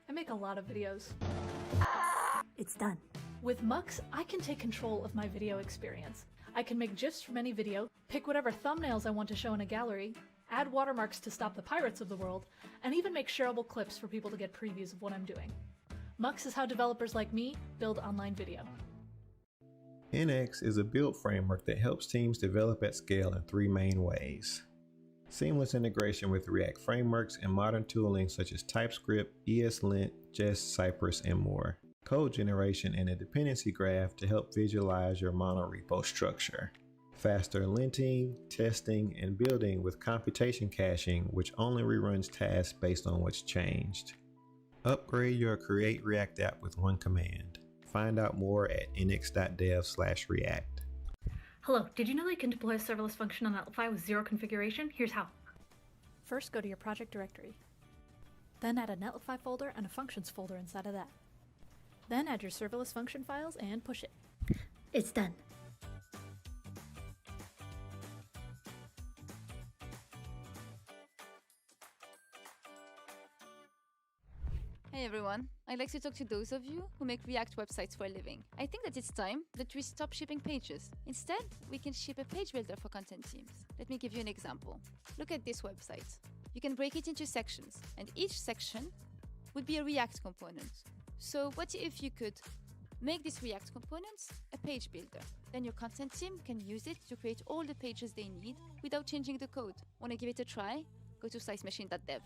I make a lot of videos. It's done. With Mux, I can take control of my video experience. I can make GIFs from any video, pick whatever thumbnails I want to show in a gallery, add watermarks to stop the pirates of the world, and even make shareable clips for people to get previews of what I'm doing. Mux is how developers like me build online video. NX is a build framework that helps teams develop at scale in three main ways. Seamless integration with React frameworks and modern tooling such as TypeScript, ESLint, Jest, Cypress, and more. Code generation and a dependency graph to help visualize your monorepo structure. Faster linting, testing, and building with computation caching, which only reruns tasks based on what's changed. Upgrade your Create React app with one command. Find out more at nx.dev/react. Hello, did you know that you can deploy a serverless function on Netlify with zero configuration? Here's how. First, go to your project directory. Then add a Netlify folder and a functions folder inside of that. Then add your serverless function files and push it. It's done. Hey everyone, I'd like to talk to those of you who make React websites for a living. I think that it's time that we stop shipping pages. Instead, we can ship a page builder for content teams. Let me give you an example. Look at this website. You can break it into sections, and each section would be a React component. So what if you could make these React components a page builder? Then your content team can use it to create all the pages they need without changing the code. Want to give it a try? Go to slicemachine.dev.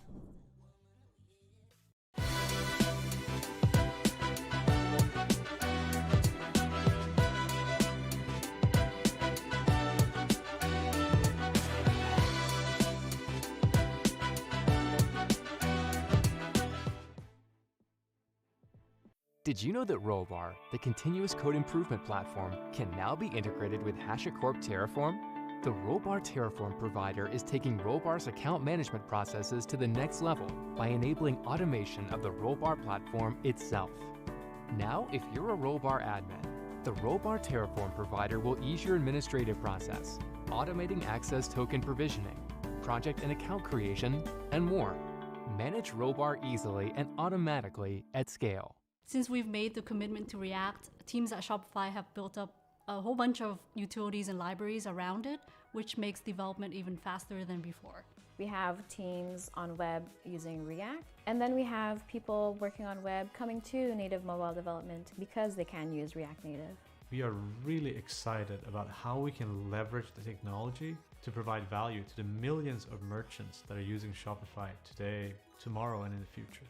Did you know that Rollbar, the continuous code improvement platform, can now be integrated with HashiCorp Terraform? The Rollbar Terraform provider is taking Rollbar's account management processes to the next level by enabling automation of the Rollbar platform itself. Now, if you're a Rollbar admin, the Rollbar Terraform provider will ease your administrative process, automating access token provisioning, project and account creation, and more. Manage Rollbar easily and automatically at scale. Since we've made the commitment to React, teams at Shopify have built up a whole bunch of utilities and libraries around it, which makes development even faster than before. We have teams on web using React, and then we have people working on web coming to native mobile development because they can use React Native. We are really excited about how we can leverage the technology to provide value to the millions of merchants that are using Shopify today, tomorrow, and in the future.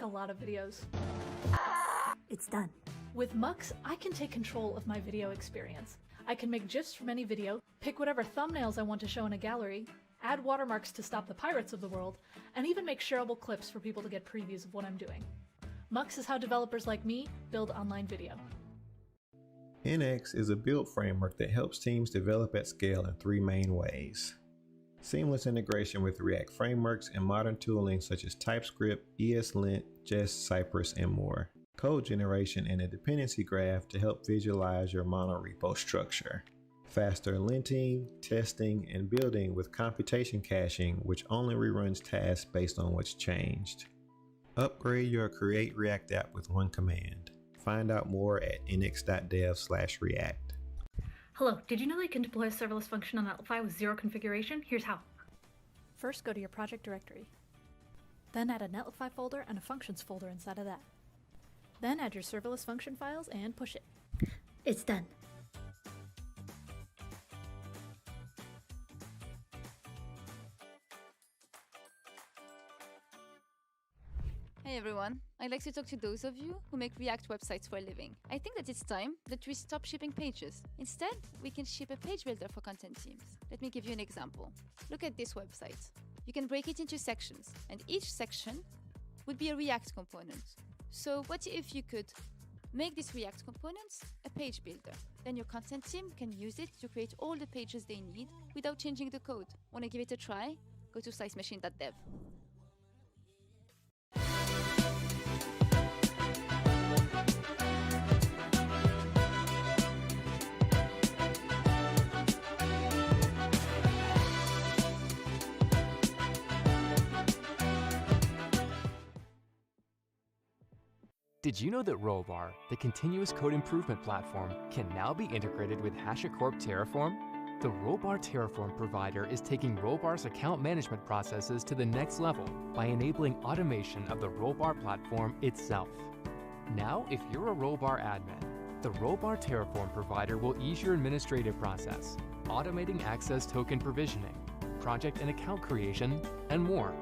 a lot of videos. It's done. With Mux, I can take control of my video experience. I can make GIFs from any video, pick whatever thumbnails I want to show in a gallery, add watermarks to stop the pirates of the world, and even make shareable clips for people to get previews of what I'm doing. Mux is how developers like me build online video. NX is a build framework that helps teams develop at scale in three main ways. Seamless integration with React frameworks and modern tooling such as TypeScript, ESLint, Jest, Cypress, and more. Code generation and a dependency graph to help visualize your monorepo structure. Faster linting, testing, and building with computation caching, which only reruns tasks based on what's changed. Upgrade your Create React app with one command. Find out more at next.js/react. Hello, did you know that you can deploy a serverless function on Netlify with zero configuration? Here's how. First, go to your project directory. Then add a Netlify folder and a functions folder inside of that. Then add your serverless function files and push it. It's done. Hey everyone, I'd like to talk to those of you who make React websites for a living. I think that it's time that we stop shipping pages. Instead, we can ship a page builder for content teams. Let me give you an example. Look at this website. You can break it into sections, and each section would be a React component. So what if you could make these React components a page builder? Then your content team can use it to create all the pages they need without changing the code. Want to give it a try? Go to slicemachine.dev. Did you know that Rollbar, the continuous code improvement platform, can now be integrated with HashiCorp Terraform? The Rollbar Terraform provider is taking Rollbar's account management processes to the next level by enabling automation of the Rollbar platform itself. Now, if you're a Rollbar admin, the Rollbar Terraform provider will ease your administrative process, automating access token provisioning, project and account creation, and more.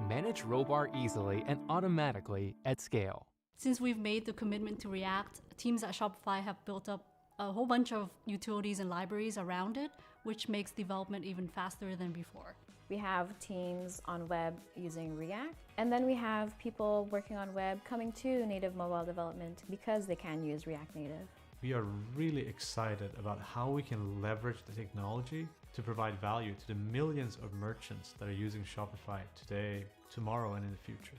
Manage Rollbar easily and automatically at scale. Since we've made the commitment to React, teams at Shopify have built up a whole bunch of utilities and libraries around it, which makes development even faster than before. We have teams on web using React, and then we have people working on web coming to native mobile development because they can use React Native. We are really excited about how we can leverage the technology to provide value to the millions of merchants that are using Shopify today, tomorrow, and in the future.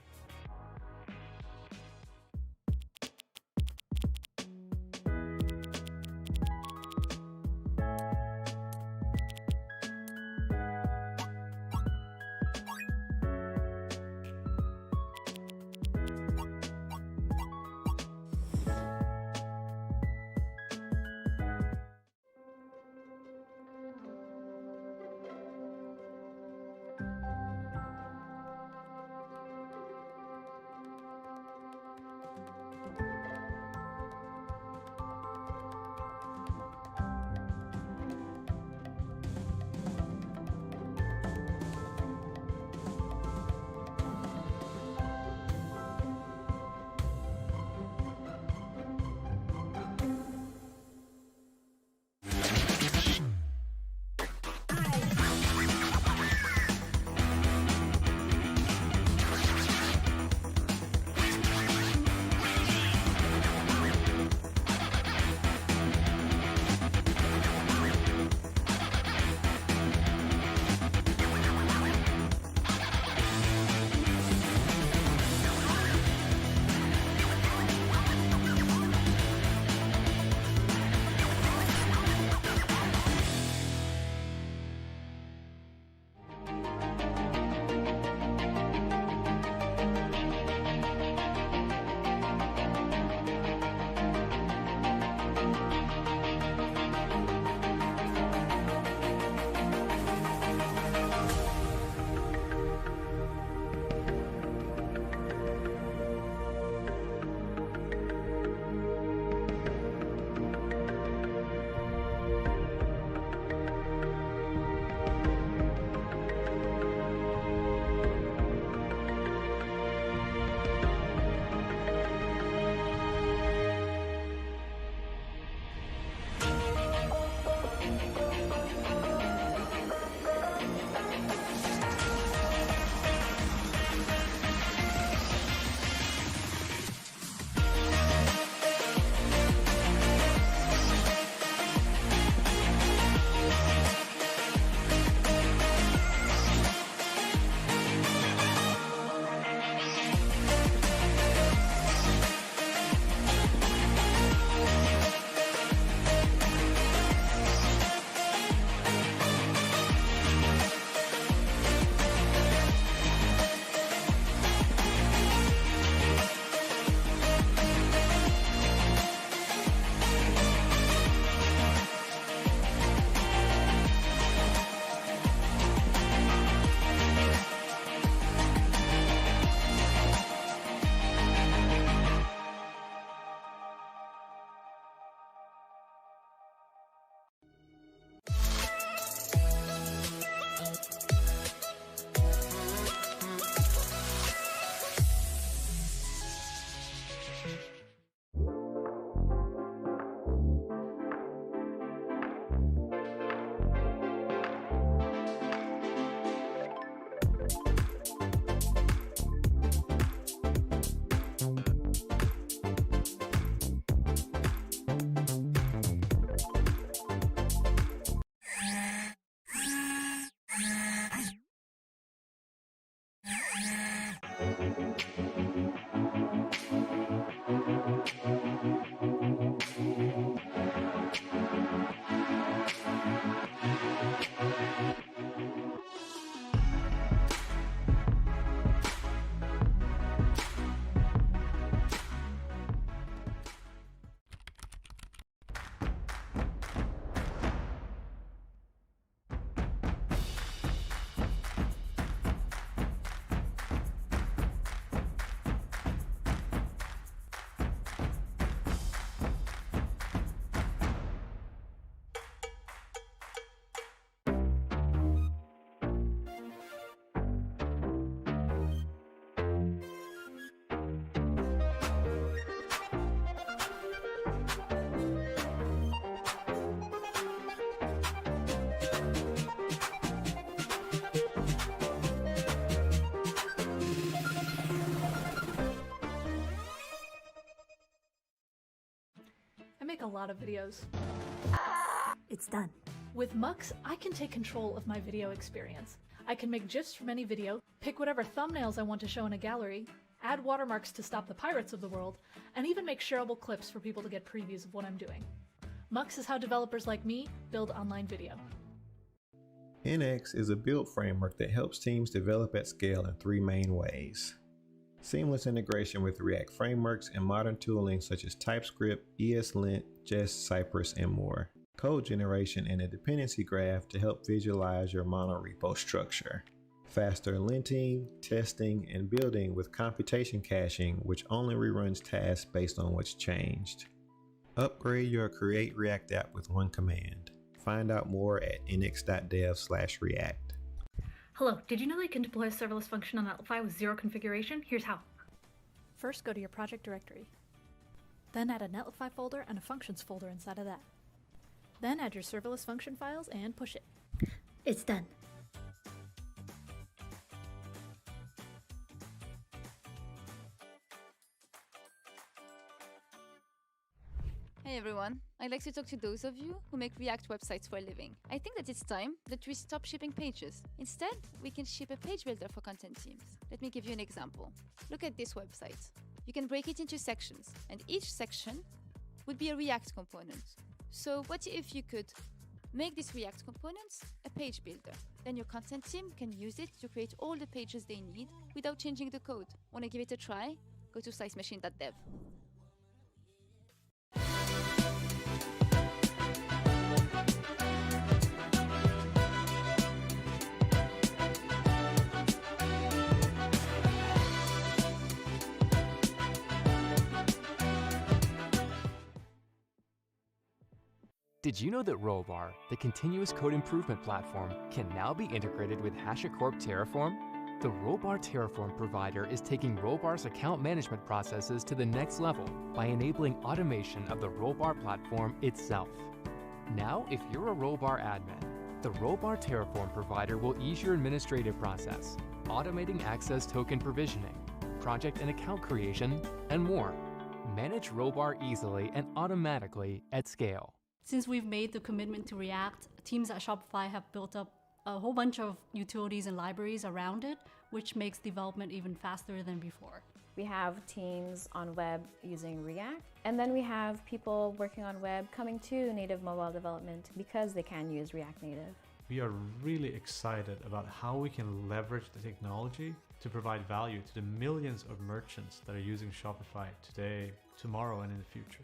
lot of videos. It's done. With Mux, I can take control of my video experience. I can make GIFs from any video, pick whatever thumbnails I want to show in a gallery, add watermarks to stop the pirates of the world, and even make shareable clips for people to get previews of what I'm doing. Mux is how developers like me build online video. NX is a build framework that helps teams develop at scale in three main ways. Seamless integration with React frameworks and modern tooling such as TypeScript, ESLint, Jest, Cypress, and more. Code generation and a dependency graph to help visualize your monorepo structure. Faster linting, testing, and building with computation caching, which only reruns tasks based on what's changed. Upgrade your Create React app with one command. Find out more at next.js/react. Hello, did you know that you can deploy a serverless function on Netlify with zero configuration? Here's how. First, go to your project directory. Then add a Netlify folder and a functions folder inside of that. Then add your serverless function files and push it. It's done. Hey everyone, I'd like to talk to those of you who make React websites for a living. I think that it's time that we stop shipping pages. Instead, we can ship a page builder for content teams. Let me give you an example. Look at this website. You can break it into sections, and each section would be a React component. So what if you could make these React components a page builder? Then your content team can use it to create all the pages they need without changing the code. Want to give it a try? Go to slicemachine.dev. Did you know that Rollbar, the continuous code improvement platform, can now be integrated with HashiCorp Terraform? The Rollbar Terraform provider is taking Rollbar's account management processes to the next level by enabling automation of the Rollbar platform itself. Now, if you're a Rollbar admin, the Rollbar Terraform provider will ease your administrative process, automating access token provisioning, project and account creation, and more. Manage Rollbar easily and automatically at scale. Since we've made the commitment to React, teams at Shopify have built up a whole bunch of utilities and libraries around it, which makes development even faster than before. We have teams on web using React, and then we have people working on web coming to native mobile development because they can use React Native. We are really excited about how we can leverage the technology to provide value to the millions of merchants that are using Shopify today, tomorrow, and in the future.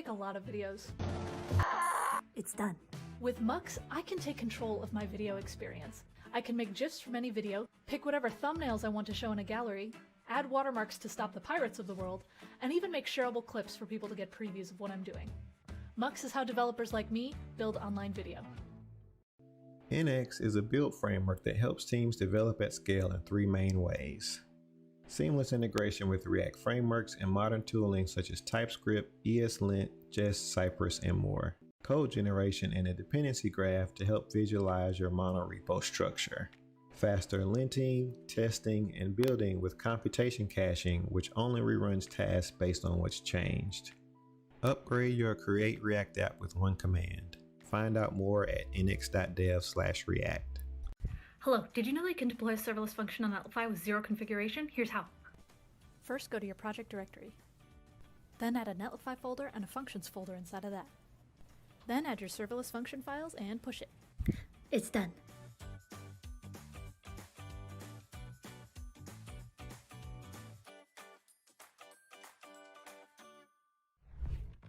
make a lot of videos. It's done. With Mux, I can take control of my video experience. I can make GIFs from any video, pick whatever thumbnails I want to show in a gallery, add watermarks to stop the pirates of the world, and even make shareable clips for people to get previews of what I'm doing. Mux is how developers like me build online video. NX is a build framework that helps teams develop at scale in three main ways. Seamless integration with React frameworks and modern tooling such as TypeScript, ESLint, Jest, Cypress, and more. Code generation and a dependency graph to help visualize your monorepo structure. Faster linting, testing, and building with computation caching, which only reruns tasks based on what's changed. Upgrade your Create React app with one command. Find out more at next.js/react. Hello, did you know that you can deploy a serverless function on Netlify with zero configuration? Here's how. First, go to your project directory. Then add a Netlify folder and a functions folder inside of that. Then add your serverless function files and push it. It's done.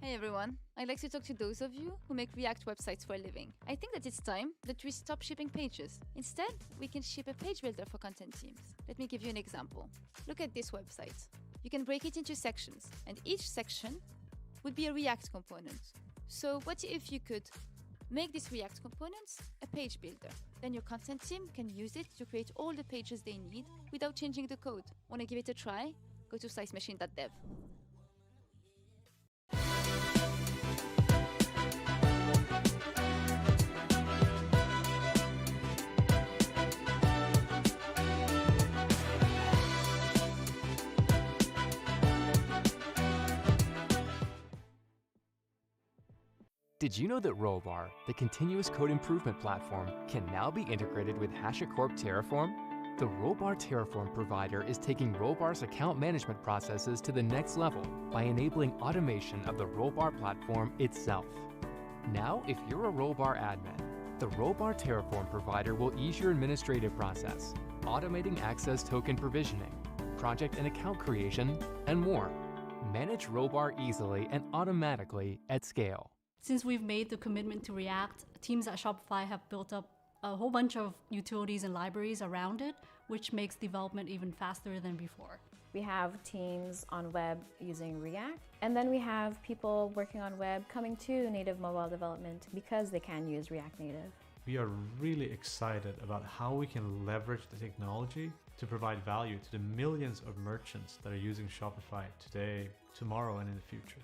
Hey everyone, I'd like to talk to those of you who make React websites for a living. I think that it's time that we stop shipping pages. Instead, we can ship a page builder for content teams. Let me give you an example. Look at this website. You can break it into sections, and each section would be a React component. So what if you could make these React components a page builder? Then your content team can use it to create all the pages they need without changing the code. Want to give it a try? Go to slicemachine.dev. Did you know that Rollbar, the continuous code improvement platform, can now be integrated with HashiCorp Terraform? The Rollbar Terraform provider is taking Rollbar's account management processes to the next level by enabling automation of the Rollbar platform itself. Now, if you're a Rollbar admin, the Rollbar Terraform provider will ease your administrative process, automating access token provisioning, project and account creation, and more. Manage Rollbar easily and automatically at scale. Since we've made the commitment to React, teams at Shopify have built up a whole bunch of utilities and libraries around it, which makes development even faster than before. We have teams on web using React, and then we have people working on web coming to native mobile development because they can use React Native. We are really excited about how we can leverage the technology to provide value to the millions of merchants that are using Shopify today, tomorrow, and in the future.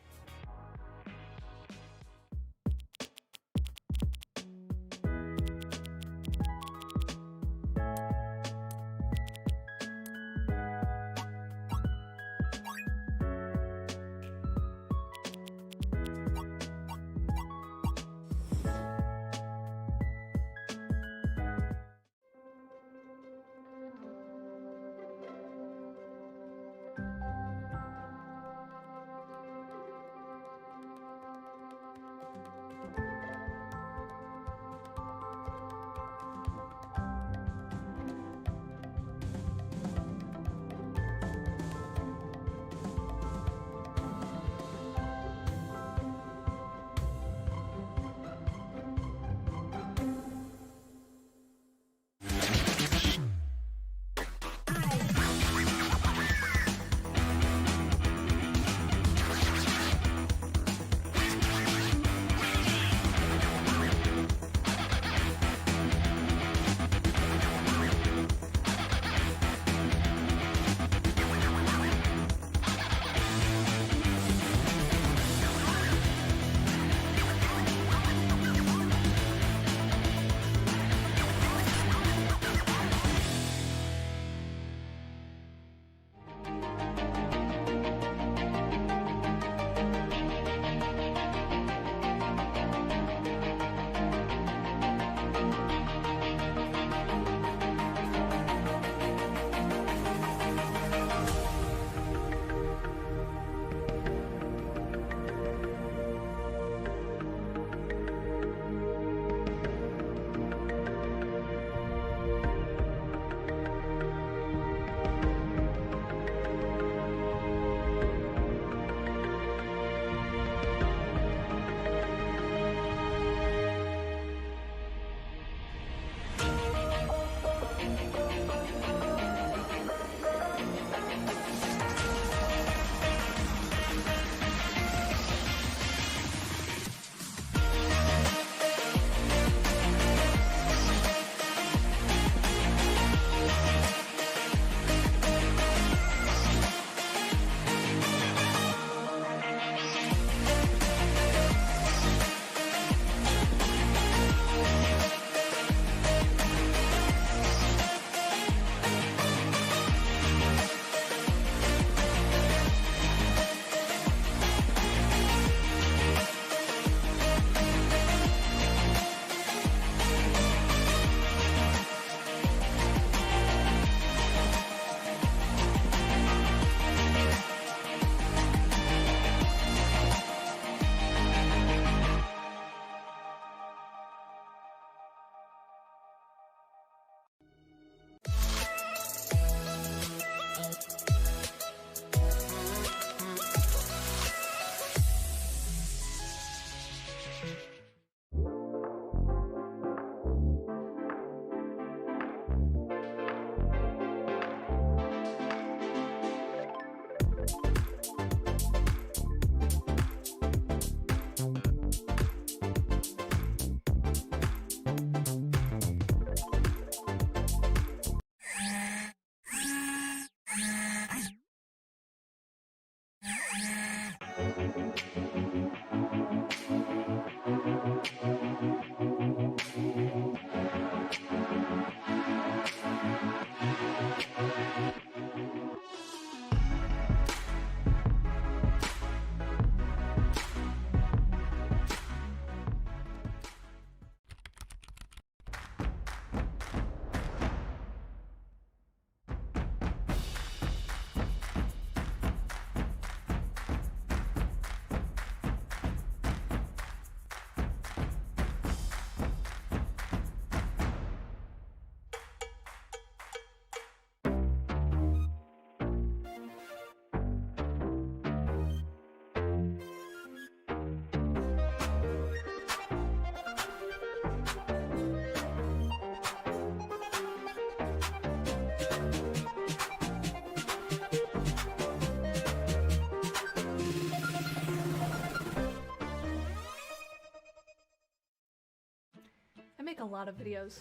make a lot of videos.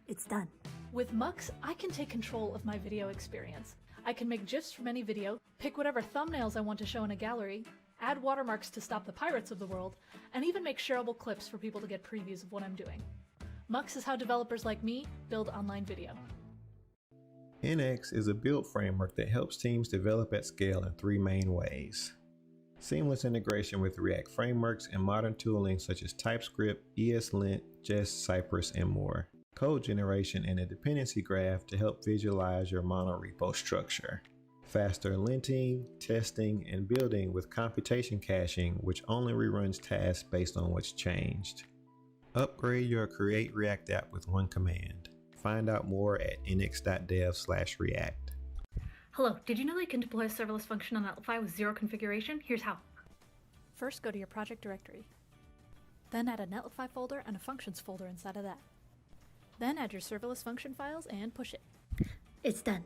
It's done. With Mux, I can take control of my video experience. I can make GIFs from any video, pick whatever thumbnails I want to show in a gallery, add watermarks to stop the pirates of the world, and even make shareable clips for people to get previews of what I'm doing. Mux is how developers like me build online video. NX is a build framework that helps teams develop at scale in three main ways. Seamless integration with React frameworks and modern tooling such as TypeScript, ESLint, Jest, Cypress, and more. Code generation and a dependency graph to help visualize your monorepo structure. Faster linting, testing, and building with computation caching, which only reruns tasks based on what's changed. Upgrade your Create React app with one command. Find out more at next.js/react. Hello, did you know that you can deploy a serverless function on Netlify with zero configuration? Here's how. First, go to your project directory. Then add a Netlify folder and a functions folder inside of that. Then add your serverless function files and push it. It's done.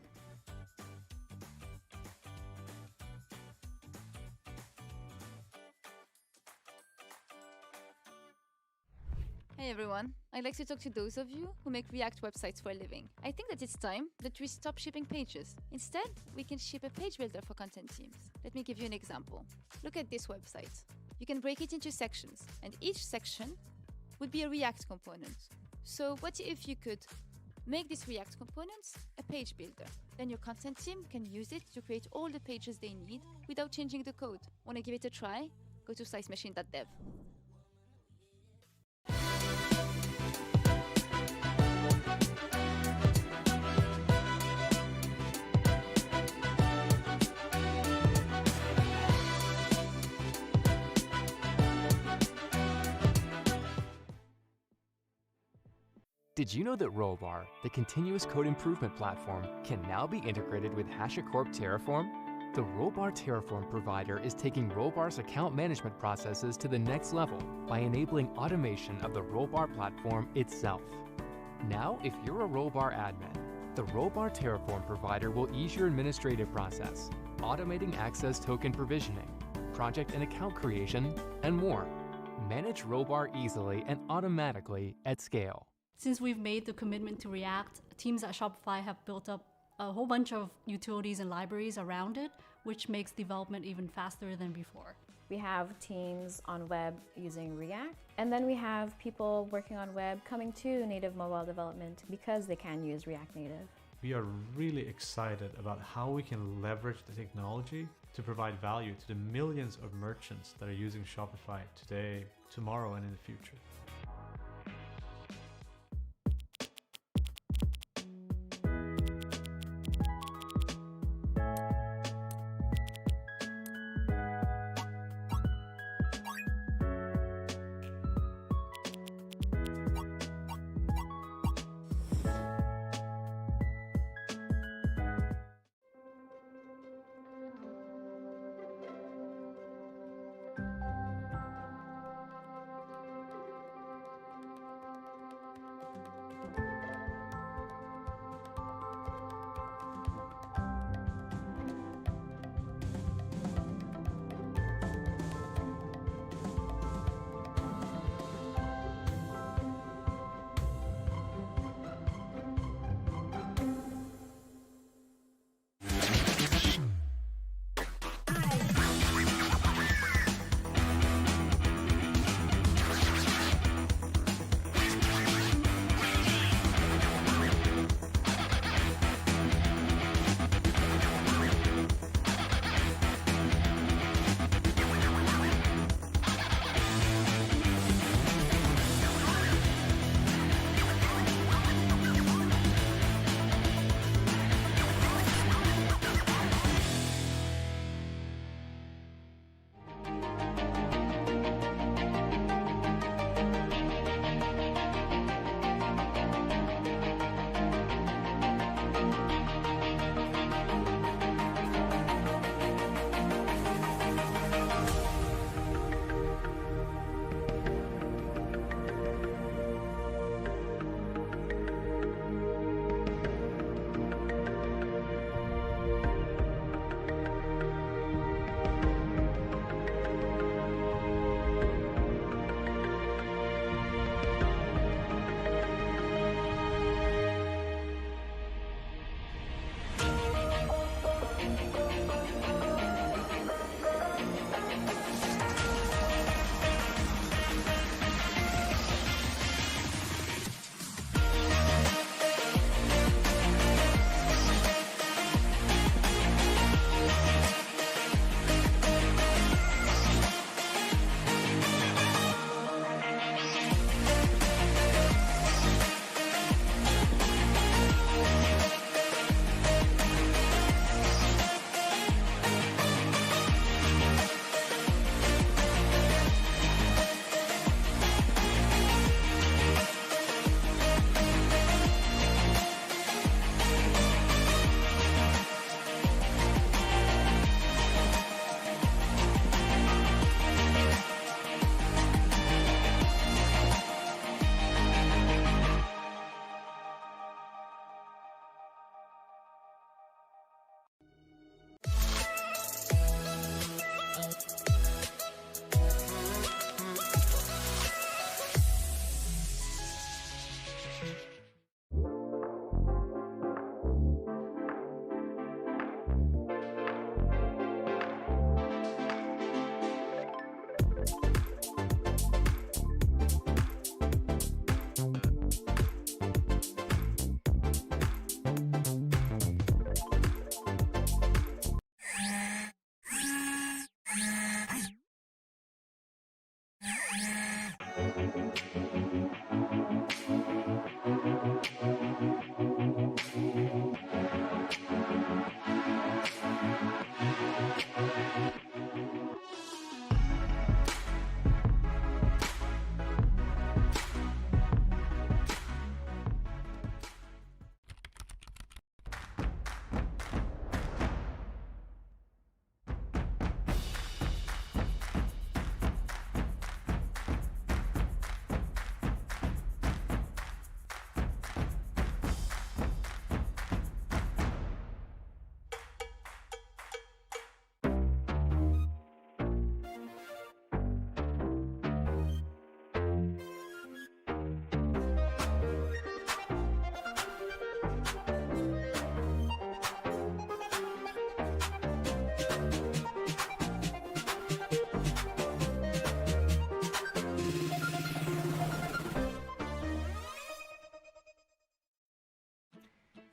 Hey everyone, I'd like to talk to those of you who make React websites for a living. I think that it's time that we stop shipping pages. Instead, we can ship a page builder for content teams. Let me give you an example. Look at this website. You can break it into sections, and each section would be a React component. So what if you could make these React components a page builder? Then your content team can use it to create all the pages they need without changing the code. Want to give it a try? Go to slicemachine.dev. Did you know that Rollbar, the continuous code improvement platform, can now be integrated with HashiCorp Terraform? The Rollbar Terraform provider is taking Rollbar's account management processes to the next level by enabling automation of the Rollbar platform itself. Now, if you're a Rollbar admin, the Rollbar Terraform provider will ease your administrative process, automating access token provisioning, project and account creation, and more. Manage Rollbar easily and automatically at scale. Since we've made the commitment to React, teams at Shopify have built up a whole bunch of utilities and libraries around it, which makes development even faster than before. We have teams on web using React, and then we have people working on web coming to native mobile development because they can use React Native. We are really excited about how we can leverage the technology to provide value to the millions of merchants that are using Shopify today, tomorrow, and in the future.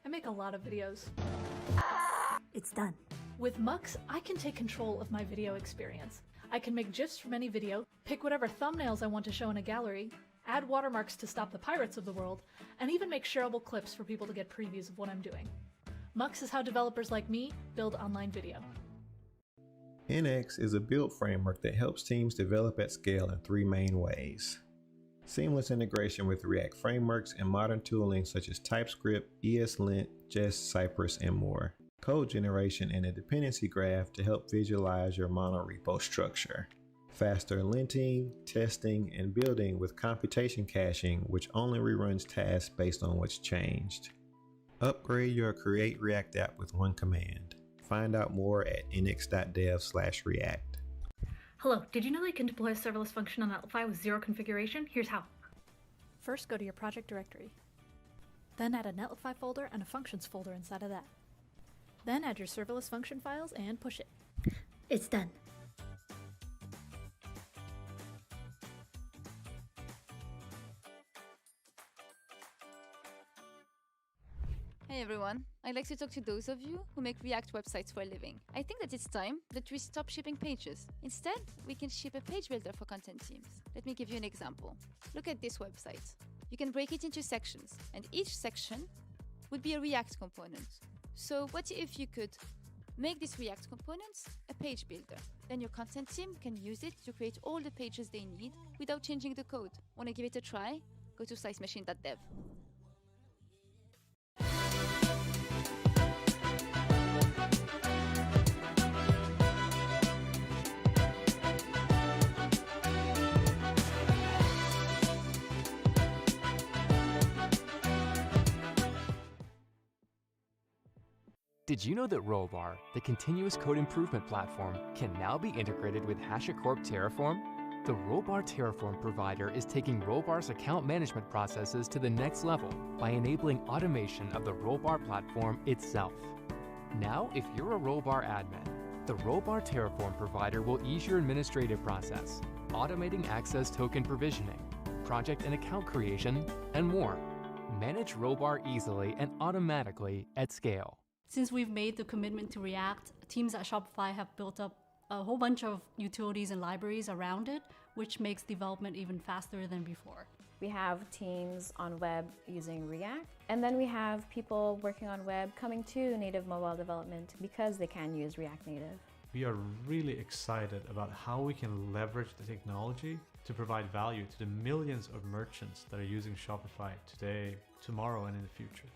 I make a lot of videos. It's done. With Mux, I can take control of my video experience. I can make GIFs from any video, pick whatever thumbnails I want to show in a gallery, add watermarks to stop the pirates of the world, and even make shareable clips for people to get previews of what I'm doing. Mux is how developers like me build online video. NX is a build framework that helps teams develop at scale in three main ways. Seamless integration with React frameworks and modern tooling such as TypeScript, ESLint, Jest, Cypress, and more. Code generation and a dependency graph to help visualize your monorepo structure. Faster linting, testing, and building with computation caching, which only reruns tasks based on what's changed. Upgrade your Create React app with one command. Find out more at next.js/react. Hello, did you know that you can deploy a serverless function on Netlify with zero configuration? Here's how. First, go to your project directory. Then add a Netlify folder and a functions folder inside of that. Then add your serverless function files and push it. It's done. Hey everyone, I'd like to talk to those of you who make React websites for a living. I think that it's time that we stop shipping pages. Instead, we can ship a page builder for content teams. Let me give you an example. Look at this website. You can break it into sections, and each section would be a React component. So what if you could make these React components a page builder? Then your content team can use it to create all the pages they need without changing the code. Want to give it a try? Go to slicemachine.dev. Did you know that Rollbar, the continuous code improvement platform, can now be integrated with HashiCorp Terraform? The Rollbar Terraform provider is taking Rollbar's account management processes to the next level by enabling automation of the Rollbar platform itself. Now, if you're a Rollbar admin, the Rollbar Terraform provider will ease your administrative process, automating access token provisioning, project and account creation, and more. Manage Rollbar easily and automatically at scale. Since we've made the commitment to React, teams at Shopify have built up a whole bunch of utilities and libraries around it, which makes development even faster than before. We have teams on web using React, and then we have people working on web coming to native mobile development because they can use React Native. We are really excited about how we can leverage the technology to provide value to the millions of merchants that are using Shopify today, tomorrow, and in the future.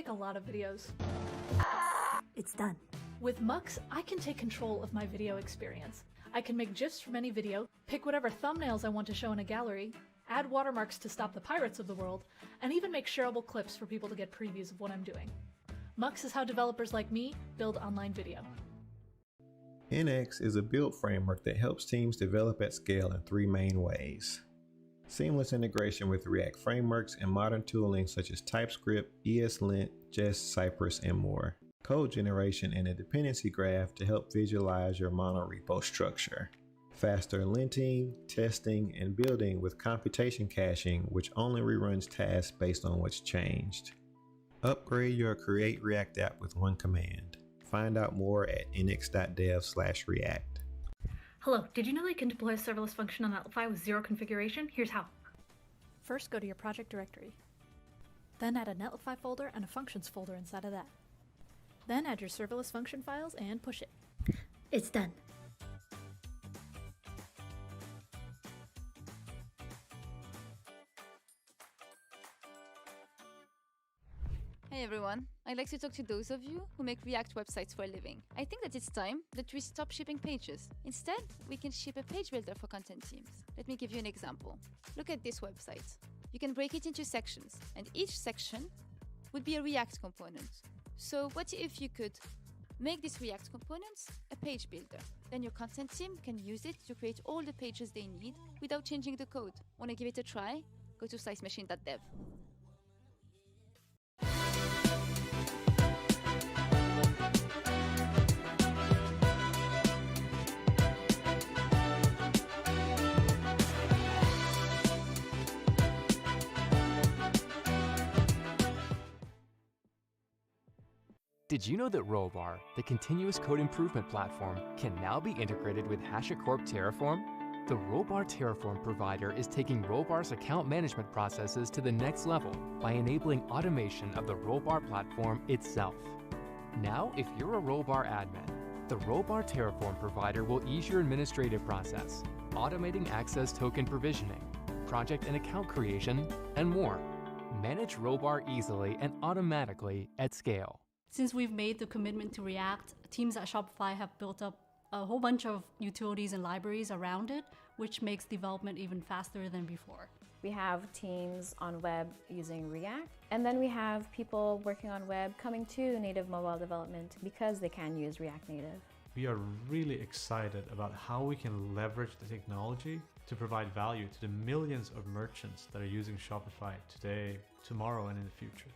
make a lot of videos. It's done. With Mux, I can take control of my video experience. I can make GIFs from any video, pick whatever thumbnails I want to show in a gallery, add watermarks to stop the pirates of the world, and even make shareable clips for people to get previews of what I'm doing. Mux is how developers like me build online video. NX is a build framework that helps teams develop at scale in three main ways. Seamless integration with React frameworks and modern tooling such as TypeScript, ESLint, Jest, Cypress, and more. Code generation and a dependency graph to help visualize your monorepo structure. Faster linting, testing, and building with computation caching, which only reruns tasks based on what's changed. Upgrade your Create React app with one command. Find out more at next.js/react. Hello, did you know that you can deploy a serverless function on Netlify with zero configuration? Here's how. First, go to your project directory. Then add a Netlify folder and a functions folder inside of that. Then add your serverless function files and push it. It's done. Hey everyone, I'd like to talk to those of you who make React websites for a living. I think that it's time that we stop shipping pages. Instead, we can ship a page builder for content teams. Let me give you an example. Look at this website. You can break it into sections, and each section would be a React component. So what if you could make this React component a page builder? Then your content team can use it to create all the pages they need without changing the code. Want to give it a try? Go to slicemachine.dev. Did you know that Rollbar, the continuous code improvement platform, can now be integrated with HashiCorp Terraform? The Rollbar Terraform provider is taking Rollbar's account management processes to the next level by enabling automation of the Rollbar platform itself. Now, if you're a Rollbar admin, the Rollbar Terraform provider will ease your administrative process, automating access token provisioning, project and account creation, and more. Manage Rollbar easily and automatically at scale. Since we've made the commitment to React, teams at Shopify have built up a whole bunch of utilities and libraries around it, which makes development even faster than before. We have teams on web using React, and then we have people working on web coming to native mobile development because they can use React Native. We are really excited about how we can leverage the technology to provide value to the millions of merchants that are using Shopify today, tomorrow, and in the future.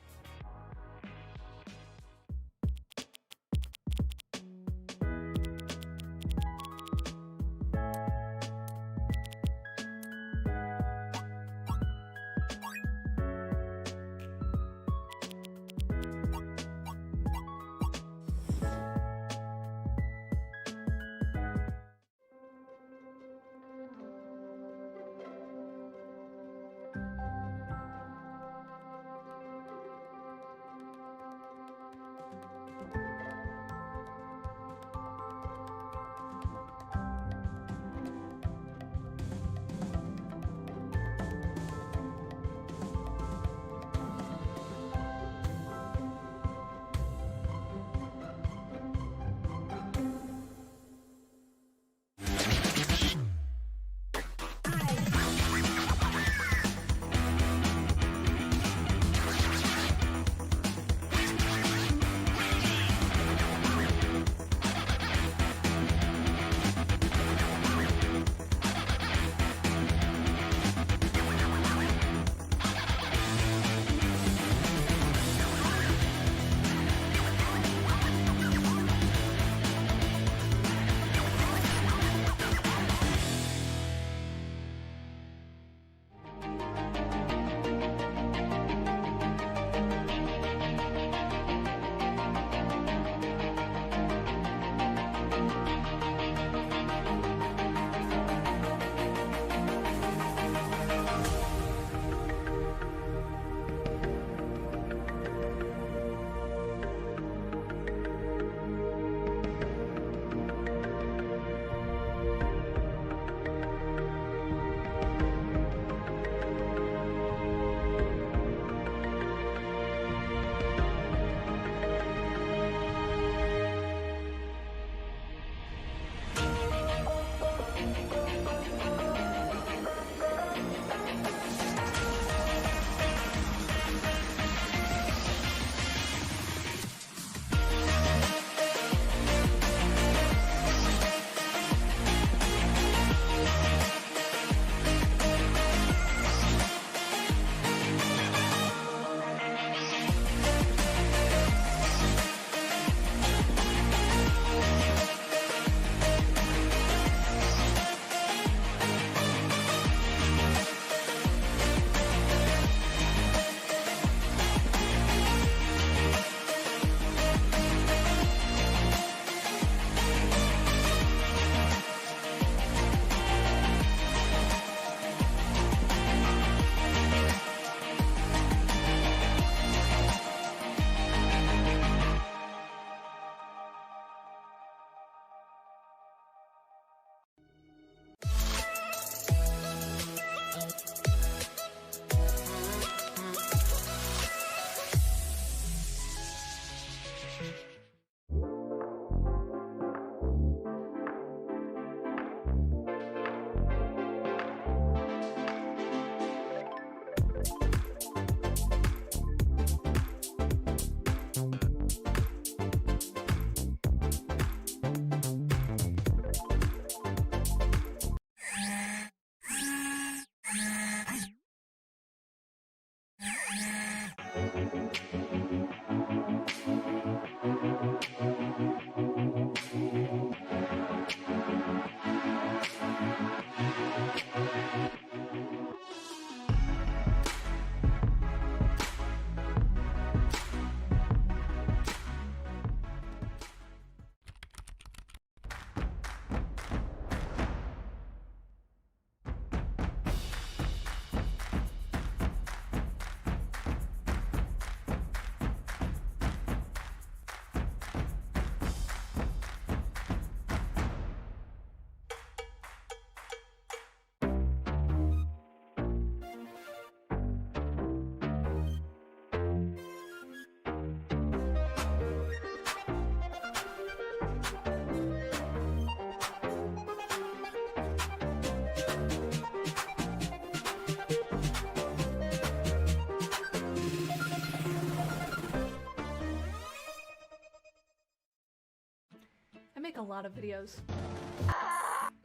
I make a lot of videos.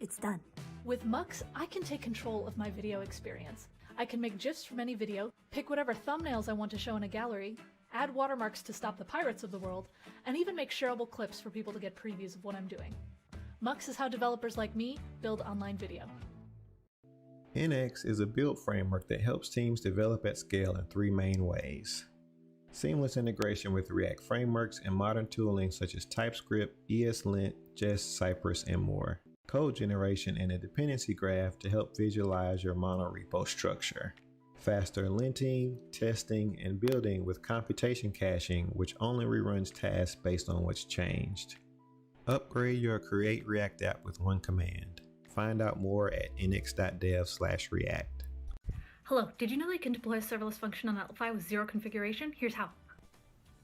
It's done. With Mux, I can take control of my video experience. I can make GIFs from any video, pick whatever thumbnails I want to show in a gallery, add watermarks to stop the pirates of the world, and even make shareable clips for people to get previews of what I'm doing. Mux is how developers like me build online video. NX is a build framework that helps teams develop at scale in three main ways. Seamless integration with React frameworks and modern tooling such as TypeScript, ESLint, Jest, Cypress, and more. Code generation and a dependency graph to help visualize your monorepo structure. Faster linting, testing, and building with computation caching, which only reruns tasks based on what's changed. Upgrade your Create React app with one command. Find out more at next.js/react. Hello, did you know that you can deploy a serverless function on Netlify with zero configuration? Here's how.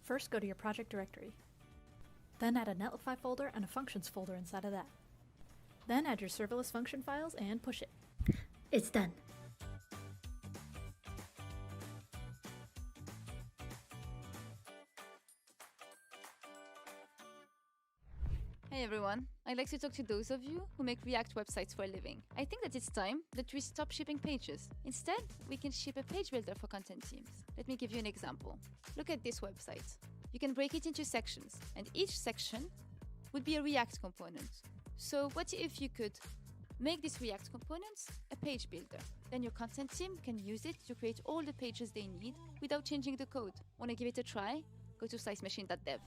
First, go to your project directory. Then add a Netlify folder and a functions folder inside of that. Then add your serverless function files and push it. It's done. Hey everyone, I'd like to talk to those of you who make React websites for a living. I think that it's time that we stop shipping pages. Instead, we can ship a page builder for content teams. Let me give you an example. Look at this website. You can break it into sections, and each section would be a React component. So what if you could make these React components a page builder? Then your content team can use it to create all the pages they need without changing the code. Want to give it a try? Go to slicemachine.dev.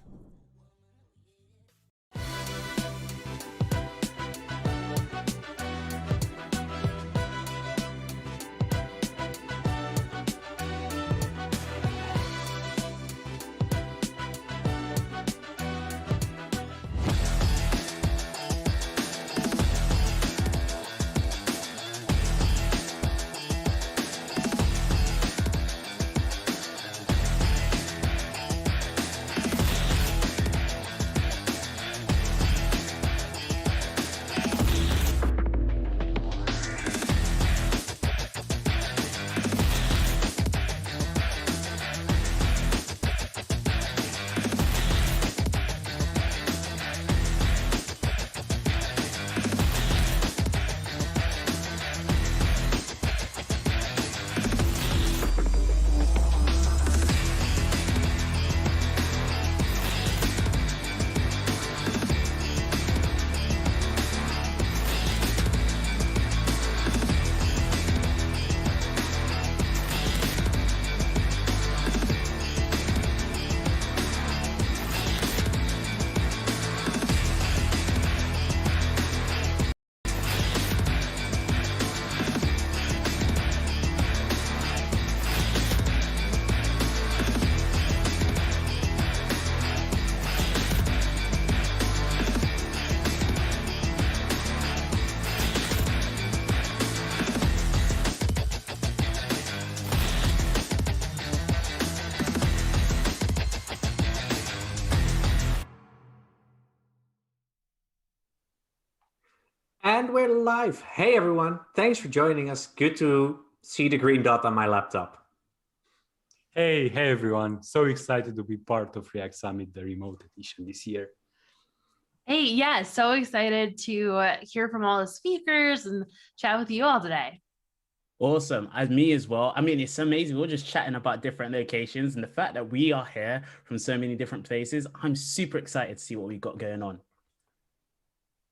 And we're live. Hey, everyone. Thanks for joining us. Good to see the green dot on my laptop. Hey everyone. So excited to be part of React Summit, the remote edition this year. Hey, yeah, so excited to hear from all the speakers and chat with you all today. Awesome. As me as well. I mean, it's amazing. We're just chatting about different locations, and the fact that we are here from so many different places, I'm super excited to see what we've got going on.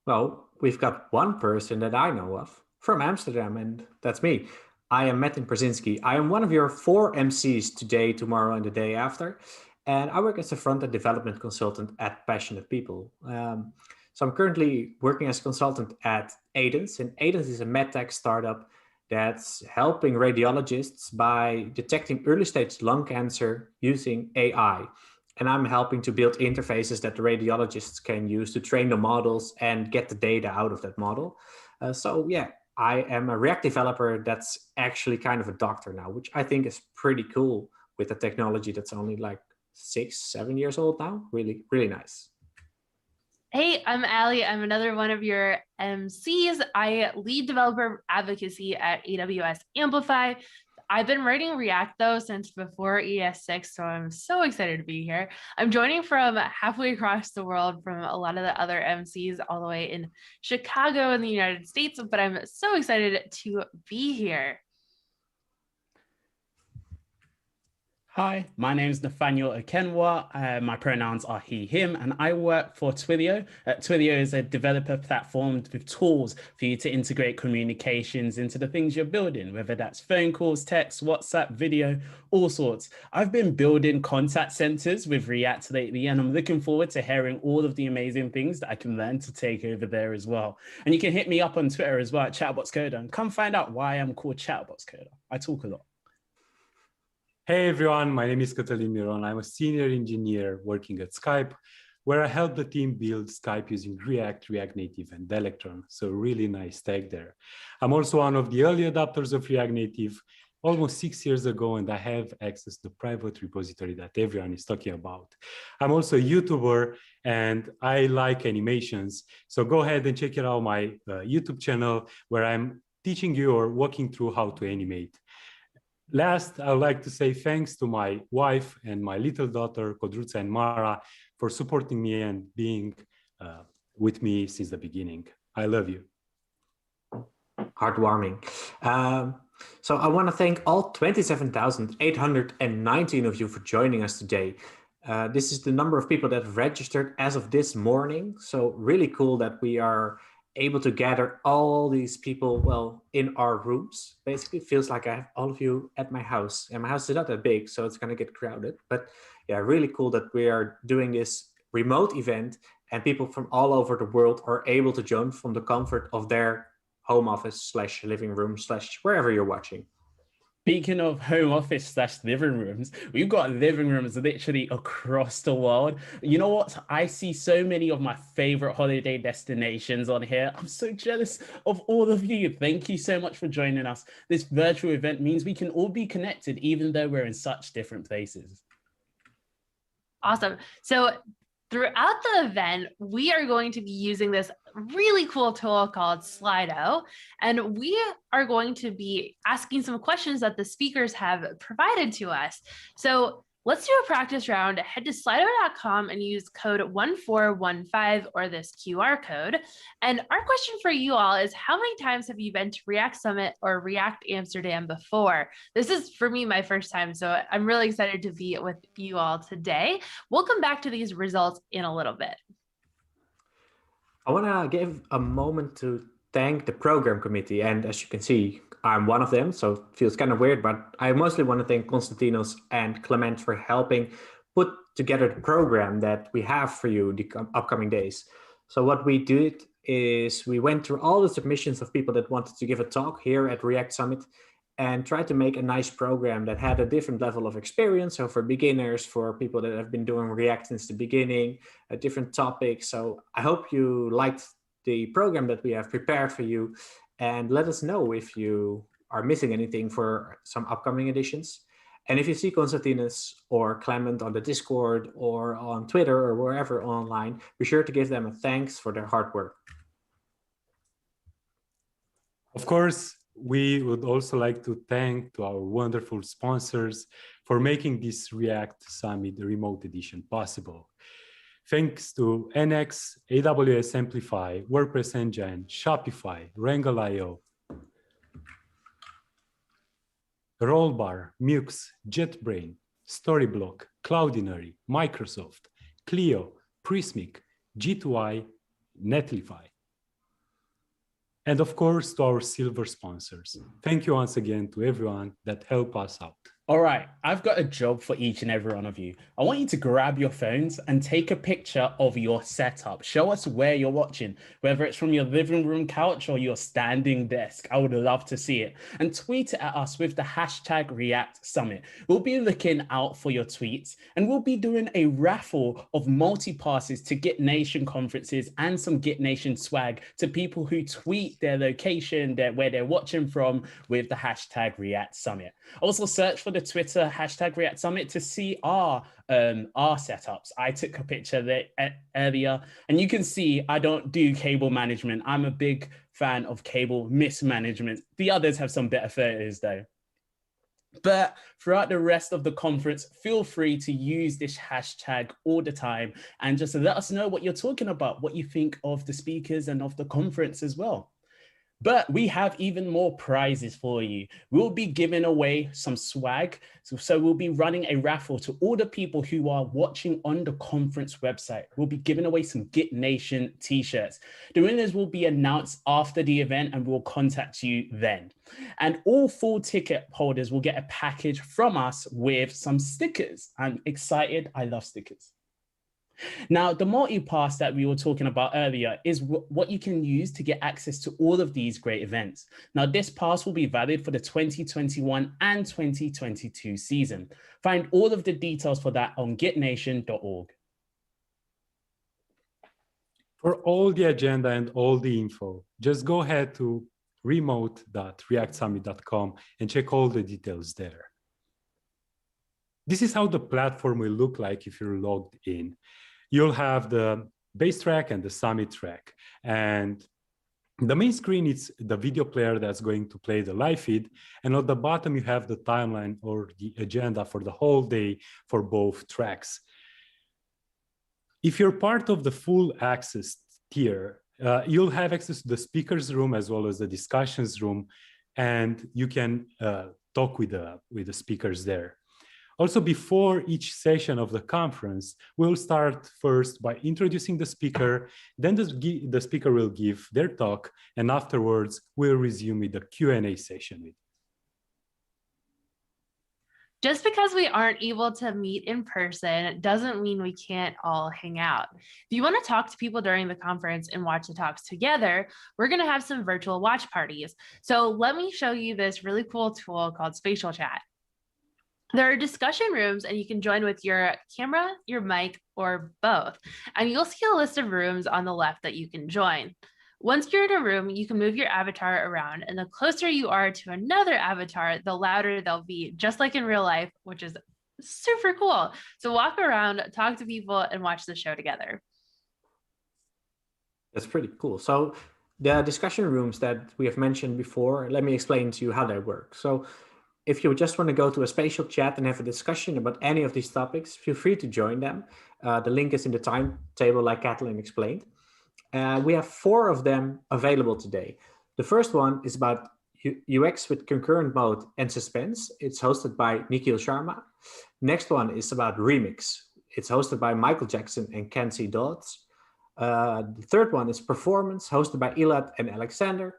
Well, we've got one person that I know of from Amsterdam, and that's me. I am Metin Brzezinski. I am one of your 4 MCs today, tomorrow, and the day after. And I work as a front-end development consultant at Passionate People. So I'm currently working as a consultant at Aidence, and Aidence is a medtech startup that's helping radiologists by detecting early-stage lung cancer using AI. And I'm helping to build interfaces that the radiologists can use to train the models and get the data out of that model. So yeah, I am a React developer that's actually kind of a doctor now, which I think is pretty cool with a technology that's only like 6-7 years old now. Really, really nice. Hey, I'm Allie. I'm another one of your MCs. I lead developer advocacy at AWS Amplify. I've been writing React though since before ES6, so I'm so excited to be here. I'm joining from halfway across the world from a lot of the other MCs all the way in Chicago in the United States, but I'm so excited to be here. Hi, my name is Nathaniel Okenwa. My pronouns are he, him, and I work for Twilio. Twilio is a developer platform with tools for you to integrate communications into the things you're building, whether that's phone calls, text, WhatsApp, video, all sorts. I've been building contact centers with React lately, and I'm looking forward to hearing all of the amazing things that I can learn to take over there as well. And you can hit me up on Twitter as well at ChatbotsCoder and come find out why I'm called ChatbotsCoder. I talk a lot. Hey everyone, my name is Cătălin Miron. I'm a senior engineer working at Skype, where I help the team build Skype using React, React Native, and Electron. So really nice tech there. I'm also one of the early adopters of React Native almost 6 years ago, and I have access to the private repository that everyone is talking about. I'm also a YouTuber, and I like animations. So go ahead and check out my YouTube channel, where I'm teaching you or walking through how to animate. Last, I would like to say thanks to my wife and my little daughter, Codruța and Mara, for supporting me and being with me since the beginning. I love you. Heartwarming. So I want to thank all 27,819 of you for joining us today. This is the number of people that have registered as of this morning. So really cool that we are able to gather all these people, well, in our rooms. Basically, it feels like I have all of you at my house. And my house is not that big, so it's going to get crowded. But yeah, really cool that we are doing this remote event and people from all over the world are able to join from the comfort of their home office / living room / wherever you're watching. Speaking of home office / living rooms, we've got living rooms literally across the world. You know what? I see so many of my favorite holiday destinations on here. I'm so jealous of all of you. Thank you so much for joining us. This virtual event means we can all be connected, even though we're in such different places. Awesome. So throughout the event, we are going to be using this really cool tool called Slido, and we are going to be asking some questions that the speakers have provided to us. So let's do a practice round. Head to slido.com and use code 1415 or this QR code. And our question for you all is, how many times have you been to React Summit or React Amsterdam before? This is, for me, my first time, so I'm really excited to be with you all today. We'll come back to these results in a little bit. I want to give a moment to thank the program committee. And as you can see, I'm one of them, so it feels kind of weird, but I mostly want to thank Konstantinos and Clement for helping put together the program that we have for you the upcoming days. So what we did is we went through all the submissions of people that wanted to give a talk here at React Summit and tried to make a nice program that had a different level of experience. So for beginners, for people that have been doing React since the beginning, a different topic. So I hope you liked the program that we have prepared for you, and let us know if you are missing anything for some upcoming editions. And if you see Konstantinos or Clement on the Discord or on Twitter or wherever online, be sure to give them a thanks for their hard work. Of course, we would also like to thank to our wonderful sponsors for making this React Summit Remote Edition possible. Thanks to NX, AWS Amplify, WordPress Engine, Shopify, Wrangle.io. Rollbar, Mux, JetBrain, Storyblock, Cloudinary, Microsoft, Clio, Prismic, G2I, Netlify. And of course, to our silver sponsors. Thank you once again to everyone that helped us out. All right, I've got a job for each and every one of you. I want you to grab your phones and take a picture of your setup. Show us where you're watching, whether it's from your living room couch or your standing desk. I would love to see it. And tweet it at us with the hashtag React Summit. We'll be looking out for your tweets, and we'll be doing a raffle of multi-passes to GitNation conferences and some GitNation swag to people who tweet their location, where they're watching from, with the hashtag React Summit. Also search for the Twitter hashtag React Summit to see our setups. I took a picture there earlier, and you can see I don't do cable management. I'm a big fan of cable mismanagement. The others have some better photos though. But throughout the rest of the conference, feel free to use this hashtag all the time and just let us know what you're talking about, what you think of the speakers and of the conference as well. But we have even more prizes for you. We'll be giving away some swag. So we'll be running a raffle to all the people who are watching on the conference website. We'll be giving away some GitNation t-shirts. The winners will be announced after the event, and we'll contact you then. And all full ticket holders will get a package from us with some stickers. I'm excited. I love stickers. Now, the multi-pass that we were talking about earlier is what you can use to get access to all of these great events. Now, this pass will be valid for the 2021 and 2022 season. Find all of the details for that on gitnation.org. For all the agenda and all the info, just go ahead to remote.reactsummit.com and check all the details there. This is how the platform will look like if you're logged in. You'll have the base track and the summit track. And the main screen is the video player that's going to play the live feed. And at the bottom, you have the timeline or the agenda for the whole day for both tracks. If you're part of the full access tier, you'll have access to the speakers room as well as the discussions room, and you can talk with the speakers there. Also, before each session of the conference, we'll start first by introducing the speaker, then the speaker will give their talk, and afterwards, we'll resume with the Q&A session. Just because we aren't able to meet in person doesn't mean we can't all hang out. If you want to talk to people during the conference and watch the talks together, we're going to have some virtual watch parties. So let me show you this really cool tool called Spatial Chat. There are discussion rooms, and you can join with your camera, your mic, or both. And you'll see a list of rooms on the left that you can join. Once you're in a room, you can move your avatar around, and the closer you are to another avatar, the louder they'll be, just like in real life, which is super cool. So walk around, talk to people, and watch the show together. That's pretty cool. So the discussion rooms that we have mentioned before, let me explain to you how they work. So if you just want to go to a spatial chat and have a discussion about any of these topics, feel free to join them. The link is in the timetable, like Kathleen explained. We have 4 of them available today. The first one is about UX with concurrent mode and suspense. It's hosted by Nikhil Sharma. Next one is about Remix. It's hosted by Michael Jackson and Kenzie Dodds. The third one is performance, hosted by Elad and Alexander.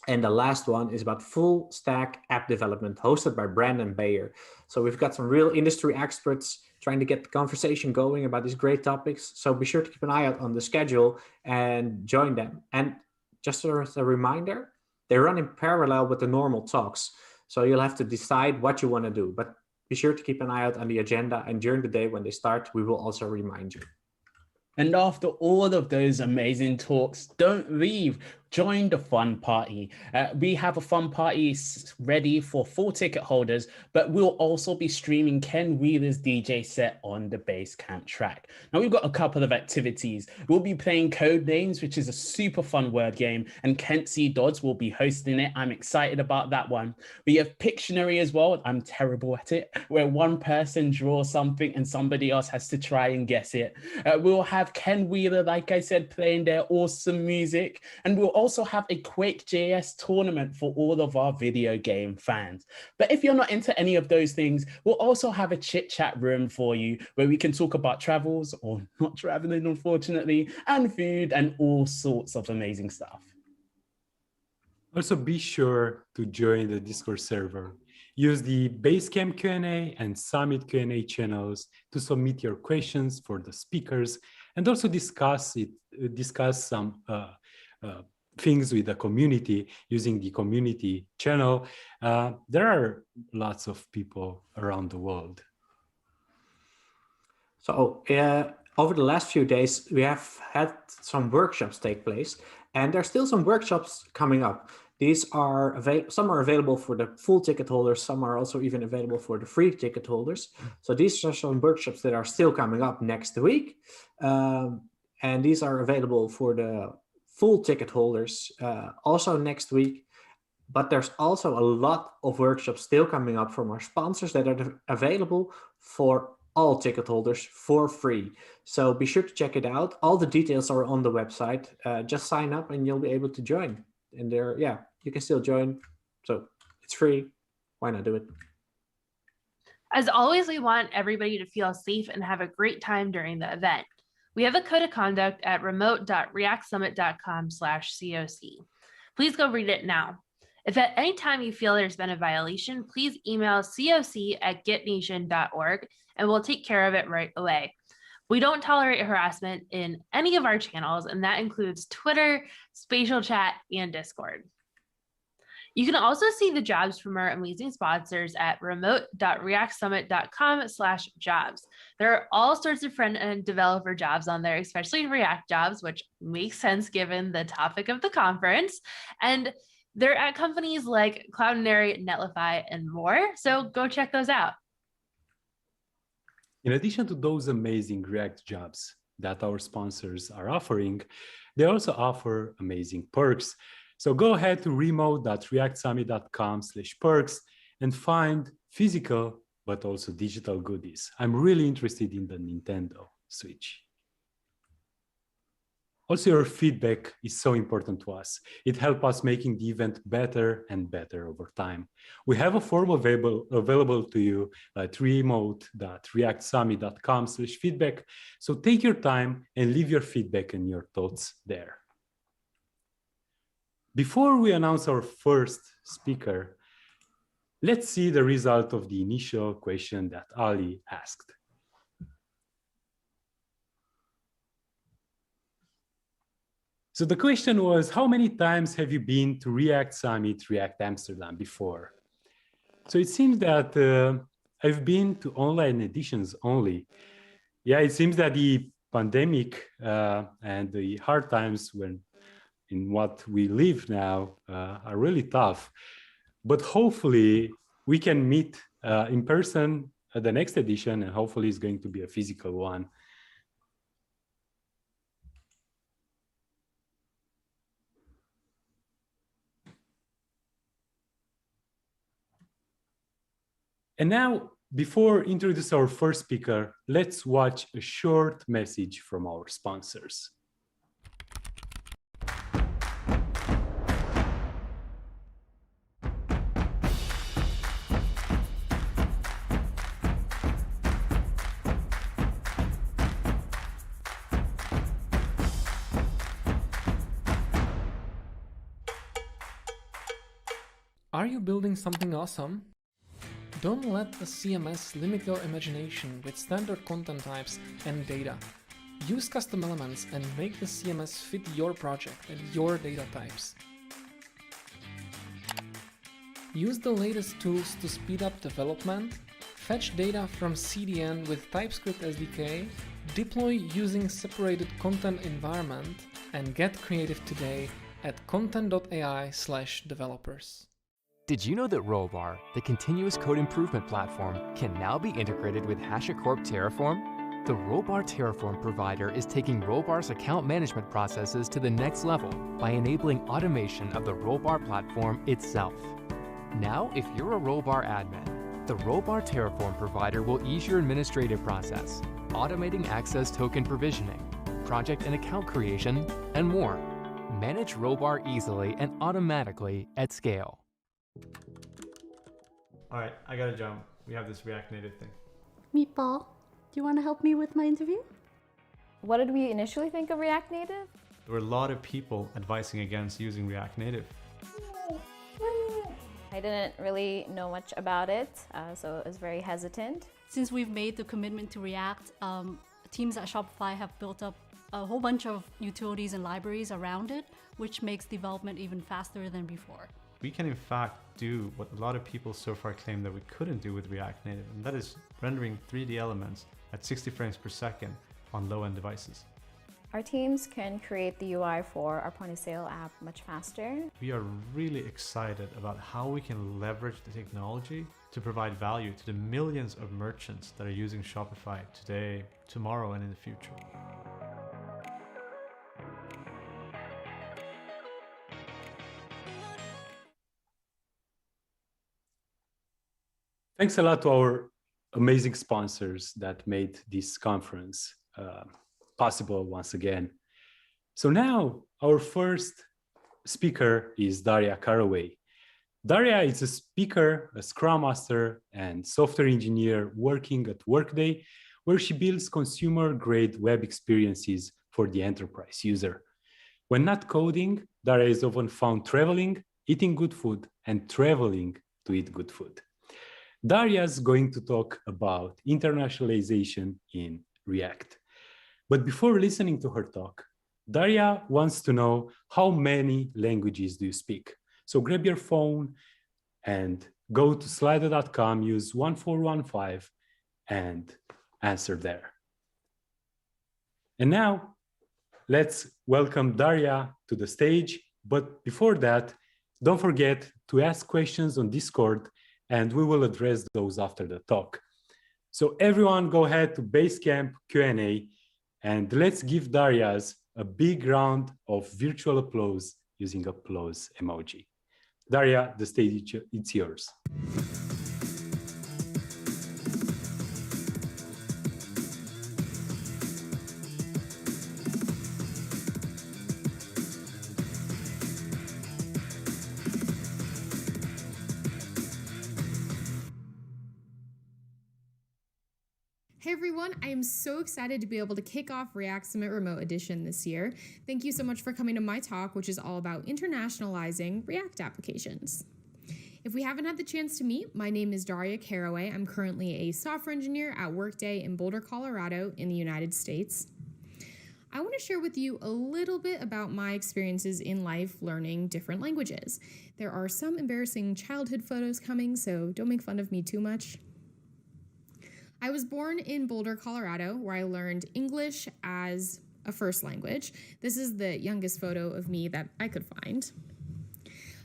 And the last one is about full stack app development, hosted by Brandon Bayer. So we've got some real industry experts trying to get the conversation going about these great topics. So be sure to keep an eye out on the schedule and join them. And just as a reminder, they run in parallel with the normal talks. So you'll have to decide what you want to do, but be sure to keep an eye out on the agenda. And during the day when they start, we will also remind you. And after all of those amazing talks, don't leave. Join the fun party. We have a fun party ready for full ticket holders, but we'll also be streaming Ken Wheeler's DJ set on the Basecamp track. Now we've got a couple of activities. We'll be playing Code Names, which is a super fun word game, and Kent C. Dodds will be hosting it. I'm excited about that one. We have Pictionary as well. I'm terrible at it, where one person draws something and somebody else has to try and guess it. We'll have Ken Wheeler, like I said, playing their awesome music, and we'll also have a Quake.js tournament for all of our video game fans. But if you're not into any of those things, we'll also have a chit chat room for you where we can talk about travels, or not traveling, unfortunately, and food and all sorts of amazing stuff. Also, be sure to join the Discord server. Use the Basecamp Q&A and Summit Q&A channels to submit your questions for the speakers, and also discuss some things with the community using the community channel. There are lots of people around the world. So over the last few days, we have had some workshops take place, and there's still some workshops coming up. These are some are available for the full ticket holders, some are also even available for the free ticket holders. So these are some workshops that are still coming up next week. And these are available for the full ticket holders also next week. But there's also a lot of workshops still coming up from our sponsors that are available for all ticket holders for free. So be sure to check it out. All the details are on the website. Just sign up and you'll be able to join. And there, yeah, you can still join. So it's free. Why not do it? As always, we want everybody to feel safe and have a great time during the event. We have a code of conduct at remote.reactsummit.com/COC. Please go read it now. If at any time you feel there's been a violation, please email coc@gitnation.org and we'll take care of it right away. We don't tolerate harassment in any of our channels, and that includes Twitter, Spatial Chat, and Discord. You can also see the jobs from our amazing sponsors at remote.reactsummit.com/jobs. There are all sorts of front-end developer jobs on there, especially React jobs, which makes sense given the topic of the conference. And they're at companies like Cloudinary, Netlify, and more. So go check those out. In addition to those amazing React jobs that our sponsors are offering, they also offer amazing perks. So go ahead to remote.reactsummit.com/perks and find physical, but also digital goodies. I'm really interested in the Nintendo Switch. Also, your feedback is so important to us. It helps us making the event better and better over time. We have a form available to you at remote.reactsummit.com/feedback. So take your time and leave your feedback and your thoughts there. Before we announce our first speaker, let's see the result of the initial question that Ali asked. So the question was, how many times have you been to React Summit, React Amsterdam before? So it seems that I've been to online editions only. Yeah, it seems that the pandemic and the hard times in what we live now are really tough. But hopefully we can meet in person at the next edition, and hopefully it's going to be a physical one. And now, before introduce our first speaker, let's watch a short message from our sponsors. Are you building something awesome? Don't let the CMS limit your imagination with standard content types and data. Use custom elements and make the CMS fit your project and your data types. Use the latest tools to speed up development, fetch data from CDN with TypeScript SDK, deploy using separated content environment, and get creative today at content.ai/developers. Did you know that Rollbar, the continuous code improvement platform, can now be integrated with HashiCorp Terraform? The Rollbar Terraform provider is taking Rollbar's account management processes to the next level by enabling automation of the Rollbar platform itself. Now, if you're a Rollbar admin, the Rollbar Terraform provider will ease your administrative process, automating access token provisioning, project and account creation, and more. Manage Rollbar easily and automatically at scale. All right, I gotta jump. We have this React Native thing. Meatball, do you want to help me with my interview? What did we initially think of React Native? There were a lot of people advising against using React Native. I didn't really know much about it, so I was very hesitant. Since we've made the commitment to React, teams at Shopify have built up a whole bunch of utilities and libraries around it, which makes development even faster than before. We can in fact do what a lot of people so far claim that we couldn't do with React Native, and that is rendering 3D elements at 60 frames per second on low-end devices. Our teams can create the UI for our point of sale app much faster. We are really excited about how we can leverage the technology to provide value to the millions of merchants that are using Shopify today, tomorrow, and in the future. Thanks a lot to our amazing sponsors that made this conference possible once again. So now our first speaker is Daria Caraway. Daria is a speaker, a Scrum Master, and software engineer working at Workday, where she builds consumer-grade web experiences for the enterprise user. When not coding, Daria is often found traveling, eating good food, and traveling to eat good food. Daria is going to talk about internationalization in React. But before listening to her talk, Daria wants to know how many languages do you speak? So grab your phone and go to Slate.js, use 1415 and answer there. And now let's welcome Daria to the stage. But before that, don't forget to ask questions on Discord and we will address those after the talk. So everyone go ahead to Basecamp Q&A and let's give Daria's a big round of virtual applause using applause emoji. Daria, the stage it's yours. Hey everyone, I am so excited to be able to kick off React Summit Remote Edition this year. Thank you so much for coming to my talk, which is all about internationalizing React applications. If we haven't had the chance to meet, my name is Daria Caraway. I'm currently a software engineer at Workday in Boulder, Colorado in the United States. I want to share with you a little bit about my experiences in life learning different languages. There are some embarrassing childhood photos coming, so don't make fun of me too much. I was born in Boulder, Colorado, where I learned English as a first language. This is the youngest photo of me that I could find.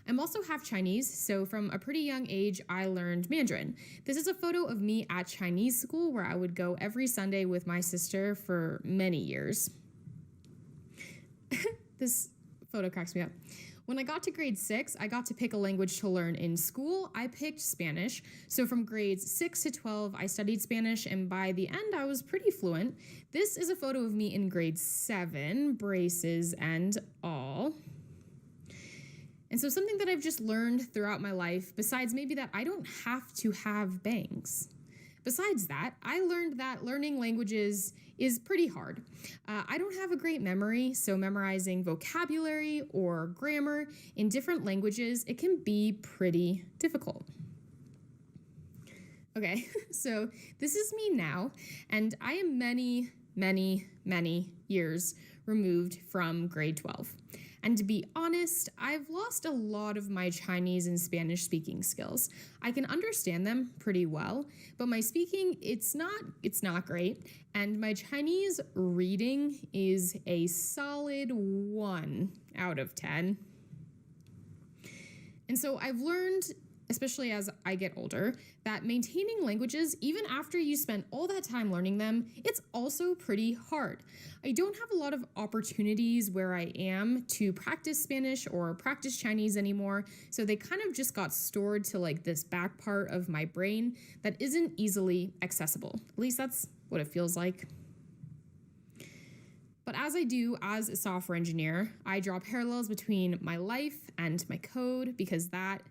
I'm also half Chinese, so from a pretty young age, I learned Mandarin. This is a photo of me at Chinese school where I would go every Sunday with my sister for many years. This photo cracks me up. When I got to grade 6, I got to pick a language to learn in school. I picked Spanish. So from grades 6 to 12, I studied Spanish, and by the end, I was pretty fluent. This is a photo of me in grade 7, braces and all. And so something that I've just learned throughout my life, besides maybe that I don't have to have bangs. Besides that, I learned that learning languages is pretty hard. I don't have a great memory, so memorizing vocabulary or grammar in different languages, it can be pretty difficult. Okay, so this is me now, and I am many, many, many years removed from grade 12. And to be honest, I've lost a lot of my Chinese and Spanish speaking skills. I can understand them pretty well, but my speaking, it's not great. And my Chinese reading is a solid 1 out of 10. And so I've learned, especially as I get older, that maintaining languages, even after you spend all that time learning them, it's also pretty hard. I don't have a lot of opportunities where I am to practice Spanish or practice Chinese anymore, so they kind of just got stored to like this back part of my brain that isn't easily accessible. At least that's what it feels like. But as I do as a software engineer, I draw parallels between my life and my code because that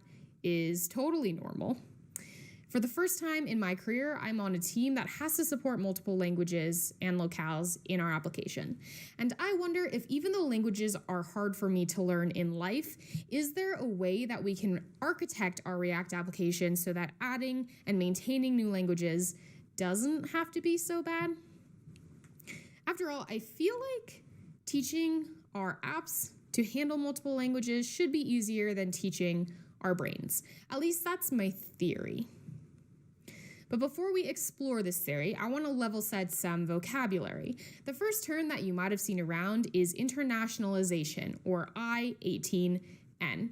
is totally normal. For the first time in my career, I'm on a team that has to support multiple languages and locales in our application. And I wonder if even though languages are hard for me to learn in life, is there a way that we can architect our React application so that adding and maintaining new languages doesn't have to be so bad? After all, I feel like teaching our apps to handle multiple languages should be easier than teaching our brains. At least that's my theory. But before we explore this theory, I want to level set some vocabulary. The first term that you might have seen around is internationalization, or I-18N.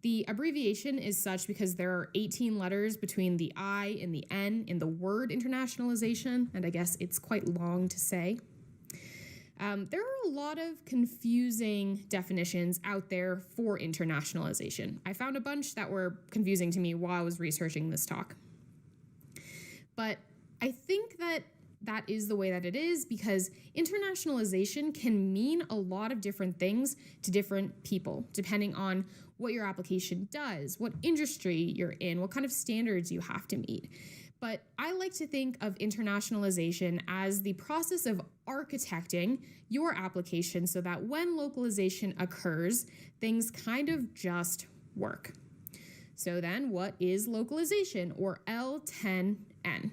The abbreviation is such because there are 18 letters between the I and the N in the word internationalization, and I guess it's quite long to say. There are a lot of confusing definitions out there for internationalization. I found a bunch that were confusing to me while I was researching this talk. But I think that is the way that it is because internationalization can mean a lot of different things to different people, depending on what your application does, what industry you're in, what kind of standards you have to meet. But I like to think of internationalization as the process of architecting your application so that when localization occurs, things kind of just work. So then what is localization, or L10N?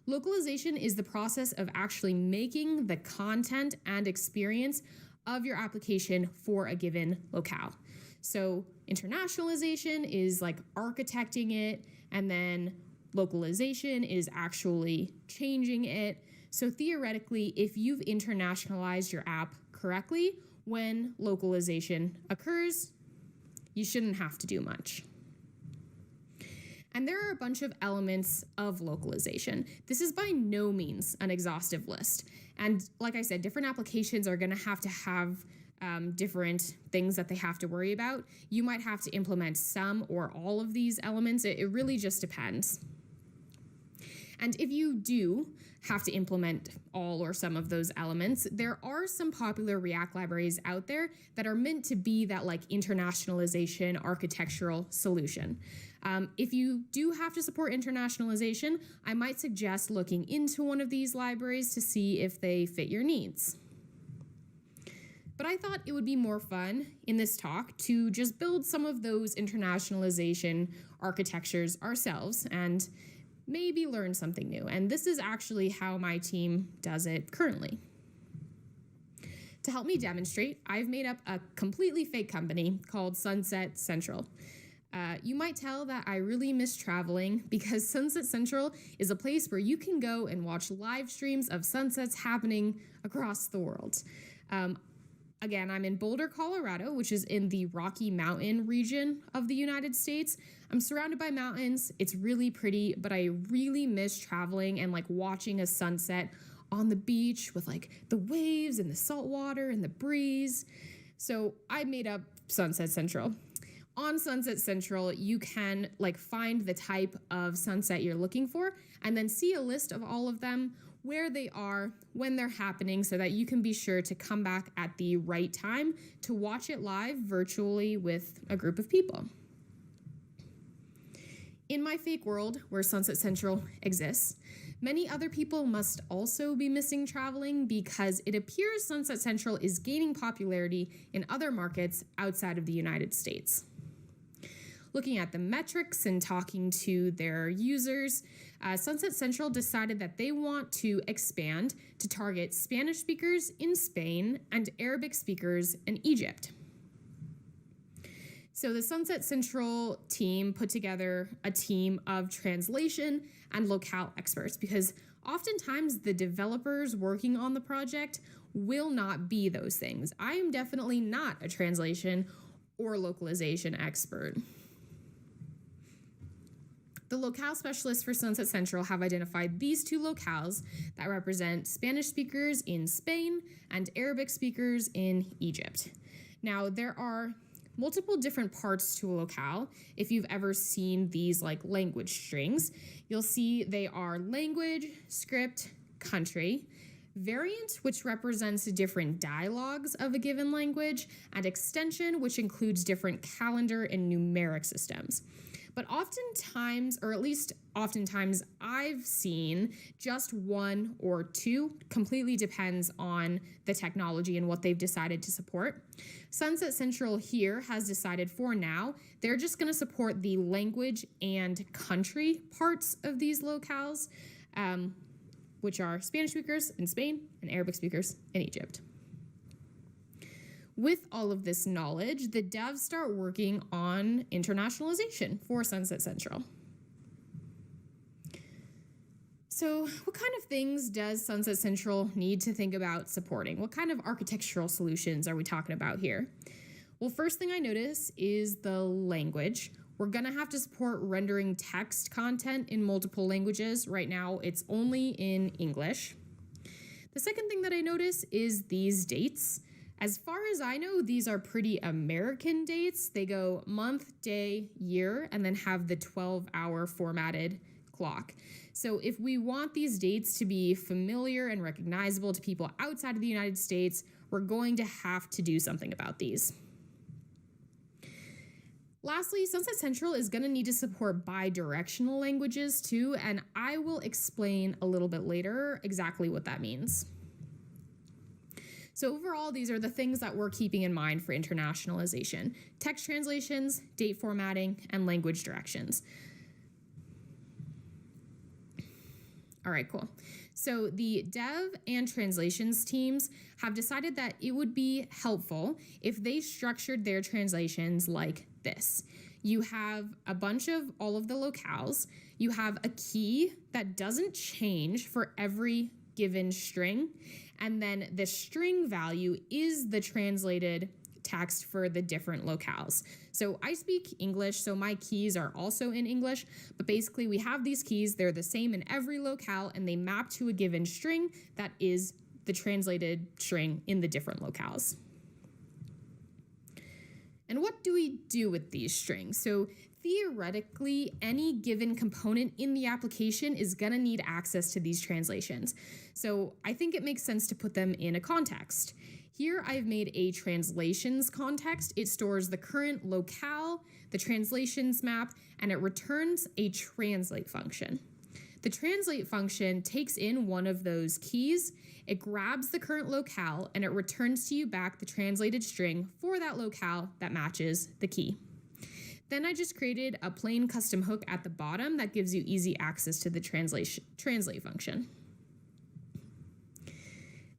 Localization is the process of actually making the content and experience of your application for a given locale. So internationalization is like architecting it, and then localization is actually changing it. So theoretically, if you've internationalized your app correctly, when localization occurs, you shouldn't have to do much. And there are a bunch of elements of localization. This is by no means an exhaustive list. And like I said, different applications are going to have different things that they have to worry about. You might have to implement some or all of these elements. It really just depends. And if you do have to implement all or some of those elements, there are some popular React libraries out there that are meant to be that like internationalization architectural solution. If you do have to support internationalization, I might suggest looking into one of these libraries to see if they fit your needs. But I thought it would be more fun in this talk to just build some of those internationalization architectures ourselves and maybe learn something new. And this is actually how my team does it currently. To help me demonstrate, I've made up a completely fake company called Sunset Central. You might tell that I really miss traveling because Sunset Central is a place where you can go and watch live streams of sunsets happening across the world. Again, I'm in Boulder, Colorado, which is in the Rocky Mountain region of the United States. I'm surrounded by mountains. It's really pretty, but I really miss traveling and like watching a sunset on the beach with like the waves and the salt water and the breeze. So I made up Sunset Central. On Sunset Central, you can like find the type of sunset you're looking for and then see a list of all of them, where they are, when they're happening, so that you can be sure to come back at the right time to watch it live virtually with a group of people. In my fake world where Sunset Central exists, many other people must also be missing traveling because it appears Sunset Central is gaining popularity in other markets outside of the United States. Looking at the metrics and talking to their users, Sunset Central decided that they want to expand to target Spanish speakers in Spain and Arabic speakers in Egypt. So the Sunset Central team put together a team of translation and locale experts because oftentimes the developers working on the project will not be those things. I am definitely not a translation or localization expert. The locale specialists for Sunset Central have identified these two locales that represent Spanish speakers in Spain and Arabic speakers in Egypt. Now, there are multiple different parts to a locale. If you've ever seen these like language strings, you'll see they are language, script, country, variant, which represents different dialogues of a given language, and extension, which includes different calendar and numeric systems. But oftentimes, or at least oftentimes, I've seen just one or two. Completely depends on the technology and what they've decided to support. Sunset Central here has decided for now, they're just going to support the language and country parts of these locales, which are Spanish speakers in Spain and Arabic speakers in Egypt. With all of this knowledge, the devs start working on internationalization for Sunset Central. So what kind of things does Sunset Central need to think about supporting? What kind of architectural solutions are we talking about here? Well, first thing I notice is the language. We're gonna have to support rendering text content in multiple languages. Right now, it's only in English. The second thing that I notice is these dates. As far as I know, these are pretty American dates. They go month, day, year, and then have the 12-hour formatted clock. So if we want these dates to be familiar and recognizable to people outside of the United States, we're going to have to do something about these. Lastly, Sunset Central is going to need to support bi-directional languages too, and I will explain a little bit later exactly what that means. So overall, these are the things that we're keeping in mind for internationalization: text translations, date formatting, and language directions. All right, cool. So the dev and translations teams have decided that it would be helpful if they structured their translations like this. You have a bunch of all of the locales. You have a key that doesn't change for every given string, and then the string value is the translated text for the different locales. So I speak English, so my keys are also in English, but basically we have these keys, they're the same in every locale, and they map to a given string that is the translated string in the different locales. And what do we do with these strings? So theoretically, any given component in the application is going to need access to these translations. So I think it makes sense to put them in a context. Here I've made a translations context. It stores the current locale, the translations map, and it returns a translate function. The translate function takes in one of those keys, it grabs the current locale, and it returns to you back the translated string for that locale that matches the key. Then I just created a plain custom hook at the bottom that gives you easy access to the translate function.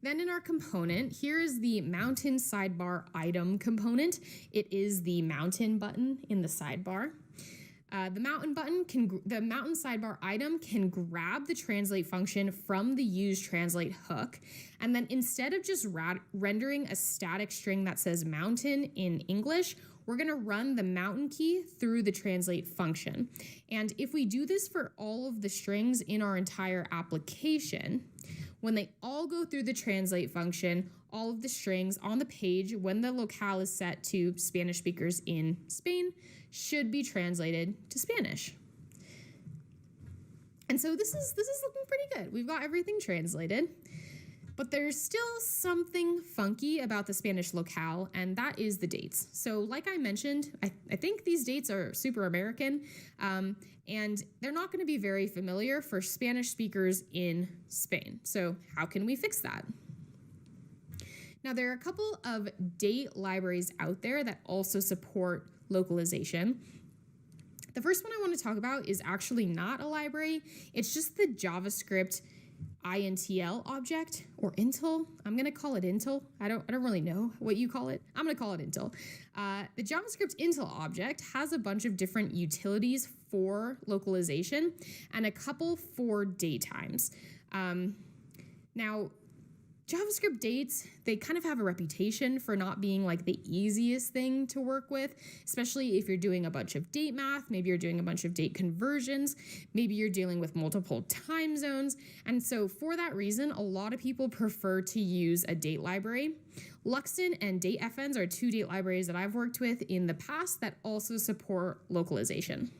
Then in our component, here is the mountain sidebar item component. It is the mountain button in the sidebar. The mountain sidebar item can grab the translate function from the use translate hook, and then instead of just rendering a static string that says mountain in English, we're going to run the mountain key through the translate function. And if we do this for all of the strings in our entire application, when they all go through the translate function, all of the strings on the page, when the locale is set to Spanish speakers in Spain, should be translated to Spanish. And so this is looking pretty good. We've got everything translated, but there's still something funky about the Spanish locale, and that is the dates. So like I mentioned, I think these dates are super American, and they're not going to be very familiar for Spanish speakers in Spain. So how can we fix that? Now, there are a couple of date libraries out there that also support localization. The first one I want to talk about is actually not a library. It's just the JavaScript intl object, or intil. I'm going to call it intil. I don't really know what you call it. I'm going to call it intil. The JavaScript intil object has a bunch of different utilities for localization and a couple for date times. Now, JavaScript dates, they kind of have a reputation for not being like the easiest thing to work with, especially if you're doing a bunch of date math, maybe you're doing a bunch of date conversions, maybe you're dealing with multiple time zones. And so for that reason, a lot of people prefer to use a date library. Luxton and DateFNs are two date libraries that I've worked with in the past that also support localization.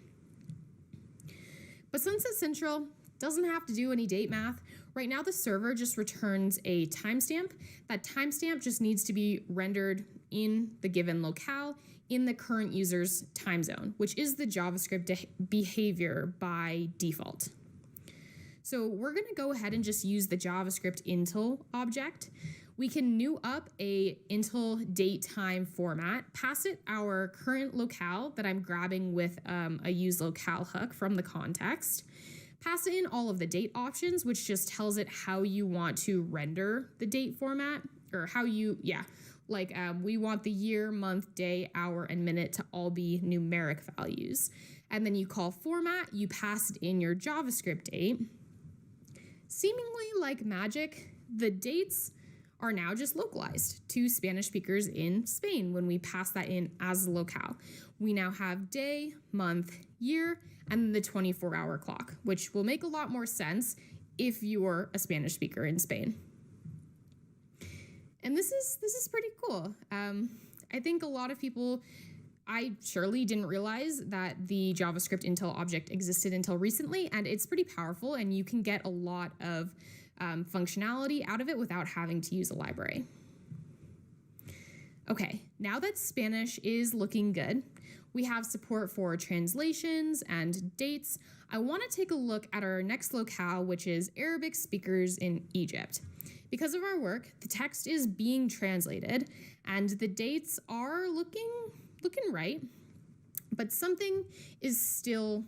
But Sunset Central doesn't have to do any date math. Right now, the server just returns a timestamp. That timestamp just needs to be rendered in the given locale in the current user's time zone, which is the JavaScript behavior by default. So we're going to go ahead and just use the JavaScript intil object. We can new up a intil date time format, pass it our current locale that I'm grabbing with a use locale hook from the context, pass in all of the date options, which just tells it how you want to render the date format, or how you, we want the year, month, day, hour, and minute to all be numeric values. And then you call format, you pass in your JavaScript date. Seemingly like magic, the dates are now just localized to Spanish speakers in Spain when we pass that in as a locale. We now have day, month, year, and the 24-hour clock, which will make a lot more sense if you're a Spanish speaker in Spain. And this is pretty cool. I think a lot of people, I surely didn't realize that the JavaScript intel object existed until recently, and it's pretty powerful, and you can get a lot of functionality out of it without having to use a library. Okay, now that Spanish is looking good, we have support for translations and dates. I want to take a look at our next locale, which is Arabic speakers in Egypt. Because of our work, the text is being translated and the dates are looking right, but something is still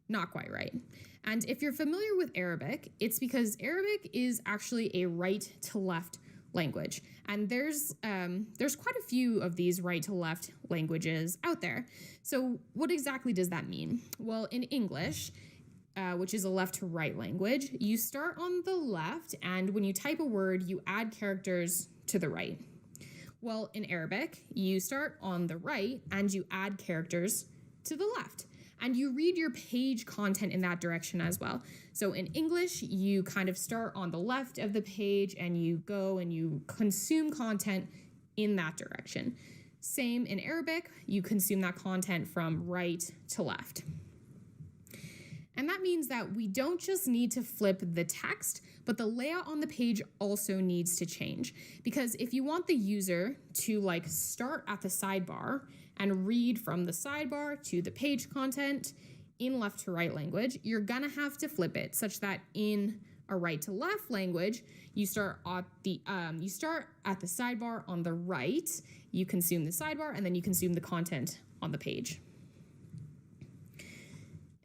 not quite right. And if you're familiar with Arabic, it's because Arabic is actually a right to left language. And there's quite a few of these right to left languages out there. So what exactly does that mean? Well, in English, which is a left to right language, you start on the left, and when you type a word, you add characters to the right. Well, in Arabic, you start on the right and you add characters to the left. And you read your page content in that direction as well. So in English, you kind of start on the left of the page and you go and you consume content in that direction. Same in Arabic, you consume that content from right to left. And that means that we don't just need to flip the text, but the layout on the page also needs to change. Because if you want the user to start at the sidebar and read from the sidebar to the page content in left to right language, you're gonna have to flip it such that in a right to left language, you start at the sidebar on the right, you consume the sidebar, and then you consume the content on the page.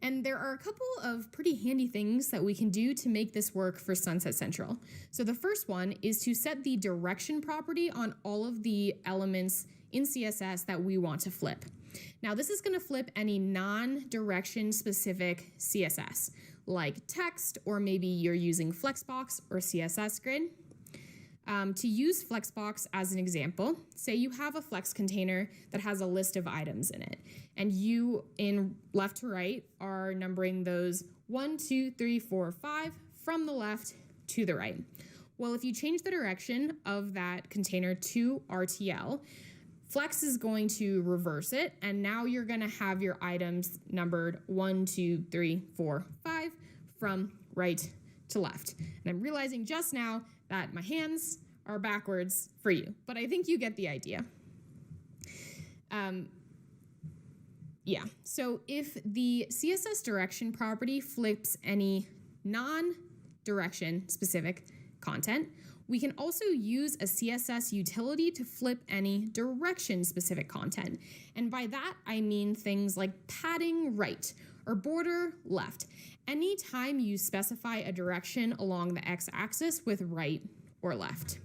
And there are a couple of pretty handy things that we can do to make this work for Sunset Central. So the first one is to set the direction property on all of the elements in CSS that we want to flip. Now this is going to flip any non-direction specific CSS, like text, or maybe you're using Flexbox or CSS Grid. To use Flexbox as an example, say you have a Flex container that has a list of items in it, and you, in left to right, are numbering those 1, 2, 3, 4, 5 from the left to the right. Well, if you change the direction of that container to RTL, Flex is going to reverse it, and now you're going to have your items numbered 1, 2, 3, 4, 5 from right to left. And I'm realizing just now that my hands are backwards for you, but I think you get the idea. So if the CSS direction property flips any non-direction specific content, we can also use a CSS utility to flip any direction specific content. And by that, I mean things like padding right or border left. Anytime you specify a direction along the x-axis with right or left.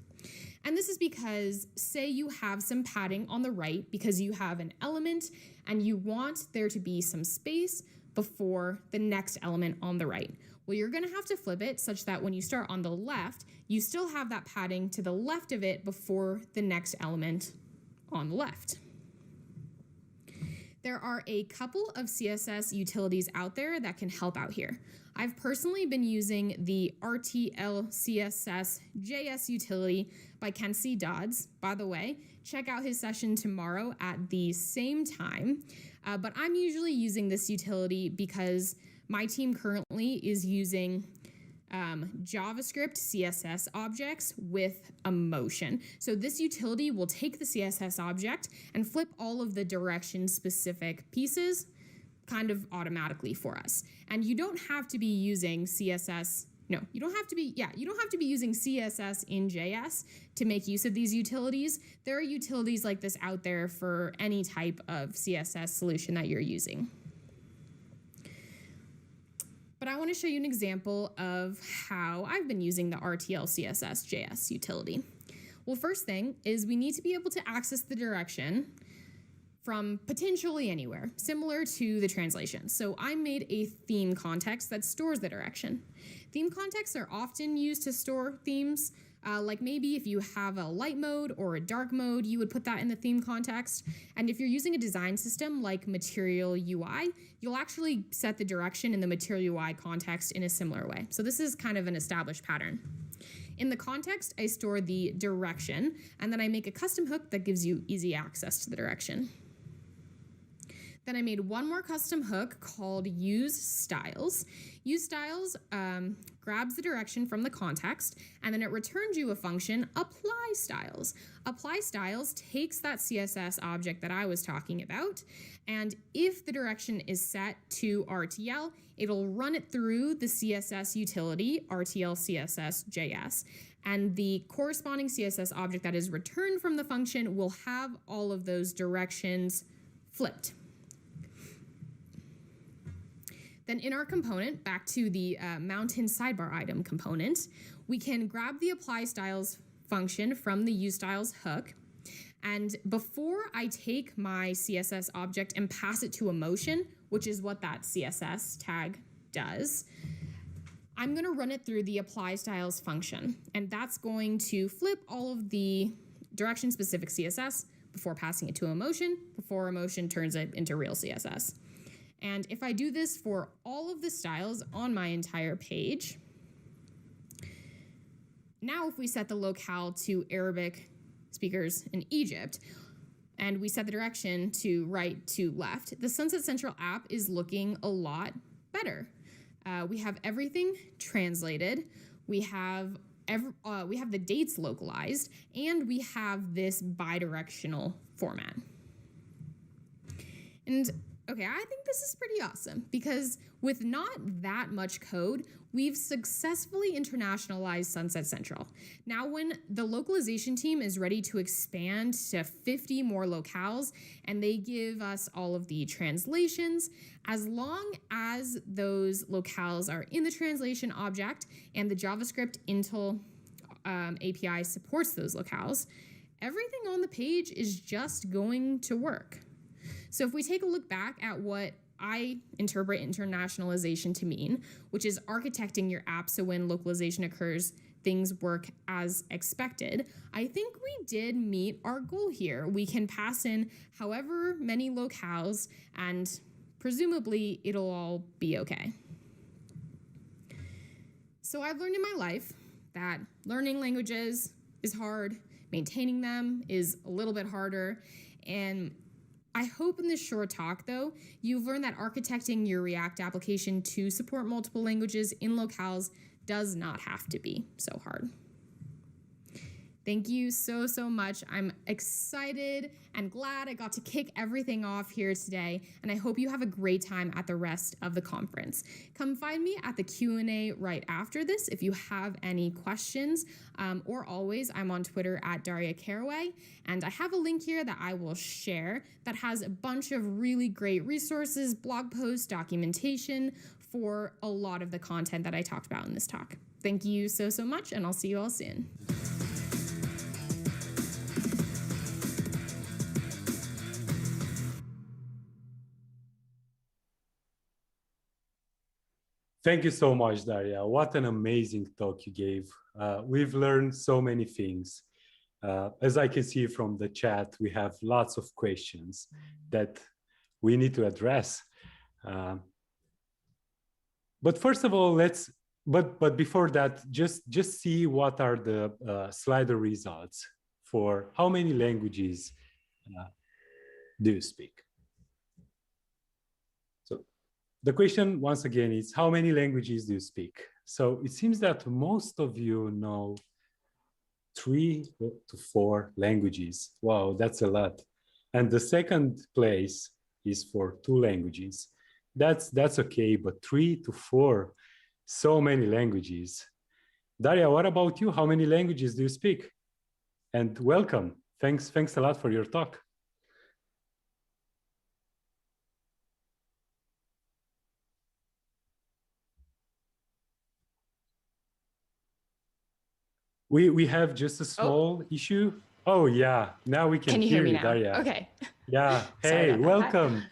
And this is because, say you have some padding on the right because you have an element and you want there to be some space before the next element on the right. Well, you're going to have to flip it such that when you start on the left, you still have that padding to the left of it before the next element on the left. There are a couple of CSS utilities out there that can help out here. I've personally been using the RTL CSS JS utility by Kenzie Dodds. By the way, check out his session tomorrow at the same time. But I'm usually using this utility because my team currently is using JavaScript CSS objects with a motion. So this utility will take the CSS object and flip all of the direction specific pieces kind of automatically for us. And you don't have to be using CSS. No, you don't have to be using CSS in JS to make use of these utilities. There are utilities like this out there for any type of CSS solution that you're using. But I want to show you an example of how I've been using the RTL CSS JS utility. Well, first thing is we need to be able to access the direction from potentially anywhere, similar to the translation. So I made a theme context that stores the direction. Theme contexts are often used to store themes. Like maybe if you have a light mode or a dark mode, you would put that in the theme context. And if you're using a design system like Material UI, you'll actually set the direction in the Material UI context in a similar way. So this is kind of an established pattern. In the context, I store the direction, and then I make a custom hook that gives you easy access to the direction. Then I made one more custom hook called use styles. Use styles grabs the direction from the context, and then it returns you a function, apply styles. Apply styles takes that CSS object that I was talking about, and if the direction is set to RTL, it'll run it through the CSS utility, RTL CSS JS, and the corresponding CSS object that is returned from the function will have all of those directions flipped. Then in our component, back to the mountain sidebar item component, we can grab the apply styles function from the use styles hook. And before I take my CSS object and pass it to a motion, which is what that CSS tag does, I'm going to run it through the apply styles function. And that's going to flip all of the direction specific CSS before passing it to a motion, before a motion turns it into real CSS. And if I do this for all of the styles on my entire page, now if we set the locale to Arabic speakers in Egypt, and we set the direction to right to left, the Sunset Central app is looking a lot better. We have everything translated, we have the dates localized, and we have this bidirectional format. And okay, I think this is pretty awesome because with not that much code, we've successfully internationalized Sunset Central. Now, when the localization team is ready to expand to 50 more locales and they give us all of the translations, as long as those locales are in the translation object and the JavaScript Intel API supports those locales, everything on the page is just going to work. So if we take a look back at what I interpret internationalization to mean, which is architecting your app so when localization occurs, things work as expected, I think we did meet our goal here. We can pass in however many locales and presumably it'll all be okay. So I've learned in my life that learning languages is hard, maintaining them is a little bit harder, and I hope in this short talk, though, you've learned that architecting your React application to support multiple languages in locales does not have to be so hard. Thank you so much. I'm excited and glad I got to kick everything off here today, and I hope you have a great time at the rest of the conference. Come find me at the Q&A right after this if you have any questions, or always, I'm on Twitter at Daria Caraway, and I have a link here that I will share that has a bunch of really great resources, blog posts, documentation for a lot of the content that I talked about in this talk. Thank you so much, and I'll see you all soon. Thank you so much, Daria. What an amazing talk you gave. We've learned so many things. As I can see from the chat, we have lots of questions that we need to address. But first of all, but before that, just see what are the Slido results for how many languages do you speak. The question, once again, is how many languages do you speak? So it seems that most of you know 3 to 4 languages. Wow, that's a lot. And the second place is for 2 languages. That's okay, but 3 to 4, so many languages. Daria, what about you? How many languages do you speak? And welcome. Thanks a lot for your talk. We have just a small issue. Oh yeah, now we can you hear hear me you, now? Daria. Okay. Yeah. Sorry Hey, about that. welcome.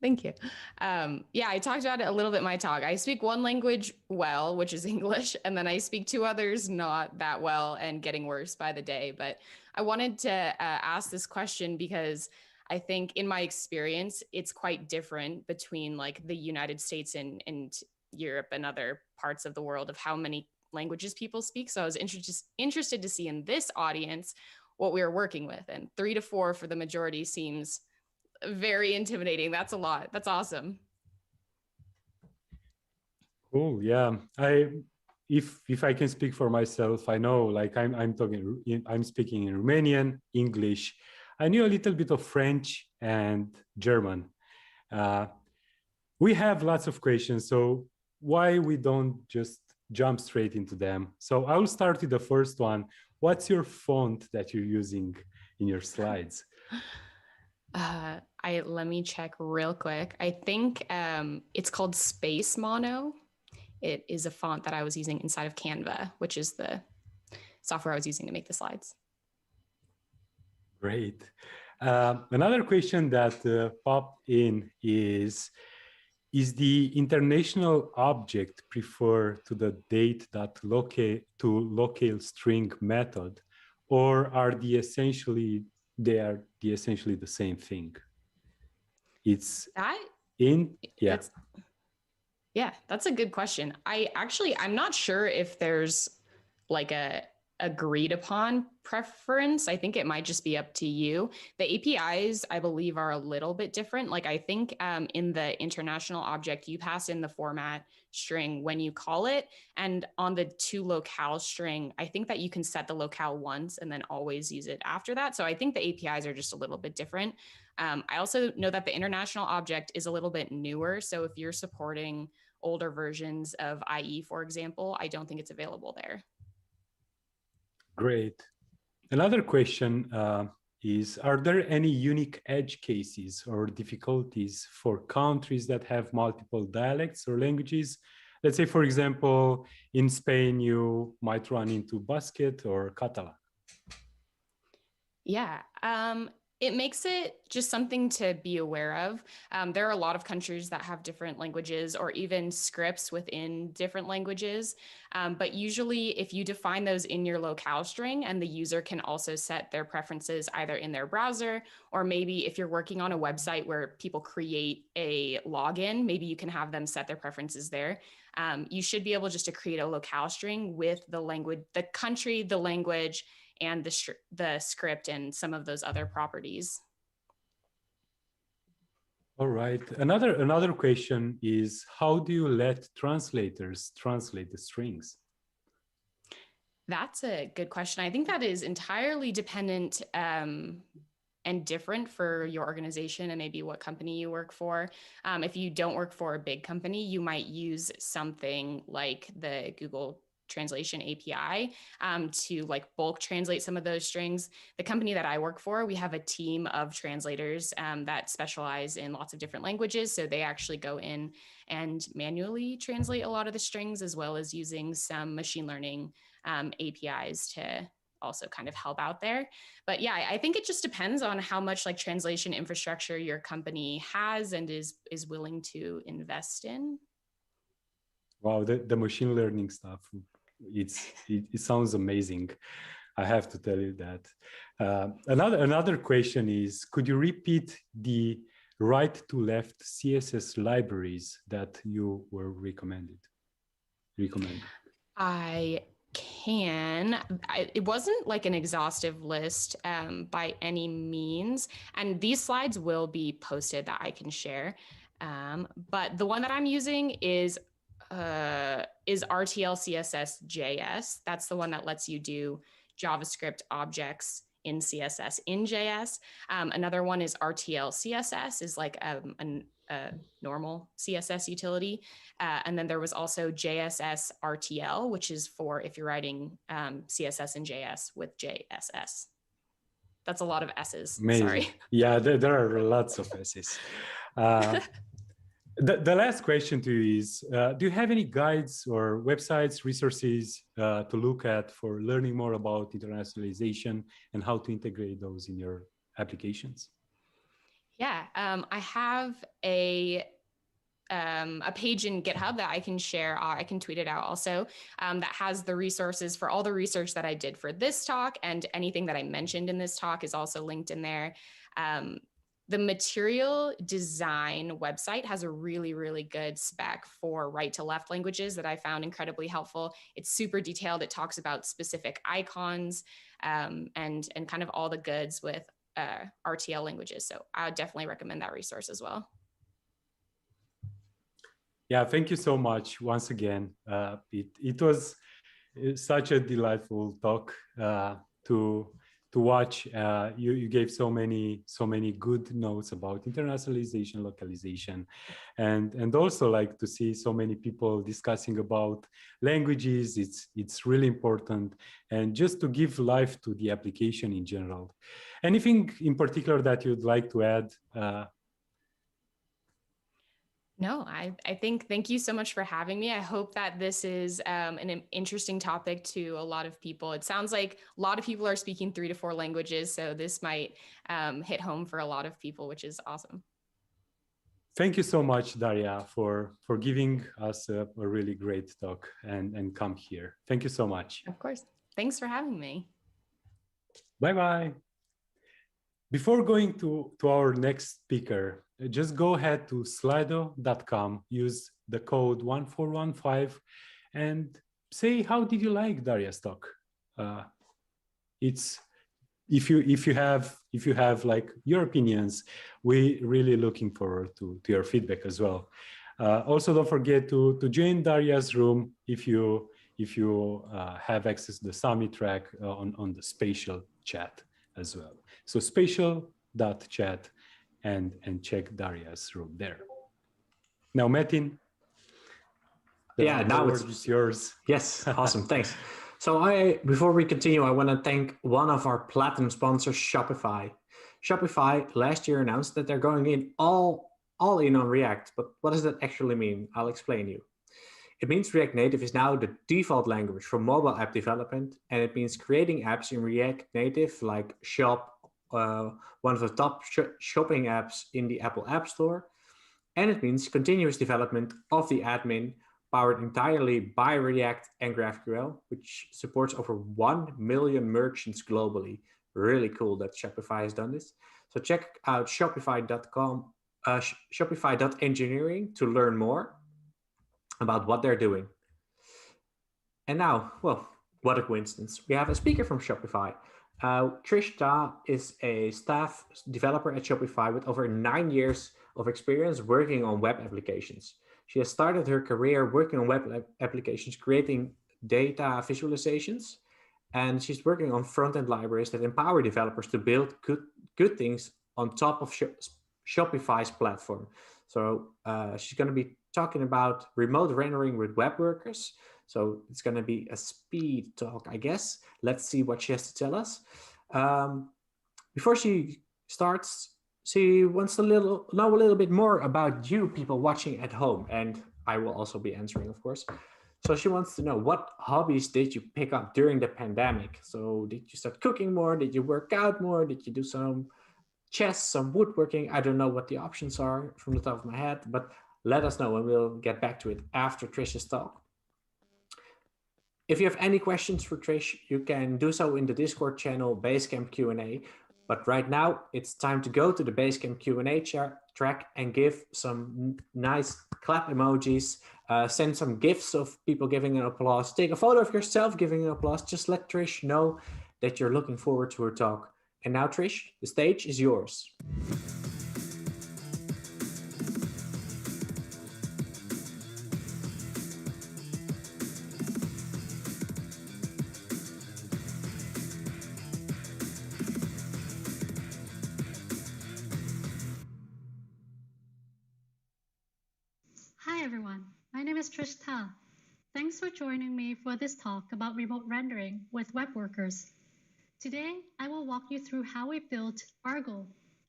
Thank you. Yeah, I talked about it a little bit in my talk. I speak one language well, which is English, and then I speak 2 others not that well and getting worse by the day. But I wanted to ask this question because I think in my experience, it's quite different between like the United States and Europe and other parts of the world of how many languages people speak. So I was interested to see in this audience what we were working with. And 3 to 4 for the majority seems very intimidating. That's a lot. That's awesome. Cool. Yeah. If I can speak for myself, I know like I'm speaking in Romanian, English. I knew a little bit of French and German. We have lots of questions, so why we don't just jump straight into them? So I'll start with the first one. What's your font that you're using in your slides? Let me check real quick. I think it's called Space Mono. It is a font that I was using inside of Canva, which is the software I was using to make the slides. Great. Another question that popped in is the international object prefer to the date.locale string method, or are they essentially the same thing? It's that's a good question. I'm not sure if there's like a agreed upon preference. I think it might just be up to you. The APIs, I believe, are a little bit different. Like I think in the international object, you pass in the format string when you call it. And on the toLocale string, I think that you can set the locale once and then always use it after that. So I think the APIs are just a little bit different. I also know that the international object is a little bit newer. So if you're supporting older versions of IE, for example, I don't think it's available there. Great. Another question is, are there any unique edge cases or difficulties for countries that have multiple dialects or languages? Let's say, for example, in Spain, you might run into Basque or Catalan. Yeah, it makes it just something to be aware of. There are a lot of countries that have different languages or even scripts within different languages. But usually if you define those in your locale string and the user can also set their preferences either in their browser, or maybe if you're working on a website where people create a login, maybe you can have them set their preferences there. You should be able just to create a locale string with the language, the country, the language, and the script and some of those other properties. All right. Another question is, how do you let translators translate the strings? That's a good question. I think that is entirely dependent and different for your organization and maybe what company you work for. If you don't work for a big company, you might use something like the Google Translation API to like bulk translate some of those strings. The company that I work for, we have a team of translators that specialize in lots of different languages. So they actually go in and manually translate a lot of the strings, as well as using some machine learning APIs to also kind of help out there. But yeah, I think it just depends on how much like translation infrastructure your company has and is willing to invest in. Wow, the machine learning stuff, it sounds amazing. I have to tell you that. Another question is, could you repeat the right to left CSS libraries that you were recommended? I can. It wasn't like an exhaustive list by any means, and these slides will be posted that I can share. But the one that I'm using is is RTL CSS JS. That's the one that lets you do JavaScript objects in CSS in JS. Another one is RTL CSS, is like a normal CSS utility. And then there was also JSS RTL, which is for if you're writing CSS and JS with JSS. That's a lot of S's. Amazing. Sorry. Yeah, there are lots of S's. The last question to you is, do you have any guides or websites, resources to look at for learning more about internationalization and how to integrate those in your applications? Yeah, I have a page in GitHub that I can share. I can tweet it out also, that has the resources for all the research that I did for this talk, and anything that I mentioned in this talk is also linked in there. The material design website has a really, really good spec for right to left languages that I found incredibly helpful. It's super detailed. It talks about specific icons and kind of all the goods with RTL languages. So I would definitely recommend that resource as well. Yeah, thank you so much once again. It was such a delightful talk to watch. You gave so many good notes about internationalization, localization, and also like to see so many people discussing about languages. It's really important, and just to give life to the application in general. Anything in particular that you'd like to add? No, I think, thank you so much for having me. I hope that this is an interesting topic to a lot of people. It sounds like a lot of people are speaking 3 to 4 languages, so this might hit home for a lot of people, which is awesome. Thank you so much, Daria, for giving us a really great talk and come here. Thank you so much. Of course. Thanks for having me. Bye-bye. Before going to our next speaker, just go ahead to slido.com, use the code 1415, and say, how did you like Daria's talk? It's if you have like your opinions, we really looking forward to your feedback as well. Also, don't forget to join Daria's room if you have access to the summit track on the spatial chat as well. So spatial.chat and check Daria's room there. Now, Metin, now the word is yours. Yes, awesome, thanks. So before we continue, I want to thank one of our platinum sponsors, Shopify. Shopify last year announced that they're going in all in on React, but what does that actually mean? I'll explain you. It means React Native is now the default language for mobile app development, and it means creating apps in React Native like Shop, one of the top shopping apps in the Apple App Store. And it means continuous development of the admin, powered entirely by React and GraphQL, which supports over 1 million merchants globally. Really cool that Shopify has done this. So check out shopify.com, shopify.engineering to learn more about what they're doing. And now, well, what a coincidence. We have a speaker from Shopify. Trish Da is a staff developer at Shopify with over 9 years of experience working on web applications. She has started her career working on web applications, creating data visualizations, and she's working on front-end libraries that empower developers to build good things on top of Shopify's platform. So she's going to be talking about remote rendering with web workers. So it's going to be a speed talk, I guess. Let's see what she has to tell us. Before she starts, she wants to know a little bit more about you people watching at home. And I will also be answering, of course. So she wants to know, what hobbies did you pick up during the pandemic? So did you start cooking more? Did you work out more? Did you do some chess, some woodworking? I don't know what the options are from the top of my head, but let us know and we'll get back to it after Trish's talk. If you have any questions for Trish, you can do so in the Discord channel Basecamp Q&A. But right now, it's time to go to the Basecamp Q&A track and give some nice clap emojis, send some GIFs of people giving an applause, take a photo of yourself giving an applause. Just let Trish know that you're looking forward to her talk. And now, Trish, the stage is yours. Hi everyone, my name is Trish Ta. Thanks for joining me for this talk about remote rendering with web workers. Today, I will walk you through how we built Argo,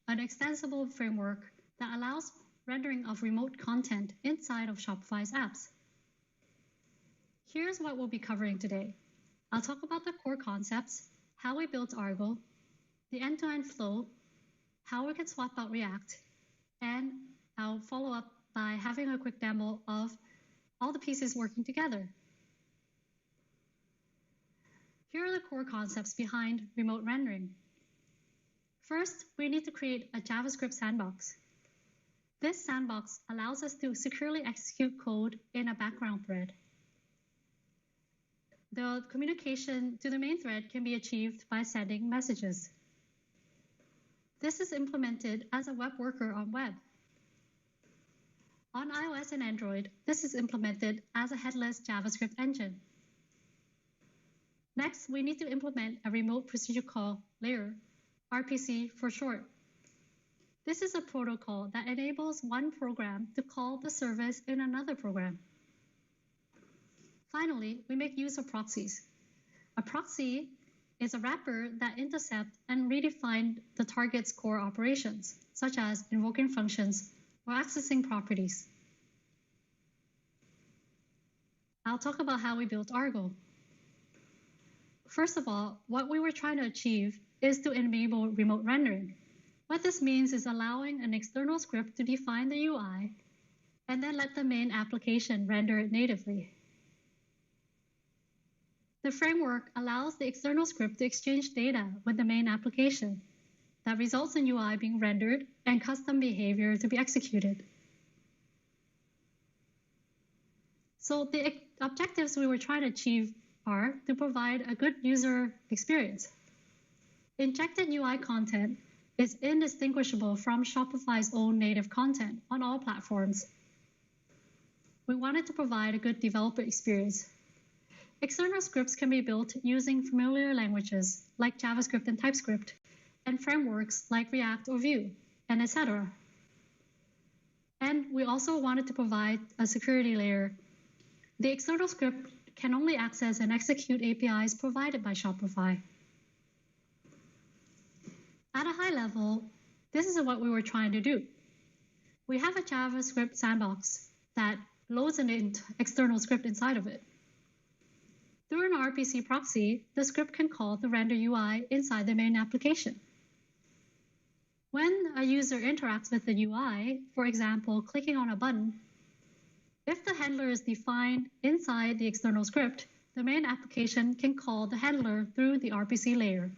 an extensible framework that allows rendering of remote content inside of Shopify's apps. Here's what we'll be covering today. I'll talk about the core concepts, how we built Argo, the end-to-end flow, how we can swap out React, and I'll follow up by having a quick demo of all the pieces working together. Here are the core concepts behind remote rendering. First, we need to create a JavaScript sandbox. This sandbox allows us to securely execute code in a background thread. The communication to the main thread can be achieved by sending messages. This is implemented as a web worker on web. On iOS and Android, this is implemented as a headless JavaScript engine. Next, we need to implement a remote procedure call layer, RPC for short. This is a protocol that enables one program to call the service in another program. Finally, we make use of proxies. A proxy is a wrapper that intercepts and redefines the target's core operations, such as invoking functions or accessing properties. I'll talk about how we built Argo. First of all, what we were trying to achieve is to enable remote rendering. What this means is allowing an external script to define the UI and then let the main application render it natively. The framework allows the external script to exchange data with the main application. That results in UI being rendered and custom behavior to be executed. So the objectives we were trying to achieve are to provide a good user experience. Injected UI content is indistinguishable from Shopify's own native content on all platforms. We wanted to provide a good developer experience. External scripts can be built using familiar languages like JavaScript and TypeScript, and frameworks like React or Vue, and etc. And we also wanted to provide a security layer. The external script can only access and execute APIs provided by Shopify. At a high level, this is what we were trying to do. We have a JavaScript sandbox that loads an external script inside of it. Through an RPC proxy, the script can call the render UI inside the main application. When a user interacts with the UI, for example, clicking on a button, if the handler is defined inside the external script, the main application can call the handler through the RPC layer.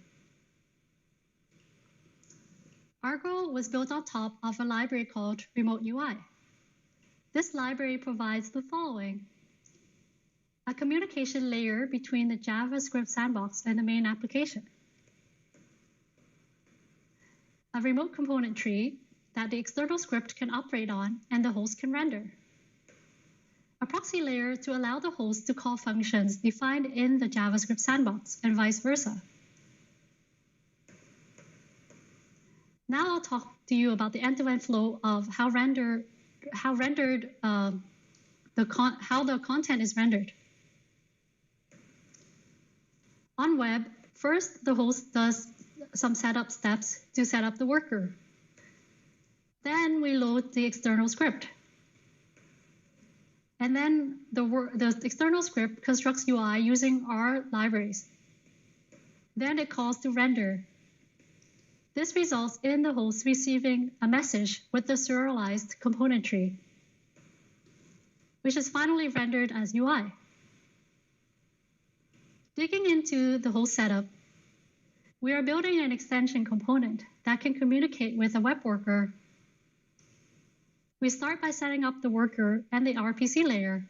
Argo was built on top of a library called Remote UI. This library provides the following: a communication layer between the JavaScript sandbox and the main application, a remote component tree that the external script can operate on and the host can render, a proxy layer to allow the host to call functions defined in the JavaScript sandbox and vice versa. Now I'll talk to you about the end-to-end flow of how the content is rendered. On web, first the host does some setup steps to set up the worker. Then we load the external script. And then the external script constructs UI using our libraries. Then it calls to render. This results in the host receiving a message with the serialized component tree, which is finally rendered as UI. Digging into the host setup, we are building an extension component that can communicate with a web worker. We start by setting up the worker and the RPC layer.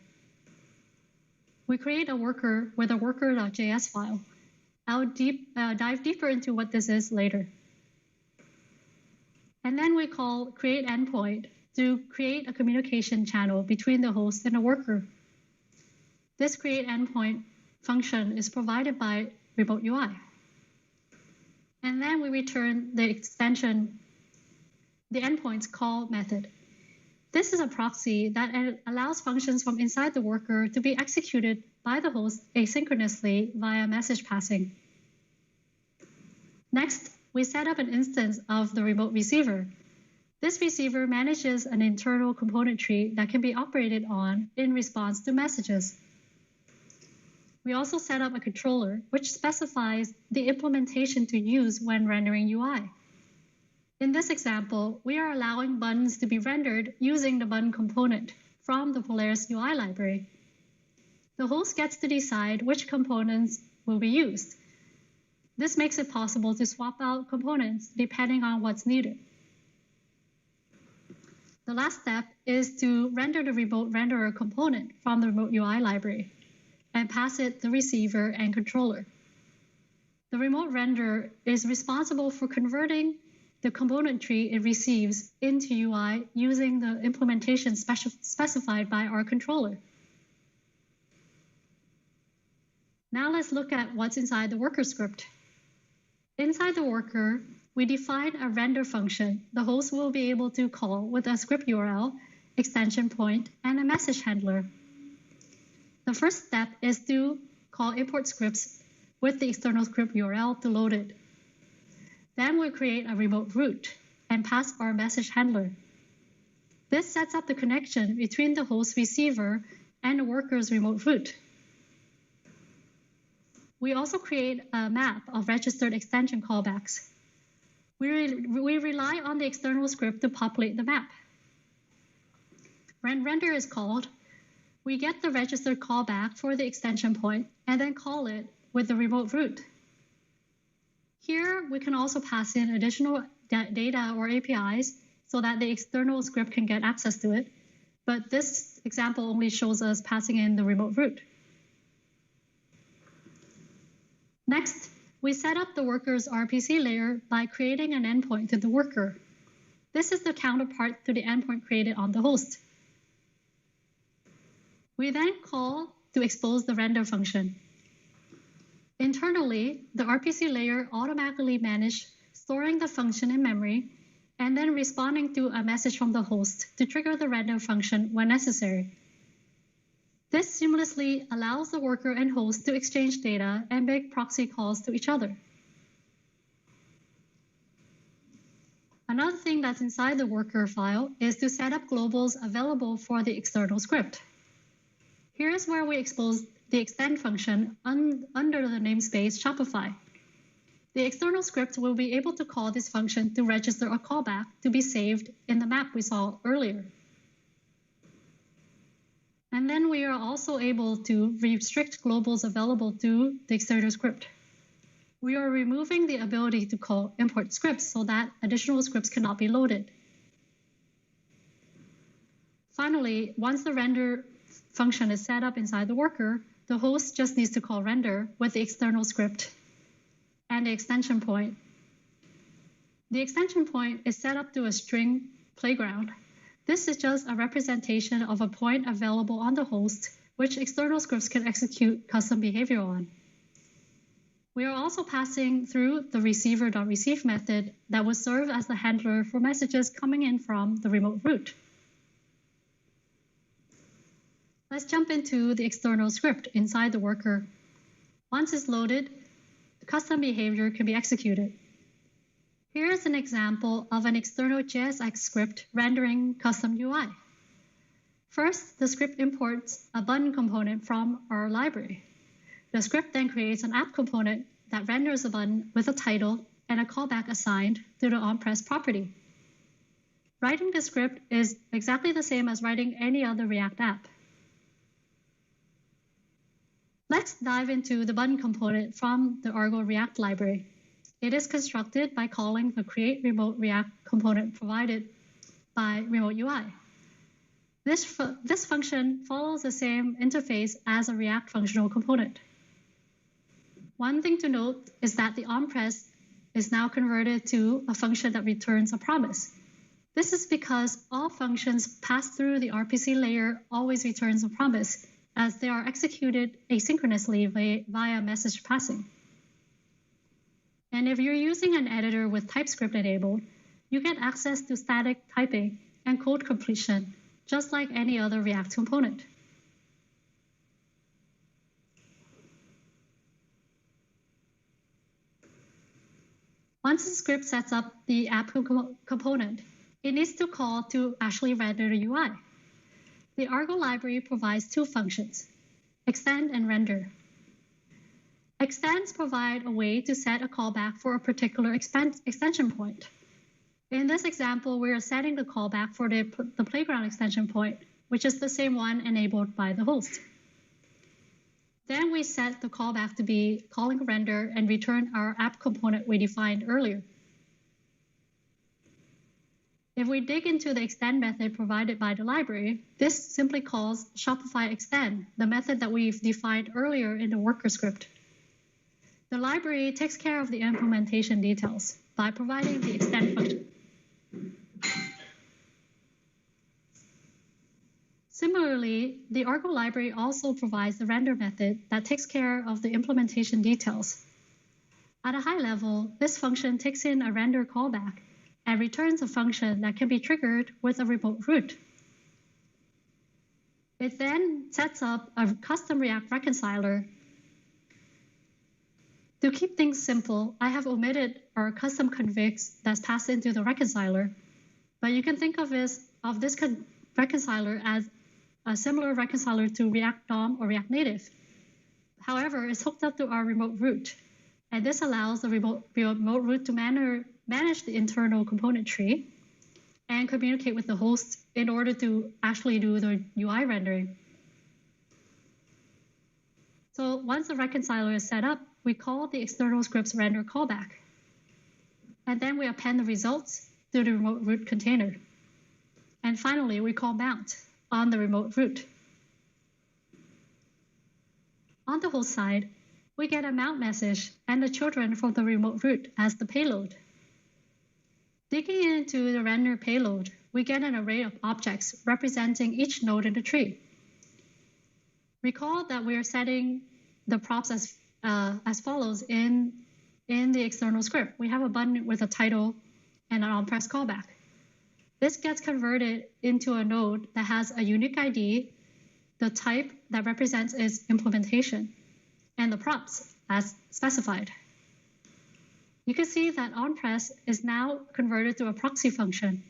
We create a worker with a worker.js file. I'll dive deeper into what this is later. And then we call create endpoint to create a communication channel between the host and the worker. This create endpoint function is provided by Remote UI. And then we return the extension, the endpoint's call method. This is a proxy that allows functions from inside the worker to be executed by the host asynchronously via message passing. Next, we set up an instance of the remote receiver. This receiver manages an internal component tree that can be operated on in response to messages. We also set up a controller, which specifies the implementation to use when rendering UI. In this example, we are allowing buttons to be rendered using the button component from the Polaris UI library. The host gets to decide which components will be used. This makes it possible to swap out components depending on what's needed. The last step is to render the remote renderer component from the remote UI library and pass it the receiver and controller. The remote renderer is responsible for converting the component tree it receives into UI using the implementation specified by our controller. Now let's look at what's inside the worker script. Inside the worker, we define a render function the host will be able to call with a script URL, extension point, and a message handler. The first step is to call import scripts with the external script URL to load it. Then we create a remote route and pass our message handler. This sets up the connection between the host receiver and the worker's remote route. We also create a map of registered extension callbacks. We rely on the external script to populate the map. When render is called, we get the registered callback for the extension point and then call it with the remote route. Here, we can also pass in additional data or APIs so that the external script can get access to it. But this example only shows us passing in the remote route. Next, we set up the worker's RPC layer by creating an endpoint to the worker. This is the counterpart to the endpoint created on the host. We then call to expose the render function. Internally, the RPC layer automatically manages storing the function in memory and then responding to a message from the host to trigger the render function when necessary. This seamlessly allows the worker and host to exchange data and make proxy calls to each other. Another thing that's inside the worker file is to set up globals available for the external script. Here's where we expose the extend function under the namespace Shopify. The external script will be able to call this function to register a callback to be saved in the map we saw earlier. And then we are also able to restrict globals available to the external script. We are removing the ability to call import scripts so that additional scripts cannot be loaded. Finally, once the render function is set up inside the worker, the host just needs to call render with the external script and the extension point. The extension point is set up to a string playground. This is just a representation of a point available on the host, which external scripts can execute custom behavior on. We are also passing through the receiver.receive method that will serve as the handler for messages coming in from the remote route. Let's jump into the external script inside the worker. Once it's loaded, the custom behavior can be executed. Here is an example of an external JSX script rendering custom UI. First, the script imports a button component from our library. The script then creates an app component that renders a button with a title and a callback assigned to the onPress property. Writing the script is exactly the same as writing any other React app. Let's dive into the button component from the Argo React library. It is constructed by calling the create remote React component provided by remote UI. This function follows the same interface as a React functional component. One thing to note is that the onPress is now converted to a function that returns a promise. This is because all functions passed through the RPC layer always returns a promise, as they are executed asynchronously via message passing. And if you're using an editor with TypeScript enabled, you get access to static typing and code completion just like any other React component. Once the script sets up the app component, it needs to call to actually render the UI. The Argo library provides two functions, extend and render. Extends provide a way to set a callback for a particular extension point. In this example, we are setting the callback for the playground extension point, which is the same one enabled by the host. Then we set the callback to be calling render and return our app component we defined earlier. If we dig into the extend method provided by the library, this simply calls Shopify extend, the method that we've defined earlier in the worker script. The library takes care of the implementation details by providing the extend function. Similarly, the Argo library also provides the render method that takes care of the implementation details. At a high level, this function takes in a render callback and returns a function that can be triggered with a remote root. It then sets up a custom React reconciler. To keep things simple, I have omitted our custom configs that's passed into the reconciler, but you can think of this reconciler as a similar reconciler to React DOM or React Native. However, it's hooked up to our remote root, and this allows the remote root to manage the internal component tree and communicate with the host in order to actually do the UI rendering. So once the reconciler is set up, we call the external script's render callback. And then we append the results to the remote root container. And finally, we call mount on the remote root. On the host side, we get a mount message and the children from the remote root as the payload. Digging into the render payload, we get an array of objects representing each node in the tree. Recall that we are setting the props as follows in the external script. We have a button with a title and an on-press callback. This gets converted into a node that has a unique ID, the type that represents its implementation, and the props as specified. You can see that onPress is now converted to a proxy function.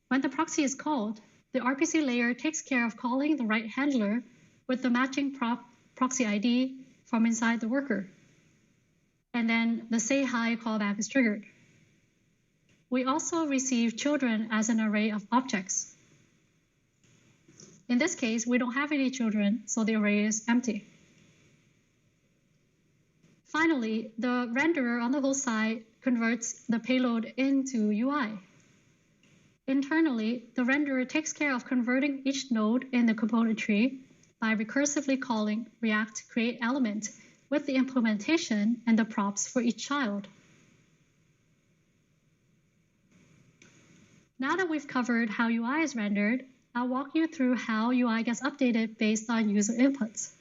When the proxy is called, the RPC layer takes care of calling the right handler with the matching proxy ID from inside the worker. And then the say hi callback is triggered. We also receive children as an array of objects. In this case, we don't have any children, so the array is empty. Finally, the renderer on the host side converts the payload into UI. Internally, the renderer takes care of converting each node in the component tree by recursively calling React create element with the implementation and the props for each child. Now that we've covered how UI is rendered, I'll walk you through how UI gets updated based on user inputs.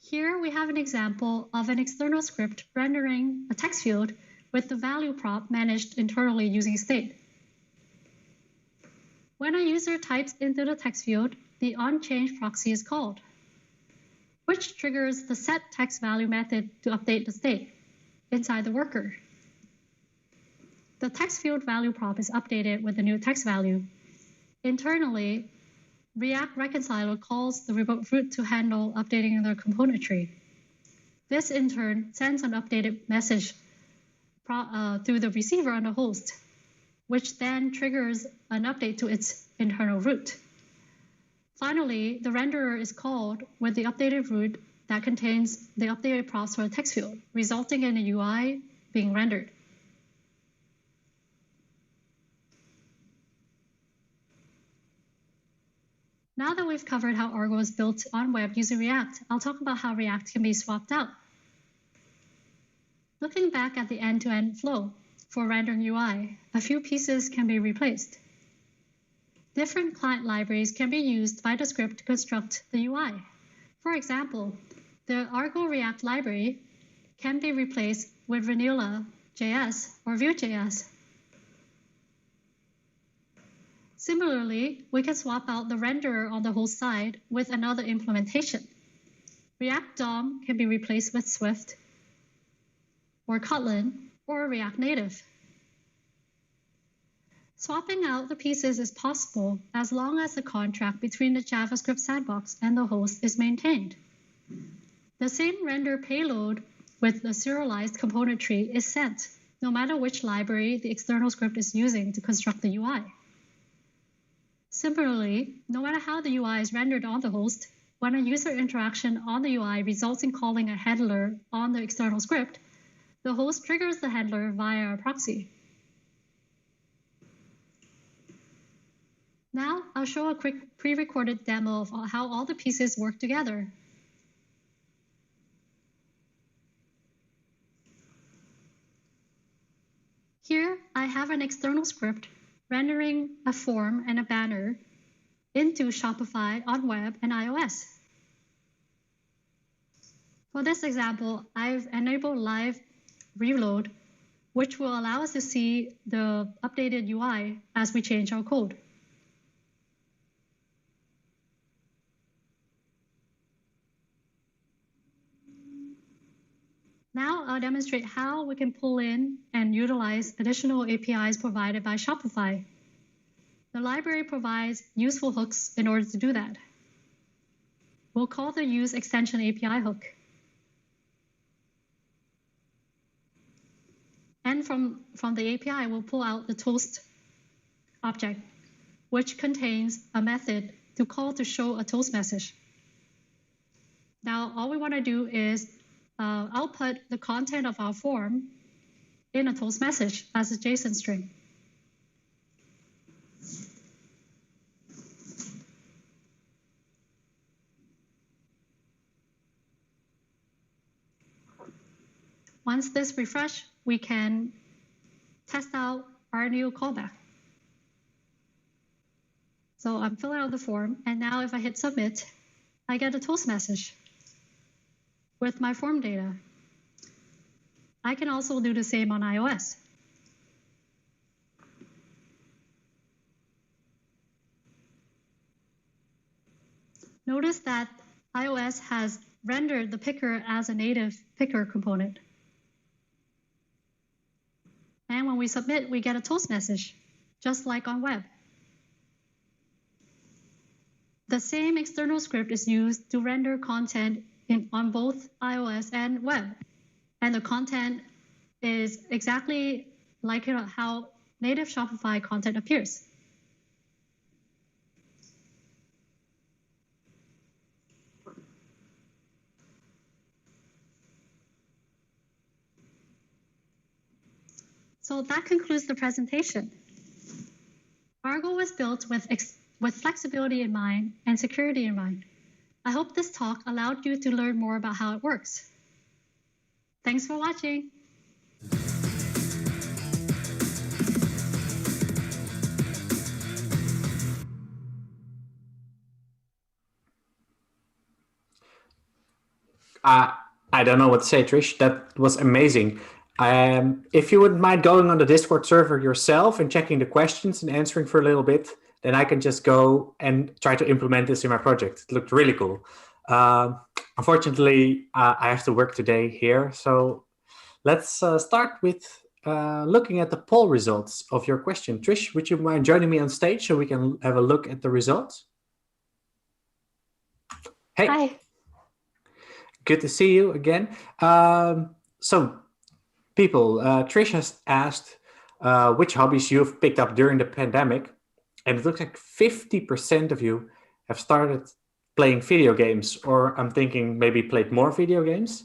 Here we have an example of an external script rendering a text field with the value prop managed internally using state. When a user types into the text field, the onChange proxy is called, which triggers the setTextValue method to update the state inside the worker. The text field value prop is updated with the new text value. Internally, React reconciler calls the remote root to handle updating the component tree. This in turn sends an updated message to the receiver on the host, which then triggers an update to its internal root. Finally, the renderer is called with the updated root that contains the updated props for the text field, resulting in a UI being rendered. Now that we've covered how Argo is built on web using React, I'll talk about how React can be swapped out. Looking back at the end-to-end flow for rendering UI, a few pieces can be replaced. Different client libraries can be used by the script to construct the UI. For example, the Argo React library can be replaced with vanilla.js or Vue.js. Similarly, we can swap out the renderer on the host side with another implementation. React DOM can be replaced with Swift, or Kotlin, or React Native. Swapping out the pieces is possible as long as the contract between the JavaScript sandbox and the host is maintained. The same render payload with the serialized component tree is sent, no matter which library the external script is using to construct the UI. Similarly, no matter how the UI is rendered on the host, when a user interaction on the UI results in calling a handler on the external script, the host triggers the handler via a proxy. Now, I'll show a quick pre-recorded demo of how all the pieces work together. Here, I have an external script rendering a form and a banner into Shopify on web and iOS. For this example, I've enabled live reload, which will allow us to see the updated UI as we change our code. Now I'll demonstrate how we can pull in and utilize additional APIs provided by Shopify. The library provides useful hooks in order to do that. We'll call the use extension API hook. And from the API, we'll pull out the toast object, which contains a method to call to show a toast message. Now, all we want to do is output the content of our form in a toast message as a JSON string. Once this refresh, we can test out our new callback. So I'm filling out the form, and now if I hit submit, I get a toast message with my form data. I can also do the same on iOS. Notice that iOS has rendered the picker as a native picker component. And when we submit, we get a toast message, just like on web. The same external script is used to render content on both iOS and web. And the content is exactly like how native Shopify content appears. So that concludes the presentation. Argo was built with flexibility in mind and security in mind. I hope this talk allowed you to learn more about how it works. Thanks for watching. I don't know what to say, Trish. That was amazing. If you wouldn't mind going on the Discord server yourself and checking the questions and answering for a little bit, then I can just go and try to implement this in my project. It looked really cool. Unfortunately, I have to work today here. So let's start with looking at the poll results of your question. Trish, would you mind joining me on stage so we can have a look at the results? Hey. Hi. Good to see you again. So people, Trish has asked which hobbies you've picked up during the pandemic. And it looks like 50% of you have started playing video games, or I'm thinking maybe played more video games.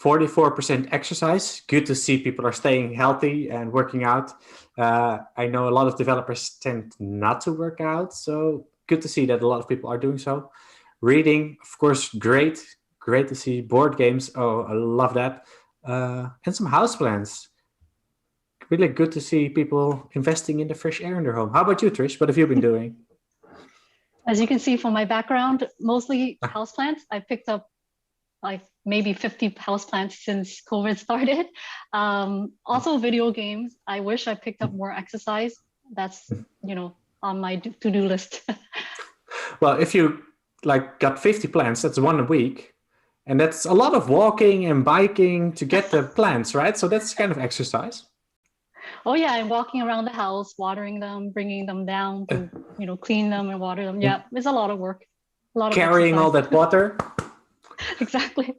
44% exercise. Good to see people are staying healthy and working out. I know a lot of developers tend not to work out, so good to see that a lot of people are doing so. Reading, of course, great to see. Board games, oh, I love that. And some houseplants. Really good to see people investing in the fresh air in their home. How about you, Trish? What have you been doing? As you can see from my background, mostly houseplants. I picked up like maybe 50 houseplants since COVID started. Also video games. I wish I picked up more exercise. That's, on my to-do list. Well, if you like got 50 plants, that's 1 a week. And that's a lot of walking and biking to get the plants, right? So that's kind of exercise. Oh yeah, I'm walking around the house, watering them, bringing them down to, clean them and water them. Yeah, it's a lot of work. A lot of carrying exercise. all that water. Exactly.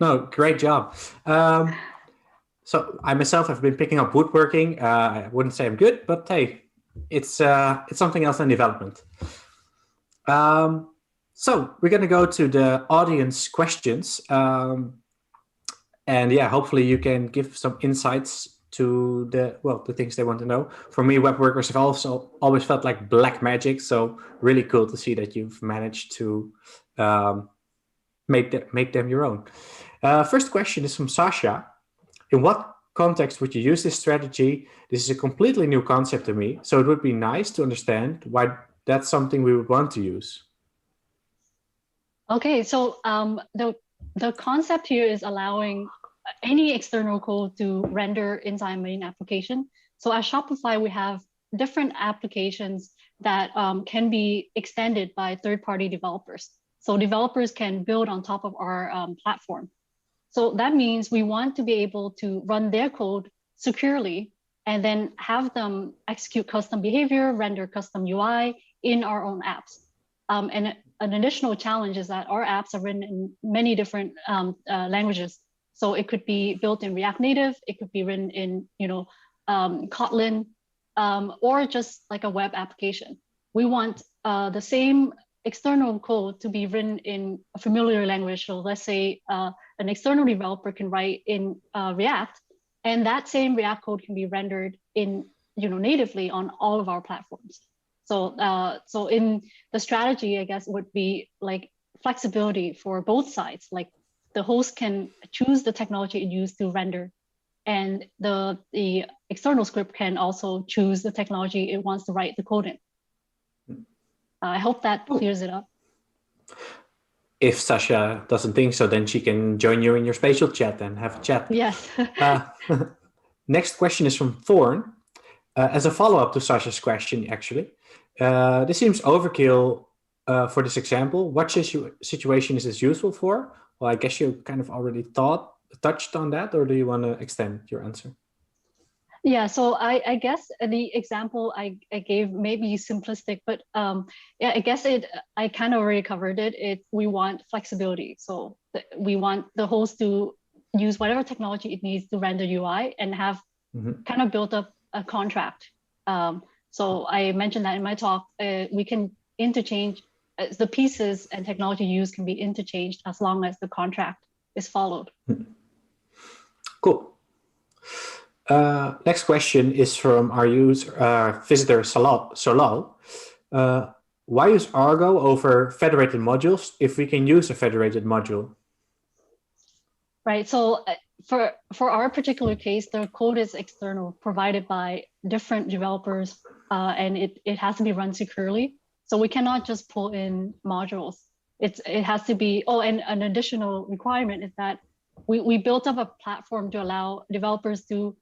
No, great job. So I myself have been picking up woodworking. I wouldn't say I'm good, but hey, it's something else in development. So we're going to go to the audience questions. And yeah, hopefully you can give some insights to the things they want to know. For me, web workers have also always felt like black magic. So really cool to see that you've managed to make them your own. First question is from Sasha. In what context would you use this strategy? This is a completely new concept to me. So it would be nice to understand why that's something we would want to use. Okay, so the concept here is allowing any external code to render inside main application. So at Shopify, we have different applications that can be extended by third-party developers. So developers can build on top of our platform. So that means we want to be able to run their code securely and then have them execute custom behavior, render custom UI in our own apps. And an additional challenge is that our apps are written in many different languages. So it could be built in React Native, it could be written in Kotlin, or just like a web application. We want the same external code to be written in a familiar language. So let's say an external developer can write in React, and that same React code can be rendered in natively on all of our platforms. So in the strategy, I guess, would be like flexibility for both sides. Like the host can choose the technology it used to render, and the external script can also choose the technology it wants to write the code in. I hope that clears it up. If Sasha doesn't think so, then she can join you in your spatial chat and have a chat. Yes. Next question is from Thorn. As a follow-up to Sasha's question, actually, this seems overkill for this example. What situation is this useful for? Well, I guess you kind of already touched on that, or do you want to extend your answer? Yeah, so I guess the example I gave may be simplistic, but yeah, I guess I kind of already covered it. We want flexibility. So we want the host to use whatever technology it needs to render UI and have kind of built up a contract. So I mentioned that in my talk, we can interchange the pieces and technology used can be interchanged as long as the contract is followed. Cool. Next question is from our visitor Solal. Why use Argo over federated modules if we can use a federated module? Right. So for our particular case, the code is external, provided by different developers, and it has to be run securely. So we cannot just pull in modules. It has to be. Oh, and an additional requirement is that we built up a platform to allow developers to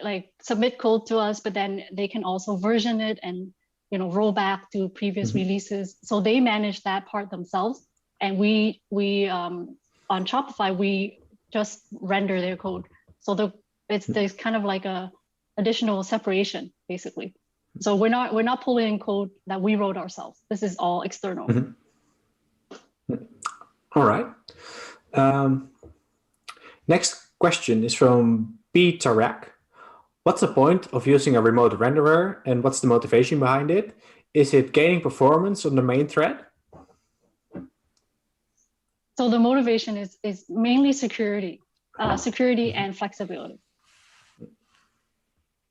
like submit code to us, but then they can also version it and roll back to previous releases. So they manage that part themselves, and we on Shopify we just render their code. So there's kind of like a additional separation basically. So we're not pulling in code that we wrote ourselves. This is all external. All right. Next question is from B. Tarak. What's the point of using a remote renderer, and what's the motivation behind it? Is it gaining performance on the main thread? So the motivation is mainly security and flexibility.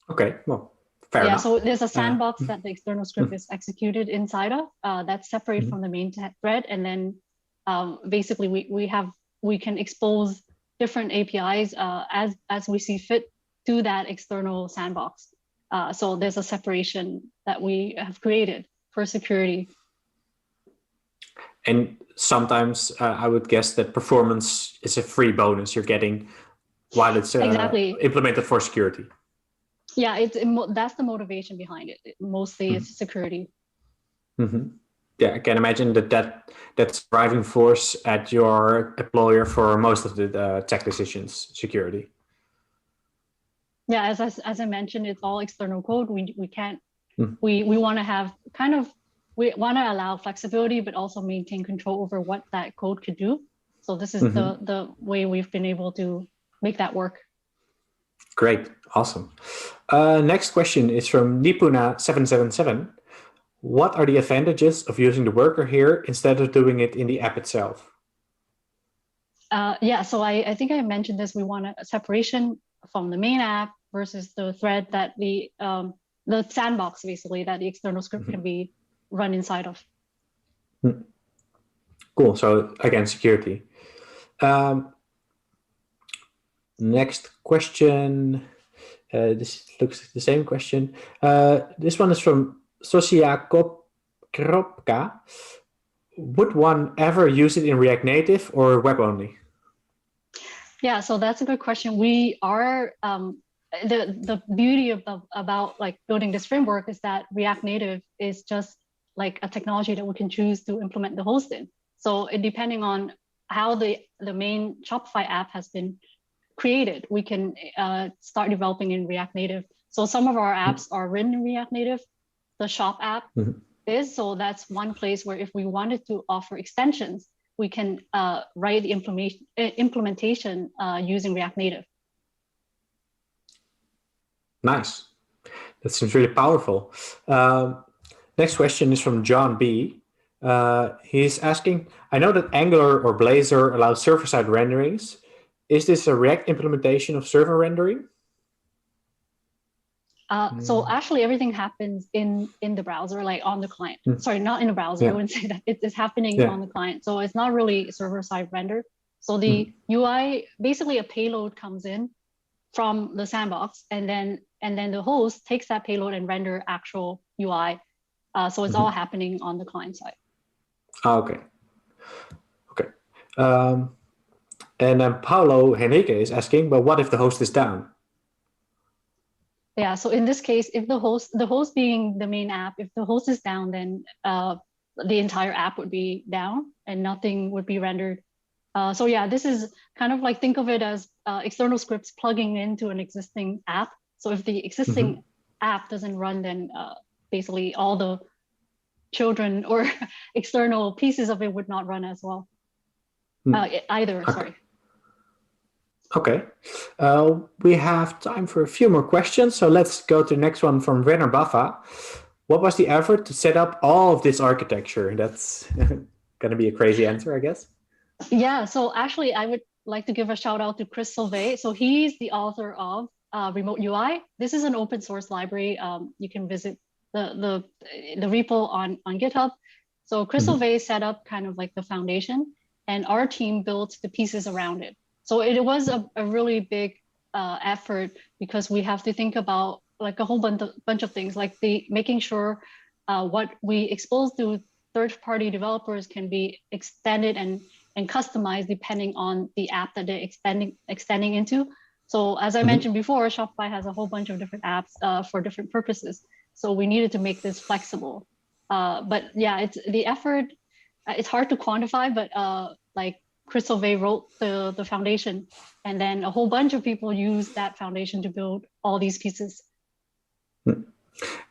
Okay, well, fair enough. So there's a sandbox that the external script is executed inside of that's separate from the main thread, and then basically we can expose different APIs as we see fit to that external sandbox. So there's a separation that we have created for security. And sometimes I would guess that performance is a free bonus you're getting while it's implemented for security. Yeah, that's the motivation behind it. Mostly it's security. Mm-hmm. Yeah, I can imagine that's driving force at your employer for most of the tech decisions, security. Yeah, as I mentioned, it's all external code. We can't we want to have we want to allow flexibility, but also maintain control over what that code could do. So this is the way we've been able to make that work. Great, awesome. Next question is from Nipuna777. What are the advantages of using the worker here instead of doing it in the app itself? Yeah, so I think I mentioned this. We want a separation from the main app versus the thread that the sandbox, basically, that the external script can be run inside of. Cool. So again, security. Next question. This looks like the same question. This one is from Sosia Kropka. Would one ever use it in React Native or web only? Yeah, so that's a good question. We are the beauty about like building this framework is that React Native is just like a technology that we can choose to implement the host in. So depending on how the main Shopify app has been created, we can start developing in React Native. So some of our apps are written in React Native. The shop app is, so that's one place where if we wanted to offer extensions, we can write the implementation using React Native. Nice. That seems really powerful. Next question is from John B. He's asking, I know that Angular or Blazor allows server-side renderings. Is this a React implementation of server rendering? So actually everything happens in the browser, like on the client. Sorry, not in the browser. I wouldn't say that. It's happening on the client. So it's not really server-side render. So the UI, basically a payload comes in from the sandbox, and then the host takes that payload and render actual UI. So it's all happening on the client side. Okay. And then Paulo Henrique is asking, but what if the host is down? Yeah, so in this case, if the host being the main app, if the host is down, then the entire app would be down and nothing would be rendered. So yeah, this is kind of like, think of it as external scripts plugging into an existing app. So if the existing app doesn't run, then basically all the children or external pieces of it would not run as well. Either, sorry. Okay, we have time for a few more questions. So let's go to the next one from Renner Baffa. What was the effort to set up all of this architecture? That's going to be a crazy answer, I guess. Yeah, so actually I would like to give a shout out to Chris Solvay. So he's the author of Remote UI. This is an open source library. You can visit the repo on GitHub. So Chris Solvay set up kind of like the foundation, and our team built the pieces around it. So it was a really big effort, because we have to think about like a whole bunch of things, like making sure what we expose to third-party developers can be extended and customized depending on the app that they're extending into. So as I mentioned before, Shopify has a whole bunch of different apps for different purposes. So we needed to make this flexible. But yeah, it's the effort. It's hard to quantify, but like Chris Solvay wrote the foundation, and then a whole bunch of people used that foundation to build all these pieces.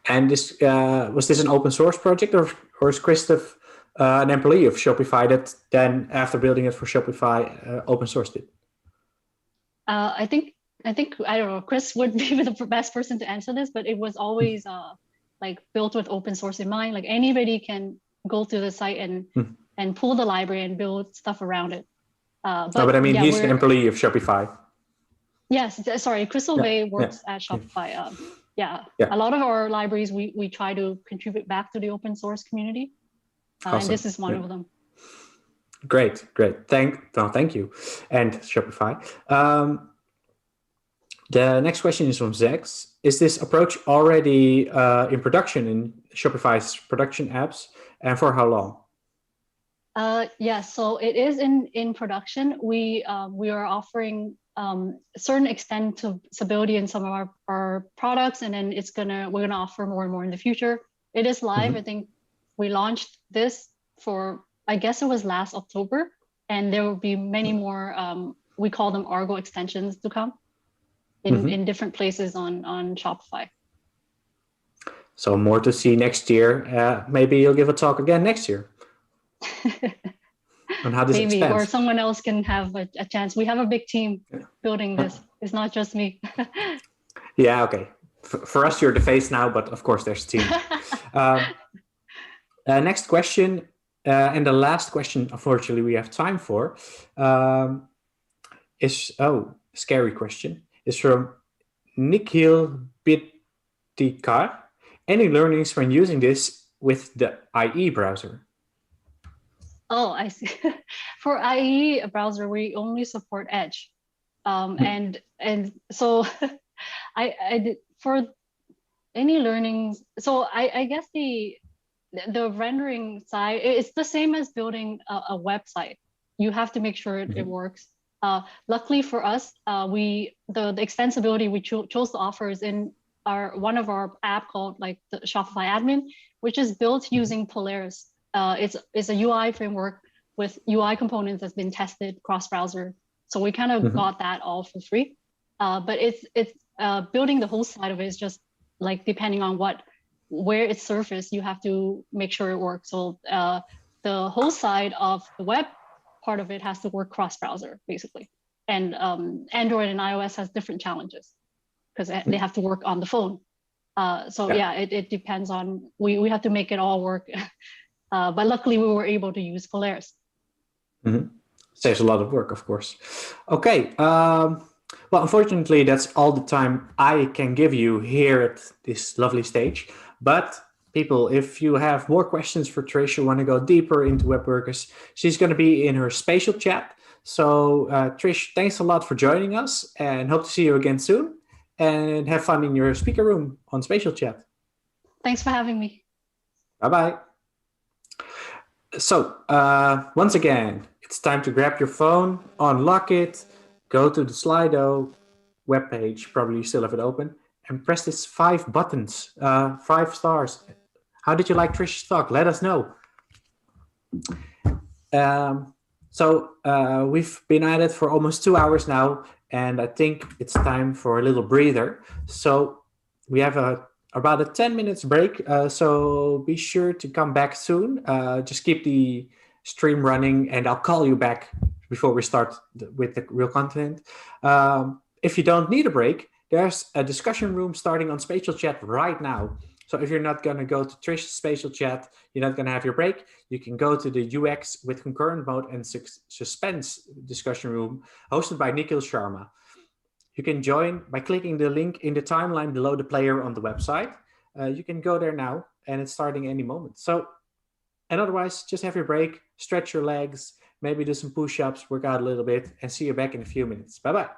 And this was this an open source project, or is Christoph an employee of Shopify that then, after building it for Shopify, open sourced it? I think I don't know. Chris would be the best person to answer this, but it was always like built with open source in mind. Like anybody can go to the site and pull the library and build stuff around it. But I mean, he's an employee of Shopify. Yes, sorry, Chris Solvay works at Shopify. A lot of our libraries, we try to contribute back to the open source community. Awesome. And this is one of them. Great. Thank you. And Shopify. The next question is from Zex. Is this approach already in production in Shopify's production apps, and for how long? Yeah, so it is in production. We are offering certain extent to stability in some of our products, and then we're gonna offer more and more in the future. It is live. I think we launched this I guess it was last October, and there will be many more. We call them Argo extensions to come in different places on Shopify. So more to see next year. Maybe you'll give a talk again next year on how this Maybe, expands. or someone else can have a chance. We have a big team building this. It's not just me. Yeah, okay. For us, you're the face now, but of course there's a team. Next question, and the last question, unfortunately, we have time for, scary question, is from Nikhil Bittikar. Any learnings when using this with the IE browser? Oh, I see. For IE browser, we only support Edge, and so I did for any learnings. So I guess the rendering side, it's the same as building a website. You have to make sure it works. Luckily for us, the extensibility we chose to offer is in one of our app called like the Shopify Admin, which is built using Polaris. It's a UI framework with UI components that's been tested cross-browser. So we kind of got that all for free. But it's building the whole side of it is just like depending on where it's surfaced, you have to make sure it works. So the whole side of the web part of it has to work cross-browser basically. And Android and iOS has different challenges because they have to work on the phone. It depends on, we have to make it all work. But luckily we were able to use Polaris. Saves a lot of work, of course. Okay. Well, unfortunately, that's all the time I can give you here at this lovely stage. But people, if you have more questions for Trish, you want to go deeper into web workers, she's going to be in her spatial chat. So Trish, thanks a lot for joining us and hope to see you again soon. And have fun in your speaker room on spatial chat. Thanks for having me. Bye-bye. So once again, it's time to grab your phone, unlock it, go to the Slido webpage, probably you still have it open, and press these 5 buttons, 5 stars. How did you like Trish's talk? Let us know. We've been at it for almost 2 hours now, and I think it's time for a little breather. So we have about a 10 minutes break, so be sure to come back soon. Just keep the stream running, and I'll call you back before we start with the real content. If you don't need a break, there's a discussion room starting on spatial chat right now. So if you're not going to go to Trish's spatial chat, you're not going to have your break, you can go to the UX with concurrent mode and suspense discussion room hosted by Nikhil Sharma. You can join by clicking the link in the timeline below the player on the website. You can go there now, and it's starting any moment. And otherwise, just have your break, stretch your legs, maybe do some push-ups, work out a little bit, and see you back in a few minutes. Bye-bye.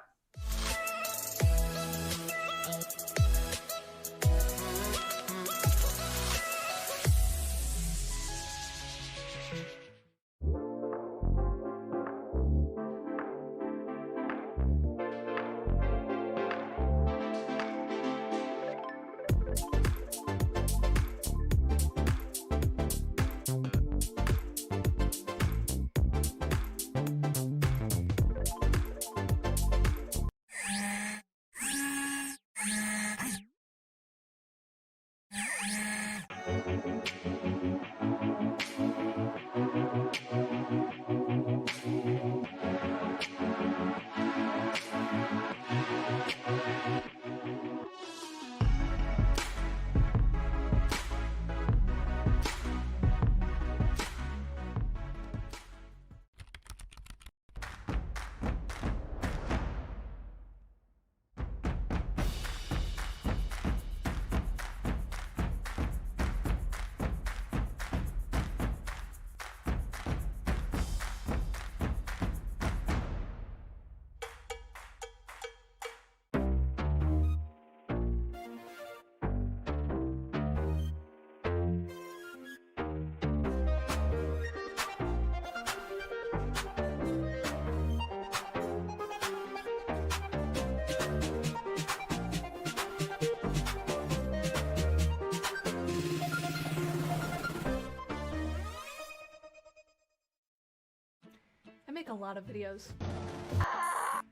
make a lot of videos.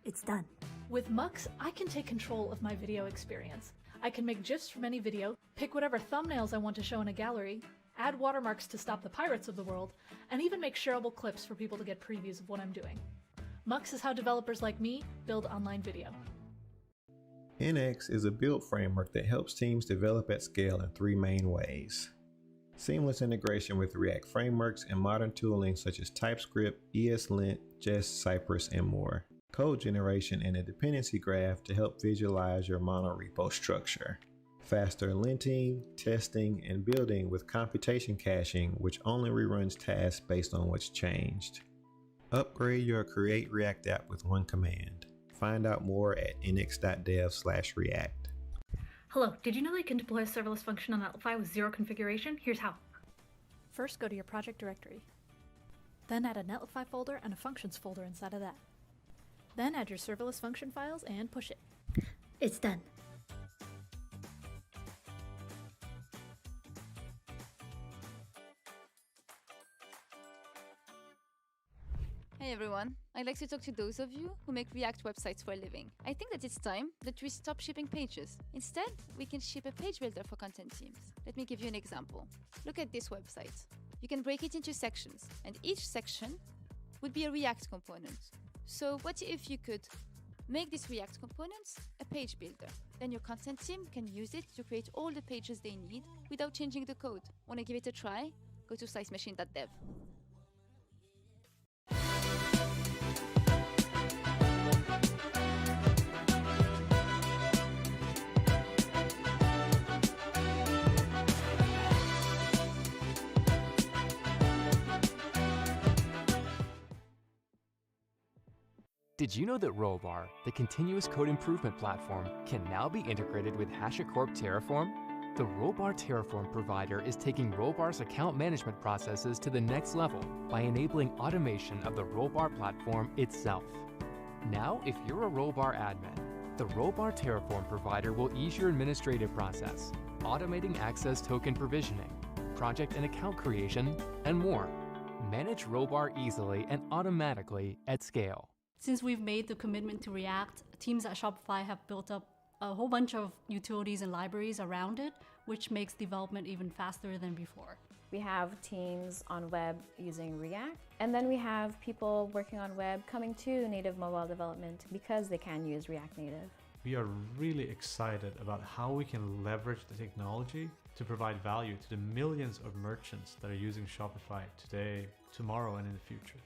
It's done. With Mux, I can take control of my video experience. I can make GIFs from any video, pick whatever thumbnails I want to show in a gallery, add watermarks to stop the pirates of the world, and even make shareable clips for people to get previews of what I'm doing. Mux is how developers like me build online video. NX is a build framework that helps teams develop at scale in three main ways. Seamless integration with React frameworks and modern tooling such as TypeScript, ESLint, Jest, Cypress, and more. Code generation and a dependency graph to help visualize your monorepo structure. Faster linting, testing, and building with computation caching, which only reruns tasks based on what's changed. Upgrade your Create React app with one command. Find out more at next.js/react. Hello, did you know that you can deploy a serverless function on Netlify with zero configuration? Here's how. First, go to your project directory. Then add a Netlify folder and a functions folder inside of that. Then add your serverless function files and push it. It's done. Hey everyone, I'd like to talk to those of you who make React websites for a living. I think that it's time that we stop shipping pages. Instead, we can ship a page builder for content teams. Let me give you an example. Look at this website. You can break it into sections, and each section would be a React component. So what if you could make these React components a page builder? Then your content team can use it to create all the pages they need without changing the code. Want to give it a try? Go to slicemachine.dev. Did you know that Rollbar, the continuous code improvement platform, can now be integrated with HashiCorp Terraform? The Rollbar Terraform provider is taking Rollbar's account management processes to the next level by enabling automation of the Rollbar platform itself. Now, if you're a Rollbar admin, the Rollbar Terraform provider will ease your administrative process, automating access token provisioning, project and account creation, and more. Manage Rollbar easily and automatically at scale. Since we've made the commitment to React, teams at Shopify have built up a whole bunch of utilities and libraries around it, which makes development even faster than before. We have teams on web using React, and then we have people working on web coming to native mobile development because they can use React Native. We are really excited about how we can leverage the technology to provide value to the millions of merchants that are using Shopify today, tomorrow, and in the future.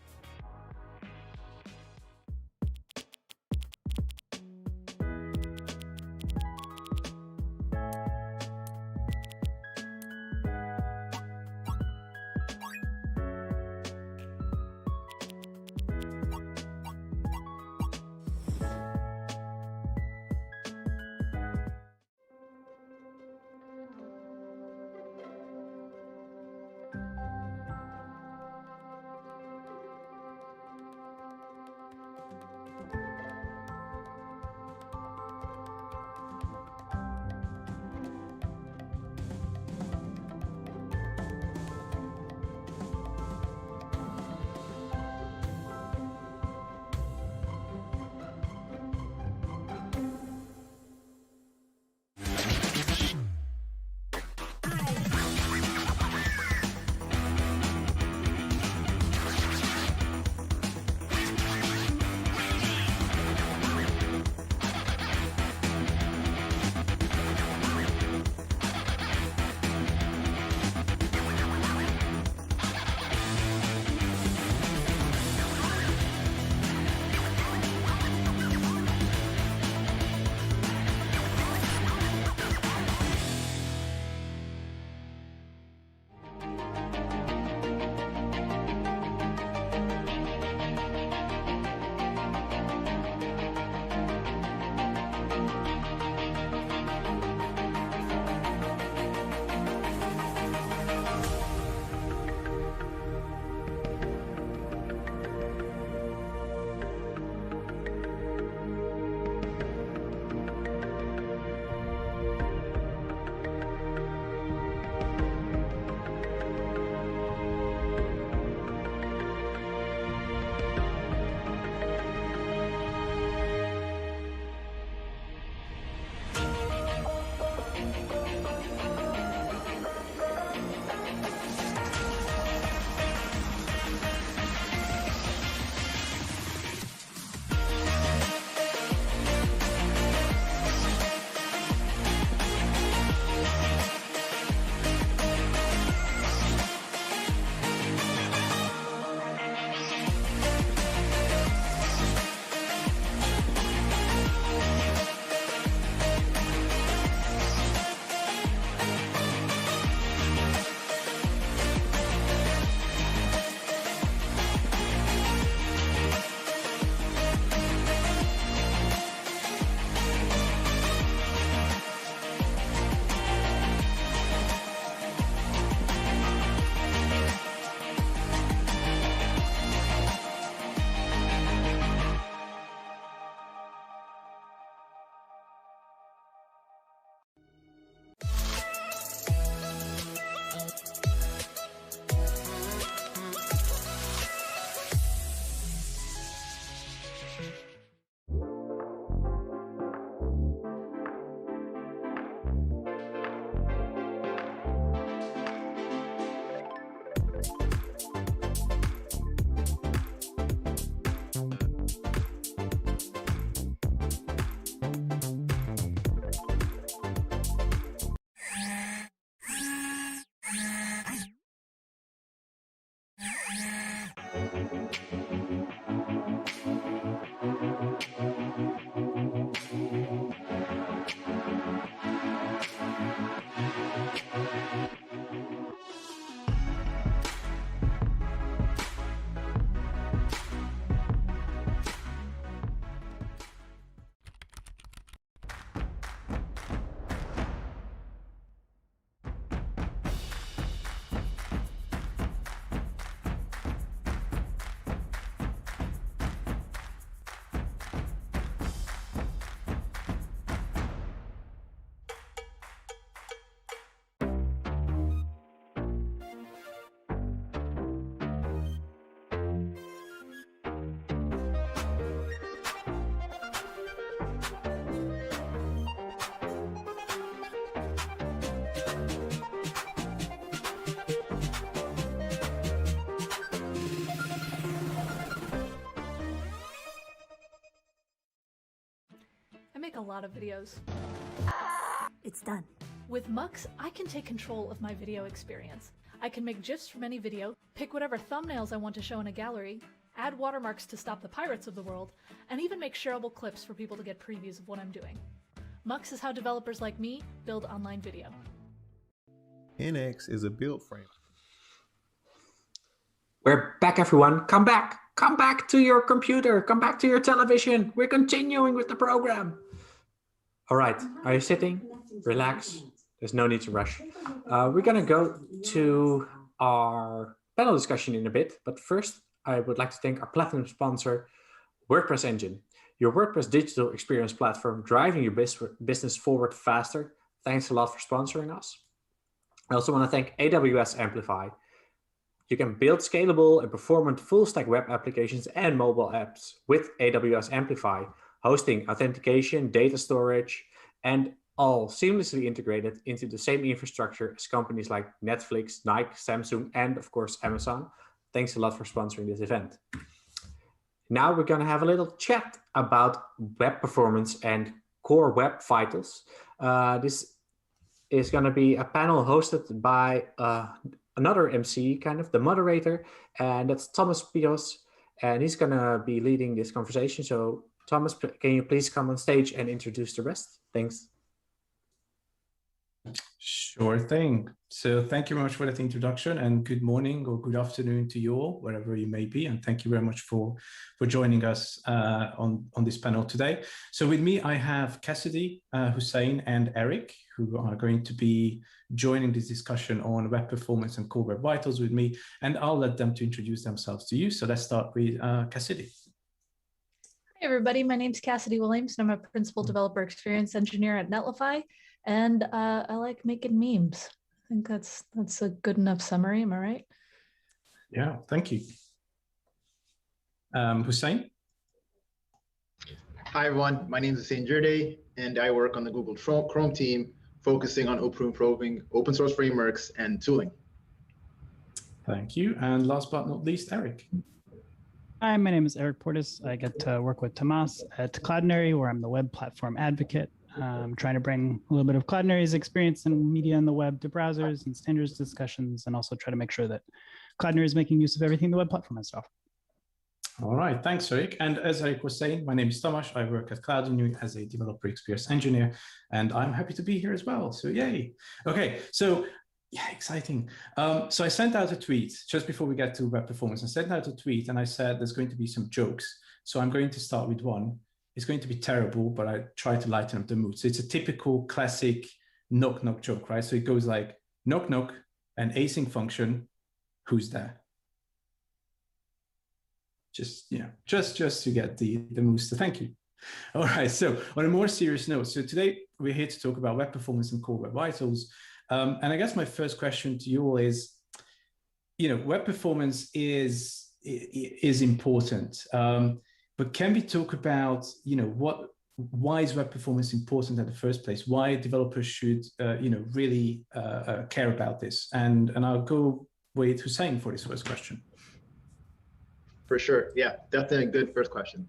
I make a lot of videos. It's done. With Mux, I can take control of my video experience. I can make GIFs from any video, pick whatever thumbnails I want to show in a gallery, add watermarks to stop the pirates of the world, and even make shareable clips for people to get previews of what I'm doing. Mux is how developers like me build online video. NX is a build frame. We're back, everyone. Come back. Come back to your computer. Come back to your television. We're continuing with the program. All right. Are you sitting? Relax. There's no need to rush. We're going to go to our panel discussion in a bit. But first, I would like to thank our platinum sponsor, WordPress Engine, your WordPress digital experience platform, driving your business forward faster. Thanks a lot for sponsoring us. I also want to thank AWS Amplify. You can build scalable and performant full-stack web applications and mobile apps with AWS Amplify, hosting, authentication, data storage, and all seamlessly integrated into the same infrastructure as companies like Netflix, Nike, Samsung, and of course, Amazon. Thanks a lot for sponsoring this event. Now we're going to have a little chat about web performance and core web vitals. This is going to be a panel hosted by another MC, kind of the moderator, and that's Thomas Pios, and he's going to be leading this conversation. So Thomas, can you please come on stage and introduce the rest? Thanks. Sure thing. So thank you very much for that introduction, and good morning or good afternoon to you all, wherever you may be. And thank you very much for joining us on this panel today. So with me, I have Cassidy, Hussein, and Eric, who are going to be joining this discussion on web performance and core web vitals with me. And I'll let them to introduce themselves to you. So let's start with Cassidy. Hey everybody, my name's Cassidy Williams, and I'm a principal developer experience engineer at Netlify. And I like making memes. I think that's a good enough summary. Am I right? Yeah, thank you. Hussein? Hi, everyone. My name is Hussein Jerde, and I work on the Google Chrome team, focusing on improving open source frameworks and tooling. Thank you. And last but not least, Eric. Hi, my name is Eric Portis. I get to work with Tomas at Cloudinary, where I'm the web platform advocate. I'm trying to bring a little bit of Cloudinary's experience in media and the web to browsers and standards discussions, and also try to make sure that Cloudinary is making use of everything the web platform has to offer. All right, thanks, Eric. And as Eric was saying, my name is Tomas. I work at Cloudinary as a developer experience engineer, and I'm happy to be here as well. So yay. Okay, so yeah, exciting. So I sent out a tweet just before we get to web performance. I sent out a tweet and I said there's going to be some jokes. So I'm going to start with one. It's going to be terrible, but I try to lighten up the mood. So it's a typical classic knock-knock joke, right? So it goes like, knock-knock, an async function, who's there? Just, you know, just to get the mood. So thank you. All right, so on a more serious note, so today we're here to talk about web performance and core web vitals. And I guess my first question to you all is, you know, web performance is important. But can we talk about, you know, why is web performance important in the first place? Why developers should, you know, really care about this? And I'll go with Hussein for this first question. For sure, yeah, definitely a good first question.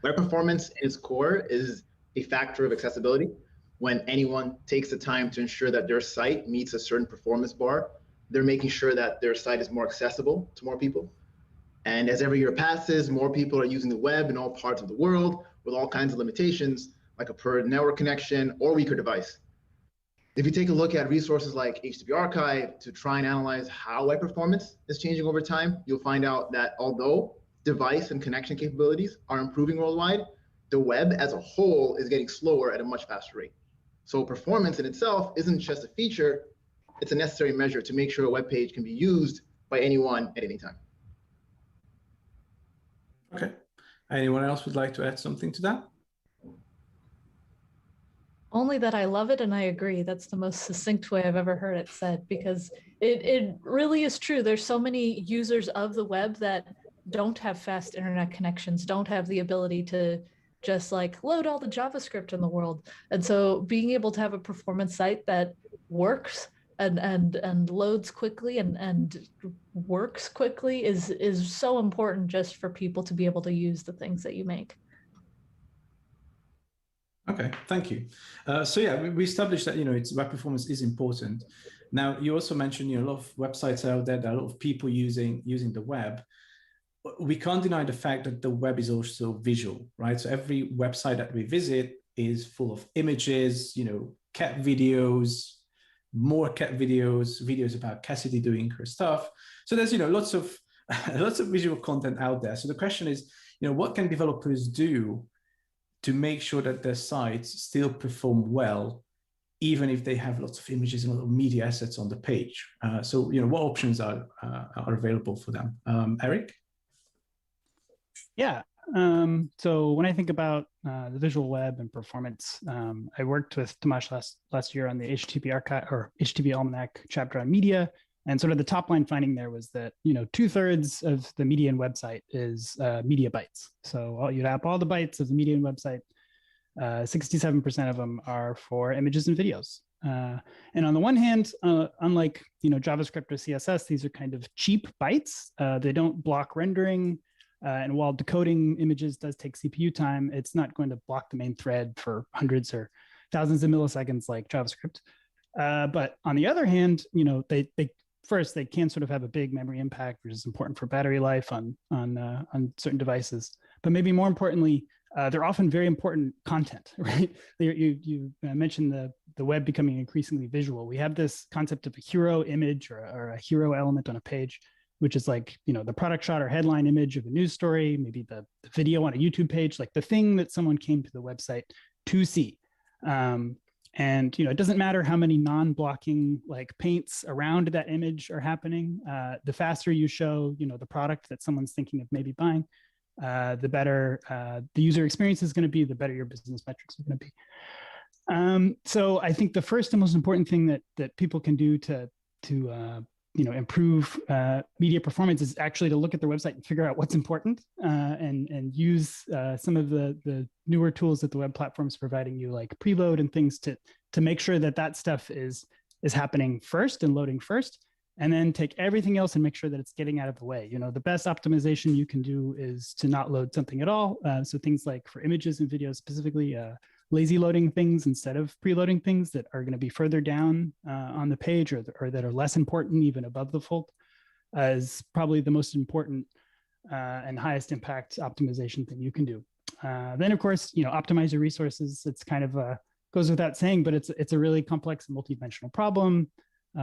Web performance in its core is a factor of accessibility. When anyone takes the time to ensure that their site meets a certain performance bar, they're making sure that their site is more accessible to more people. And as every year passes, more people are using the web in all parts of the world with all kinds of limitations, like a poor network connection or weaker device. If you take a look at resources like HTTP Archive to try and analyze how web performance is changing over time, you'll find out that although device and connection capabilities are improving worldwide, the web as a whole is getting slower at a much faster rate. So performance in itself isn't just a feature, it's a necessary measure to make sure a web page can be used by anyone at any time. Okay. Anyone else would like to add something to that? Only that I love it and I agree. That's the most succinct way I've ever heard it said, because it really is true. There's so many users of the web that don't have fast internet connections, don't have the ability to just like load all the JavaScript in the world. And so being able to have a performance site that works and loads quickly and works quickly is so important just for people to be able to use the things that you make. Okay, thank you. So yeah, we established that it's web performance is important. Now you also mentioned a lot of websites out there, a lot of people using the web. We can't deny the fact that the web is also visual, right? So every website that we visit is full of images, cat videos, more cat videos, videos about Cassidy doing her stuff. So there's lots of visual content out there. So the question is, what can developers do to make sure that their sites still perform well, even if they have lots of images and a lot of media assets on the page? So what options are available for them? Eric? Yeah. So when I think about the visual web and performance, I worked with Tomasz last year on the HTTP Archive or HTTP Almanac chapter on media. And sort of the top line finding there was that, 2/3 of the median website is media bytes. So you'd have all the bytes of the median website, 67% of them are for images and videos. And on the one hand, unlike JavaScript or CSS, these are kind of cheap bytes. They don't block rendering. And while decoding images does take CPU time, it's not going to block the main thread for hundreds or thousands of milliseconds like JavaScript. But on the other hand, they can sort of have a big memory impact, which is important for battery life on certain devices. But maybe more importantly, they're often very important content, right? You mentioned the web becoming increasingly visual. We have this concept of a hero image or a hero element on a page, which is like, the product shot or headline image of a news story, maybe the video on a YouTube page, like the thing that someone came to the website to see. And it doesn't matter how many non-blocking like paints around that image are happening. The faster you show, the product that someone's thinking of maybe buying, the better the user experience is going to be, the better your business metrics are going to be. So I think the first and most important thing that people can do to improve media performance is actually to look at their website and figure out what's important and use some of the newer tools that the web platform is providing you, like preload and things to make sure that stuff is happening first and loading first, and then take everything else and make sure that it's getting out of the way. The best optimization you can do is to not load something at all. So things like for images and videos specifically, lazy loading things instead of preloading things that are going to be further down on the page or that are less important even above the fold is probably the most important and highest impact optimization thing you can do. Then of course, optimize your resources. It's kind of goes without saying, but it's a really complex and multidimensional problem.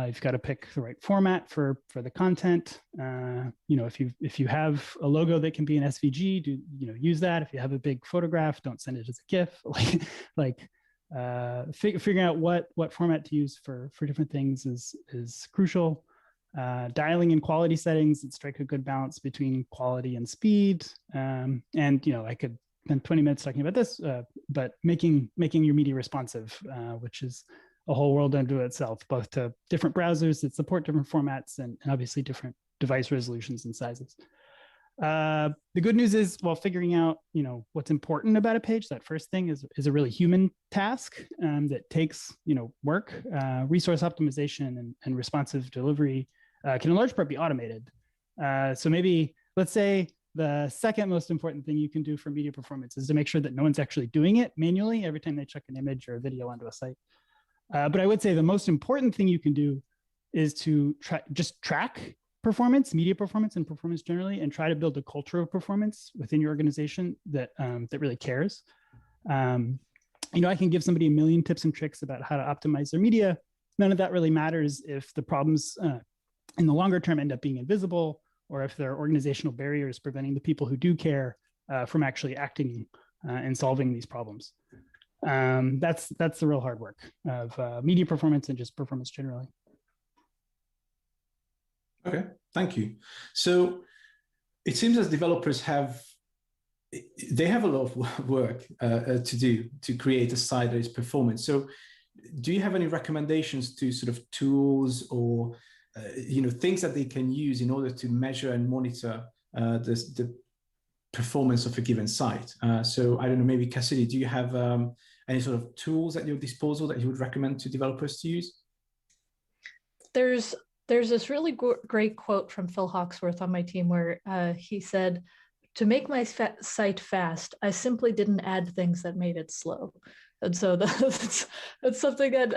You've got to pick the right format for the content. If you have a logo that can be an SVG, use that. If you have a big photograph, don't send it as a GIF. Figuring out what format to use for different things is crucial. Dialing in quality settings that strike a good balance between quality and speed. And I could spend 20 minutes talking about this, but making your media responsive, which is a whole world unto itself, both to different browsers that support different formats and obviously different device resolutions and sizes. The good news is, while figuring out, what's important about a page, that first thing is a really human task that takes, work. Resource optimization and responsive delivery can in large part be automated. So maybe, let's say, the second most important thing you can do for media performance is to make sure that no one's actually doing it manually every time they check an image or a video onto a site. But I would say the most important thing you can do is to just track performance, media performance, and performance generally, and try to build a culture of performance within your organization that that really cares. I can give somebody a million tips and tricks about how to optimize their media. None of that really matters if the problems in the longer term end up being invisible, or if there are organizational barriers preventing the people who do care from actually acting and solving these problems. That's the real hard work of media performance and just performance generally. Okay, thank you. So it seems as developers have a lot of work to do to create a site that is performant. So do you have any recommendations to sort of tools or things that they can use in order to measure and monitor the performance of a given site? So I don't know, maybe Cassidy, do you have any sort of tools at your disposal that you would recommend to developers to use? There's this really great quote from Phil Hawksworth on my team where he said, "To make my site fast, I simply didn't add things that made it slow." And so that's something that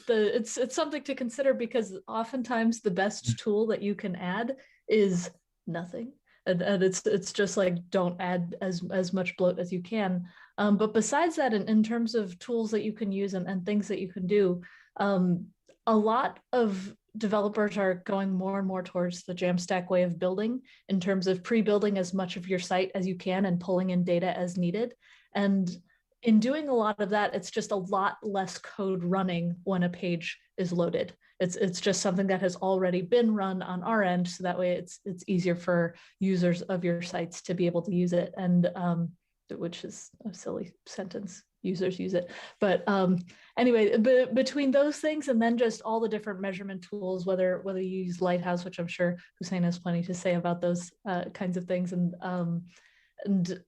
it's something to consider, because oftentimes the best tool that you can add is nothing. And it's just like, don't add as much bloat as you can. But besides that, in terms of tools that you can use and things that you can do, a lot of developers are going more and more towards the Jamstack way of building, in terms of pre-building as much of your site as you can and pulling in data as needed. And in doing a lot of that, it's just a lot less code running when a page is loaded. It's just something that has already been run on our end, so that way it's easier for users of your sites to be able to use it. And which is a silly sentence, users use it. But anyway, between those things and then just all the different measurement tools, whether you use Lighthouse, which I'm sure Hussein has plenty to say about those kinds of things, and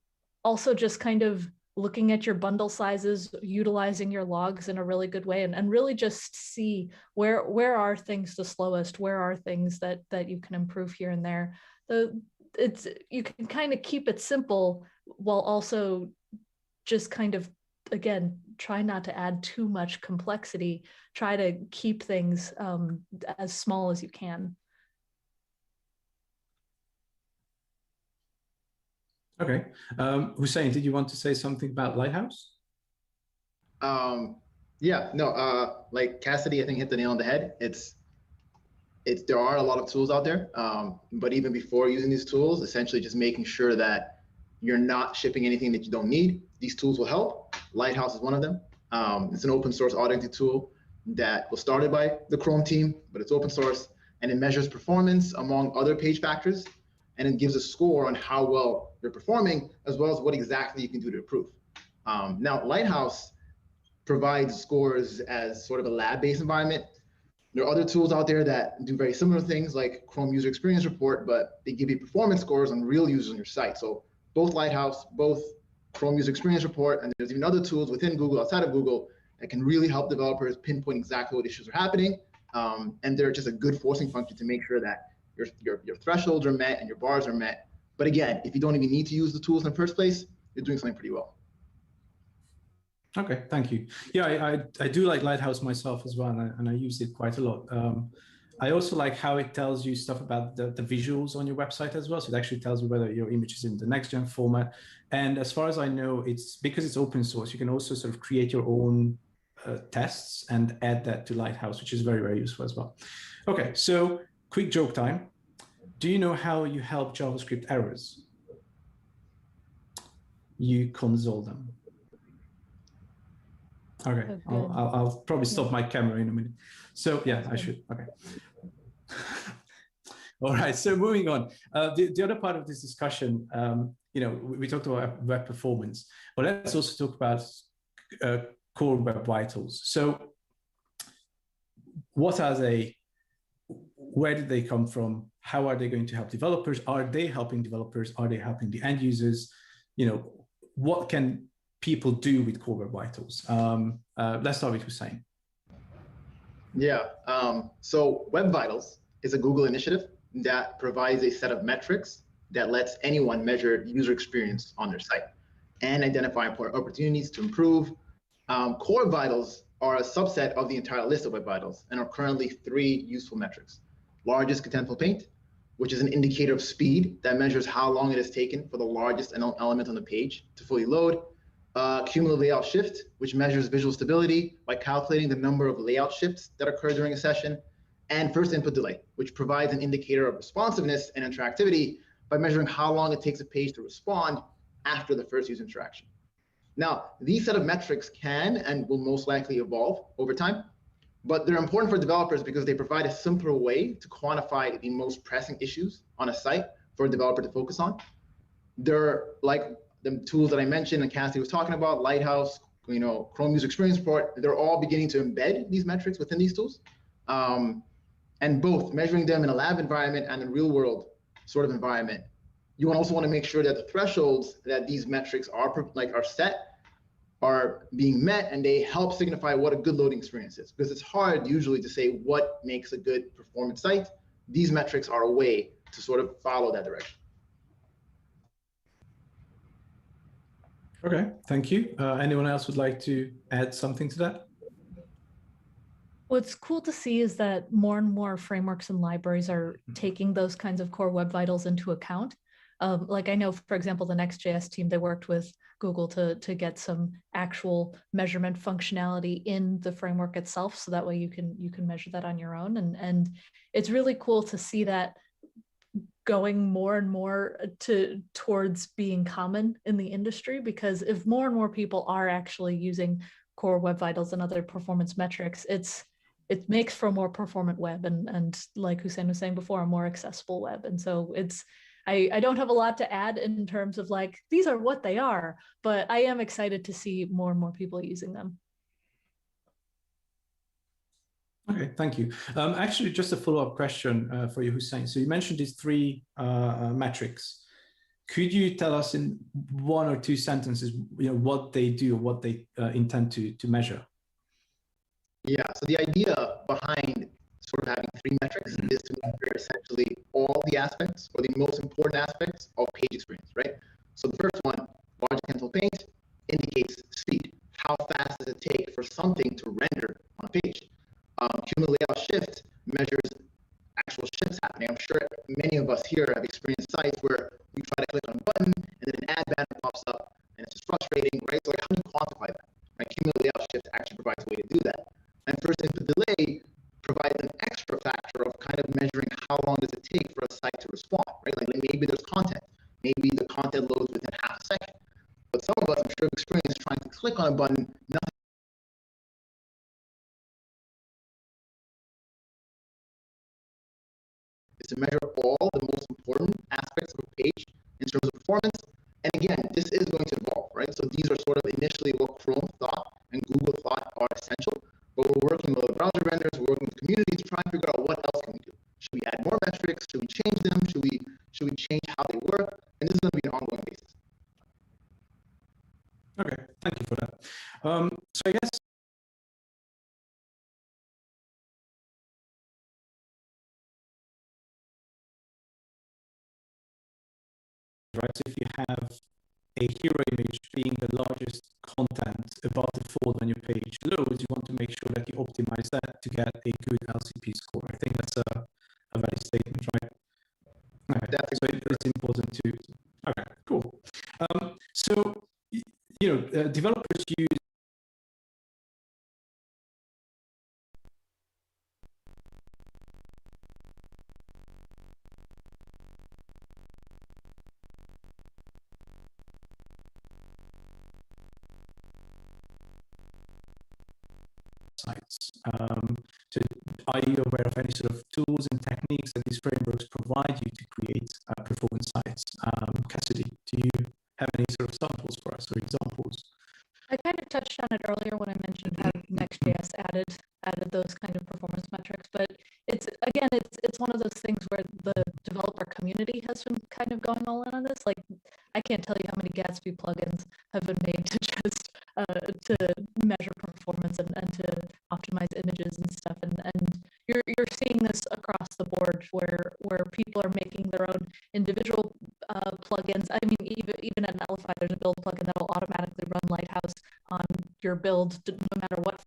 also just kind of looking at your bundle sizes, utilizing your logs in a really good way, and really just see where are things the slowest, where are things that you can improve here and there. You can kind of keep it simple while also just kind of, again, try not to add too much complexity. Try to keep things as small as you can. Okay. Hussein, did you want to say something about Lighthouse? Yeah, no, like Cassidy, I think, hit the nail on the head. There are a lot of tools out there, but even before using these tools, essentially just making sure that you're not shipping anything that you don't need. These tools will help. Lighthouse is one of them. It's an open source auditing tool that was started by the Chrome team, but it's open source, and it measures performance among other page factors, and it gives a score on how well you're performing, as well as what exactly you can do to improve. Now, Lighthouse provides scores as sort of a lab-based environment. There are other tools out there that do very similar things, like Chrome User Experience Report, but they give you performance scores on real users on your site. So both Lighthouse, both Chrome User Experience Report, and there's even other tools within Google, outside of Google, that can really help developers pinpoint exactly what issues are happening. And they're just a good forcing function to make sure that your thresholds are met and your bars are met. But again, if you don't even need to use the tools in the first place, you're doing something pretty well. Okay, thank you. Yeah, I do like Lighthouse myself as well, and I use it quite a lot. I also like how it tells you stuff about the visuals on your website as well. So it actually tells you whether your image is in the next-gen format. And as far as I know, because it's open source, you can also sort of create your own tests and add that to Lighthouse, which is very, very useful as well. Okay, so quick joke time. Do you know how you help JavaScript errors? You console them. Okay, I'll probably stop my camera in a minute. So yeah, I should. Okay. All right. So moving on. The other part of this discussion, we talked about web performance, but let's also talk about core web vitals. So what are they? Where did they come from? How are they going to help developers? Are they helping developers? Are they helping the end users? What can people do with core web vitals? Let's start with Hussein. Yeah, so Web Vitals is a Google initiative that provides a set of metrics that lets anyone measure user experience on their site and identify important opportunities to improve. Core Vitals are a subset of the entire list of Web Vitals and are currently 3 useful metrics: largest contentful paint, which is an indicator of speed that measures how long it has taken for the largest element on the page to fully load. Cumulative layout shift, which measures visual stability by calculating the number of layout shifts that occur during a session. And first input delay, which provides an indicator of responsiveness and interactivity by measuring how long it takes a page to respond after the first user interaction. Now, these set of metrics can and will most likely evolve over time, but they're important for developers because they provide a simpler way to quantify the most pressing issues on a site for a developer to focus on. They're like the tools that I mentioned and Cassie was talking about, Lighthouse, Chrome User Experience Report, they're all beginning to embed these metrics within these tools. And both measuring them in a lab environment and a real world sort of environment. You also want to make sure that the thresholds that these metrics are set are being met, and they help signify what a good loading experience is, because it's hard usually to say what makes a good performance site. These metrics are a way to sort of follow that direction. Okay, thank you. Anyone else would like to add something to that? What's cool to see is that more and more frameworks and libraries are taking those kinds of core web vitals into account. Like I know, for example, the next.js team, they worked with Google to get some actual measurement functionality in the framework itself, so that way you can measure that on your own. And it's really cool to see that going more and more towards being common in the industry, because if more and more people are actually using core web vitals and other performance metrics, it makes for a more performant web and like Hussein was saying before, a more accessible web. And so I don't have a lot to add in terms of like, these are what they are, but I am excited to see more and more people using them. Okay, thank you. Actually, just a follow-up question for you, Hussein. So you mentioned these three metrics. Could you tell us in one or two sentences, what they do, what they intend to measure? Yeah, so the idea behind sort of having three metrics is to measure essentially all the aspects or the most important aspects of page experience, right? So the first one, large cancel paint, indicates speed. How fast does it take for something to render on a page? Cumulative layout shift measures actual shifts happening. I'm sure many of us here have experienced sites where we try to click on a button and then an ad banner pops up and it's just frustrating, right? So like, how do you quantify that? Right? Cumulative layout shift actually provides a way to do that. And first input delay provides an extra factor of kind of measuring how long does it take for a site to respond, right? Like maybe there's content. Maybe the content loads within half a second. But some of us, I'm sure, have experienced trying to click on a button, nothing. Is to measure all the most important aspects of a page in terms of performance. And again, this is going to evolve, right? So these are sort of initially what Chrome thought and Google thought are essential. But we're working with browser vendors, we're working with communities to try and figure out what else can we do. Should we add more metrics? Should we change them? Should we change how they work? And this is going to be an ongoing basis. Okay, thank you for that. So I guess right, so if you have a hero image being the largest content above default when your page loads, you want to make sure that you optimize that to get a good LCP score. I think that's a valid statement, right? Okay. So it's important to. Okay, cool. So developers use sites. So are you aware of any sort of tools and techniques that these frameworks provide you to create performance sites? Cassidy, do you have any sort of samples for us or examples? I kind of touched on it earlier when I mentioned how Next.js added those kind of performance metrics, but it's one of those things where the developer community has been kind of going all in on this. Like, I can't tell you how many Gatsby plugins have been made to just to measure performance and to optimize images and stuff, and you're seeing this across the board where people are making their own individual plugins. I mean, even at Netlify, there's a build plugin that will automatically run Lighthouse on your build no matter what.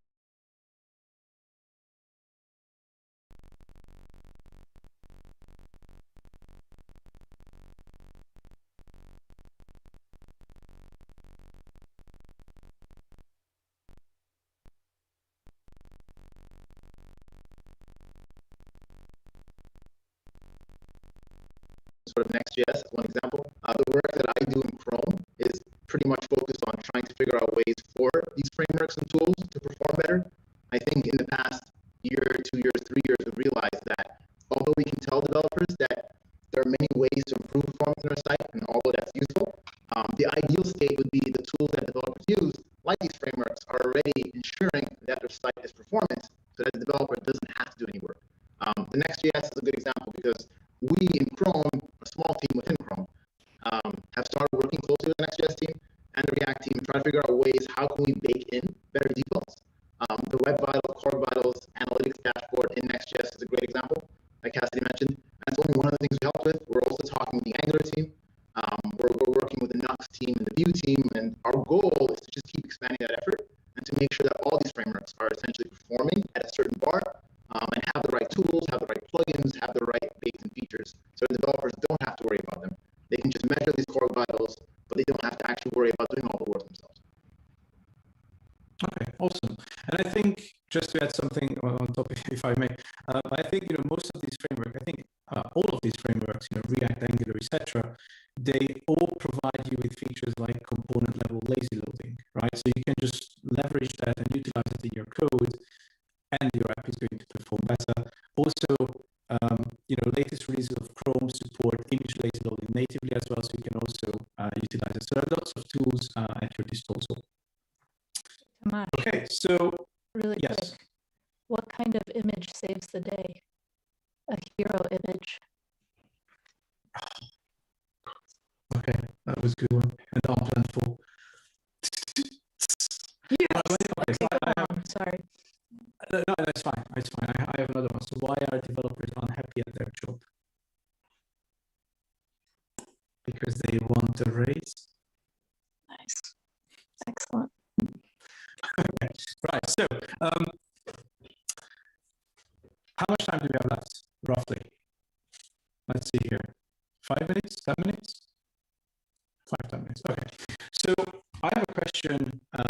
dashboard of next.js as one example. The work that I do in Chrome is pretty much focused on trying to figure out ways for these frameworks and tools to perform better. I think in the past year, 2 years, 3 years, we've realized that although we can tell developers that there are many ways to improve performance in our site, and although that's useful, the ideal state would be the tools that developers use, like these frameworks, are already ensuring that their site is performant so that the developer doesn't have to do any work. The Next.js is a good example because we in Chrome, a small team within Chrome, have started working closely with the Next.js team and the React team, trying to figure out ways how can we bake in better defaults. The Web Vitals, Core Vitals analytics dashboard in Next.js is a great example, like Cassidy mentioned. That's only one of the things we helped with. We're also talking with the Angular team. We're working with the Nux team and the Vue team, and our goal is to just keep expanding that effort and to make sure that all these frameworks are essentially performing at a certain bar and have the right tools, have the right plugins, have the right baked-in features, so the developers don't have to worry about them. They can just measure these core vitals, but they don't have to actually worry about doing all the work themselves. Okay, awesome. And I think, just to add something on top, if I may, I think most of these frameworks, I think all of these frameworks, React, Angular, etc., they all provide you with features like component level lazy loading, right? So you can just leverage that and utilize it in your code, and your app is going to perform better. Also, latest releases of Chrome support image lazy loading natively as well, so you can also utilize it. So there are lots of tools at your disposal. Okay, so really yes. quick, what kind of image saves the day? A hero image. Okay, that was a good one. And unplanned. Yes. Sorry. No, that's fine. That's fine. I have another one. So why are developers unhappy at their job? Because they want a raise. Nice. Excellent. Okay. Right. So, how much time do we have left, roughly? Let's see here. 5 minutes? 10 minutes? 10 minutes. Okay. So I have a question. 10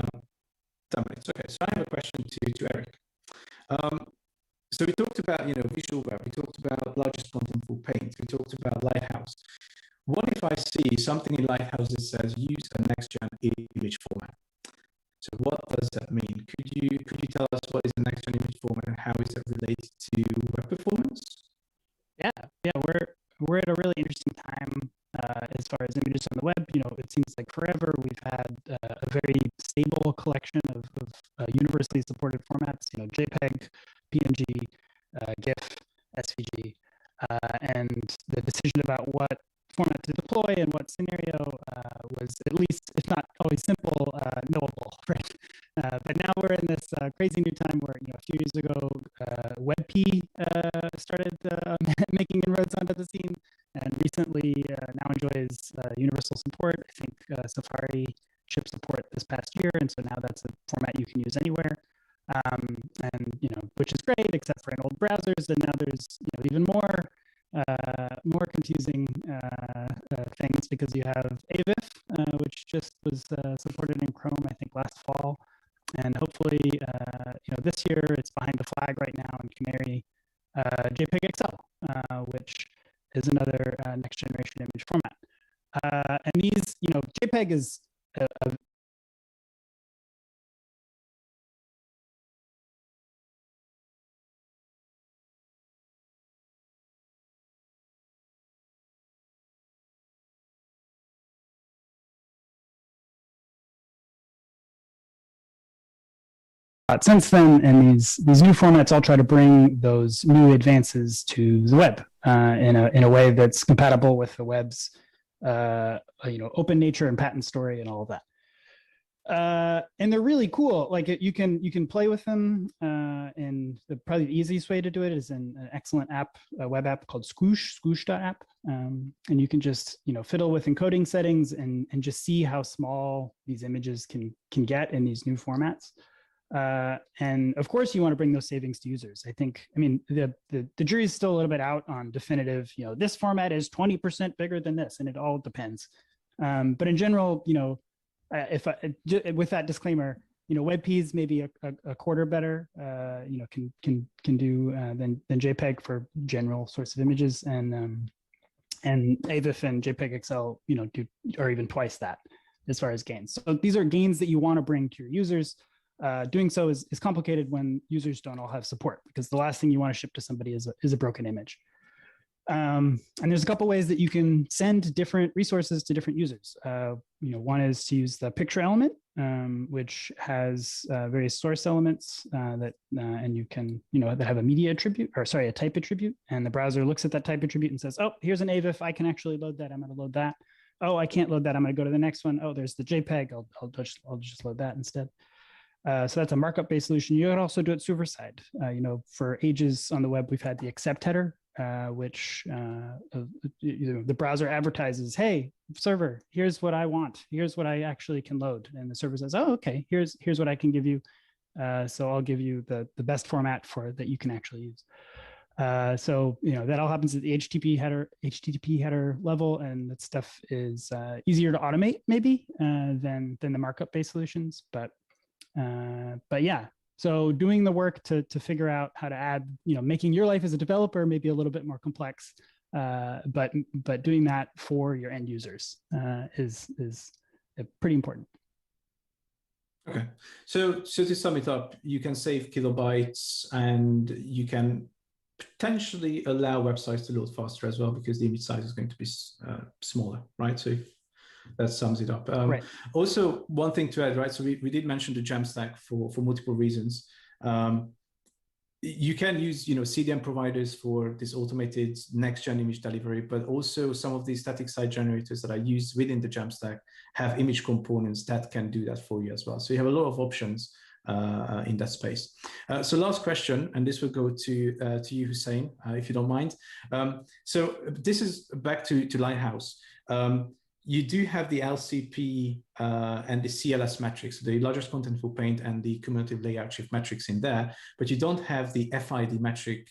minutes. Okay. So I have a question to Eric. So we talked about, visual web. We talked about largest contentful paint. We talked about Lighthouse. What if I see something in Lighthouse that says use a next-gen image format? So what does that mean? Could you tell us what is the next-gen image format and how is it related to web performance? Yeah, we're at a really interesting time as far as images on the web. It seems like forever we've had a very stable collection of universally supported formats. JPEG, PNG, GIF, SVG, and the decision about what format to deploy and what scenario was, at least, if not always simple, knowable, right? But now we're in this crazy new time where, a few years ago, WebP started making inroads onto the scene, and recently now enjoys universal support. I think Safari shipped support this past year, and so now that's a format you can use anywhere. And which is great, except for in old browsers. And now there's even more confusing things because you have AVIF, which just was supported in Chrome, I think, last fall, and hopefully, this year it's behind the flag right now in Canary JPEG XL, which is another next generation image format. And these, JPEG is a since then, and these new formats all try to bring those new advances to the web in a way that's compatible with the web's open nature and patent story and all of that. And they're really cool. Like you can play with them, and probably the easiest way to do it is in an excellent app, a web app called Squoosh.app, and you can just fiddle with encoding settings and just see how small these images can get in these new formats. And of course, you want to bring those savings to users. The jury is still a little bit out on definitive, this format is 20% bigger than this, and it all depends. But in general, with that disclaimer, WebP's maybe a quarter better, can do than JPEG for general sorts of images, and And AVIF and JPEG XL, are even twice that as far as gains. So these are gains that you want to bring to your users. Doing so is complicated when users don't all have support, because the last thing you want to ship to somebody is a broken image. And there's a couple ways that you can send different resources to different users. One is to use the picture element, which has various source elements and you can, that have a media attribute, or sorry, a type attribute. And the browser looks at that type attribute and says, oh, here's an AVIF. I can actually load that. I'm going to load that. Oh, I can't load that. I'm going to go to the next one. Oh, there's the JPEG. I'll just load that instead. So that's a markup-based solution. You can also do it server side. For ages on the web, we've had the accept header, which the browser advertises, hey, server, here's what I want. Here's what I actually can load. And the server says, oh, okay, here's what I can give you. So I'll give you the best format for that you can actually use. So that all happens at the HTTP header level, and that stuff is easier to automate maybe than the markup-based solutions. But yeah. So doing the work to figure out how to add, making your life as a developer maybe a little bit more complex, but doing that for your end users is pretty important. Okay, so to sum it up, you can save kilobytes and you can potentially allow websites to load faster as well, because the image size is going to be smaller, right? So that sums it up. Right. Also, one thing to add, right? So we did mention the Jamstack for multiple reasons. You can use CDN providers for this automated next-gen image delivery, but also some of these static site generators that are used within the Jamstack have image components that can do that for you as well. So you have a lot of options in that space. So last question, and this will go to you, Hussein, if you don't mind. So this is back to Lighthouse. You do have the LCP and the CLS metrics, the largest contentful paint and the cumulative layout shift metrics in there, but you don't have the FID metric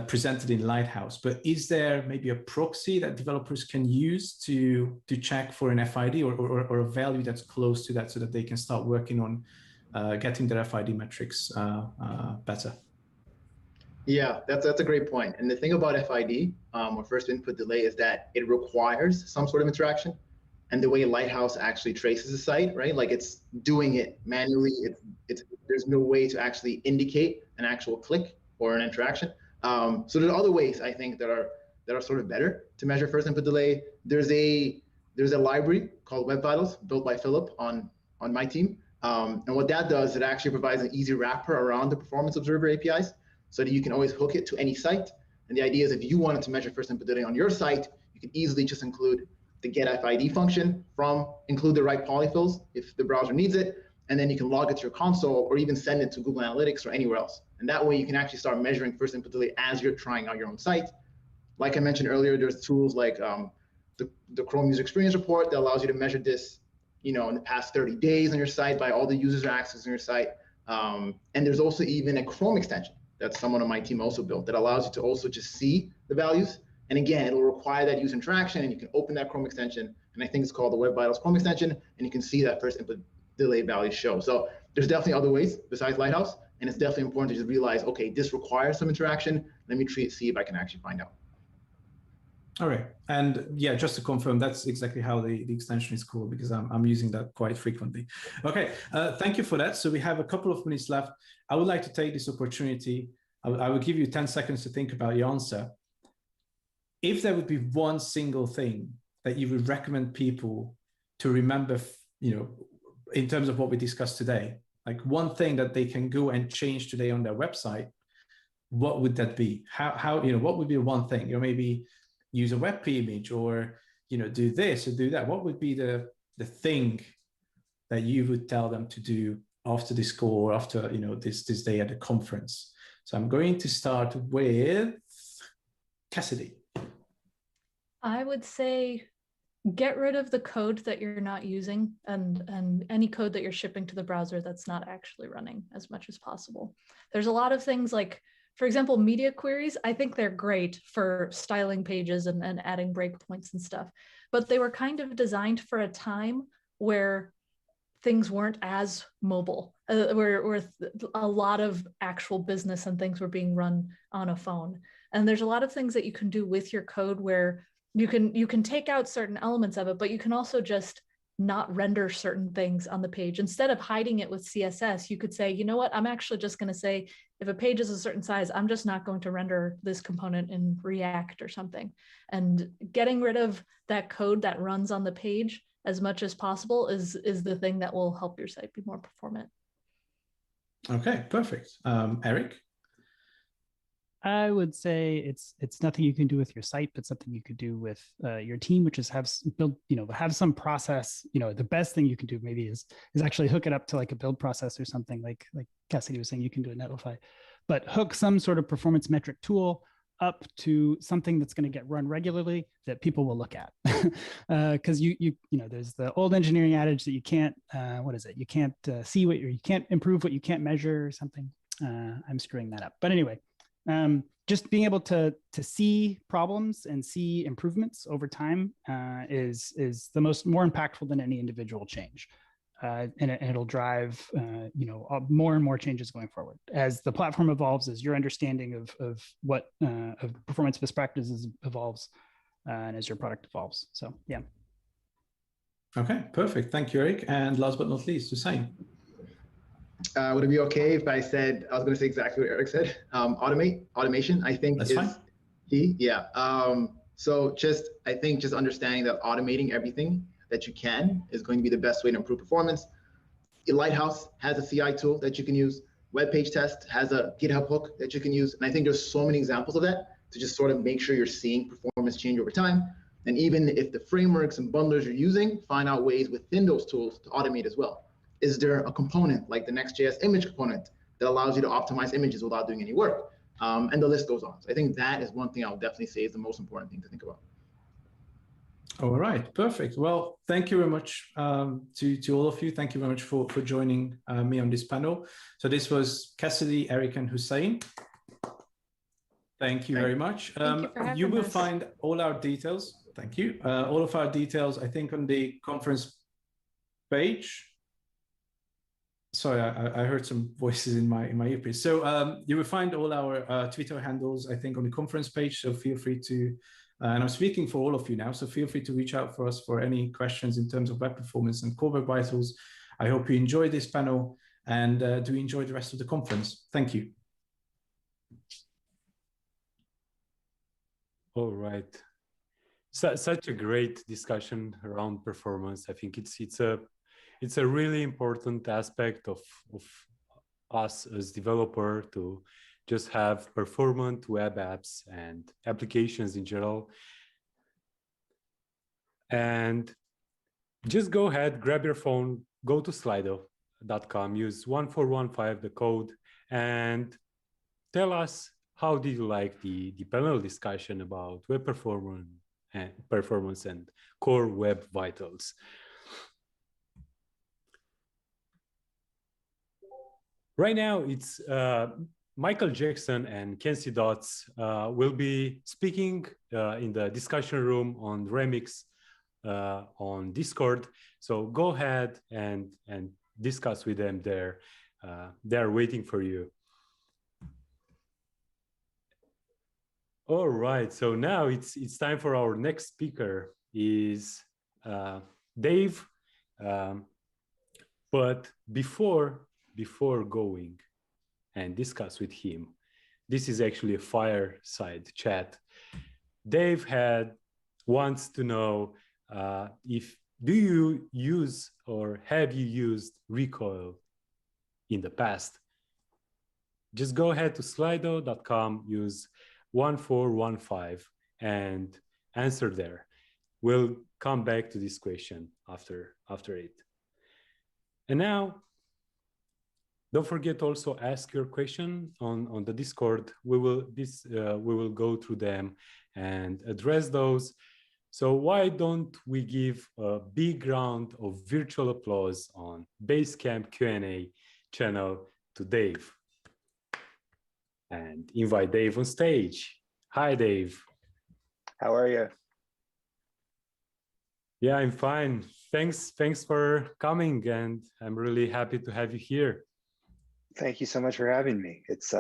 presented in Lighthouse. But is there maybe a proxy that developers can use to check for an FID or a value that's close to that, so that they can start working on getting their FID metrics better? Yeah, that's a great point. And the thing about FID, or first input delay, is that it requires some sort of interaction. And the way Lighthouse actually traces the site, right? Like it's doing it manually. There's no way to actually indicate an actual click or an interaction. So there's other ways, I think, that are sort of better to measure first input delay. There's a library called Web Vitals built by Philip on my team. And what that does, it actually provides an easy wrapper around the performance observer APIs, so that you can always hook it to any site. And the idea is, if you wanted to measure first input delay on your site, you can easily just include the getFID function include the right polyfills if the browser needs it, and then you can log it to your console or even send it to Google Analytics or anywhere else. And that way you can actually start measuring first input delay as you're trying out your own site. Like I mentioned earlier, there's tools like the Chrome User Experience Report that allows you to measure this, in the past 30 days on your site by all the users accessing your site. And there's also even a Chrome extension that someone on my team also built that allows you to also just see the values. And again, it'll require that user interaction, and you can open that Chrome extension, and I think it's called the Web Vitals Chrome extension, and you can see that first input delay value show. So there's definitely other ways besides Lighthouse, and it's definitely important to just realize, okay, this requires some interaction. Let me see if I can actually find out. All right, and yeah, just to confirm, that's exactly how the extension is called, because I'm using that quite frequently. Okay, thank you for that. So we have a couple of minutes left. I would like to take this opportunity. I will give you 10 seconds to think about your answer. If there would be one single thing that you would recommend people to remember, in terms of what we discussed today, like one thing that they can go and change today on their website, what would that be? How what would be one thing? Maybe use a WebP image, or do this or do that. What would be the thing that you would tell them to do after this call, or after this day at the conference? So I'm going to start with Cassidy. I would say get rid of the code that you're not using, and any code that you're shipping to the browser that's not actually running, as much as possible. There's a lot of things like, for example, media queries. I think they're great for styling pages and adding breakpoints and stuff, but they were kind of designed for a time where things weren't as mobile, where a lot of actual business and things were being run on a phone. And there's a lot of things that you can do with your code where You can take out certain elements of it, but you can also just not render certain things on the page. Instead of hiding it with CSS, you could say, you know what, I'm actually just going to say, if a page is a certain size, I'm just not going to render this component in React or something. And getting rid of that code that runs on the page as much as possible is the thing that will help your site be more performant. Okay, perfect. Eric? I would say it's nothing you can do with your site, but something you could do with your team, which is have some process. The best thing you can do maybe is actually hook it up to like a build process or something like Cassidy was saying you can do in Netlify, but hook some sort of performance metric tool up to something that's going to get run regularly that people will look at. Because you there's the old engineering adage that you can't you can't see what you can't improve what you can't measure or something. I'm screwing that up, but anyway. Just being able to see problems and see improvements over time is the more impactful than any individual change, and it'll drive more and more changes going forward as the platform evolves, as your understanding of what of performance best practices evolves, and as your product evolves. So yeah. Okay, perfect. Thank you, Eric. And last but not least, Hussein. Would it be okay if I said, I was going to say exactly what Eric said, automation, I think that's is fine. Key. Yeah. So I think just understanding that automating everything that you can is going to be the best way to improve performance. Lighthouse has a CI tool that you can use. Web page test has a GitHub hook that you can use. And I think there's so many examples of that to just sort of make sure you're seeing performance change over time. And even if the frameworks and bundlers you're using, find out ways within those tools to automate as well. Is there a component like the next.js image component that allows you to optimize images without doing any work? And the list goes on. So I think that is one thing I'll definitely say is the most important thing to think about. All right, perfect. Well, thank you very much to all of you. Thank you very much for joining me on this panel. So this was Cassidy, Eric, and Hussein. Thank you very much. Thank you for having you will us. find all our details. Thank you. All of our details, I think, on the conference page. Sorry, I heard some voices in my earpiece. So you will find all our Twitter handles, I think, on the conference page. So feel free to, and I'm speaking for all of you now, so feel free to reach out for us for any questions in terms of web performance and core web vitals. I hope you enjoyed this panel and do enjoy the rest of the conference. Thank you. All right. So, such a great discussion around performance. I think it's a really important aspect of us as developer to just have performant web apps and applications in general. And just go ahead, grab your phone, go to Slido.com, use 1415, the code, and tell us how did you like the panel discussion about web performance and core web vitals. Right now, it's Michael Jackson and Kenzie Dotz will be speaking in the discussion room on Remix on Discord. So go ahead and discuss with them there. They're waiting for you. All right, so now it's time for our next speaker is Dave. But before going and discuss with him, this is actually a fireside chat. Dave wants to know do you use or have you used Recoil in the past? Just go ahead to slido.com, use 1415 and answer there. We'll come back to this question after it. And now, don't forget also ask your question on the Discord. We will go through them and address those. So why don't we give a big round of virtual applause on Basecamp Q&A channel to Dave. And invite Dave on stage. Hi, Dave. How are you? Yeah, I'm fine. Thanks for coming, and I'm really happy to have you here. Thank you so much for having me. It's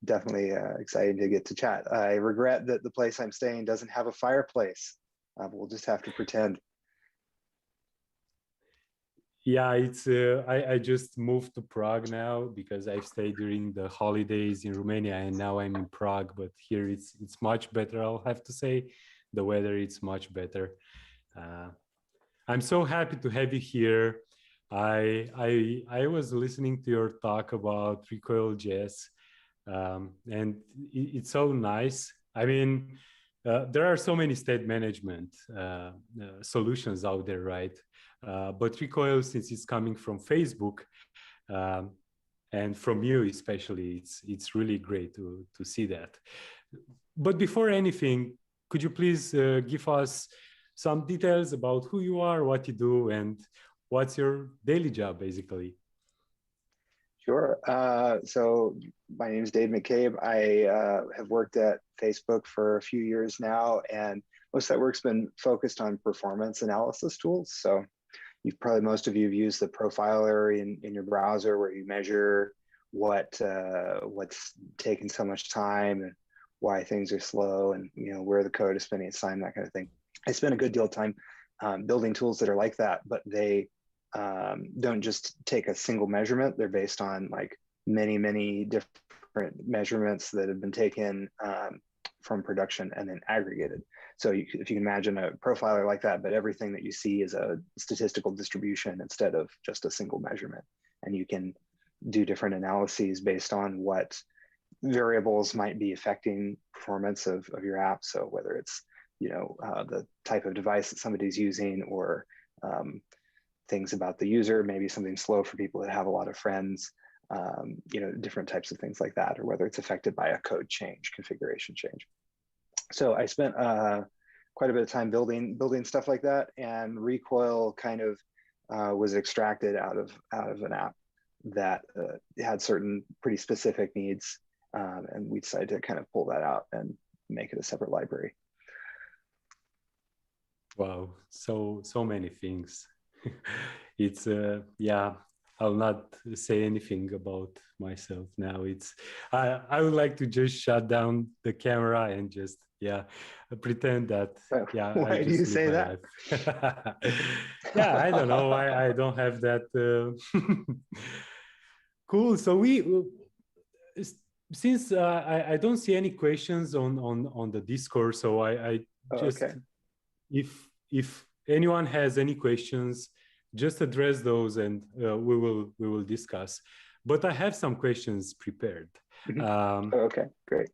definitely exciting to get to chat. I regret that the place I'm staying doesn't have a fireplace. We'll just have to pretend. Yeah, it's I just moved to Prague now because I've stayed during the holidays in Romania, and now I'm in Prague. But here it's much better. I'll have to say, the weather is much better. I'm so happy to have you here. I was listening to your talk about recoil.js, and it's so nice. I mean, there are so many state management solutions out there, right? But Recoil, since it's coming from Facebook and from you especially, it's really great to see that. But before anything, could you please give us some details about who you are, what you do, and what's your daily job, basically? Sure. So my name is Dave McCabe. I have worked at Facebook for a few years now, and most of that work's been focused on performance analysis tools. So most of you have used the profiler in your browser, where you measure what's taking so much time and why things are slow, and where the code is spending its time, that kind of thing. I spend a good deal of time building tools that are like that, but they don't just take a single measurement. They're based on like many different measurements that have been taken from production and then aggregated. So if you can imagine a profiler like that, but everything that you see is a statistical distribution instead of just a single measurement. And you can do different analyses based on what variables might be affecting performance of your app. So whether it's the type of device that somebody's using, or things about the user, maybe something slow for people that have a lot of friends, different types of things like that, or whether it's affected by a code change, configuration change. So I spent quite a bit of time building stuff like that, and Recoil kind of was extracted out of an app that had certain pretty specific needs, and we decided to kind of pull that out and make it a separate library. Wow, so many things. It's yeah, I'll not say anything about myself now. I would like to just shut down the camera and just pretend that Why I do you just say live my that? life. Yeah, I don't know. I don't have that. Cool. So since I don't see any questions on the Discord, so I just Okay. If anyone has any questions, just address those, and we will discuss. But I have some questions prepared. Okay, great.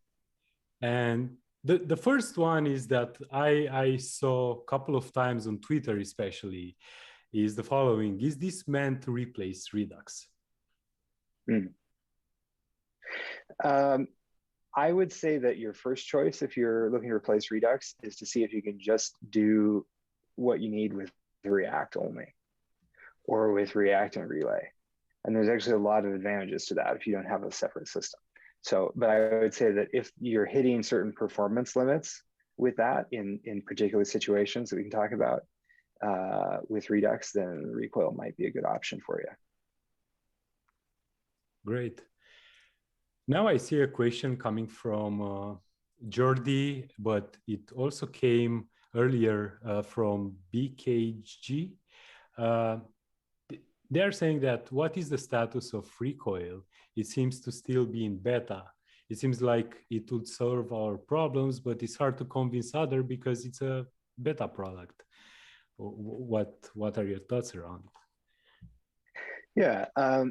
And the first one is that I saw a couple of times on Twitter, especially, is the following: is this meant to replace Redux? I would say that your first choice, if you're looking to replace Redux, is to see if you can just do what you need with React only, or with React and Relay. And there's actually a lot of advantages to that if you don't have a separate system. So, but I would say that if you're hitting certain performance limits with that in particular situations that we can talk about with Redux, then Recoil might be a good option for you. Great. Now I see a question coming from Jordi, but it also came earlier from BKG. They're saying that what is the status of Recoil? It seems to still be in beta. It seems like it would solve our problems, but it's hard to convince others because it's a beta product. What are your thoughts around it? Yeah,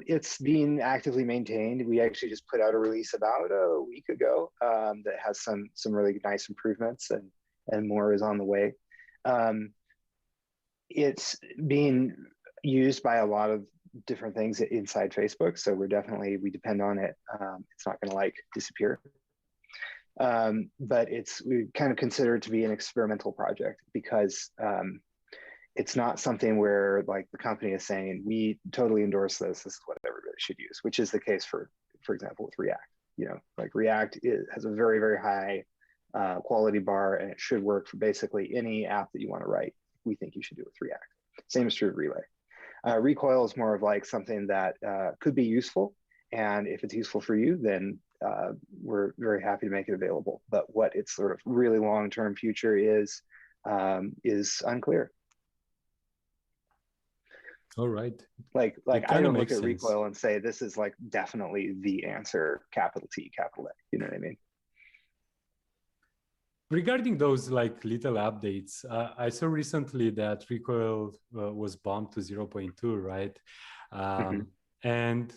it's being actively maintained. We actually just put out a release about a week ago that has some really nice improvements, and more is on the way. It's being used by a lot of different things inside Facebook, so we depend on it. It's not going to disappear, but we kind of consider it to be an experimental project because it's not something where the company is saying, we totally endorse this is what everybody should use, which is the case for example, with React. React has a very, very high quality bar, and it should work for basically any app that you want to write. We think you should do it with React. Same is true of Relay. Recoil is more of something that could be useful. And if it's useful for you, then we're very happy to make it available. But what its sort of really long-term future is, is unclear. All right. Like I kind of don't look makes at sense. recoil and say this is like definitely the answer, capital T, capital A. You know what I mean? Regarding those like little updates, I saw recently that recoil was bumped to 0.2, right? And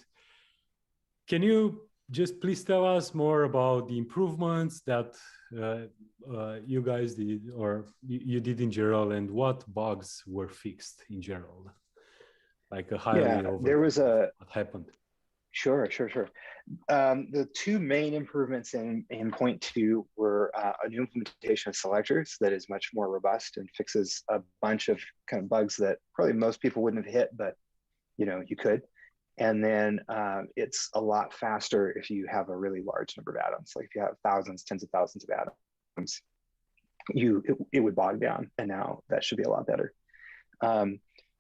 can you just please tell us more about the improvements that you guys did, or you did in general, and what bugs were fixed in general? Like a highly over. There was what happened? Sure. The two main improvements in 0.2 were a new implementation of selectors that is much more robust and fixes a bunch of kind of bugs that probably most people wouldn't have hit, but you could. And then it's a lot faster if you have a really large number of atoms. Like if you have thousands, tens of thousands of atoms, it would bog down, and now that should be a lot better.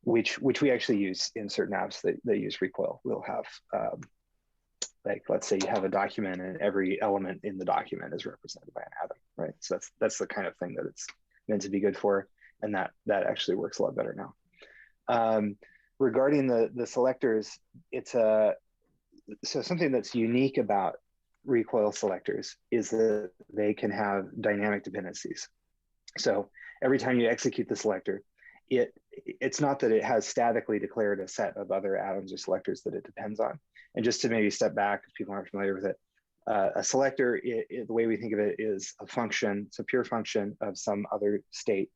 Which we actually use in certain apps that use recoil. We'll have like, let's say you have a document and every element in the document is represented by an atom, right? So that's the kind of thing that it's meant to be good for, and that actually works a lot better now. Regarding the selectors, it's so something that's unique about recoil selectors is that they can have dynamic dependencies. So every time you execute the selector, it's not that it has statically declared a set of other atoms or selectors that it depends on. And just to maybe step back, if people aren't familiar with it, a selector, the way we think of it, is a function. It's a pure function of some other state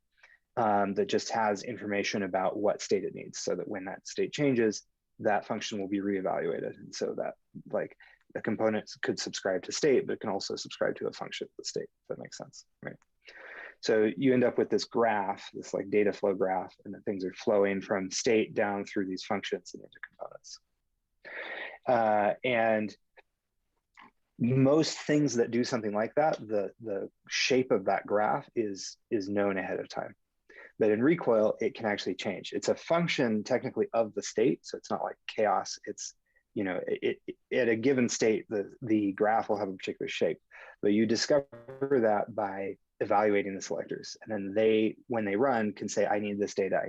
that just has information about what state it needs, so that when that state changes, that function will be reevaluated. And so that, like, a component could subscribe to state, but it can also subscribe to a function of the state, if that makes sense, right? So you end up with this graph, this like data flow graph, and that things are flowing from state down through these functions and into components. And most things that do something like that, the shape of that graph is known ahead of time. But in recoil, it can actually change. It's a function technically of the state, so it's not like chaos. It's, at a given state, the graph will have a particular shape, but you discover that by evaluating the selectors, and then when they run, can say, I need this data,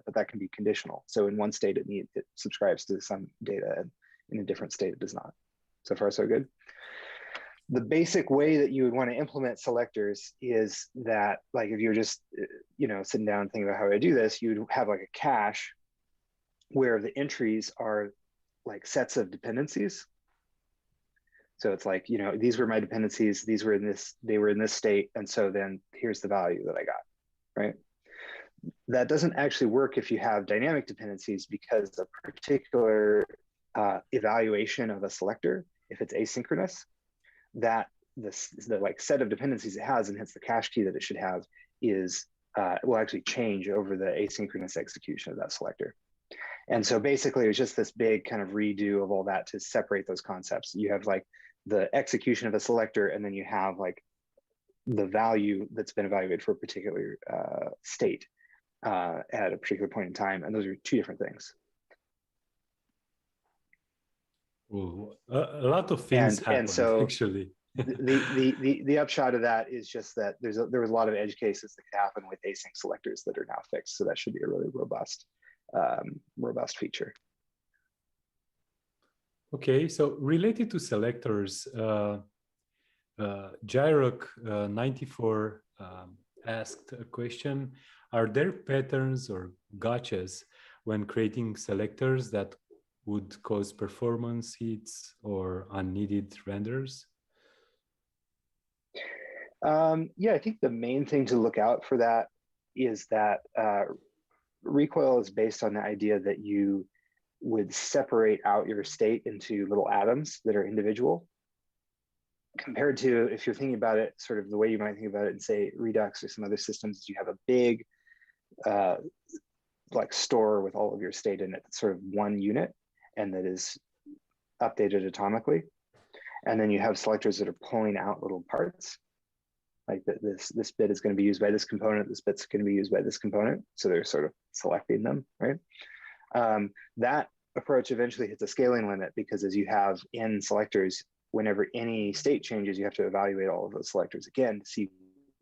but that can be conditional. So in one state it subscribes to some data, and in a different state it does not. So far so good. The basic way that you would want to implement selectors is that, like, if you're just sitting down and thinking about how I do this, you'd have like a cache where the entries are like sets of dependencies. So it's like, these were my dependencies, they were in this state, and so then here's the value that I got, right? That doesn't actually work if you have dynamic dependencies, because a particular evaluation of a selector, if it's asynchronous, that the like set of dependencies it has, and hence the cache key that it should have, will actually change over the asynchronous execution of that selector. And so basically it was just this big kind of redo of all that to separate those concepts. You have like the execution of a selector, and then you have like the value that's been evaluated for a particular state at a particular point in time. And those are two different things. Ooh, a lot of things happen, and so actually. the upshot of that is just that there was a lot of edge cases that could happen with async selectors that are now fixed. So that should be a really robust feature. Okay, so related to selectors, Jyrok94 asked a question: are there patterns or gotchas when creating selectors that would cause performance hits or unneeded renders? Yeah, I think the main thing to look out for that is that recoil is based on the idea that you would separate out your state into little atoms that are individual, compared to, if you're thinking about it sort of the way you might think about it in, say, Redux or some other systems, you have a big like store with all of your state in it, sort of one unit, and that is updated atomically. And then you have selectors that are pulling out little parts, like this bit is going to be used by this component, this bit's going to be used by this component. So they're sort of selecting them, right? That approach eventually hits a scaling limit, because as you have n selectors, whenever any state changes, you have to evaluate all of those selectors again to see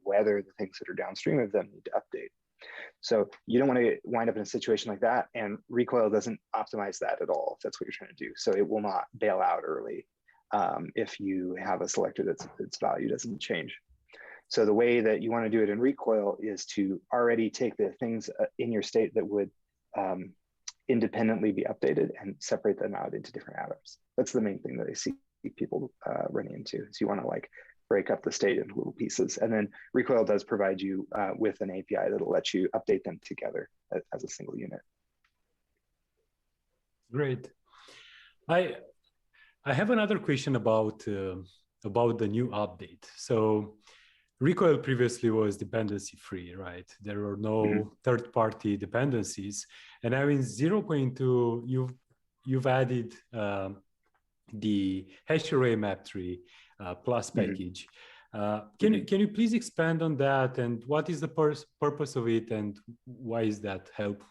whether the things that are downstream of them need to update. So you don't want to wind up in a situation like that, and Recoil doesn't optimize that at all if that's what you're trying to do. So it will not bail out early if you have a selector that's its value doesn't change. So the way that you want to do it in Recoil is to already take the things in your state that would independently be updated and separate them out into different atoms. That's the main thing that I see people running into. So you want to like break up the state into little pieces. And then Recoil does provide you with an API that'll let you update them together as a single unit. Great. I have another question about the new update. So Recoil previously was dependency free, right? There were no third-party dependencies. And now in 0.2, you've added the hash array map tree plus package. Can you please expand on that, and what is the purpose of it, and why is that helpful?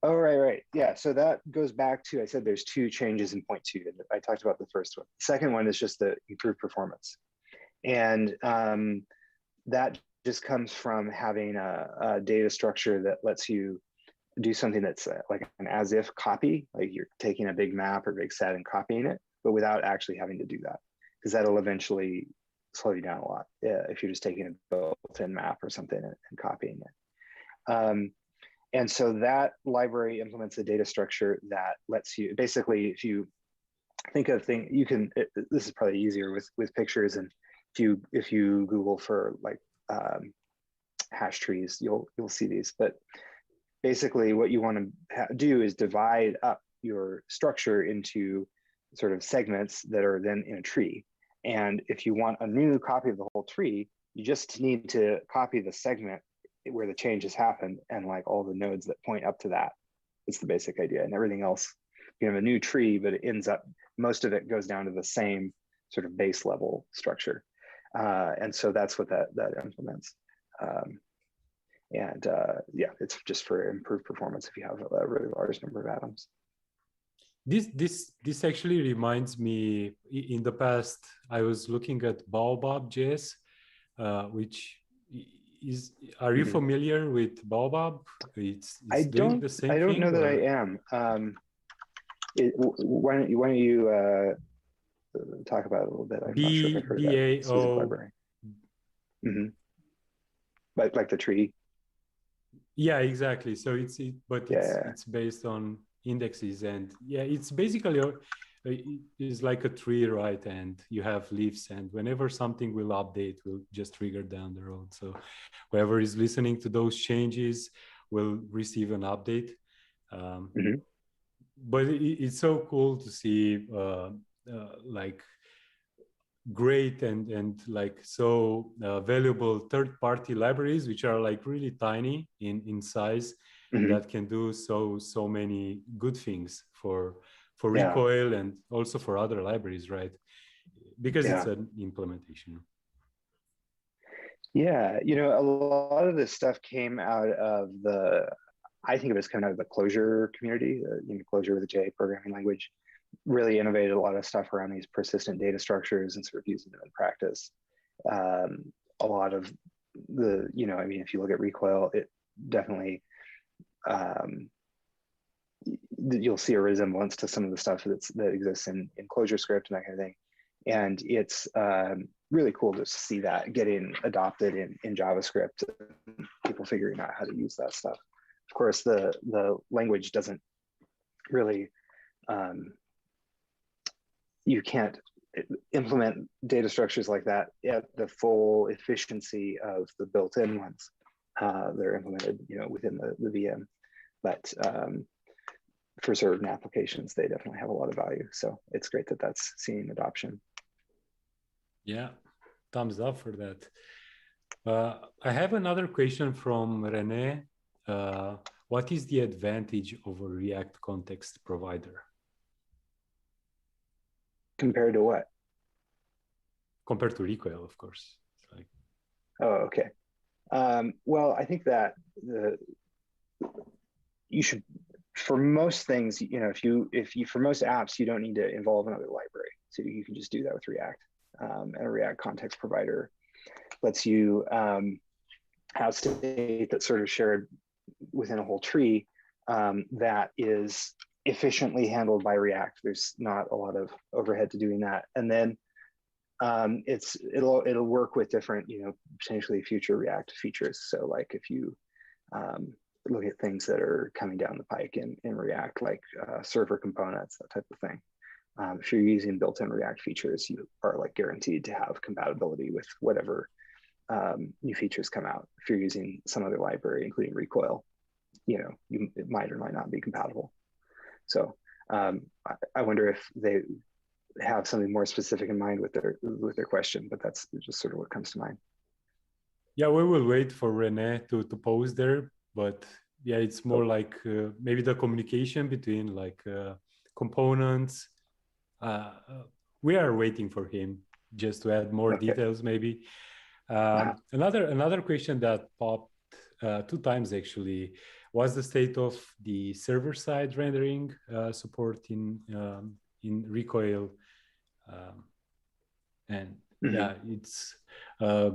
Oh, right. Yeah, so that goes back to, I said there's two changes in 0.2. I talked about the first one. The second one is just the improved performance. And that just comes from having a data structure that lets you do something that's like an as-if copy, like you're taking a big map or big set and copying it, but without actually having to do that, because that'll eventually slow you down a lot if you're just taking a built-in map or something and copying it. And so that library implements a data structure that lets you, basically, if you think of things, you can, this is probably easier with pictures, and if you Google for like hash trees, you'll see these. But basically what you want to do is divide up your structure into sort of segments that are then in a tree. And if you want a new copy of the whole tree, you just need to copy the segment where the changes happened and like all the nodes that point up to that. It's the basic idea. And everything else, you have a new tree, but it ends up, most of it goes down to the same sort of base level structure. And so that's what that implements. Yeah, it's just for improved performance if you have a really large number of atoms. This actually reminds me, in the past, I was looking at Baobab.js, which is, are you familiar with Baobab? It's doing the same thing. I don't know that I am. Why don't you talk about it a little bit? I'm not sure if I've heard of that specific library. Like the tree. Yeah, exactly. So it's based on indexes, and yeah, it's basically it's like a tree, right? And you have leaves, and whenever something will update, will just trigger down the road. So whoever is listening to those changes will receive an update. But it's so cool to see like great and like so valuable third-party libraries, which are like really tiny in size, that can do so many good things for Recoil and also for other libraries, right? Because it's an implementation. Yeah, a lot of this stuff came out of I think of it as coming out of the Clojure community. Clojure with a J programming language really innovated a lot of stuff around these persistent data structures and sort of using them in practice. A lot of the, if you look at Recoil, it definitely, you'll see a resemblance to some of the stuff that exists in ClojureScript and that kind of thing. And it's really cool to see that getting adopted in JavaScript, and people figuring out how to use that stuff. Of course, the language doesn't really, you can't implement data structures like that at the full efficiency of the built-in ones. They're implemented, within the VM, but for certain applications, they definitely have a lot of value. So it's great that that's seeing adoption. Yeah, thumbs up for that. I have another question from Rene. What is the advantage of a React context provider? Compared to what? Compared to Recoil, of course. Oh, okay. Well, I think that you should, for most things, if you for most apps, you don't need to involve another library. So you can just do that with React and a React context provider. lets you have state that's sort of shared within a whole tree that is efficiently handled by React. There's not a lot of overhead to doing that. And then it'll work with different, potentially future React features. So like if you look at things that are coming down the pike in React, like server components, that type of thing. If you're using built-in React features, you are like guaranteed to have compatibility with whatever new features come out. If you're using some other library, including recoil, it might or might not be compatible. So I wonder if they have something more specific in mind with their question, but that's just sort of what comes to mind. Yeah, we will wait for René to pose there, but yeah, it's more like maybe the communication between like components. We are waiting for him just to add more details, maybe. Another question that popped 2 times actually was the state of the server-side rendering support in recoil. And yeah, it's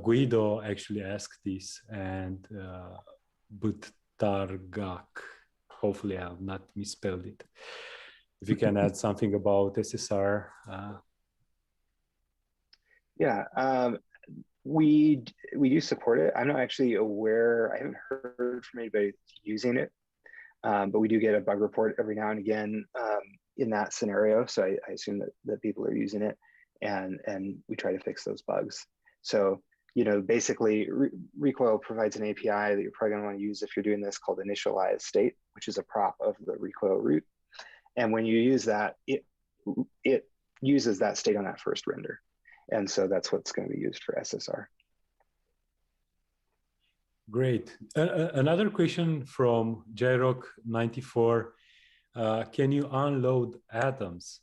Guido actually asked this, and Butargak, hopefully I've not misspelled it. If you can add something about SSR. Yeah, we do support it. I'm not actually aware, I haven't heard from anybody using it, but we do get a bug report every now and again in that scenario. So I assume that people are using it, and we try to fix those bugs. So, basically Recoil provides an API that you're probably gonna want to use if you're doing this called initialize state, which is a prop of the Recoil root. And when you use that, it uses that state on that first render. And so that's what's going to be used for SSR. Great. Another question from Jrock94. Can you unload atoms?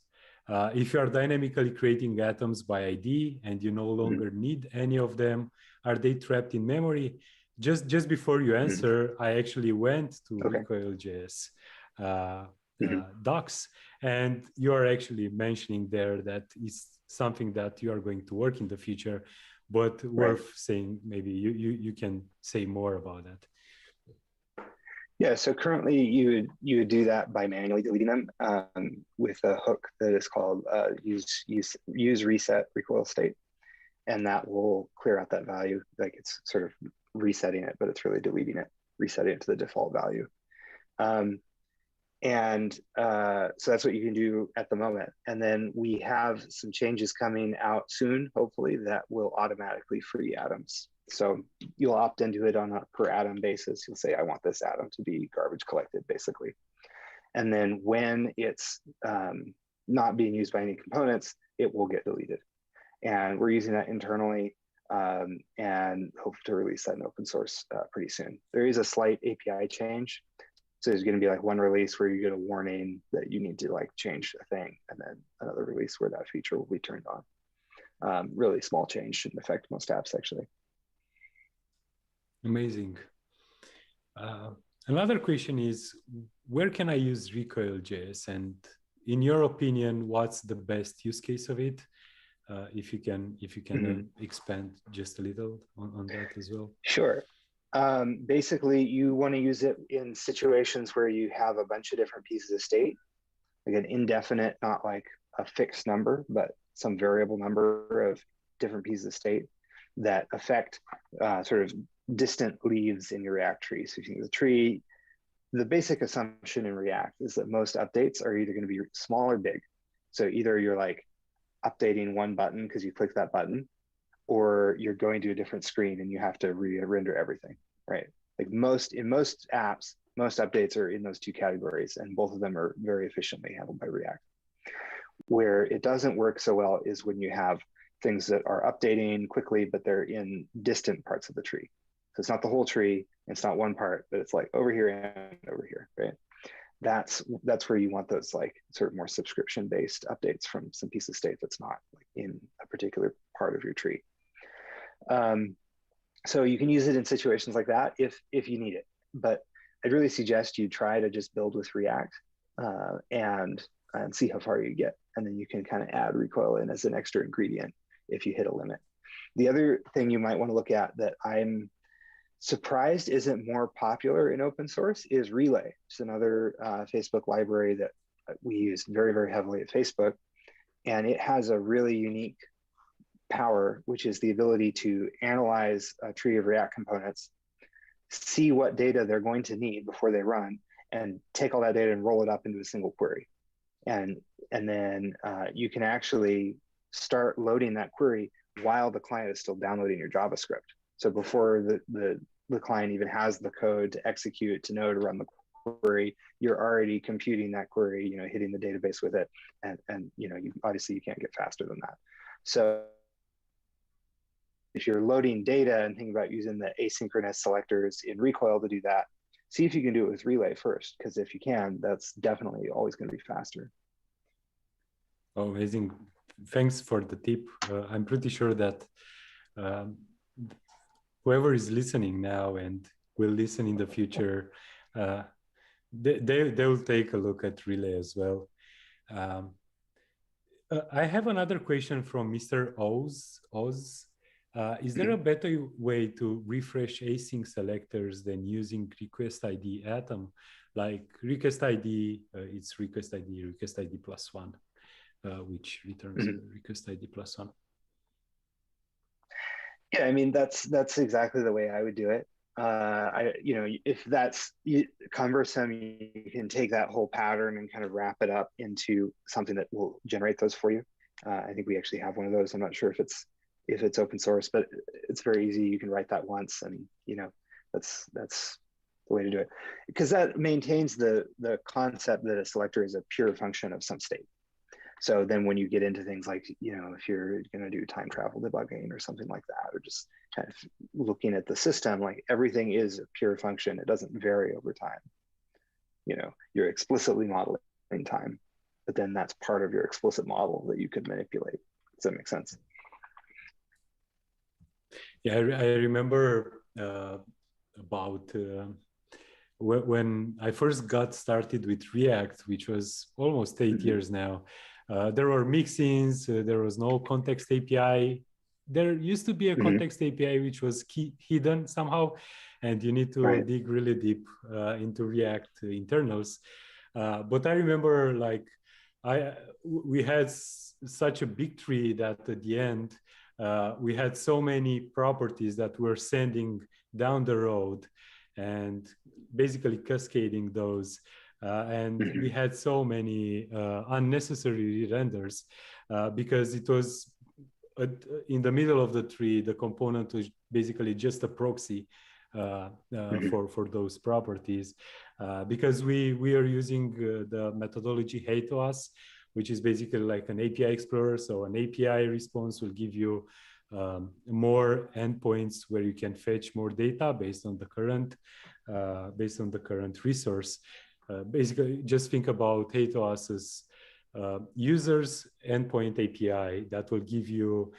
If you are dynamically creating atoms by ID and you no longer need any of them, are they trapped in memory? Just before you answer, I actually went to recoil.js docs, and you are actually mentioning there that is something that you are going to work in the future, but worth saying, maybe you can say more about that. Yeah, so currently you would do that by manually deleting them with a hook that is called use reset recoil state, and that will clear out that value. Like it's sort of resetting it, but it's really deleting it, resetting it to the default value. So that's what you can do at the moment. And then we have some changes coming out soon, hopefully, that will automatically free atoms. So you'll opt into it on a per atom basis. You'll say, I want this atom to be garbage collected, basically. And then when it's not being used by any components, it will get deleted. And we're using that internally and hope to release that in open source pretty soon. There is a slight API change. So there's going to be like one release where you get a warning that you need to like change a thing, and then another release where that feature will be turned on. Really small change, shouldn't affect most apps actually. Amazing. Another question is, where can I use recoil.js? And in your opinion, what's the best use case of it? If you can expand just a little on that as well. Sure. Basically, you want to use it in situations where you have a bunch of different pieces of state, like an indefinite, not like a fixed number, but some variable number of different pieces of state that affect sort of distant leaves in your React tree. So if you think of the tree, the basic assumption in React is that most updates are either going to be small or big. So either you're like updating one button because you click that button, or you're going to a different screen and you have to re-render everything, right? Like in most apps, most updates are in those two categories, and both of them are very efficiently handled by React. Where it doesn't work so well is when you have things that are updating quickly, but they're in distant parts of the tree. So it's not the whole tree, it's not one part, but it's like over here and over here, right? That's where you want those like sort of more subscription-based updates from some piece of state that's not like in a particular part of your tree. So you can use it in situations like that if you need it, but I'd really suggest you try to just build with React and see how far you get, and then you can kind of add recoil in as an extra ingredient if you hit a limit. The other thing you might want to look at that I'm surprised isn't more popular in open source is Relay. It's another Facebook library that we use very, very heavily at Facebook. And it has a really unique power, which is the ability to analyze a tree of React components, see what data they're going to need before they run, and take all that data and roll it up into a single query. And then you can actually start loading that query while the client is still downloading your JavaScript. So before the client even has the code to execute, to know to run the query, you're already computing that query, hitting the database with it. And obviously you can't get faster than that. So if you're loading data and thinking about using the asynchronous selectors in Recoil to do that, see if you can do it with Relay first, because if you can, that's definitely always going to be faster. Oh, amazing. Thanks for the tip. I'm pretty sure that whoever is listening now and will listen in the future, they will take a look at Relay as well. I have another question from Mr. Oz. Is there a better way to refresh async selectors than using request ID atom? Like request ID, it's request ID plus one, which returns request ID plus one. Yeah, I mean, that's exactly the way I would do it. If that's cumbersome, you can take that whole pattern and kind of wrap it up into something that will generate those for you. I think we actually have one of those. I'm not sure if it's open source, but it's very easy. You can write that once, and that's the way to do it, because that maintains the concept that a selector is a pure function of some state. So then when you get into things like, if you're going to do time travel debugging or something like that, or just kind of looking at the system, like everything is a pure function. It doesn't vary over time. You're explicitly modeling time, but then that's part of your explicit model that you could manipulate. Does that make sense? Yeah, I remember about when I first got started with React, which was almost 8 years now. There were mixins, there was no context API. There used to be a context API which was hidden somehow, and you need to dig really deep into React internals. But I remember we had such a big tree that at the end, we had so many properties that were sending down the road and basically cascading those. And we had so many unnecessary renders because it was in the middle of the tree. The component was basically just a proxy for those properties because we are using the methodology HeyToUs, which is basically like an API explorer. So an API response will give you more endpoints where you can fetch more data based on the current resource. Basically, just think about HeyToUs as users endpoint API that will give you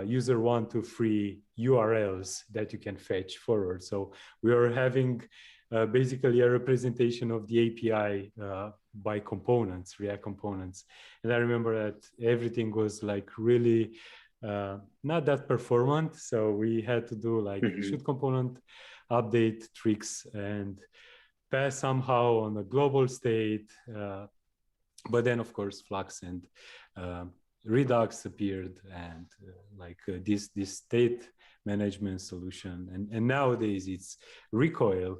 user 1 to 3 URLs that you can fetch forward. So we are having basically a representation of the API by components, React components. And I remember that everything was like really not that performant. So we had to do like should component update tricks and pass somehow on a global state. But then of course Flux and Redux appeared and this state management solution. And nowadays it's Recoil,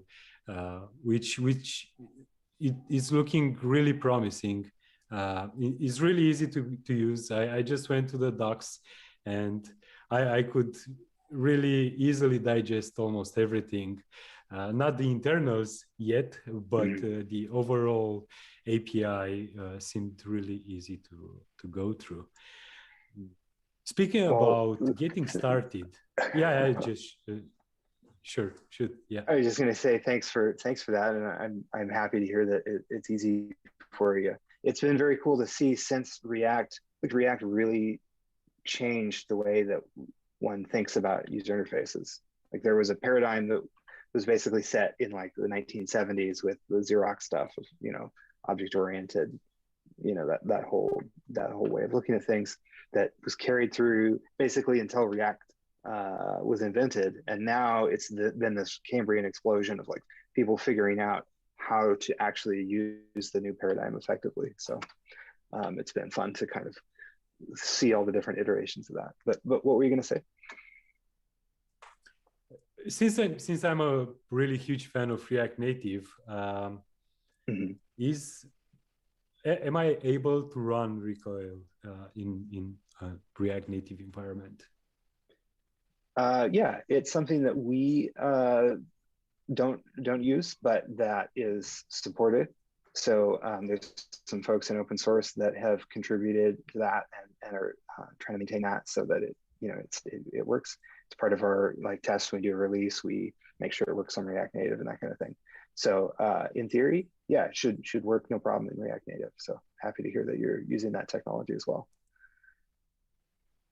which it is looking really promising. It's really easy to use. I just went to the docs and I could really easily digest almost everything. Not the internals yet, but the overall API seemed really easy to go through. Speaking about getting started, yeah, I just sure should yeah. I was just going to say thanks for that, and I'm happy to hear that it's easy for you. It's been very cool to see since React really changed the way that one thinks about user interfaces. Like there was a paradigm that was basically set in like the 1970s with the Xerox stuff of object oriented, that whole way of looking at things that was carried through basically until React was invented, and now it's been this Cambrian explosion of like people figuring out how to actually use the new paradigm effectively. So it's been fun to kind of see all the different iterations of that. But what were you going to say? Since I'm a really huge fan of React Native, am I able to run recoil in a React Native environment? Yeah, it's something that we don't use, but that is supported. So there's some folks in open source that have contributed to that and are trying to maintain that so that it works. It's part of our like tests when we do a release. We make sure it works on React Native and that kind of thing. So in theory, yeah, it should work no problem in React Native. So happy to hear that you're using that technology as well.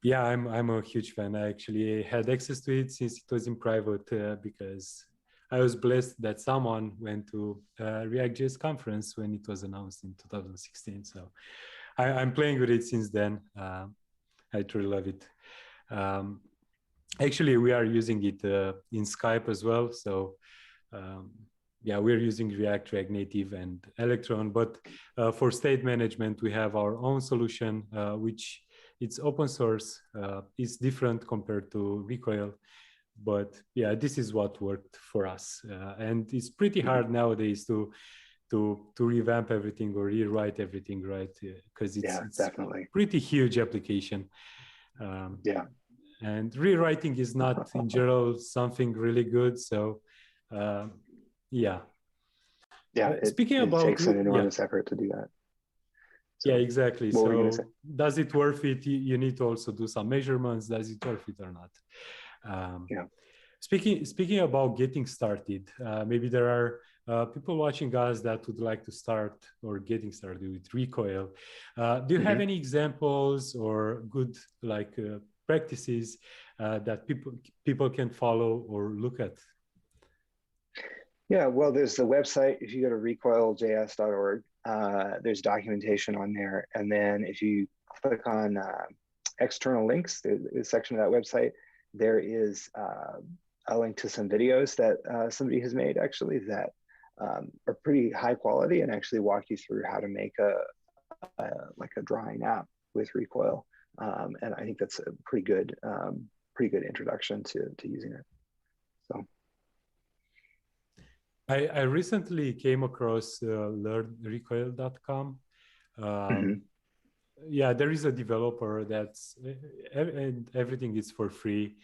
Yeah, I'm a huge fan. I actually had access to it since it was in private because I was blessed that someone went to React.js conference when it was announced in 2016. So I'm playing with it since then. I truly love it. Actually, we are using it in Skype as well. So yeah, we're using React Native, and Electron. But for state management, we have our own solution, which it's open source. It's different compared to Recoil. But yeah, this is what worked for us. And it's pretty hard nowadays to revamp everything or rewrite everything, right? Because it's definitely a pretty huge application. Yeah. And rewriting is not in general something really good. So yeah. Speaking it about takes an enormous effort to do that. So, yeah, exactly. What were you gonna say? Does it worth it? You need to also do some measurements. Does it worth it or not? Yeah. Speaking about getting started, maybe there are people watching us that would like to start or getting started with Recoil. Do you have any examples or good practices that people can follow or look at? Yeah, well, there's the website. If you go to recoil.js.org, there's documentation on there. And then if you click on external links, there's a section of that website, there is a link to some videos that somebody has made actually that are pretty high quality and actually walk you through how to make a drawing app with Recoil. And I think that's a pretty good introduction to using it. So. I recently came across learnrecoil.com. Yeah, there is a developer that's, and everything is for free.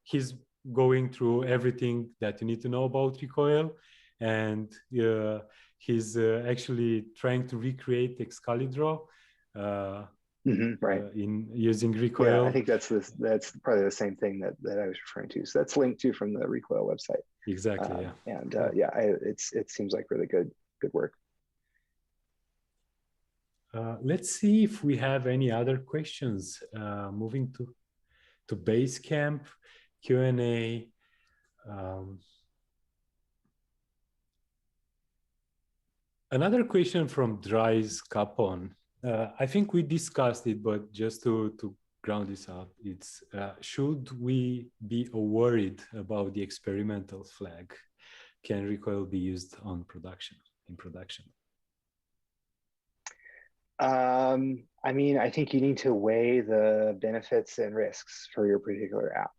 He's going through everything that you need to know about Recoil, and he's actually trying to recreate Excalibur. Right. In using Recoil. Yeah, I think that's probably the same thing that I was referring to. So that's linked to from the Recoil website. Exactly. Yeah. And it seems like really good work. Let's see if we have any other questions. Moving to Basecamp Q&A. Another question from Dries Capon. I think we discussed it, but just to ground this up, it's should we be worried about the experimental flag? Can Recoil be used in production? I mean, I think you need to weigh the benefits and risks for your particular app.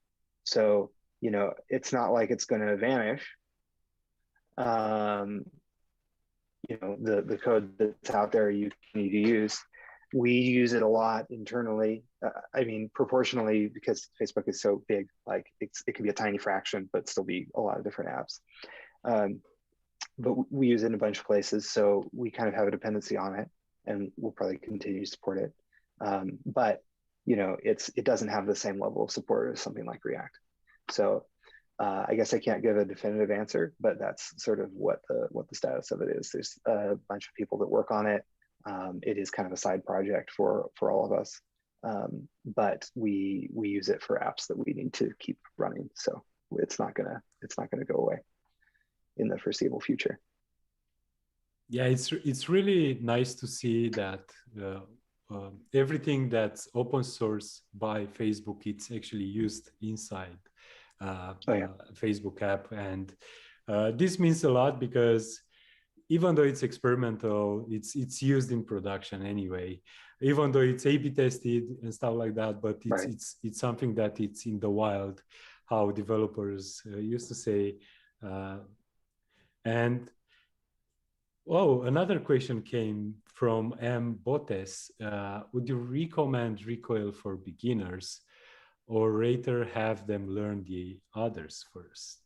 So, it's not like it's going to vanish. The code that's out there you need to use. We use it a lot internally. I mean, proportionally, because Facebook is so big, like it can be a tiny fraction, but still be a lot of different apps. But we use it in a bunch of places, so we kind of have a dependency on it, and we'll probably continue to support it. But it doesn't have the same level of support as something like React. So I guess I can't give a definitive answer, but that's sort of what the status of it is. There's a bunch of people that work on it. It is kind of a side project for all of us, but we use it for apps that we need to keep running. So it's not gonna go away in the foreseeable future. Yeah, it's really nice to see that everything that's open source by Facebook, it's actually used inside Facebook app. And this means a lot because even though it's experimental, it's used in production anyway. Even though it's A/B tested and stuff like that, but it's something that it's in the wild, how developers used to say. And another question came from M. Botes. Would you recommend Recoil for beginners, or rather have them learn the others first?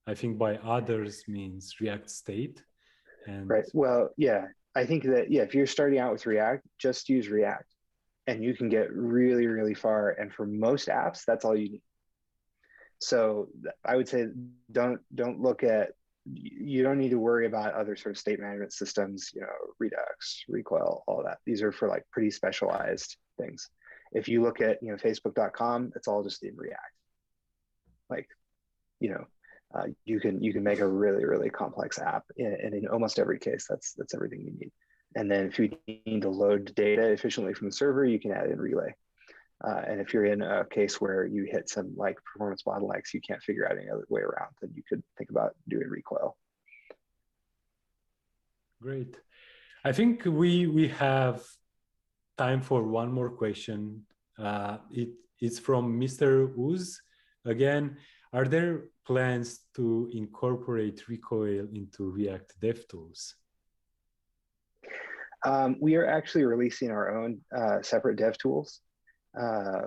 I think by others means React State. And right. Well, yeah, I think that, yeah, if you're starting out with React, just use React and you can get really, really far. And for most apps, that's all you need. So I would say don't look at, you don't need to worry about other sort of state management systems, you know, Redux, Recoil, all that. These are for like pretty specialized things. If you look at, you know, facebook.com, it's all just in React. Like, you know, you can make a really, really complex app, and in almost every case, that's everything you need. And then if you need to load data efficiently from the server, you can add in Relay. And if you're in a case where you hit some like performance bottlenecks, you can't figure out any other way around, then you could think about doing Recoil. Great. I think we have time for one more question. It's from Mr. Uz. Again, are there plans to incorporate Recoil into React DevTools? We are actually releasing our own separate dev tools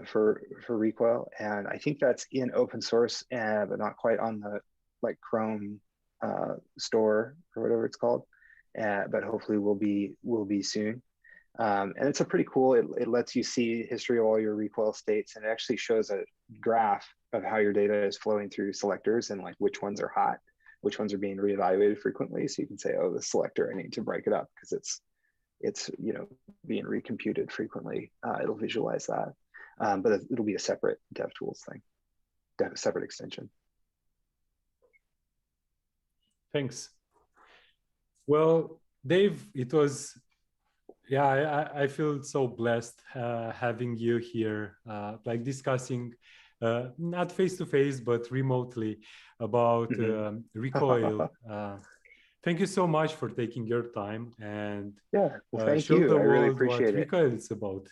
for Recoil, and I think that's in open source, but not quite on the like Chrome store or whatever it's called. But hopefully will be soon. And it's a pretty cool. It lets you see history of all your Recoil states, and it actually shows a graph of how your data is flowing through selectors and like which ones are hot, which ones are being reevaluated frequently. So you can say, oh, the selector, I need to break it up because it's you know, being recomputed frequently. It'll visualize that, but it'll be a separate DevTools thing, a separate extension. Thanks. Well, Dave, it was, yeah, I feel so blessed having you here, like discussing, not face-to-face, but remotely about Recoil. Thank you so much for taking your time and thank show you. the I really world appreciate what it. Recoil is about.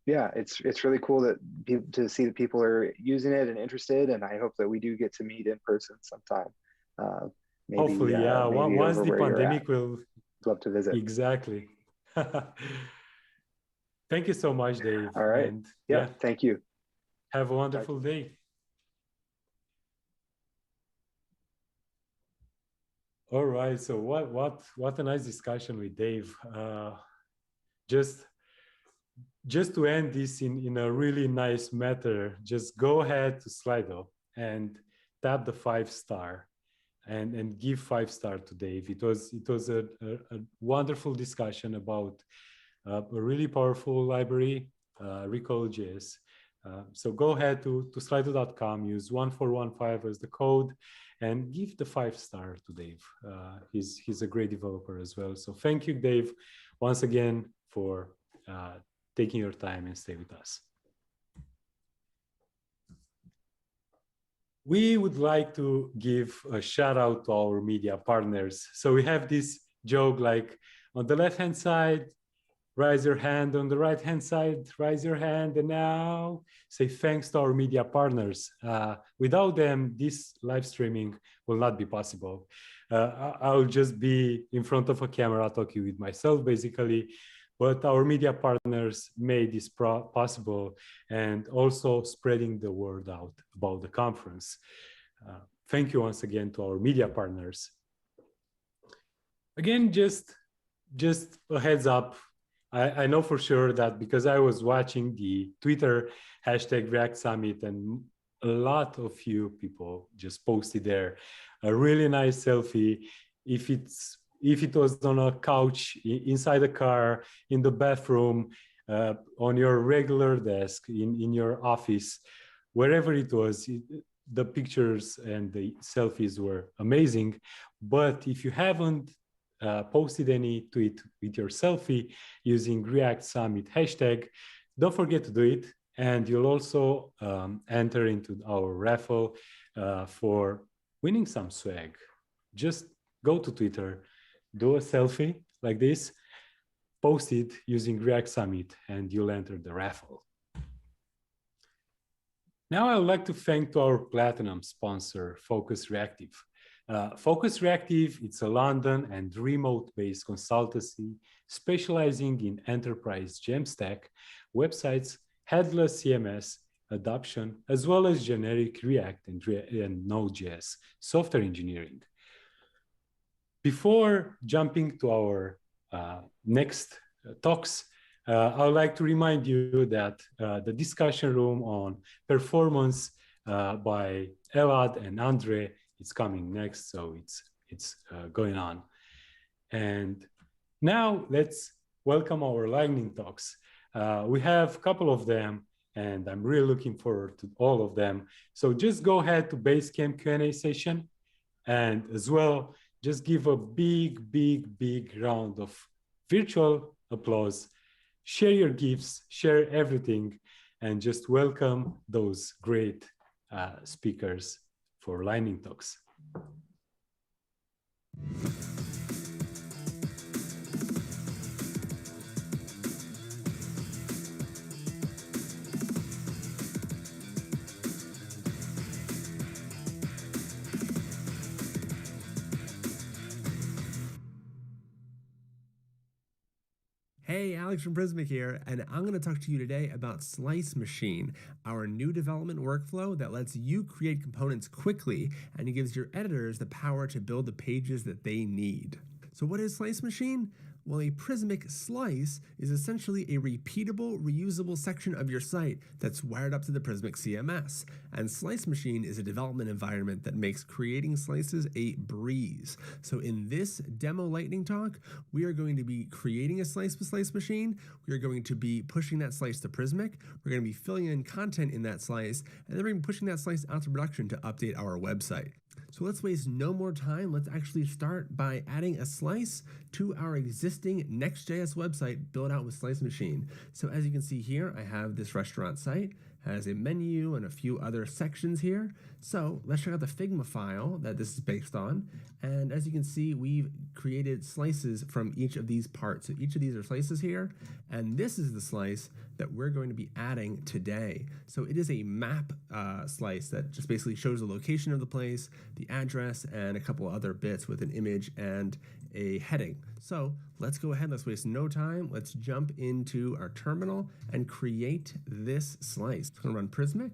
Yeah, it's really cool that to see that people are using it and interested, and I hope that we do get to meet in person sometime. Maybe, hopefully, yeah. maybe Once over the where you're pandemic at. will Love to visit. Exactly. Thank you so much, Dave. All right. And yeah, thank you. Have a wonderful day. All right. So what a nice discussion with Dave. Just to end this in a really nice matter, just go ahead to Slido and tap the 5-star and give 5-star to Dave. It was a wonderful discussion about a really powerful library, recoil.js. So go ahead to slido.com, use 1415 as the code, and give the 5-star to Dave. He's a great developer as well. So thank you, Dave, once again for taking your time and stay with us. We would like to give a shout out to our media partners. So we have this joke like on the left-hand side, raise your hand, on the right-hand side, raise your hand, and now say thanks to our media partners. Without them, this live streaming will not be possible. I'll just be in front of a camera talking with myself, basically, but our media partners made this possible and also spreading the word out about the conference. Thank you once again to our media partners. Again, just a heads up, I know for sure that because I was watching the Twitter hashtag React Summit and a lot of you people just posted there a really nice selfie. If it was on a couch, inside a car, in the bathroom, on your regular desk, in your office, wherever it was, the pictures and the selfies were amazing. But if you haven't posted any tweet with your selfie using React Summit hashtag, don't forget to do it. And you'll also enter into our raffle for winning some swag. Just go to Twitter, do a selfie like this, post it using React Summit, and you'll enter the raffle. Now I would like to thank our platinum sponsor, Focus Reactive. Focus Reactive, it's a London and remote-based consultancy specializing in enterprise Jamstack, websites, headless CMS, adoption, as well as generic React and Node.js software engineering. Before jumping to our next talks, I would like to remind you that the discussion room on performance by Elad and Andre is coming next, so it's going on. And now let's welcome our lightning talks. We have a couple of them, and I'm really looking forward to all of them. So just go ahead to Basecamp Q&A session, and as well, just give a big, big, big round of virtual applause. Share your gifts, share everything, and just welcome those great speakers for lightning talks. Hey, Alex from Prismic here, and I'm going to talk to you today about Slice Machine, our new development workflow that lets you create components quickly and it gives your editors the power to build the pages that they need. So what is Slice Machine? Well, a Prismic slice is essentially a repeatable, reusable section of your site that's wired up to the Prismic CMS. And Slice Machine is a development environment that makes creating slices a breeze. So in this demo lightning talk, we are going to be creating a slice with Slice Machine. We are going to be pushing that slice to Prismic. We're going to be filling in content in that slice, and then we're going to be pushing that slice out to production to update our website. So let's waste no more time. Let's actually start by adding a slice to our existing Next.js website built out with Slice Machine. So as you can see here, I have this restaurant site, has a menu and a few other sections here. So let's check out the Figma file that this is based on. And as you can see, we've created slices from each of these parts. So each of these are slices here, and this is the slice that we're going to be adding today. So it is a map slice that just basically shows the location of the place, the address, and a couple other bits with an image and a heading. So let's go ahead, let's waste no time. Let's jump into our terminal and create this slice. I'm gonna run Prismic,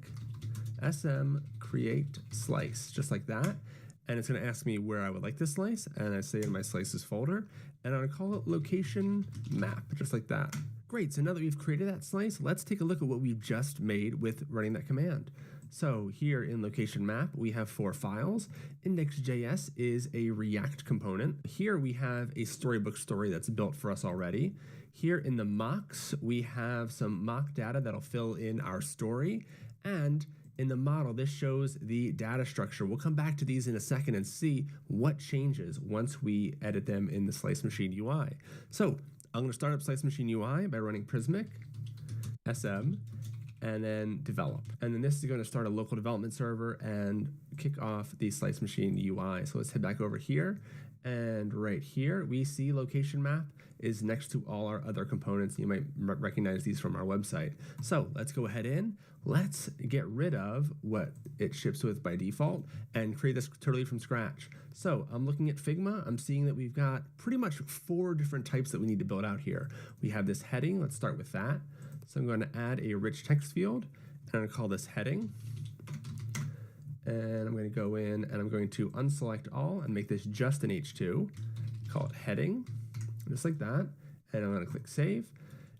sm create slice, just like that. And it's gonna ask me where I would like this slice, and I say in my slices folder, and I'm gonna call it location map, just like that. Great, so now that we've created that slice, let's take a look at what we've just made with running that command. So here in location map, we have 4 files. Index.js is a React component. Here we have a storybook story that's built for us already. Here in the mocks, we have some mock data that'll fill in our story. And in the model, this shows the data structure. We'll come back to these in a second and see what changes once we edit them in the Slice Machine UI. So I'm going to start up Slice Machine UI by running Prismic, sm, and then develop. And then this is going to start a local development server and kick off the Slice Machine UI. So let's head back over here. And right here, we see location map is next to all our other components. You might recognize these from our website. So let's go ahead in. Let's get rid of what it ships with by default and create this totally from scratch. So I'm looking at Figma. I'm seeing that we've got pretty much 4 different types that we need to build out here. We have this heading. Let's start with that. So I'm going to add a rich text field, and I'm going to call this heading. And I'm going to go in and I'm going to unselect all and make this just an H2. Call it heading, just like that. And I'm going to click save.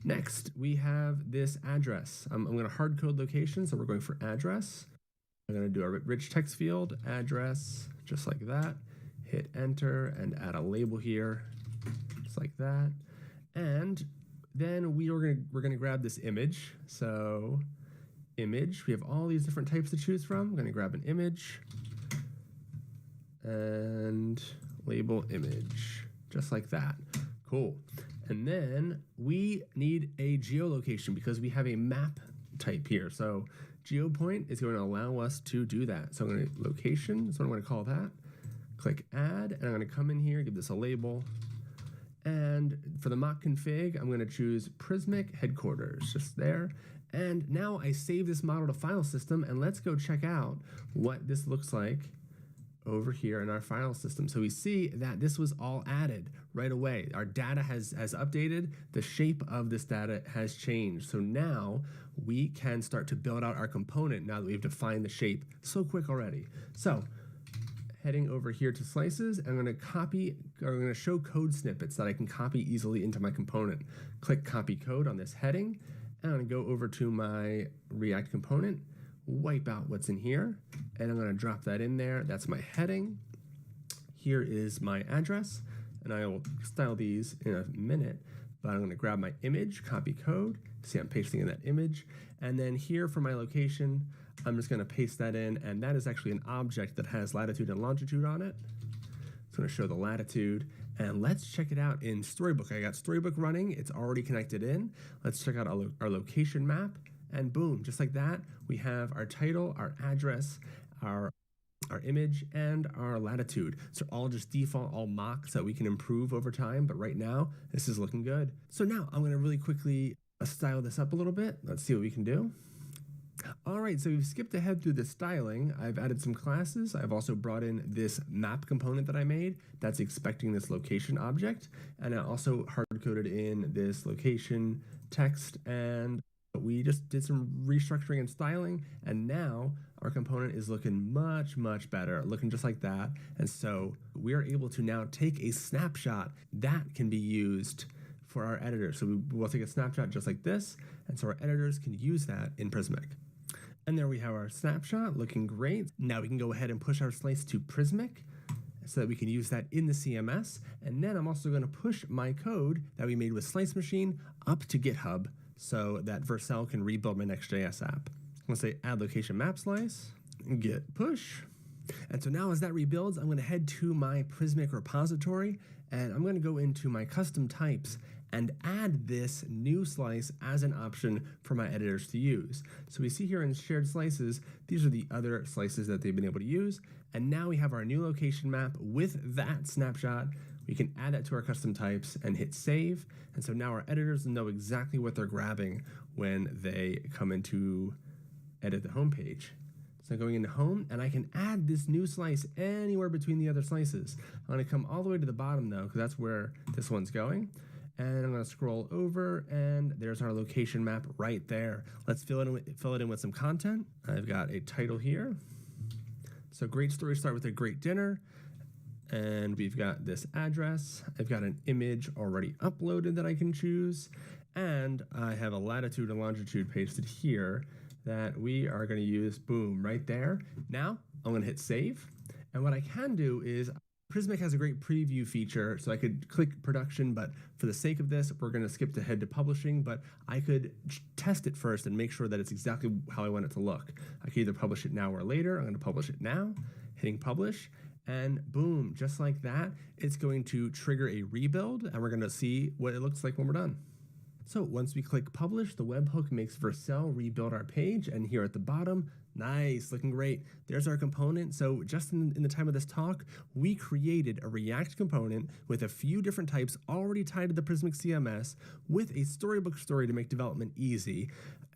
Next, we have this address. I'm going to hard code location, so we're going for address. I'm going to do a rich text field, address, just like that. Hit enter and add a label here, just like that. And then we're going to grab this image. So image, we have all these different types to choose from. I'm going to grab an image and label image, just like that. Cool. And then we need a geolocation because we have a map type here. So GeoPoint is going to allow us to do that. So I'm going to location, that's what I'm going to call that. Click add, and I'm going to come in here, give this a label. And for the mock config, I'm going to choose Prismic headquarters, just there. And now I save this model to file system, and let's go check out what this looks like over here in our file system. So we see that this was all added right away. Our data has updated. The shape of this data has changed. So now we can start to build out our component now that we've defined the shape so quick already. So heading over here to slices, I'm going to copy, or I'm going to show code snippets that I can copy easily into my component. Click copy code on this heading, and I'm going to go over to my React component, wipe out what's in here, and I'm going to drop that in there. That's my heading. Here is my address, and I will style these in a minute, but I'm going to grab my image, copy code. See, I'm pasting in that image. And then here for my location, I'm just going to paste that in, and that is actually an object that has latitude and longitude on it. It's going to show the latitude, and let's check it out in Storybook. I got Storybook running. It's already connected in. Let's check out our location map, and boom, just like that, we have our title, our address, our image, and our latitude. So all just default, all mock, so that we can improve over time, but right now, this is looking good. So now I'm going to really quickly style this up a little bit. Let's see what we can do. All right, so we've skipped ahead through the styling. I've added some classes. I've also brought in this map component that I made that's expecting this location object. And I also hard-coded in this location text, and we just did some restructuring and styling, and now our component is looking much, much better, looking just like that. And so we are able to now take a snapshot that can be used for our editor. So we'll take a snapshot just like this, and so our editors can use that in Prismic. And there we have our snapshot, looking great. Now we can go ahead and push our slice to Prismic so that we can use that in the CMS. And then I'm also going to push my code that we made with Slice Machine up to GitHub so that Vercel can rebuild my next.js app. I'm going to say add location map slice, git push. And so now as that rebuilds, I'm going to head to my Prismic repository, and I'm going to go into my custom types and add this new slice as an option for my editors to use. So we see here in shared slices, these are the other slices that they've been able to use. And now we have our new location map with that snapshot. We can add that to our custom types and hit save. And so now our editors know exactly what they're grabbing when they come in to edit the home page. So going into home, and I can add this new slice anywhere between the other slices. I'm going to come all the way to the bottom though, because that's where this one's going. And I'm going to scroll over, and there's our location map right there. Let's fill it in with some content. I've got a title here. So great stories start with a great dinner. And we've got this address. I've got an image already uploaded that I can choose. And I have a latitude and longitude pasted here that we are going to use, boom, right there. Now I'm going to hit save. And what I can do is Prismic has a great preview feature, so I could click production, but for the sake of this, we're going to skip ahead to publishing, but I could test it first and make sure that it's exactly how I want it to look. I can either publish it now or later. I'm going to publish it now, hitting publish, and boom, just like that, it's going to trigger a rebuild, and we're going to see what it looks like when we're done. So once we click publish, the webhook makes Vercel rebuild our page, and here at the bottom, nice, looking great. There's our component. So just in the time of this talk, we created a React component with a few different types already tied to the Prismic CMS with a storybook story to make development easy,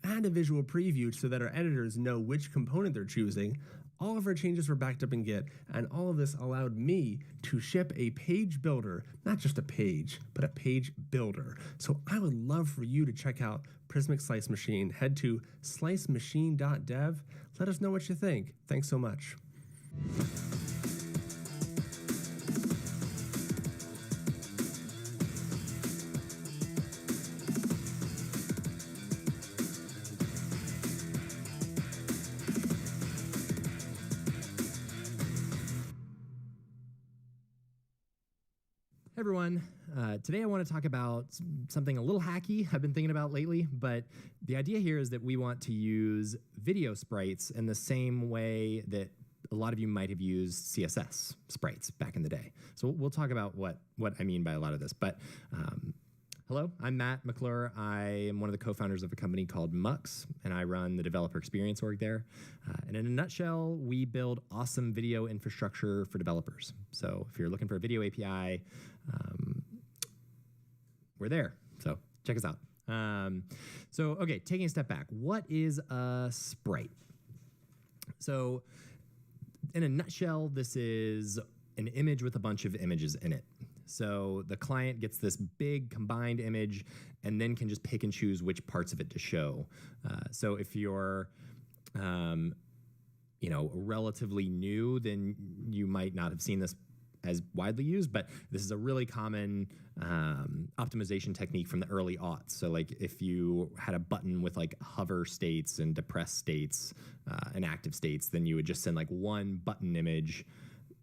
and a visual preview so that our editors know which component they're choosing. All of our changes were backed up in Git, and all of this allowed me to ship a page builder, not just a page, but a page builder. So I would love for you to check out Prismic Slice Machine. Head to slicemachine.dev. Let us know what you think. Thanks so much. Hey everyone, today I want to talk about something a little hacky I've been thinking about lately, but the idea here is that we want to use video sprites in the same way that a lot of you might have used CSS sprites back in the day. So we'll talk about what I mean by a lot of this. But hello, I'm Matt McClure. I am one of the co-founders of a company called Mux, and I run the developer experience org there. And in a nutshell, we build awesome video infrastructure for developers. So if you're looking for a video API, we're there. So check us out. Okay, taking a step back, what is a sprite? So in a nutshell, this is an image with a bunch of images in it. So the client gets this big combined image and then can just pick and choose which parts of it to show. So if you're relatively new, then you might not have seen this as widely used, but this is a really common optimization technique from the early aughts. So like if you had a button with like hover states and depressed states and active states, then you would just send like one button image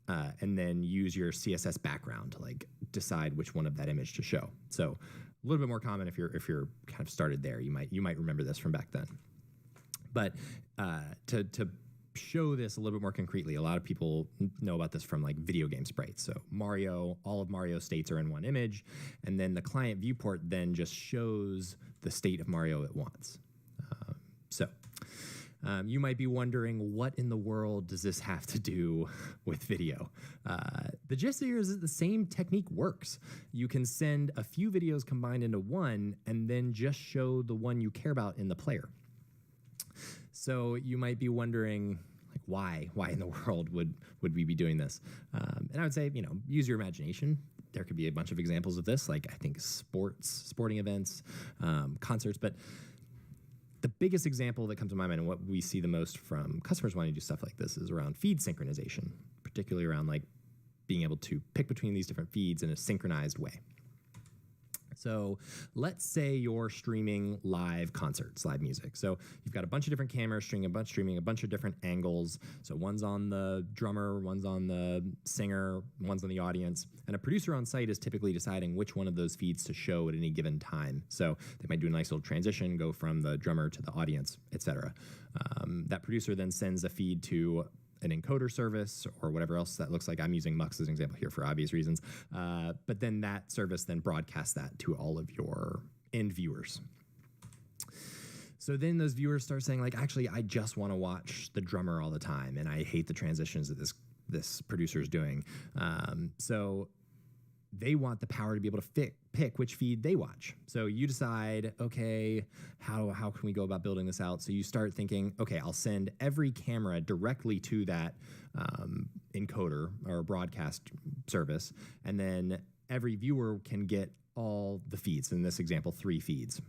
and then use your CSS background to like decide which one of that image to show. So a little bit more common if you're kind of started there. You might remember this from back then. But to show this a little bit more concretely, a lot of people know about this from like video game sprites. So Mario, all of Mario's states are in one image, and then the client viewport then just shows the state of Mario it wants. You might be wondering, what in the world does this have to do with video? The gist here is that the same technique works. You can send a few videos combined into one and then just show the one you care about in the player. So you might be wondering, like, why in the world would we be doing this? And I would say, use your imagination. There could be a bunch of examples of this, like I think sporting events, concerts. But the biggest example that comes to my mind and what we see the most from customers wanting to do stuff like this is around feed synchronization, particularly around like being able to pick between these different feeds in a synchronized way. So let's say you're streaming live concerts, live music. So you've got a bunch of different cameras streaming a bunch of different angles. So one's on the drummer, one's on the singer, one's on the audience. And a producer on site is typically deciding which one of those feeds to show at any given time. So they might do a nice little transition, go from the drummer to the audience, etc. That producer then sends a feed to an encoder service or whatever else that looks like. I'm using Mux as an example here for obvious reasons. But then that service then broadcasts that to all of your end viewers. So then those viewers start saying like, actually, I just want to watch the drummer all the time, and I hate the transitions that this producer is doing. So they want the power to be able to pick which feed they watch. So you decide, okay, how can we go about building this out? So you start thinking, okay, I'll send every camera directly to that encoder or broadcast service, and then every viewer can get all the feeds. In this example, 3 feeds.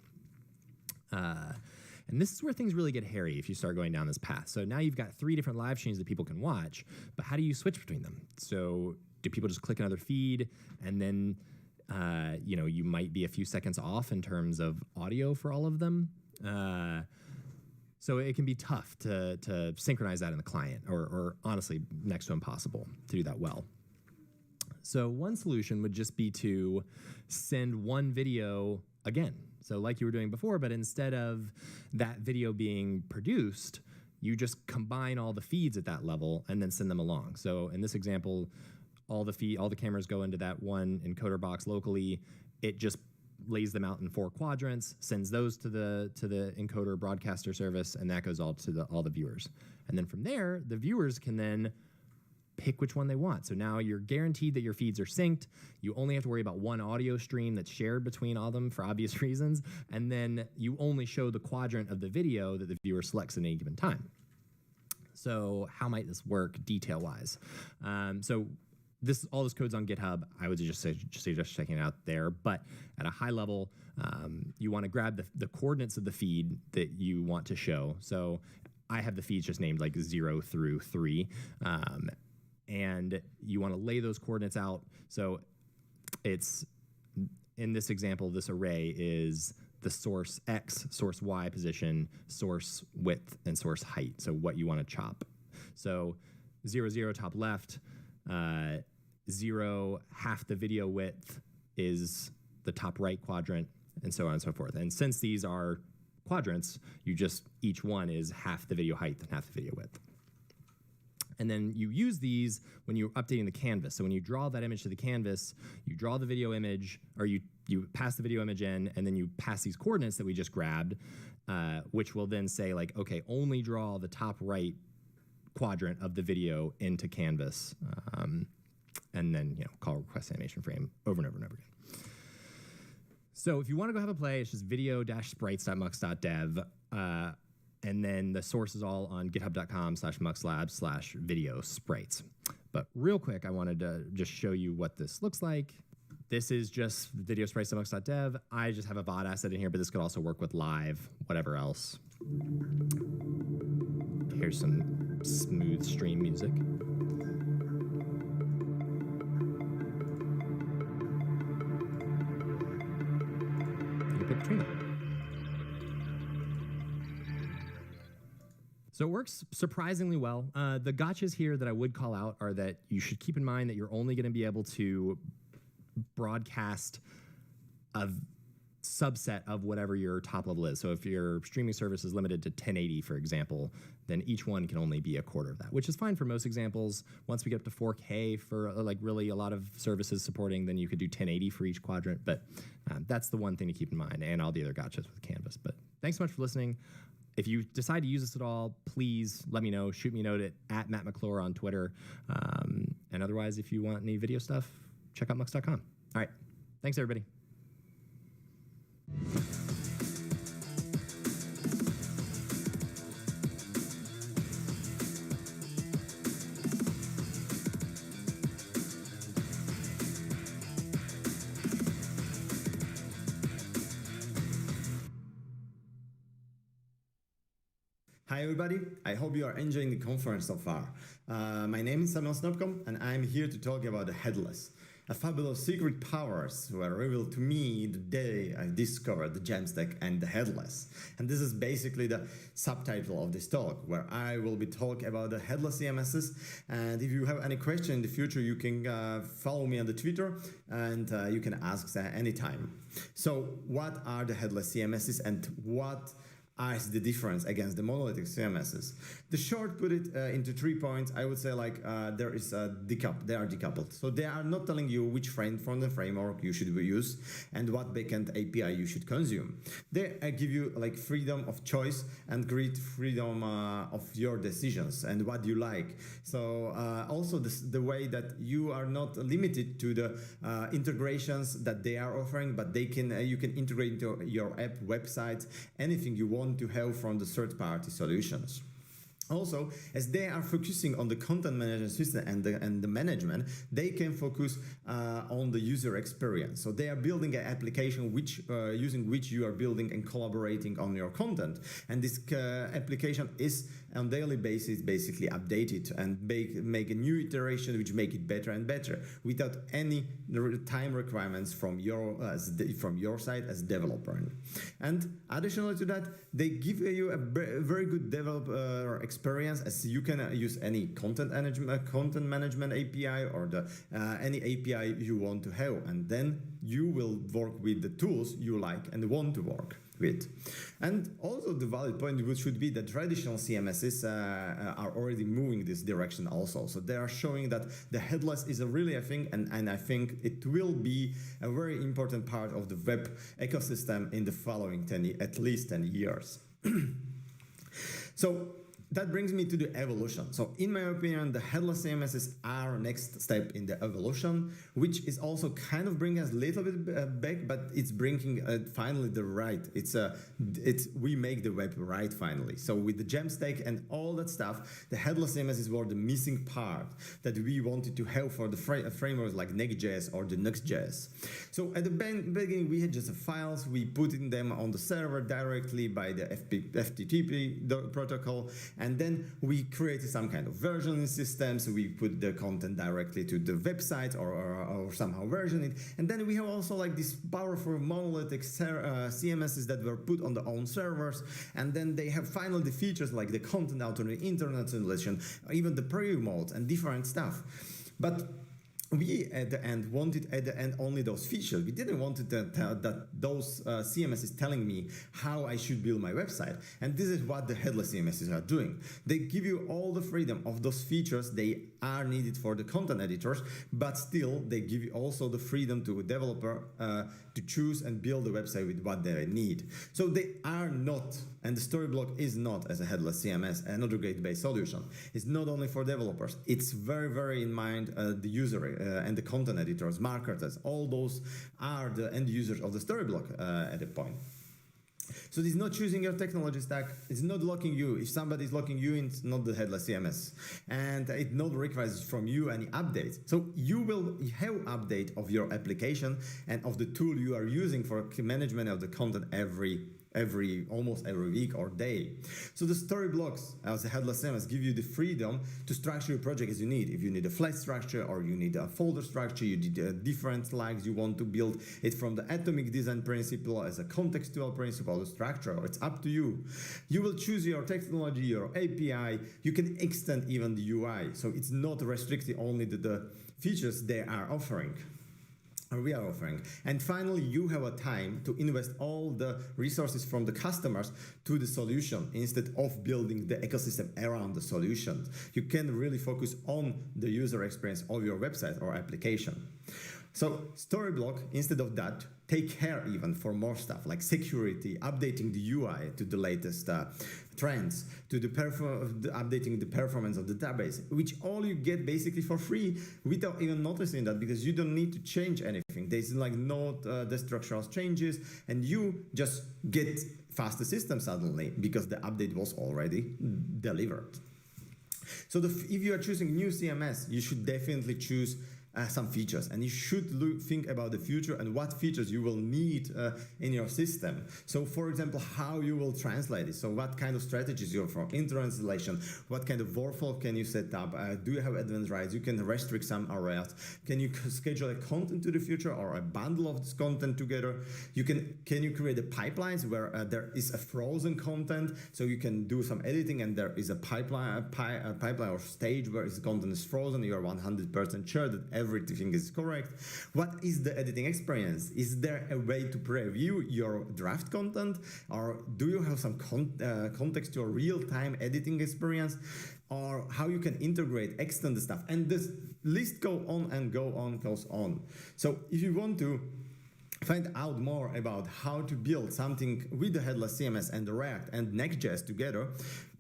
And this is where things really get hairy if you start going down this path. So now you've got 3 different live streams that people can watch, but how do you switch between them? So do people just click another feed and then, you might be a few seconds off in terms of audio for all of them? So it can be tough to synchronize that in the client, or honestly, next to impossible to do that well. So one solution would just be to send one video again. So like you were doing before, but instead of that video being produced, you just combine all the feeds at that level and then send them along. So in this example, all the cameras go into that one encoder box locally. It just lays them out in 4 quadrants, sends those to the encoder broadcaster service, and that goes all to all the viewers. And then from there, the viewers can then pick which one they want. So now you're guaranteed that your feeds are synced. You only have to worry about one audio stream that's shared between all of them for obvious reasons. And then you only show the quadrant of the video that the viewer selects at any given time. So how might this work detail-wise? So all this code's on GitHub. I would just suggest checking it out there. But at a high level, you want to grab the coordinates of the feed that you want to show. So I have the feeds just named like 0 through 3. And you want to lay those coordinates out. So it's, in this example, this array is the source X, source Y position, source width, and source height. So what you want to chop. So 0, 0, top left, 0, half the video width is the top right quadrant, and so on and so forth. And since these are quadrants, each one is half the video height and half the video width. And then you use these when you're updating the canvas. So when you draw that image to the canvas, you draw the video image, or you pass the video image in, and then you pass these coordinates that we just grabbed, which will then say like, okay, only draw the top right quadrant of the video into canvas, and then call request animation frame over and over and over again. So if you want to go have a play, it's just video-sprites.mux.dev. And then the source is all on github.com/muxlab/video sprites. But real quick, I wanted to just show you what this looks like. This is just video sprites.mux.dev. I just have a VOD asset in here, but this could also work with live, whatever else. Here's some smooth stream music. You pick between them. So it works surprisingly well. The gotchas here that I would call out are that you should keep in mind that you're only going to be able to broadcast a subset of whatever your top level is. So if your streaming service is limited to 1080, for example, then each one can only be a quarter of that, which is fine for most examples. Once we get up to 4K for like really a lot of services supporting, then you could do 1080 for each quadrant. But that's the one thing to keep in mind, and all the other gotchas with Canvas. But thanks so much for listening. If you decide to use this at all, please let me know. Shoot me a note at Matt McClure on Twitter. And otherwise, if you want any video stuff, check out mux.com. All right. Thanks, everybody. Hi everybody, I hope you are enjoying the conference so far. My name is Samuel Snopcom and I'm here to talk about the headless. A fabulous secret powers were revealed to me the day I discovered the Jamstack and the headless. And this is basically the subtitle of this talk, where I will be talking about the headless CMSs. And if you have any question in the future, you can follow me on the Twitter and you can ask anytime. So what are the headless CMSs and what is the difference against the monolithic CMSs? The short put it into 3 points. I would say like they are decoupled. So they are not telling you which frame from the framework you should use and what backend API you should consume. They give you like freedom of choice and great freedom of your decisions and what you like. So also the way that you are not limited to the integrations that they are offering, but they can you can integrate into your app, websites, anything you want to have from the third-party solutions. Also, as they are focusing on the content management system and the management, they can focus on the user experience. So they are building an application using which you are building and collaborating on your content. And this application is on daily basis basically updated and make a new iteration which make it better and better without any time requirements from your side as developer. And additionally to that, they give you a very good developer experience, as you can use any content management API or any API you want to have, and then you will work with the tools you like and want to work with. And also the valid point should be that traditional CMSs are already moving this direction also. So they are showing that the headless is really a thing, and I think it will be a very important part of the web ecosystem in the following at least 10 years. So that brings me to the evolution. So in my opinion, the headless CMSs are next step in the evolution, which is also kind of bringing us a little bit back, but it's bringing finally the right. We make the web right finally. So with the Jamstack and all that stuff, the headless CMSs were the missing part that we wanted to have for the frameworks like next.js or the next.js. So at the beginning, we had just files. We put in them on the server directly by the FTP protocol. And then we created some kind of versioning system, so we put the content directly to the website or somehow version it. And then we have also like these powerful monolithic CMSs that were put on the own servers, and then they have finally the features like the content autonomy, internet simulation, even the preview modes and different stuff. But we at the end wanted at the end only those features. We didn't want that those CMS is telling me how I should build my website. And this is what the headless CMSs are doing. They give you all the freedom of those features. They are needed for the content editors, but still they give you also the freedom to a developer to choose and build a website with what they need. So they are not, and the Storyblock is not as a headless CMS, another gateway solution. It's not only for developers. It's very, very in mind the user and the content editors, marketers. All those are the end users of the Storyblock at a point. So it's not choosing your technology stack. It's not locking you. If somebody is locking you in, it's not the headless CMS. And it not requires from you any updates. So you will have update of your application and of the tool you are using for management of the content almost every week or day. So the Storyblocks as a headless CMS give you the freedom to structure your project as you need. If you need a flat structure or you need a folder structure, you need different slides, you want to build it from the atomic design principle as a contextual principle, the structure, it's up to you. You will choose your technology, your API, you can extend even the UI. So it's not restricted only to the features they are offering. We are offering. And finally, you have a time to invest all the resources from the customers to the solution instead of building the ecosystem around the solution. You can really focus on the user experience of your website or application. So Storyblock, instead of that, take care even for more stuff like security, updating the UI to the latest trends, to the updating the performance of the database, which all you get basically for free without even noticing that, because you don't need to change anything. There's like no the structural changes, and you just get faster system suddenly because the update was already delivered. So if you are choosing new CMS, you should definitely choose some features, and you should think about the future and what features you will need in your system. So for example, how you will translate it. So what kind of strategies you have for translation, what kind of workflow can you set up, do you have advanced rights, you can restrict some areas, can you schedule a content to the future or a bundle of this content together, can you create a pipelines where there is a frozen content, so you can do some editing and there is a pipeline or stage where the content is frozen, you are 100% sure that everything is correct. What is the editing experience? Is there a way to preview your draft content, or do you have some context to a real-time editing experience, or how you can integrate, extend the stuff, and this list goes on. So if you want to find out more about how to build something with the headless CMS and the React and Next.js together,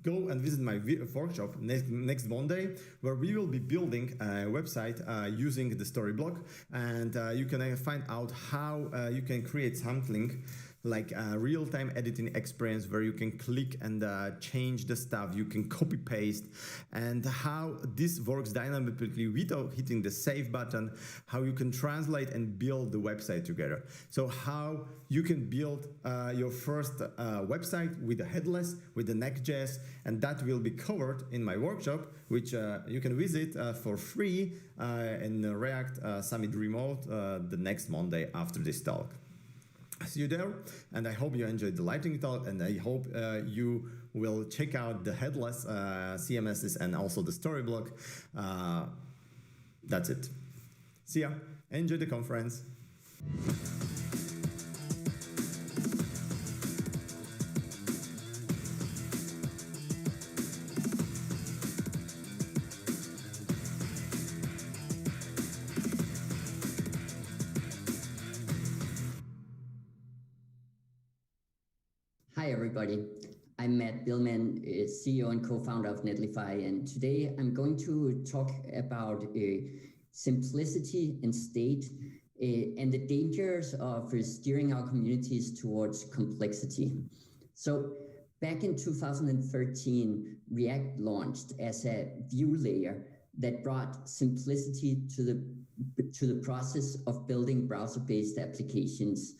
go and visit my workshop next Monday, where we will be building a website using the Storyblock, and you can find out how you can create something like a real-time editing experience where you can click and change the stuff, you can copy paste, and how this works dynamically without hitting the save button, how you can translate and build the website together. So how you can build your first website with the headless, with the Next.js, and that will be covered in my workshop, which you can visit for free in the React Summit Remote the next Monday after this talk. See you there, and I hope you enjoyed the lightning talk, and I hope you will check out the headless CMSs and also the Storyblock. That's it. See ya. Enjoy the conference. Hi, everybody. I'm Matt Billman, CEO and co-founder of Netlify, and today I'm going to talk about simplicity and state and the dangers of steering our communities towards complexity. So back in 2013, React launched as a view layer that brought simplicity to the process of building browser-based applications.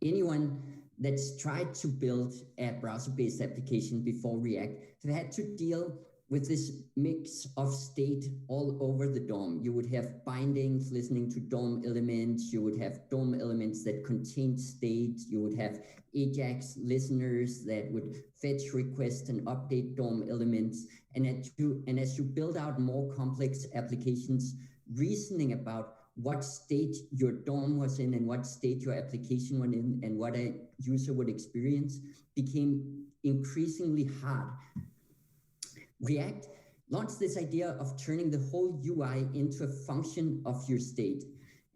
Anyone that's tried to build a browser-based application before React have had to deal with this mix of state all over the DOM. You would have bindings listening to DOM elements. You would have DOM elements that contain state. You would have AJAX listeners that would fetch, request, and update DOM elements. And as you build out more complex applications, reasoning about what state your DOM was in and what state your application was in and what a user would experience became increasingly hard. React launched this idea of turning the whole UI into a function of your state.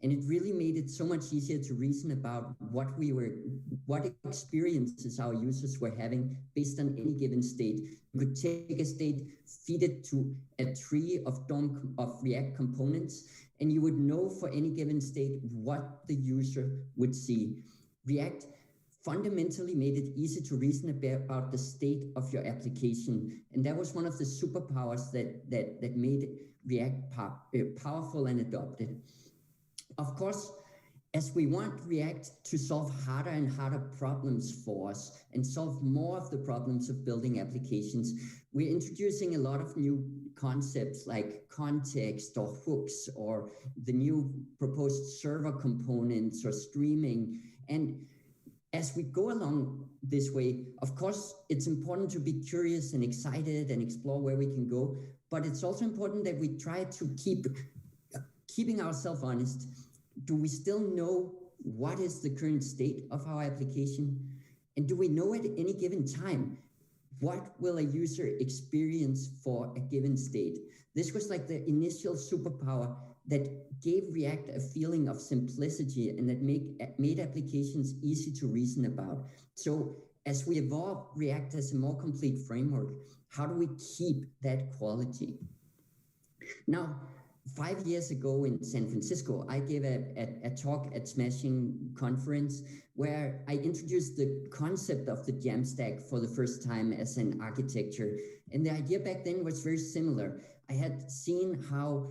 And it really made it so much easier to reason about what experiences our users were having based on any given state. You could take a state, feed it to a tree of React components, and you would know for any given state what the user would see. React fundamentally made it easy to reason about the state of your application. And that was one of the superpowers that made React powerful and adopted. Of course, as we want React to solve harder and harder problems for us and solve more of the problems of building applications, we're introducing a lot of new concepts like context or hooks or the new proposed server components or streaming. And as we go along this way, of course, it's important to be curious and excited and explore where we can go, but it's also important that we try to keeping ourselves honest. Do we still know what is the current state of our application? And do we know at any given time, what will a user experience for a given state? This was like the initial superpower that gave React a feeling of simplicity and that made applications easy to reason about. So as we evolve React as a more complete framework, how do we keep that quality? Now, 5 years ago in San Francisco, I gave a talk at Smashing Conference where I introduced the concept of the Jamstack for the first time as an architecture. And the idea back then was very similar. I had seen how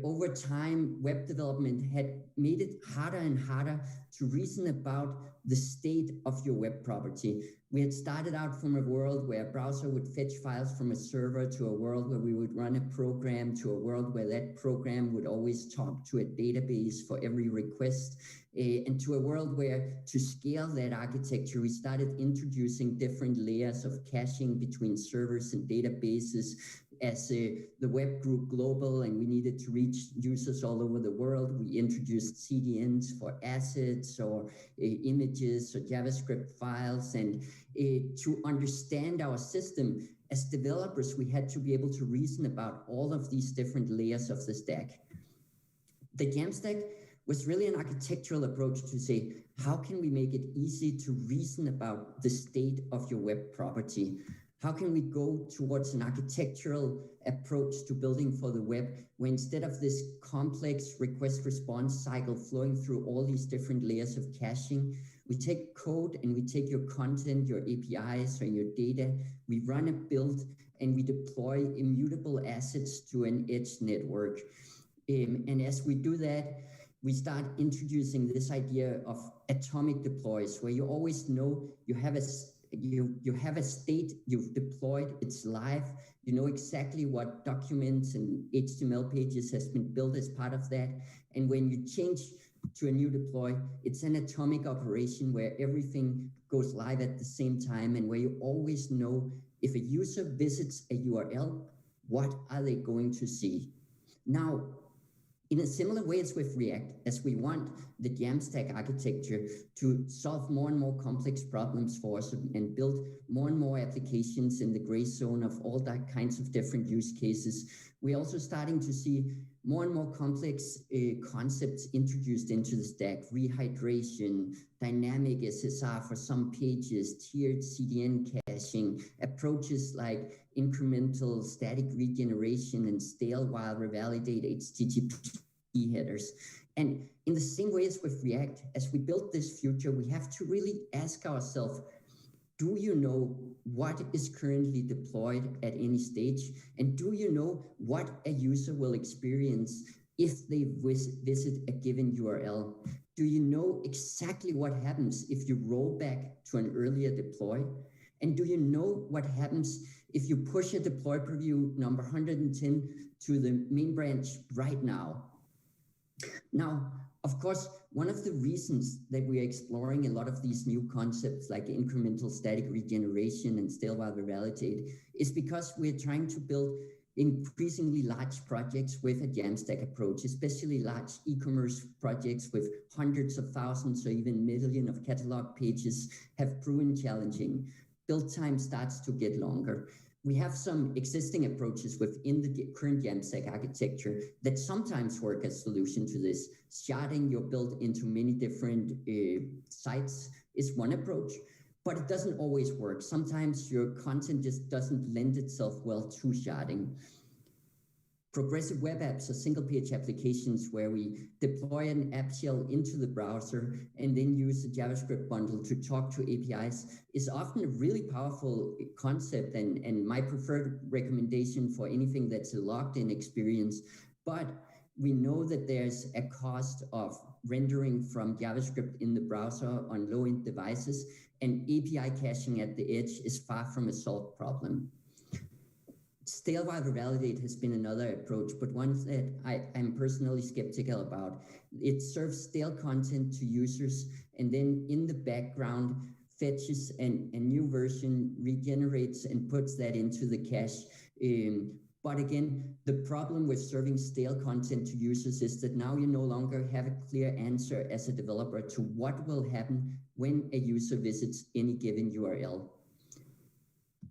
over time web development had made it harder and harder to reason about the state of your web property. We had started out from a world where a browser would fetch files from a server to a world where we would run a program to a world where that program would always talk to a database for every request, and to a world where to scale that architecture, we started introducing different layers of caching between servers and databases. As the web grew global and we needed to reach users all over the world, we introduced CDNs for assets or images or JavaScript files. And to understand our system, as developers, we had to be able to reason about all of these different layers of the stack. The Jamstack was really an architectural approach to say, how can we make it easy to reason about the state of your web property? How can we go towards an architectural approach to building for the web, where instead of this complex request-response cycle flowing through all these different layers of caching, we take code and we take your content, your APIs or your data, we run a build and we deploy immutable assets to an edge network. And as we do that, we start introducing this idea of atomic deploys, where you always know you have a state you've deployed, it's live, you know exactly what documents and HTML pages has been built as part of that. And when you change to a new deploy, it's an atomic operation where everything goes live at the same time and where you always know if a user visits a URL, what are they going to see? Now, in a similar way as with React, as we want the Jamstack architecture to solve more and more complex problems for us and build more and more applications in the gray zone of all that kinds of different use cases, we're also starting to see more and more complex concepts introduced into the stack: rehydration, dynamic SSR for some pages, tiered CDN caching, approaches like incremental static regeneration and stale while revalidate HTTP headers. And in the same way as with React, as we build this future, we have to really ask ourselves, do you know what is currently deployed at any stage? And do you know what a user will experience if they visit a given URL? Do you know exactly what happens if you roll back to an earlier deploy? And do you know what happens if you push a deploy preview number 110 to the main branch right now? Now, of course, one of the reasons that we are exploring a lot of these new concepts like incremental static regeneration and stale while revalidate is because we're trying to build increasingly large projects with a Jamstack approach, especially large e-commerce projects with hundreds of thousands or even millions of catalog pages, have proven challenging. Build time starts to get longer. We have some existing approaches within the current Jamstack architecture that sometimes work as solution to this. Sharding your build into many different sites is one approach, but it doesn't always work. Sometimes your content just doesn't lend itself well to sharding. Progressive web apps are single-page applications where we deploy an app shell into the browser and then use a JavaScript bundle to talk to APIs is often a really powerful concept and my preferred recommendation for anything that's a logged-in experience. But we know that there's a cost of rendering from JavaScript in the browser on low-end devices, and API caching at the edge is far from a solved problem. Stale while validate has been another approach, but one that I'm personally skeptical about. It serves stale content to users and then in the background fetches a new version, regenerates and puts that into the cache. But again, the problem with serving stale content to users is that now you no longer have a clear answer as a developer to what will happen when a user visits any given URL.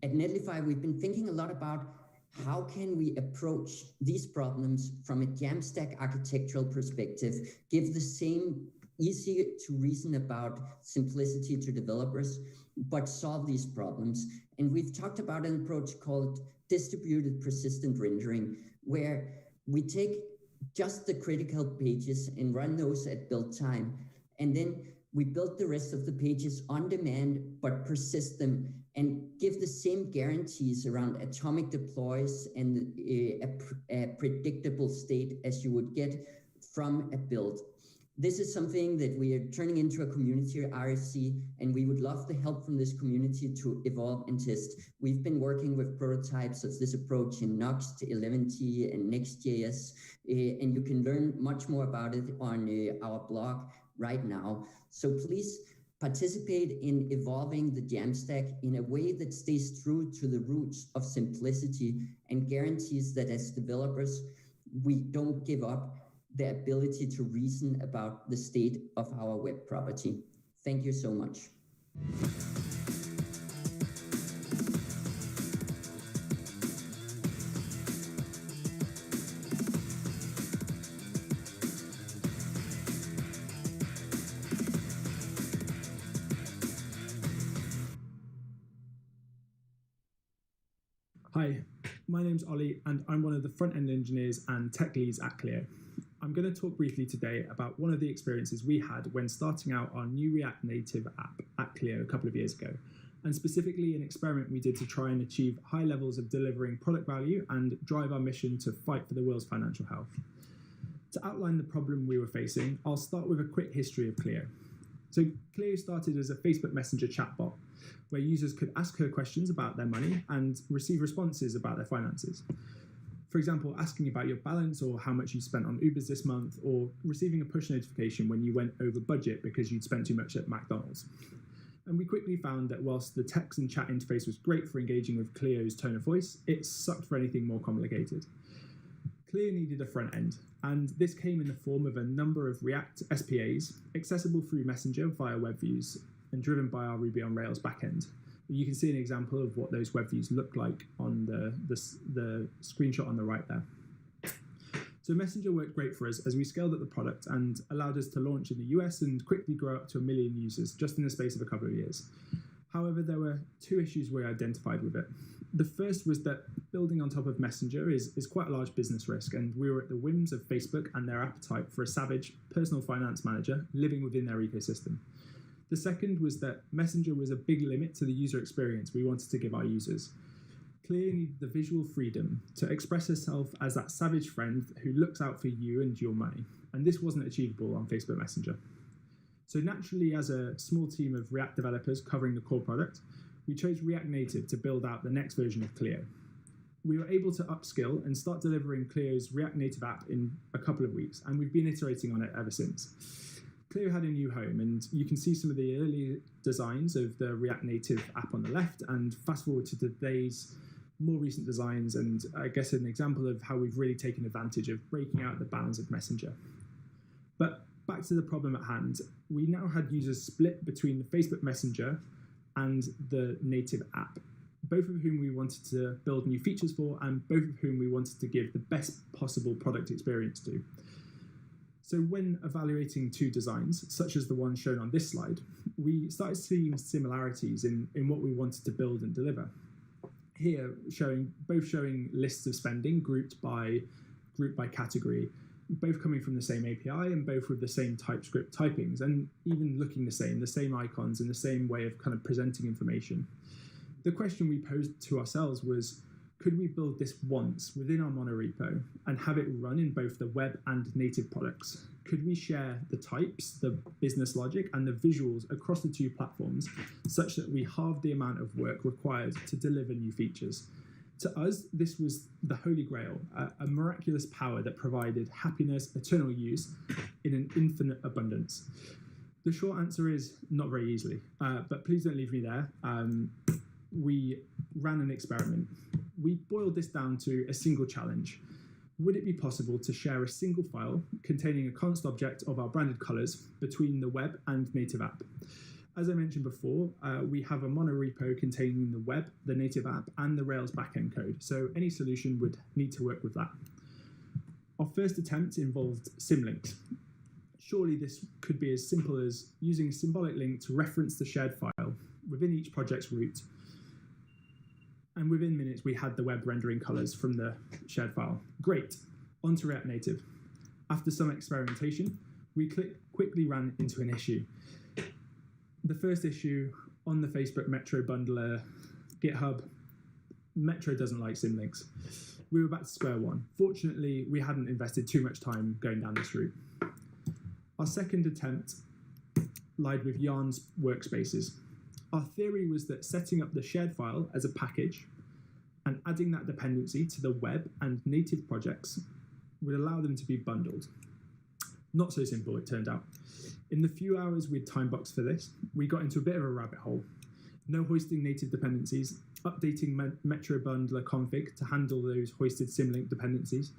At Netlify, we've been thinking a lot about how can we approach these problems from a Jamstack architectural perspective, give the same easy to reason about simplicity to developers, but solve these problems. And we've talked about an approach called distributed persistent rendering, where we take just the critical pages and run those at build time. And then we build the rest of the pages on demand, but persist them and give the same guarantees around atomic deploys and a predictable state as you would get from a build. This is something that we are turning into a community RFC, and we would love the help from this community to evolve and test. We've been working with prototypes of this approach in Next, 11t, and next.js, and you can learn much more about it on our blog right now. So please participate in evolving the Jamstack in a way that stays true to the roots of simplicity and guarantees that as developers, we don't give up the ability to reason about the state of our web property. Thank you so much. Hi, my name's Ollie and I'm one of the front-end engineers and tech leads at Clio. I'm going to talk briefly today about one of the experiences we had when starting out our new React Native app at Clio a couple of years ago, and specifically an experiment we did to try and achieve high levels of delivering product value and drive our mission to fight for the world's financial health. To outline the problem we were facing, I'll start with a quick history of Clio. So Clio started as a Facebook Messenger chatbot, where users could ask her questions about their money and receive responses about their finances. For example, asking about your balance or how much you spent on Ubers this month, or receiving a push notification when you went over budget because you'd spent too much at McDonald's. And we quickly found that whilst the text and chat interface was great for engaging with Clio's tone of voice, it sucked for anything more complicated. Clio needed a front end, and this came in the form of a number of React SPAs, accessible through Messenger via web views, and driven by our Ruby on Rails backend. You can see an example of what those web views look like on the screenshot on the right there. So Messenger worked great for us as we scaled up the product and allowed us to launch in the US and quickly grow up to 1 million users just in the space of a couple of years. However, there were two issues we identified with it. The first was that building on top of Messenger is quite a large business risk, and we were at the whims of Facebook and their appetite for a savage personal finance manager living within their ecosystem. The second was that Messenger was a big limit to the user experience we wanted to give our users. Clio needed the visual freedom to express herself as that savage friend who looks out for you and your money, and this wasn't achievable on Facebook Messenger. So naturally, as a small team of React developers covering the core product, we chose React Native to build out the next version of Clio. We were able to upskill and start delivering Clio's React Native app in a couple of weeks, and we've been iterating on it ever since. Clio had a new home, and you can see some of the early designs of the React Native app on the left, and fast forward to today's more recent designs, and I guess an example of how we've really taken advantage of breaking out the bounds of Messenger. But back to the problem at hand, we now had users split between the Facebook Messenger and the native app, both of whom we wanted to build new features for, and both of whom we wanted to give the best possible product experience to. So when evaluating two designs, such as the one shown on this slide, we started seeing similarities in what we wanted to build and deliver. Here, both showing lists of spending grouped by category, both coming from the same API and both with the same TypeScript typings, and even looking the same icons and the same way of kind of presenting information. The question we posed to ourselves was, could we build this once within our monorepo and have it run in both the web and native products? Could we share the types, the business logic, and the visuals across the two platforms such that we halved the amount of work required to deliver new features? To us, this was the holy grail, a miraculous power that provided happiness, eternal use in an infinite abundance. The short answer is not very easily, but please don't leave me there. We ran an experiment. We boiled this down to a single challenge. Would it be possible to share a single file containing a const object of our branded colors between the web and native app? As I mentioned before, we have a monorepo containing the web, the native app, and the Rails backend code, so any solution would need to work with that. Our first attempt involved symlinks. Surely this could be as simple as using a symbolic link to reference the shared file within each project's root. And within minutes, we had the web rendering colors from the shared file. Great, on to React Native. After some experimentation, we quickly ran into an issue. The first issue on the Facebook Metro bundler GitHub, Metro doesn't like symlinks. We were back to square one. Fortunately, we hadn't invested too much time going down this route. Our second attempt lied with Yarn's workspaces. Our theory was that setting up the shared file as a package and adding that dependency to the web and native projects would allow them to be bundled. Not so simple, it turned out. In the few hours we'd time boxed for this, we got into a bit of a rabbit hole. No hoisting native dependencies, updating Metro bundler config to handle those hoisted symlink dependencies,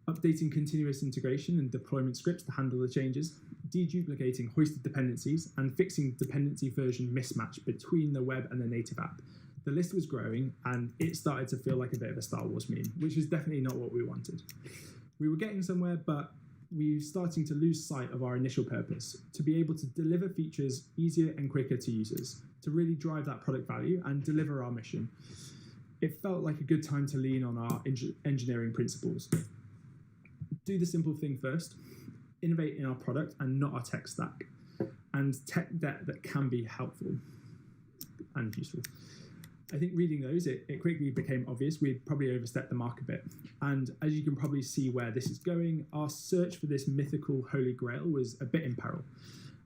updating continuous integration and deployment scripts to handle the changes, deduplicating hoisted dependencies, and fixing dependency version mismatch between the web and the native app. The list was growing, and it started to feel like a bit of a Star Wars meme, which is definitely not what we wanted. We were getting somewhere, but we were starting to lose sight of our initial purpose, to be able to deliver features easier and quicker to users, to really drive that product value and deliver our mission. It felt like a good time to lean on our engineering principles. Do the simple thing first, innovate in our product and not our tech stack, and tech debt that can be helpful and useful. I think reading those, it quickly became obvious we'd probably overstepped the mark a bit. And as you can probably see where this is going, our search for this mythical holy grail was a bit in peril.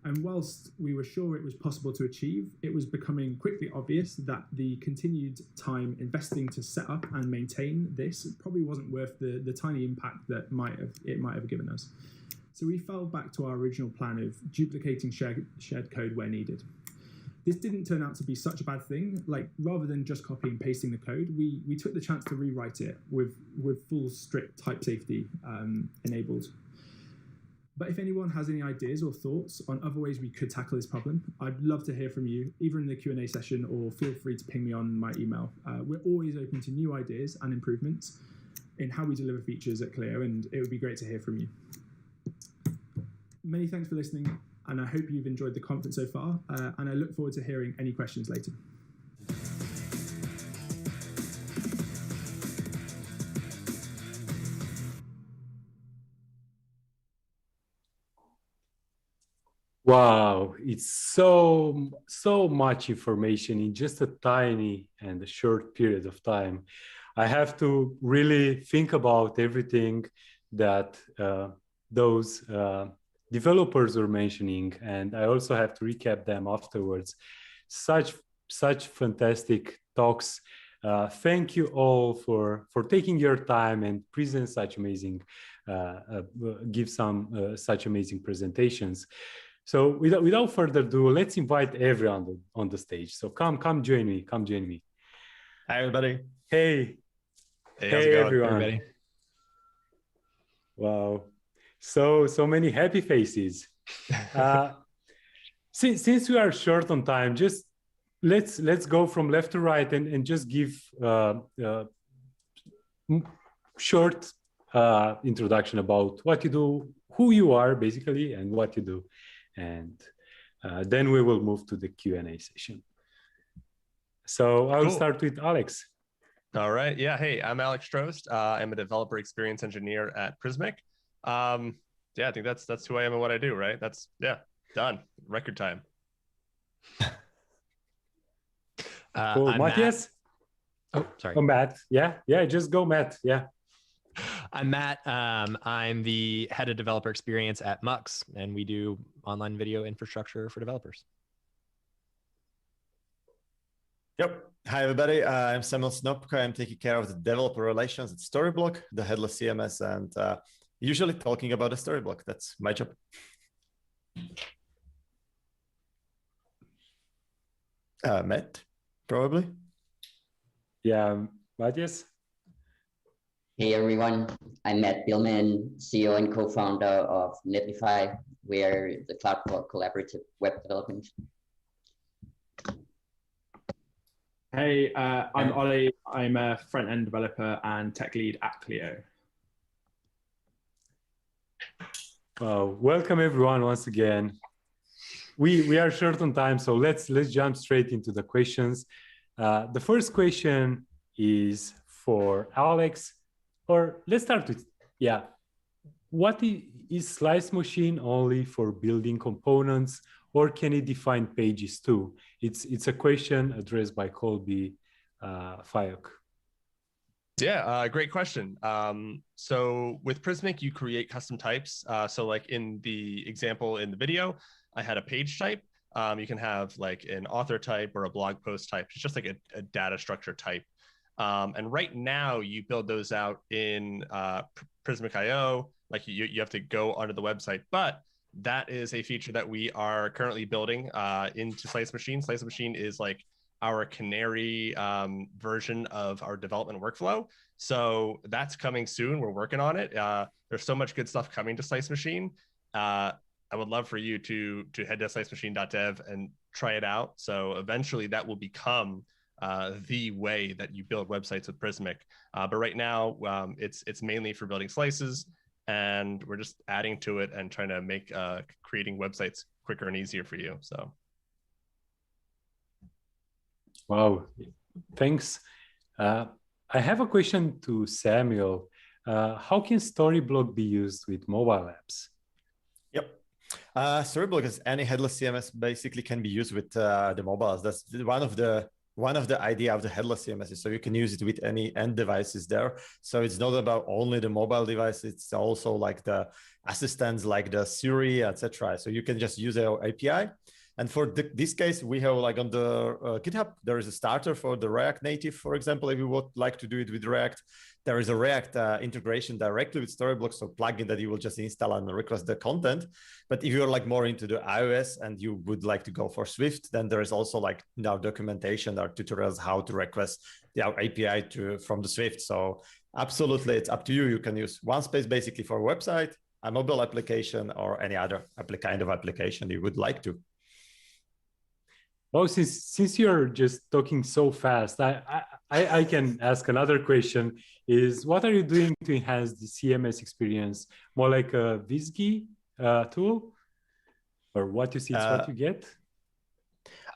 And whilst we were sure it was possible to achieve, it was becoming quickly obvious that the continued time investing to set up and maintain this probably wasn't worth the tiny impact that it might have given us. So we fell back to our original plan of duplicating shared code where needed. This didn't turn out to be such a bad thing. Like, rather than just copy and pasting the code, we took the chance to rewrite it with full strict type safety enabled. But if anyone has any ideas or thoughts on other ways we could tackle this problem, I'd love to hear from you, either in the Q&A session or feel free to ping me on my email. We're always open to new ideas and improvements in how we deliver features at Clear, and it would be great to hear from you. Many thanks for listening, and I hope you've enjoyed the conference so far, and I look forward to hearing any questions later. Wow, it's so much information in just a tiny and a short period of time. I have to really think about everything that those developers were mentioning, and I also have to recap them afterwards. Such fantastic talks. Thank you all for taking your time and present such amazing, give some such amazing presentations. So without further ado, let's invite everyone on the stage. So come join me. Hi everybody. Hey. Hey, how's it going, everyone. everybody? Wow. So many happy faces. Since we are short on time, just let's go from left to right and just give short introduction about what you do, who you are basically, and what you do, and then we will move to the Q&A session. So I'll start with Alex. All right. Yeah. Hey, I'm Alex Strost. I'm a developer experience engineer at Prismic. Yeah, I think that's who I am and what I do, right? That's, yeah, done. Record time. Cool. I'm Matthias? Matt. Oh, sorry. Oh, Matt. Yeah, just go, Matt. Yeah. I'm Matt. I'm the head of developer experience at Mux, and we do online video infrastructure for developers. Yep. Hi, everybody. I'm Samuel Snopka. I'm taking care of the developer relations at Storyblock, the headless CMS, and usually talking about the Storyblock. That's my job. Matt, probably. Yeah, Matthias. Hey everyone, I'm Matt Billman, CEO and co-founder of Netlify. We're the cloud for collaborative web development. Hey, I'm Ollie. I'm a front-end developer and tech lead at Clio. Welcome everyone once again. We are short on time, so let's jump straight into the questions. The first question is for Alex, or let's start with, what is Slice Machine only for building components, or can it define pages too? It's a question addressed by Colby Fayok. Yeah, great question. So with Prismic, you create custom types. So like in the example in the video, I had a page type. You can have like an author type or a blog post type. It's just like a data structure type. And right now you build those out in Prismic.io. Like you have to go onto the website, but that is a feature that we are currently building into Slice Machine. Slice Machine is like our canary version of our development workflow. So that's coming soon. We're working on it. There's so much good stuff coming to Slice Machine. I would love for you to head to slicemachine.dev and try it out. So eventually that will become the way that you build websites with Prismic. But right now it's mainly for building slices, and we're just adding to it and trying to make creating websites quicker and easier for you. So. Wow, thanks. I have a question to Samuel. How can Storyblock be used with mobile apps? Yep. Storyblock, as any headless CMS, basically can be used with the mobiles. That's one of the idea of the headless CMS, so you can use it with any end devices there. So it's not about only the mobile device, it's also like the assistants like the Siri, etc. So you can just use our API. And for this case, we have like on the GitHub, there is a starter for the React Native, for example, if you would like to do it with React. There is a React integration directly with Storyblock, so plugin that you will just install and request the content. But if you're like more into the iOS and you would like to go for Swift, then there is also like now documentation or tutorials how to request our API from the Swift. So absolutely, it's up to you. You can use OneSpace basically for a website, a mobile application, or any other kind of application you would like to. Oh, since you're just talking so fast, I can ask another question. Is what are you doing to enhance the CMS experience? More like a Visgy tool, or what you see is what you get?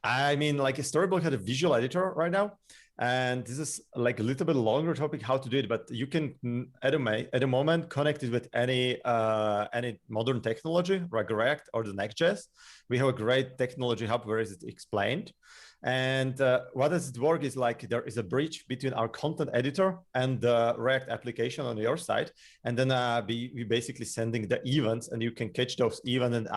I mean, like Storyblock had a visual editor right now, and this is like a little bit longer topic how to do it. But you can at a moment connect it with any modern technology like React or the Next.js. We have a great technology hub where it's explained. And what does it work is like there is a bridge between our content editor and the React application on your side. And then we basically sending the events, and you can catch those events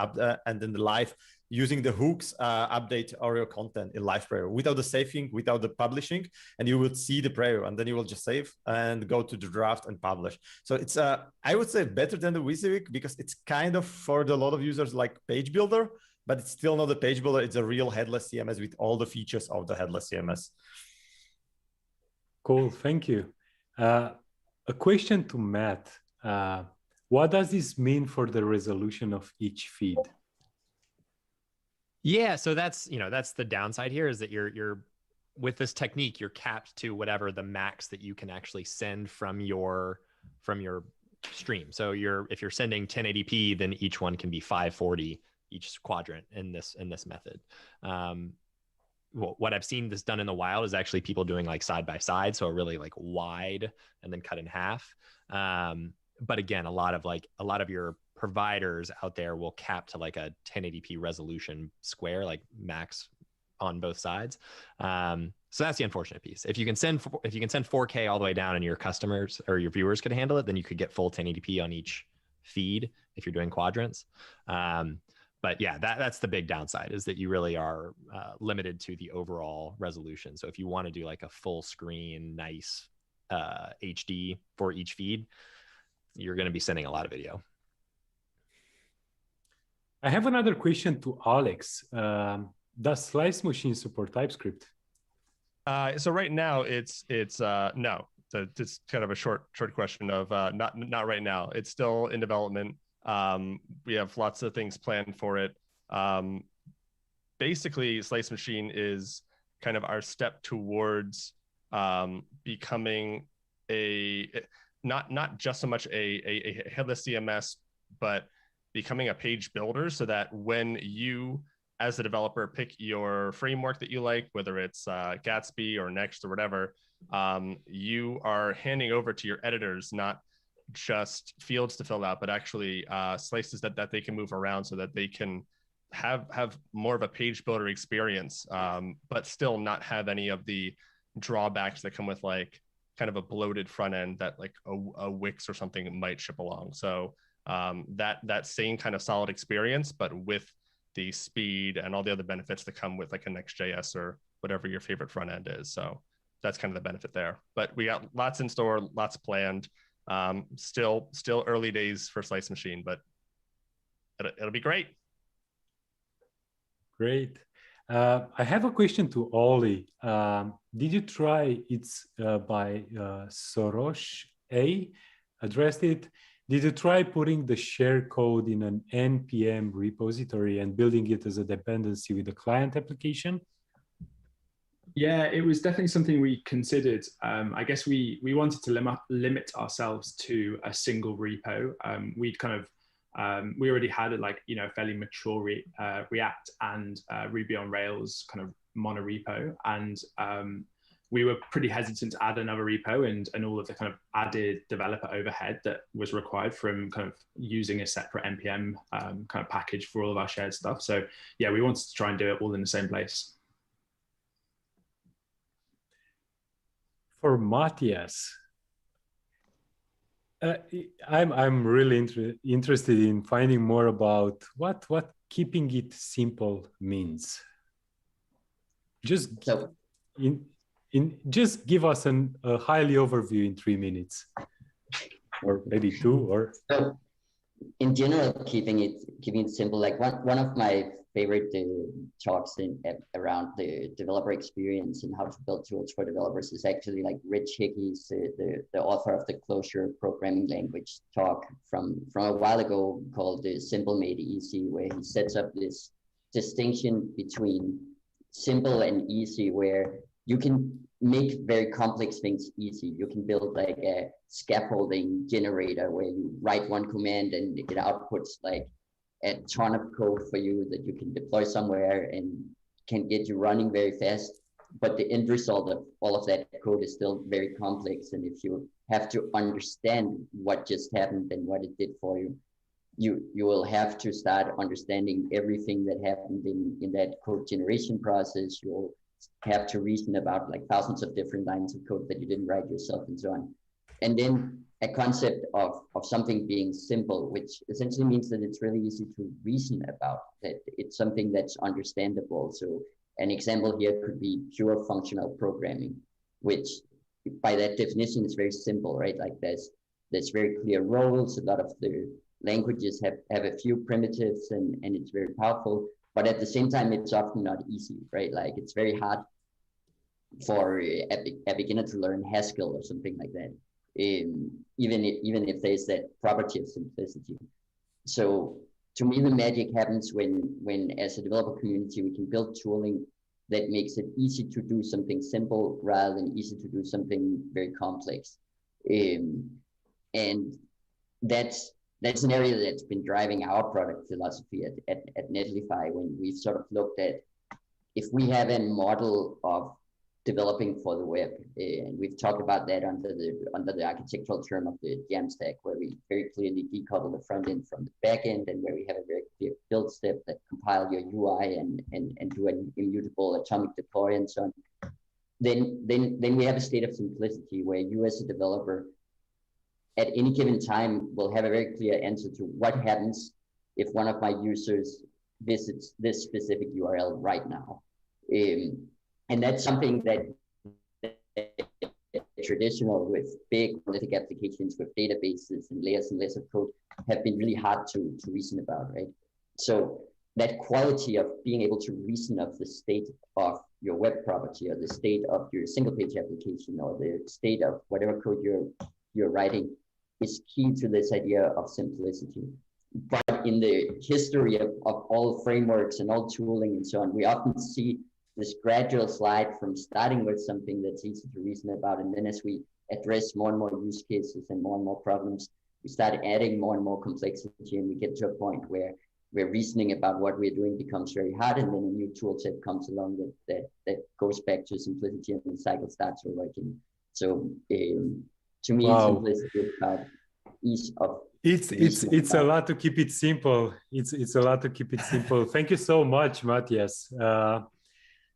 and then the live using the hooks update your content in live preview without the saving, without the publishing, and you will see the preview, and then you will just save and go to the draft and publish. So it's I would say better than the WYSIWYG because it's kind of for a lot of users like page builder, but it's still not a page builder. It's a real headless CMS with all the features of the headless CMS. Cool, thank you. A question to Matt. What does this mean for the resolution of each feed? Yeah, so that's the downside here, is that you're with this technique, you're capped to whatever the max that you can actually send from your stream. So if you're sending 1080p, then each one can be 540 each quadrant in this method. Well, what I've seen this done in the wild is actually people doing like side by side, so a really like wide and then cut in half. But again, a lot of your providers out there will cap to like a 1080p resolution square, like max on both sides. So that's the unfortunate piece. If you can send 4K all the way down and your customers or your viewers could handle it, then you could get full 1080p on each feed if you're doing quadrants. But yeah, that's the big downside, is that you really are limited to the overall resolution. So if you want to do like a full screen, nice HD for each feed, you're going to be sending a lot of video. I have another question to Alex. Does Slice Machine support TypeScript? So right now it's no. So it's kind of a short question of not right now. It's still in development. We have lots of things planned for it. Basically, Slice Machine is kind of our step towards becoming not just so much a headless CMS, but becoming a page builder, so that when you, as a developer, pick your framework that you like, whether it's Gatsby or Next or whatever, you are handing over to your editors not just fields to fill out, but actually slices that they can move around, so that they can have more of a page builder experience, but still not have any of the drawbacks that come with like kind of a bloated front end that like a Wix or something might ship along. So that same kind of solid experience, but with the speed and all the other benefits that come with like a Next.js or whatever your favorite front end is. So that's kind of the benefit there. But we got lots in store, lots planned. Still early days for Slice Machine, but it'll be great. Great. I have a question to Ollie. Did you try it's by Soros A addressed it? Did you try putting the share code in an NPM repository and building it as a dependency with the client application? Yeah, it was definitely something we considered. I guess we wanted to limit ourselves to a single repo. We'd kind of we already had a fairly mature React and Ruby on Rails kind of mono repo, and we were pretty hesitant to add another repo and all of the kind of added developer overhead that was required from kind of using a separate NPM kind of package for all of our shared stuff. So yeah, we wanted to try and do it all in the same place. For Matthias, I'm really interested in finding more about what keeping it simple means. Just just give us a highly overview in 3 minutes, or maybe 2. Or so, in general, keeping it simple. Like one of my favorite talks around the developer experience and how to build tools for developers is actually like Rich Hickey's the author of the Closure programming language talk from a while ago called the Simple Made Easy, where he sets up this distinction between simple and easy, where you can make very complex things easy. You can build like a scaffolding generator where you write one command and it outputs like a ton of code for you that you can deploy somewhere and can get you running very fast. But the end result of all of that code is still very complex. And if you have to understand what just happened and what it did for you, you will have to start understanding everything that happened in that code generation process. You'll have to reason about like thousands of different lines of code that you didn't write yourself and so on. And then a concept of something being simple, which essentially means that it's really easy to reason about, that it's something that's understandable. So an example here could be pure functional programming, which by that definition is very simple, right? Like there's very clear roles. A lot of the languages have a few primitives and it's very powerful, but at the same time, it's often not easy, right? Like it's very hard for a beginner to learn Haskell or something like that. Even if there's that property of simplicity. So to me, the magic happens when as a developer community, we can build tooling that makes it easy to do something simple rather than easy to do something very complex. And that's an area that's been driving our product philosophy at Netlify, when we've sort of looked at, if we have a model of developing for the web, and we've talked about that under the architectural term of the Jamstack, where we very clearly decouple the front end from the back end, and where we have a very clear build step that compile your UI and do an immutable atomic deploy and so on. Then we have a state of simplicity where you as a developer at any given time will have a very clear answer to what happens if one of my users visits this specific URL right now. And that's something that traditional with big monolithic applications with databases and layers of code have been really hard to reason about, right? So that quality of being able to reason of the state of your web property, or the state of your single page application, or the state of whatever code you're writing, is key to this idea of simplicity. But in the history of all frameworks and all tooling and so on, we often see this gradual slide from starting with something that's easy to reason about, and then as we address more and more use cases and more problems, we start adding more and more complexity, and we get to a point where reasoning about what we're doing becomes very hard, and then a new tool set comes along that goes back to simplicity, and the cycle starts over again. So to me, simplicity is about ease of. It's a lot to keep it simple. It's a lot to keep it simple. Thank you so much, Matthias.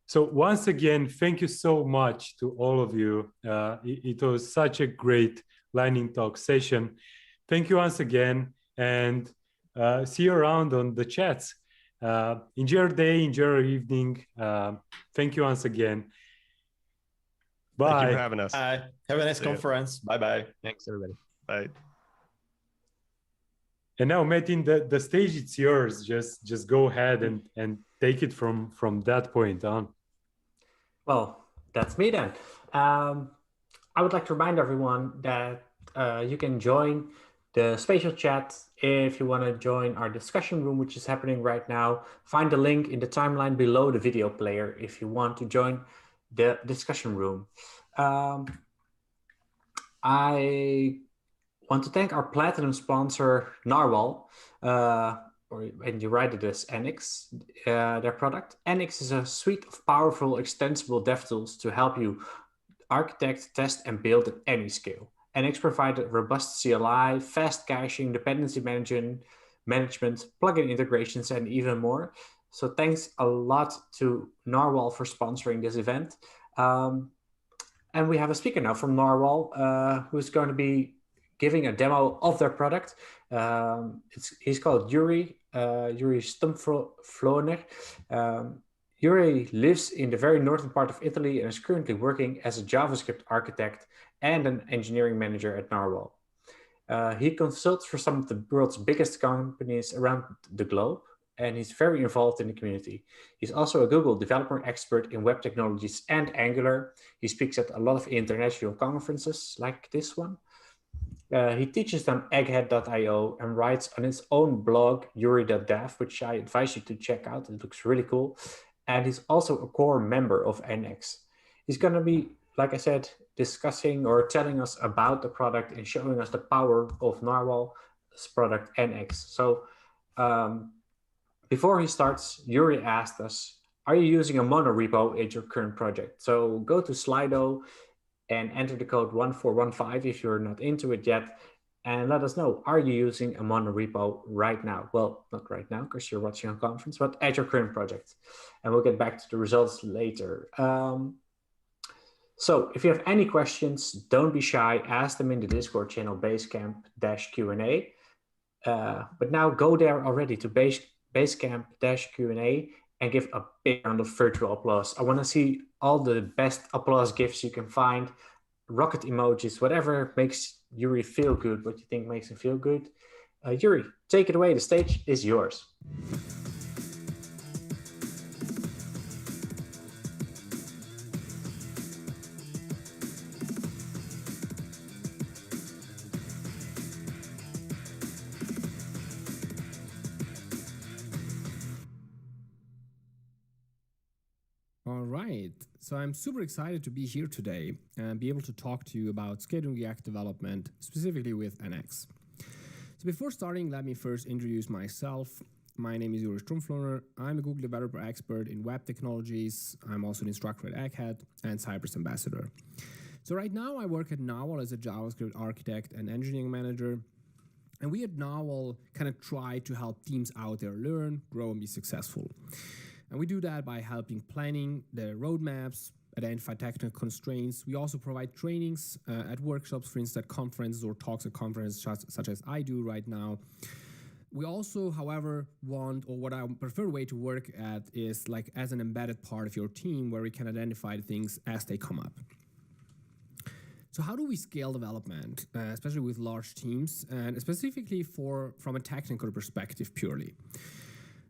So once again, thank you so much to all of you. It was such a great lightning talk session. Thank you once again, and see you around on the chats. Enjoy your day, enjoy your evening. Thank you once again. Bye. Thank you for having us. Have a nice conference. Bye-bye. Thanks, everybody. Bye. And now, Metin, the stage is yours. Just go ahead and take it from that point on. Well, that's me then. I would like to remind everyone that you can join the spatial chat if you want to join our discussion room, which is happening right now. Find the link in the timeline below the video player if you want to join the discussion room. I want to thank our platinum sponsor, Narwhal, and you write it as NX, their product. NX is a suite of powerful, extensible DevTools to help you architect, test, and build at any scale. NX provides robust CLI, fast caching, dependency management, plugin integrations, and even more. So thanks a lot to Narwhal for sponsoring this event. And we have a speaker now from Narwhal who's going to be giving a demo of their product. He's called Yuri Stumpfloner. Yuri lives in the very northern part of Italy and is currently working as a JavaScript architect and an engineering manager at Narwhal. He consults for some of the world's biggest companies around the globe, and he's very involved in the community. He's also a Google developer expert in web technologies and Angular. He speaks at a lot of international conferences like this one. He teaches on egghead.io and writes on his own blog, yuri.dev, which I advise you to check out. It looks really cool. And he's also a core member of NX. He's going to be, like I said, discussing or telling us about the product and showing us the power of Narwhal's product NX. So before he starts, Yuri asked us, are you using a monorepo at your current project? So go to Slido and enter the code 1415 if you're not into it yet, and let us know, are you using a monorepo right now? Well, not right now because you're watching a conference, but at your current project. And we'll get back to the results later. So if you have any questions, don't be shy, ask them in the Discord channel Basecamp-Q&A. But now go there already to Basecamp-Q&A and give a big round of virtual applause. I want to see all the best applause gifs you can find, rocket emojis, whatever makes Yuri feel good, what you think makes him feel good. Yuri, take it away. The stage is yours. All right, so I'm super excited to be here today and be able to talk to you about scaling React development, specifically with NX. So before starting, let me first introduce myself. My name is Joris Strumpflohner. I'm a Google developer expert in web technologies. I'm also an instructor at Egghead and Cypress ambassador. So right now I work at Narwhal as a JavaScript architect and engineering manager. And we at Narwhal kind of try to help teams out there learn, grow, and be successful. And we do that by helping planning the roadmaps, identify technical constraints. We also provide trainings at workshops, for instance, at conferences or talks at conferences such as I do right now. We also, however, want, or what I prefer way to work at is like as an embedded part of your team where we can identify things as they come up. So how do we scale development, especially with large teams, and specifically from a technical perspective purely?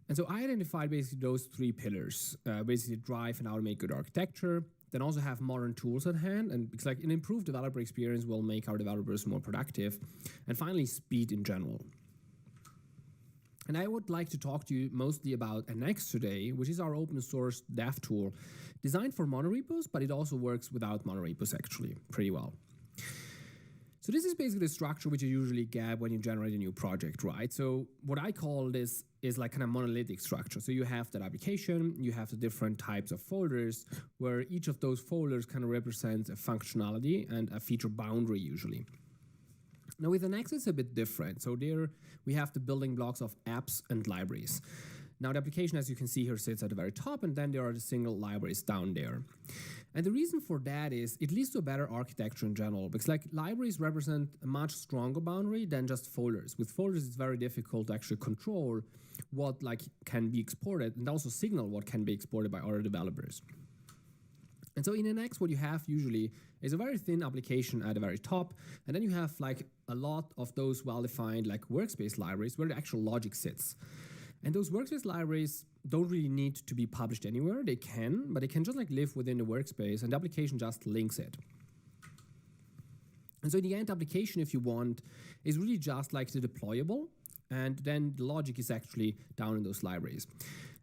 And so I identified basically those three pillars, basically drive and automate good architecture, then also have modern tools at hand, and it's like an improved developer experience will make our developers more productive, and finally speed in general. And I would like to talk to you mostly about NX today, which is our open source dev tool designed for monorepos, but it also works without monorepos actually pretty well. So this is basically the structure which you usually get when you generate a new project, right? So what I call this is like kind of monolithic structure. So you have that application, you have the different types of folders, where each of those folders kind of represents a functionality and a feature boundary usually. Now with NX it's a bit different. So there we have the building blocks of apps and libraries. Now the application, as you can see here, sits at the very top, and then there are the single libraries down there. And the reason for that is it leads to a better architecture in general, because like libraries represent a much stronger boundary than just folders. With folders, it's very difficult to actually control what like can be exported and also signal what can be exported by other developers. And so in NX, what you have usually is a very thin application at the very top, and then you have like a lot of those well-defined like workspace libraries where the actual logic sits. And those workspace libraries don't really need to be published anywhere. They can, but they can just like live within the workspace, and the application just links it. And so in the end, application, if you want, is really just like the deployable, and then the logic is actually down in those libraries.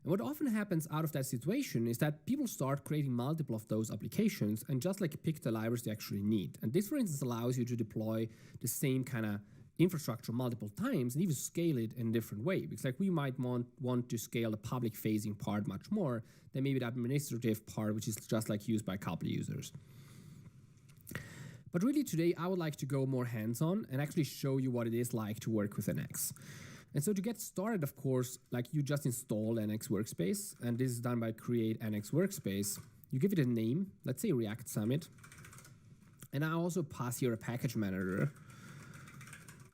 And what often happens out of that situation is that people start creating multiple of those applications and just like pick the libraries they actually need. And this, for instance, allows you to deploy the same kind of infrastructure multiple times and even scale it in a different way. Because like we might want to scale the public facing part much more than maybe the administrative part, which is just like used by a couple of users. But really today I would like to go more hands-on and actually show you what it is like to work with NX. And so to get started, of course, like you just install NX Workspace, and this is done by create NX Workspace. You give it a name, let's say React Summit. And I also pass here a package manager,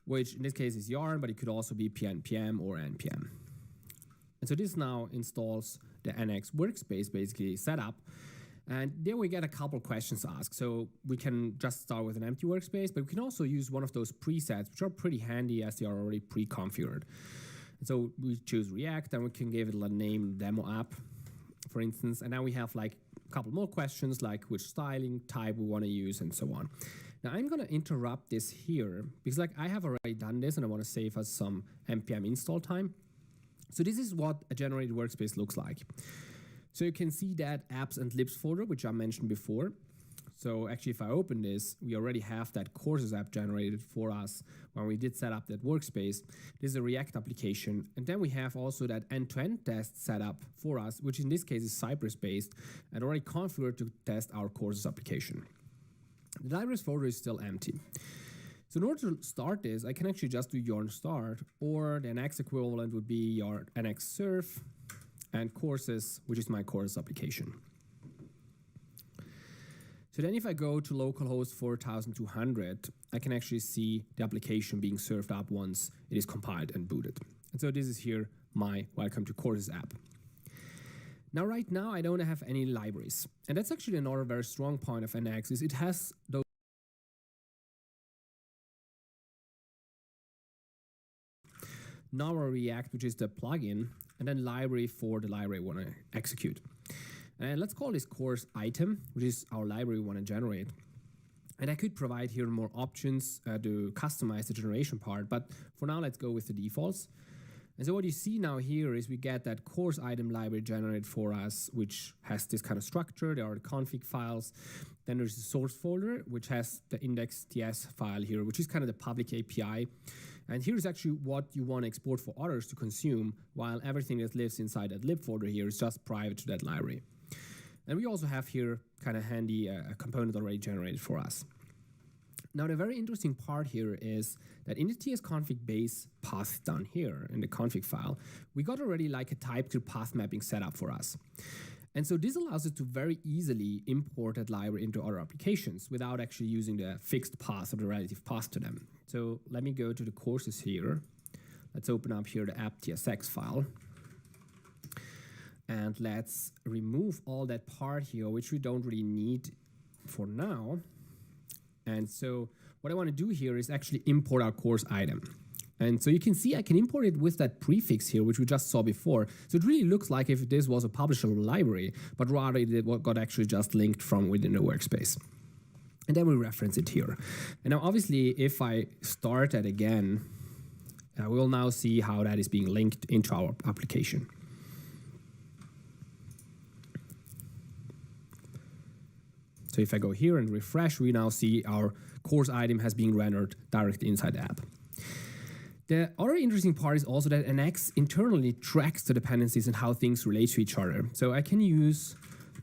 which in this case is yarn, but it could also be pnpm or npm. And so this now installs the NX Workspace basically set up. And there we get a couple questions asked. So we can just start with an empty workspace, but we can also use one of those presets, which are pretty handy as they are already pre-configured. And so we choose React, and we can give it a name demo app, for instance. And now we have like a couple more questions, like which styling type we want to use and so on. Now I'm going to interrupt this here because like I have already done this and I want to save us some npm install time. So this is what a generated workspace looks like. So you can see that apps and libs folder, which I mentioned before. So actually, if I open this, we already have that courses app generated for us when we did set up that workspace. This is a React application. And then we have also that end-to-end test set up for us, which in this case is Cypress-based and already configured to test our courses application. The libraries folder is still empty. So in order to start this, I can actually just do yarn start, or the NX equivalent would be your NX serve, and courses, which is my course application. So then if I go to localhost 4200, I can actually see the application being served up once it is compiled and booted. And so this is here my welcome to courses app. Now right now I don't have any libraries. And that's actually another very strong point of NX is it has those Normal React, which is the plugin, and then library for the library we want to execute. And let's call this course item, which is our library we want to generate. And I could provide here more options to customize the generation part, but for now let's go with the defaults. And so what you see now here is we get that course item library generated for us, which has this kind of structure. There are the config files. Then there's the source folder, which has the index.js file here, which is kind of the public API. And here's actually what you want to export for others to consume, while everything that lives inside that lib folder here is just private to that library. And we also have here kind of handy a component already generated for us. Now, the very interesting part here is that in the tsconfig base path down here in the config file, we got already like a type to path mapping set up for us. And so this allows us to very easily import that library into other applications without actually using the fixed path or the relative path to them. So let me go to the courses here. Let's open up here the app.tsx file. And let's remove all that part here, which we don't really need for now. And so what I want to do here is actually import our course item. And so you can see I can import it with that prefix here, which we just saw before. So it really looks like if this was a publishable library, but rather it got actually just linked from within the workspace. And then we reference it here. And now obviously if I start that again, we will now see how that is being linked into our application. So if I go here and refresh, we now see our course item has been rendered directly inside the app. The other interesting part is also that NX internally tracks the dependencies and how things relate to each other. So I can use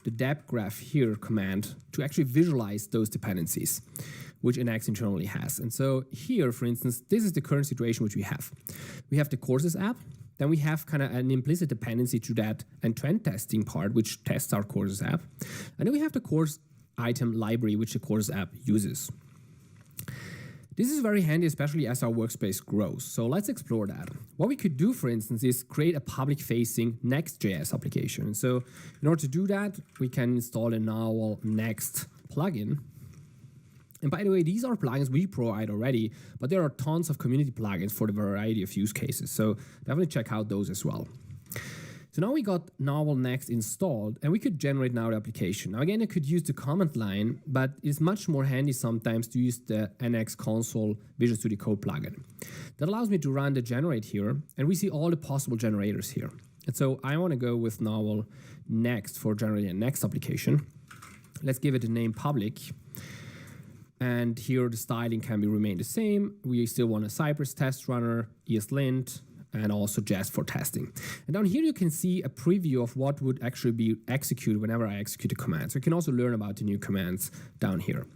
the dep graph here command to actually visualize those dependencies, which NX internally has. And so here, for instance, this is the current situation which we have. We have the courses app. Then we have kind of an implicit dependency to that end-to-end testing part, which tests our courses app. And then we have the course item library, which the course app uses. This is very handy, especially as our workspace grows. So let's explore that. What we could do, for instance, is create a public-facing next.js application. So in order to do that, we can install the Narwhal Next plugin. And by the way, these are plugins we provide already, but there are tons of community plugins for the variety of use cases. So definitely check out those as well. So now we got Narwhal Next installed, and we could generate now the application. Now again, I could use the command line, but it's much more handy sometimes to use the NX console Visual Studio Code plugin. That allows me to run the generate here, and we see all the possible generators here. And so I want to go with Narwhal Next for generating a next application. Let's give it a name public. And here the styling can be remain the same. We still want a Cypress test runner, ESLint, and also Jest for testing. And down here you can see a preview of what would actually be executed whenever I execute a command. So you can also learn about the new commands down here.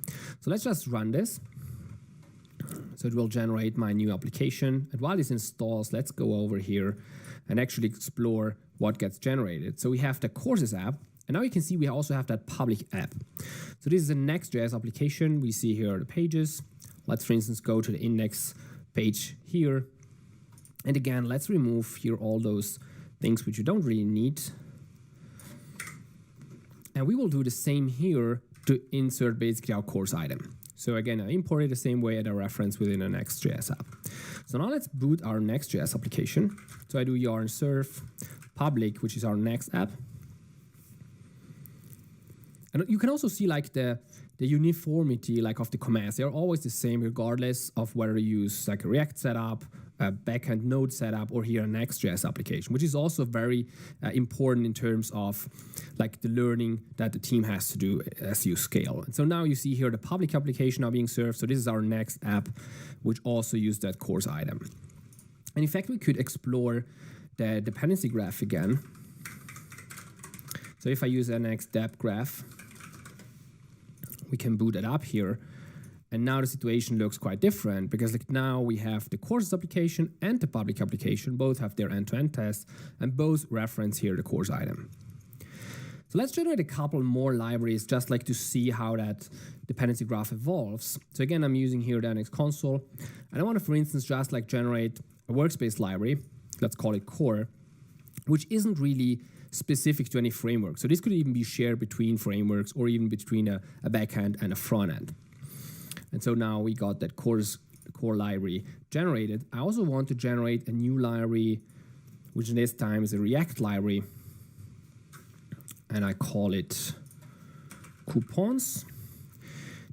So let's just run this. So it will generate my new application. And while this installs, let's go over here and actually explore what gets generated. So we have the courses app. And now you can see we also have that public app. So this is a Next.js application. We see here the pages. Let's, for instance, go to the index page here. And again, let's remove here all those things which you don't really need. And we will do the same here to insert basically our course item. So again, I import it the same way as a reference within a Next.js app. So now let's boot our Next.js application. So I do yarn serve public, which is our next app. And you can also see like the uniformity like of the commands. They're always the same regardless of whether you use like a React setup, a backend node setup, or here a Next.js application, which is also very important in terms of like the learning that the team has to do as you scale. And so now you see here the public application now being served. So this is our next app, which also uses that course item. And in fact, we could explore the dependency graph again. So if I use NX dep graph, we can boot it up here. And now the situation looks quite different because like now we have the courses application and the public application, both have their end-to-end tests and both reference here the course item. So let's generate a couple more libraries just like to see how that dependency graph evolves. So again, I'm using here the NX console, and I want to, for instance, just like generate a workspace library, let's call it core, which isn't really specific to any framework. So this could even be shared between frameworks or even between a backend and a front end. And so now we got that core library generated. I also want to generate a new library, which this time is a React library. And I call it coupons.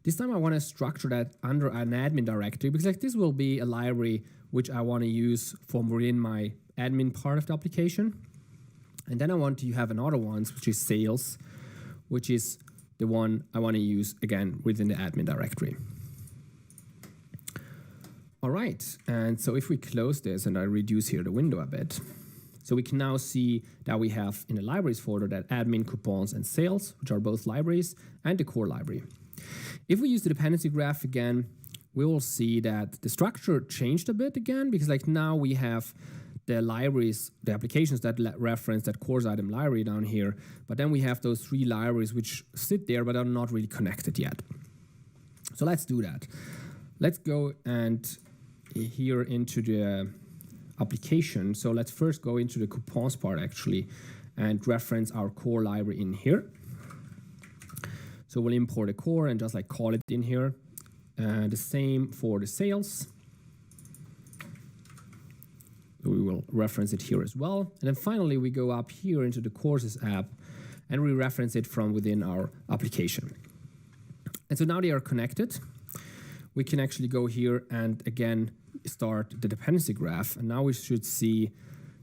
This time I want to structure that under an admin directory because like this will be a library which I want to use from within my admin part of the application. And then I want to have another one, which is sales, which is the one I want to use again within the admin directory. All right, and so if we close this and I reduce here the window a bit, so we can now see that we have in the libraries folder that admin, coupons, and sales, which are both libraries, and the core library. If we use the dependency graph again, we will see that the structure changed a bit again, because like now we have the libraries, the applications that reference that course item library down here, but then we have those 3 libraries which sit there but are not really connected yet. So let's do that. Let's go and here into the application. So let's first go into the coupons part actually and reference our core library in here. So we'll import a core and just like call it in here. The same for the sales. We will reference it here as well. And then finally, we go up here into the courses app and we reference it from within our application. And so now they are connected. We can actually go here and again start the dependency graph. And now we should see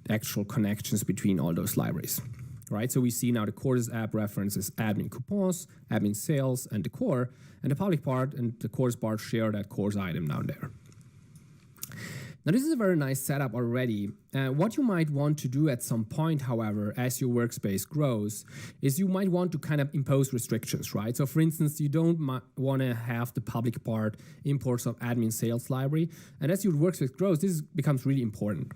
the actual connections between all those libraries. Right, so we see now the courses app references admin coupons, admin sales, and the core, and the public part and the course part share that course item down there. Now this is a very nice setup already. What you might want to do at some point, however, as your workspace grows, is you might want to kind of impose restrictions, right? So for instance, you don't want to have the public part import some admin sales library, and as your workspace grows, this becomes really important.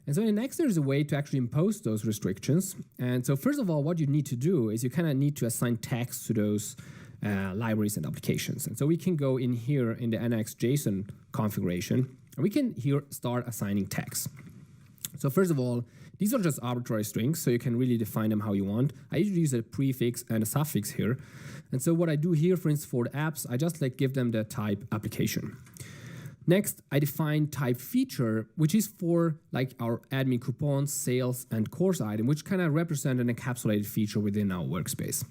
And so in Next, there's a way to actually impose those restrictions. And so first of all, what you need to do is you kind of need to assign tags to those libraries and applications. And so we can go in here in the next.js configuration, and we can here start assigning tags. So first of all, these are just arbitrary strings, so you can really define them how you want. I usually use a prefix and a suffix here. And so what I do here, for instance, for the apps, I just like give them the type application. Next, I define type feature, which is for like our admin coupons, sales, and course item, which kind of represent an encapsulated feature within our workspace.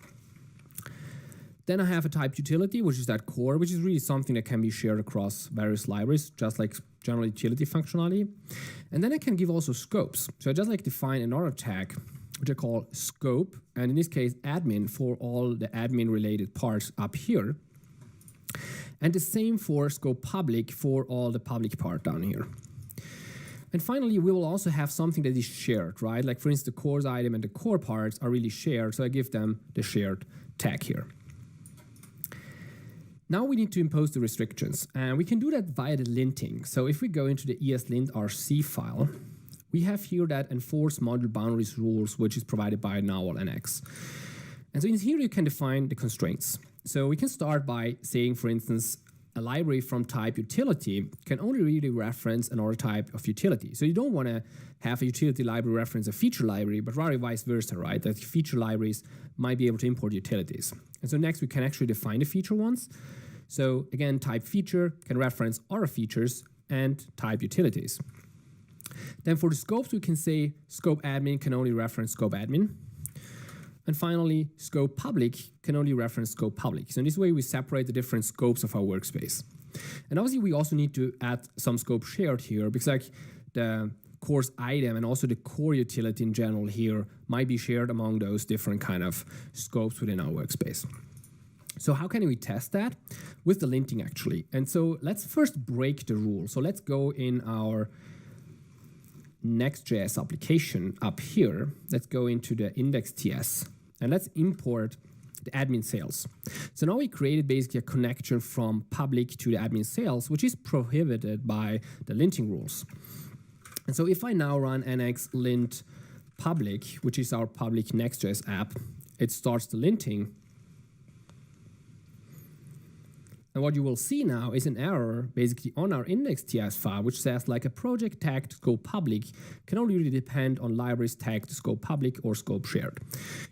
Then I have a type utility, which is that core, which is really something that can be shared across various libraries, just like general utility functionality. And then I can give also scopes. So I just like define another tag, which I call scope, and in this case, admin for all the admin related parts up here. And the same for scope public for all the public part down here. And finally, we will also have something that is shared, right? Like for instance, the course item and the core parts are really shared, so I give them the shared tag here. Now we need to impose the restrictions, and we can do that via the linting. So if we go into the eslint.rc file, we have here that enforce module boundaries rules, which is provided by Novel NX. And so in here you can define the constraints. So we can start by saying, for instance, a library from type utility can only really reference another type of utility. So you don't want to have a utility library reference a feature library, but rather vice versa, right? That feature libraries might be able to import utilities. And so next we can actually define the feature ones. So again, type feature can reference other features and type utilities. Then for the scopes, we can say scope admin can only reference scope admin. And finally, scope public can only reference scope public. So in this way, we separate the different scopes of our workspace. And obviously, we also need to add some scope shared here, because like the course item and also the core utility in general here might be shared among those different kind of scopes within our workspace. So how can we test that? With the linting, actually. And so let's first break the rule. So let's go in our next.js application up here. Let's go into the index.js. And let's import the admin sales. So now we created basically a connection from public to the admin sales, which is prohibited by the linting rules. And so if I now run nx lint public, which is our public next.js app, it starts the linting. And what you will see now is an error basically on our index.js file, which says like a project tagged scope public can only really depend on libraries tagged scope public or scope shared.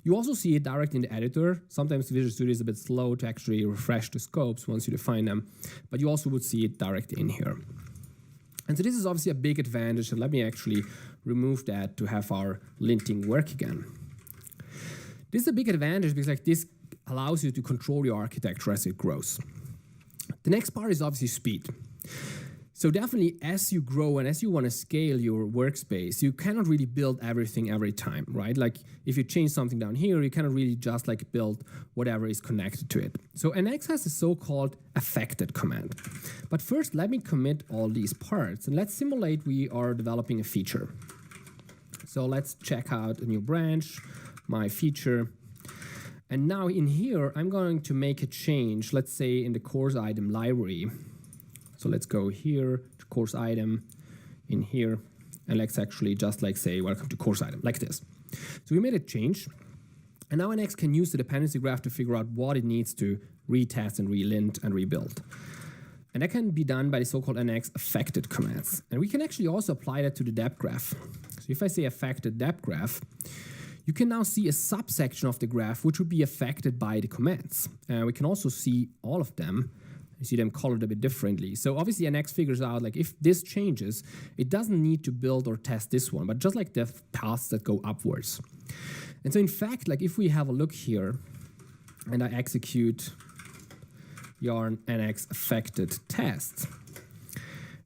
You also see it directly in the editor. Sometimes Visual Studio is a bit slow to actually refresh the scopes once you define them, but you also would see it directly in here. And so this is obviously a big advantage, and let me actually remove that to have our linting work again. This is a big advantage because like this allows you to control your architecture as it grows. The next part is obviously speed. So definitely, as you grow and as you want to scale your workspace, you cannot really build everything every time, right? Like if you change something down here, you cannot really just like build whatever is connected to it. So NX has a so-called affected command. But first, let me commit all these parts and let's simulate we are developing a feature. So let's check out a new branch, my feature. And now in here, I'm going to make a change, let's say in the course item library. So let's go here to course item in here, and let's actually just like say, welcome to course item, like this. So we made a change, and now NX can use the dependency graph to figure out what it needs to retest and relint and rebuild. And that can be done by the so-called NX affected commands. And we can actually also apply that to the depth graph. So if I say affected depth graph, you can now see a subsection of the graph which would be affected by the commands. We can also see all of them. You see them colored a bit differently. So obviously NX figures out like if this changes, it doesn't need to build or test this one, but just like the paths that go upwards. And so in fact, like if we have a look here and I execute yarn NX affected test,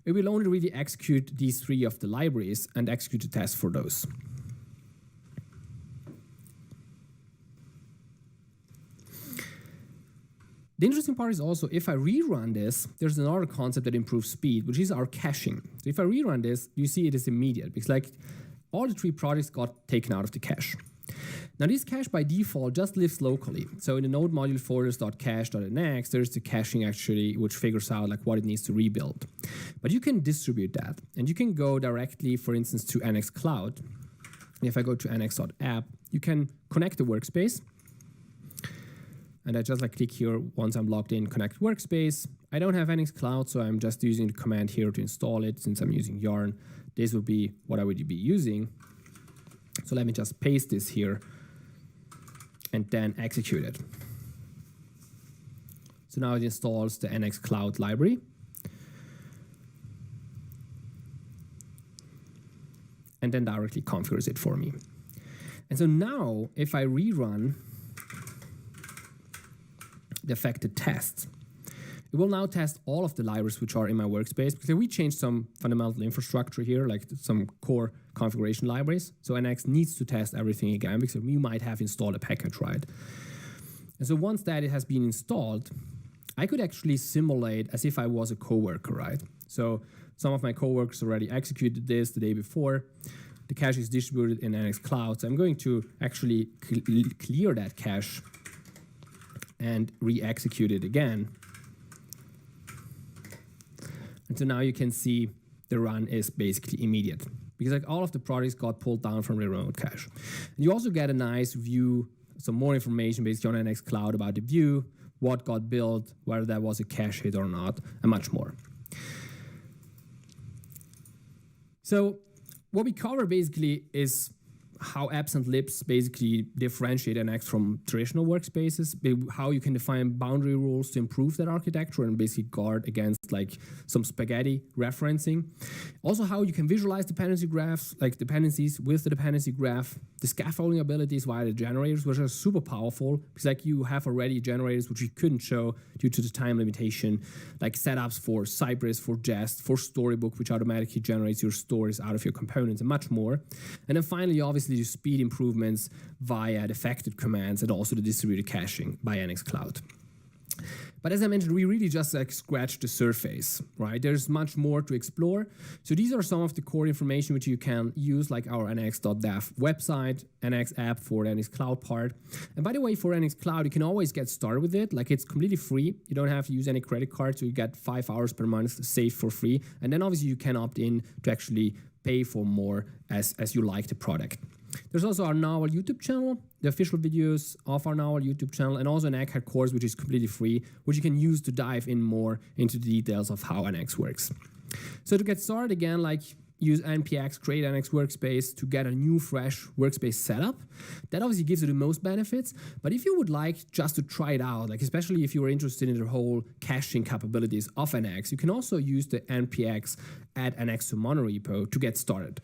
it will only really execute these three of the libraries and execute the test for those. The interesting part is also, if I rerun this, there's another concept that improves speed, which is our caching. So if I rerun this, you see it is immediate, because like all the three projects got taken out of the cache. Now this cache by default just lives locally. So in the node module folders.cache.nx, there's the caching actually, which figures out like what it needs to rebuild. But you can distribute that, and you can go directly, for instance, to NX Cloud. And if I go to nx.app, you can connect the workspace. And I just like click here once I'm logged in, connect workspace. I don't have NX Cloud, so I'm just using the command here to install it. Since I'm using yarn, this would be what I would be using. So let me just paste this here and then execute it. So now it installs the NX Cloud library. And then directly configures it for me. And so now if I rerun the affected test, it will now test all of the libraries which are in my workspace, because we changed some fundamental infrastructure here, like some core configuration libraries. So NX needs to test everything again, because we might have installed a package, right? And so once that has been installed, I could actually simulate as if I was a coworker, right? So some of my coworkers already executed this the day before. The cache is distributed in NX Cloud. So I'm going to actually clear that cache and re-execute it again. And so now you can see the run is basically immediate, because like all of the projects got pulled down from the remote cache. And you also get a nice view, some more information basically on NX Cloud about the view, what got built, whether that was a cache hit or not, and much more. So what we cover basically is how apps and libs basically differentiate NX from traditional workspaces, how you can define boundary rules to improve that architecture and basically guard against like some spaghetti referencing. Also how you can visualize dependency graphs, like dependencies with the dependency graph, the scaffolding abilities via the generators, which are super powerful, because like you have already generators which you couldn't show due to the time limitation, like setups for Cypress, for Jest, for Storybook, which automatically generates your stories out of your components and much more. And then finally, obviously, the speed improvements via the affected commands and also the distributed caching by NX Cloud. But as I mentioned, we really just like scratched the surface, right? There's much more to explore. So these are some of the core information which you can use, like our nx.dev website, NX app for the NX Cloud part. And by the way, for NX Cloud, you can always get started with it. Like it's completely free. You don't have to use any credit card, so you get 5 hours per month saved for free. And then obviously you can opt in to actually pay for more as you like the product. There's also our Novel YouTube channel, the official videos of our Novel YouTube channel, and also an egghead course, which is completely free, which you can use to dive in more into the details of how NX works. So to get started again, like use npx create NX workspace to get a new fresh workspace setup. That obviously gives you the most benefits. But if you would like just to try it out, like especially if you are interested in the whole caching capabilities of NX, you can also use the npx add NX to monorepo to get started.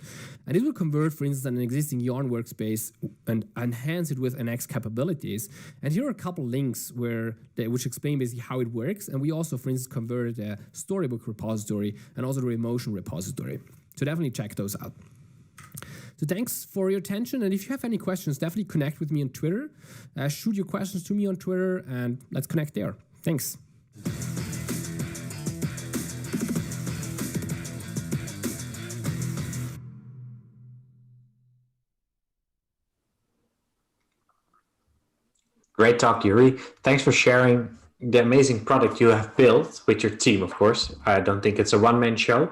And it will convert, for instance, an existing yarn workspace and enhance it with NX capabilities. And here are a couple links which explain basically how it works. And we also, for instance, converted a storybook repository and also the Remotion repository. So definitely check those out. So thanks for your attention. And if you have any questions, definitely connect with me on Twitter. Shoot your questions to me on Twitter and let's connect there. Thanks. Great talk, Yuri. Thanks for sharing the amazing product you have built with your team, of course. I don't think it's a one-man show.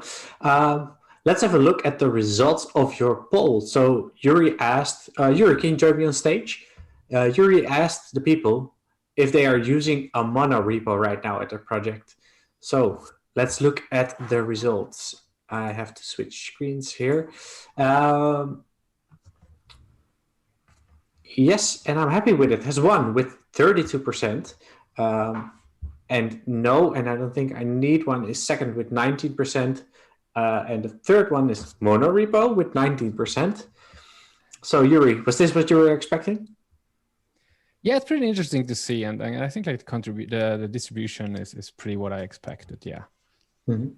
Let's have a look at the results of your poll. So Yuri asked, Yuri, can you join me on stage? Yuri asked the people if they are using a mono repo right now at their project. So let's look at the results. I have to switch screens here. Yes, and I'm happy with it. Has won with 32%. And no, and I don't think I need one, is second with 19%. And the third one is monorepo with 19%. So Yuri, was this what you were expecting? Yeah, it's pretty interesting to see. And I think like the distribution is pretty what I expected, yeah. Mm-hmm.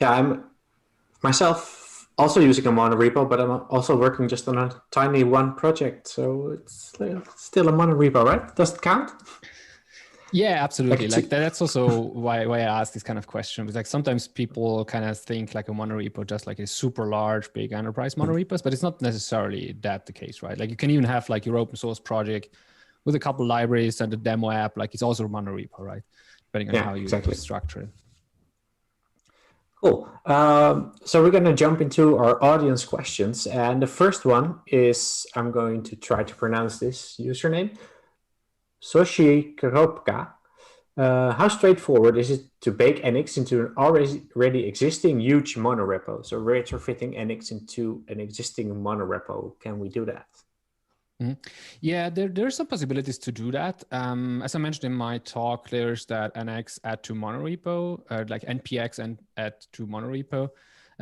Yeah, I'm myself also using a monorepo, but I'm also working just on a tiny one project. So it's still a monorepo, right? Does it count? Yeah, absolutely. Like that's also why I asked this kind of question. Because like sometimes people kind of think like a monorepo just like a super large, big enterprise monorepos, but it's not necessarily that the case, right? Like you can even have like your open source project with a couple libraries and a demo app. Like it's also a monorepo, right? Depending on how you structure it. Cool. So we're going to jump into our audience questions. And the first one is, I'm going to try to pronounce this username, Soshi Kropka. How straightforward is it to bake NX into an already existing huge monorepo? So retrofitting NX into an existing monorepo, can we do that? Mm-hmm. Yeah, there's some possibilities to do that. As I mentioned in my talk, there's that NX add to monorepo, like npx and add to monorepo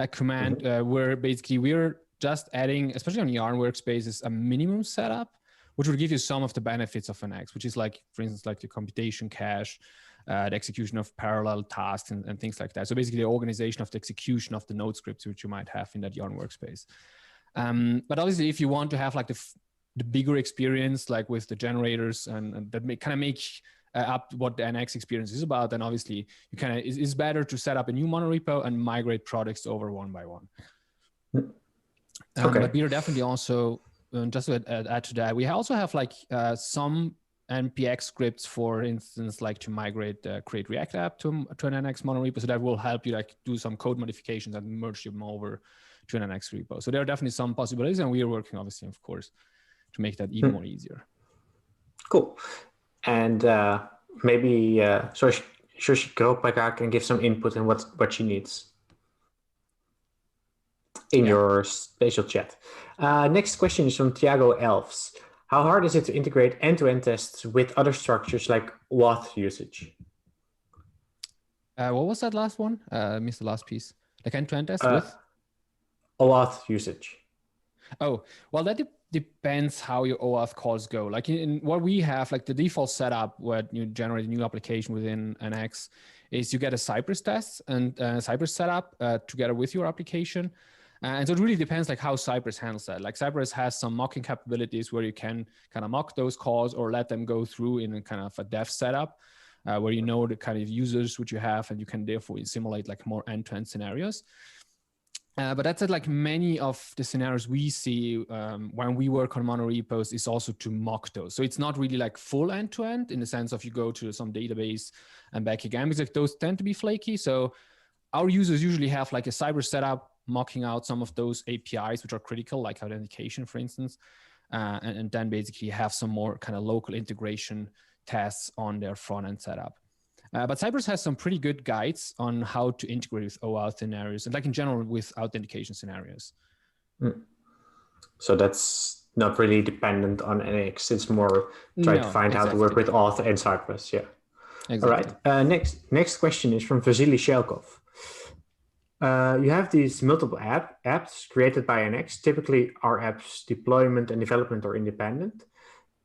command, where basically we're just adding, especially on Yarn workspaces, a minimum setup, which will give you some of the benefits of NX, which is like, for instance, like the computation cache, the execution of parallel tasks and things like that. So basically the organization of the execution of the node scripts, which you might have in that Yarn workspace. But obviously, if you want to have like the bigger experience, like with the generators and that kind of make up what the NX experience is about, then obviously you kind of it's better to set up a new monorepo and migrate products over one by one. But we are definitely also, just to add to that, we also have like some npx scripts, for instance, like to migrate create React app to an NX monorepo. So that will help you like do some code modifications and merge them over to an NX repo. So there are definitely some possibilities, and we are working, obviously, of course, to make that even more easier. Cool. And maybe Soshi Kropaka can give some input in what she needs in your spatial chat. Next question is from Thiago Elves. How hard is it to integrate end-to-end tests with other structures like OAuth usage? What was that last one? I missed the last piece. Like end-to-end tests with? OAuth usage. Oh, well, that depends how your OAuth calls go. Like in what we have, like the default setup where you generate a new application within NX is you get a Cypress test and Cypress setup together with your application. And so it really depends like how Cypress handles that. Like Cypress has some mocking capabilities where you can kind of mock those calls or let them go through in a kind of a dev setup where you know the kind of users which you have, and you can therefore simulate like more end-to-end scenarios. But that's it, like many of the scenarios we see when we work on monorepos is also to mock those. So it's not really like full end-to-end in the sense of you go to some database and back again, because like those tend to be flaky. So our users usually have like a Cypress setup mocking out some of those APIs which are critical, like authentication, for instance, and then basically have some more kind of local integration tests on their front-end setup. But Cypress has some pretty good guides on how to integrate with OAuth scenarios and like in general with authentication scenarios. So that's not really dependent on NX. It's more trying to find how to work with auth and Cypress. Yeah. Exactly. All right. Next question is from Vasily Shelkov. You have these multiple apps created by NX. Typically, our apps deployment and development are independent.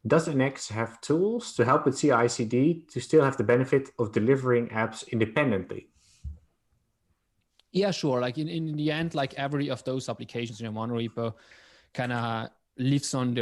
Does NX have tools to help with CI/CD to still have the benefit of delivering apps independently? Yeah, sure. Like in the end, like every of those applications in a monorepo kind of lives on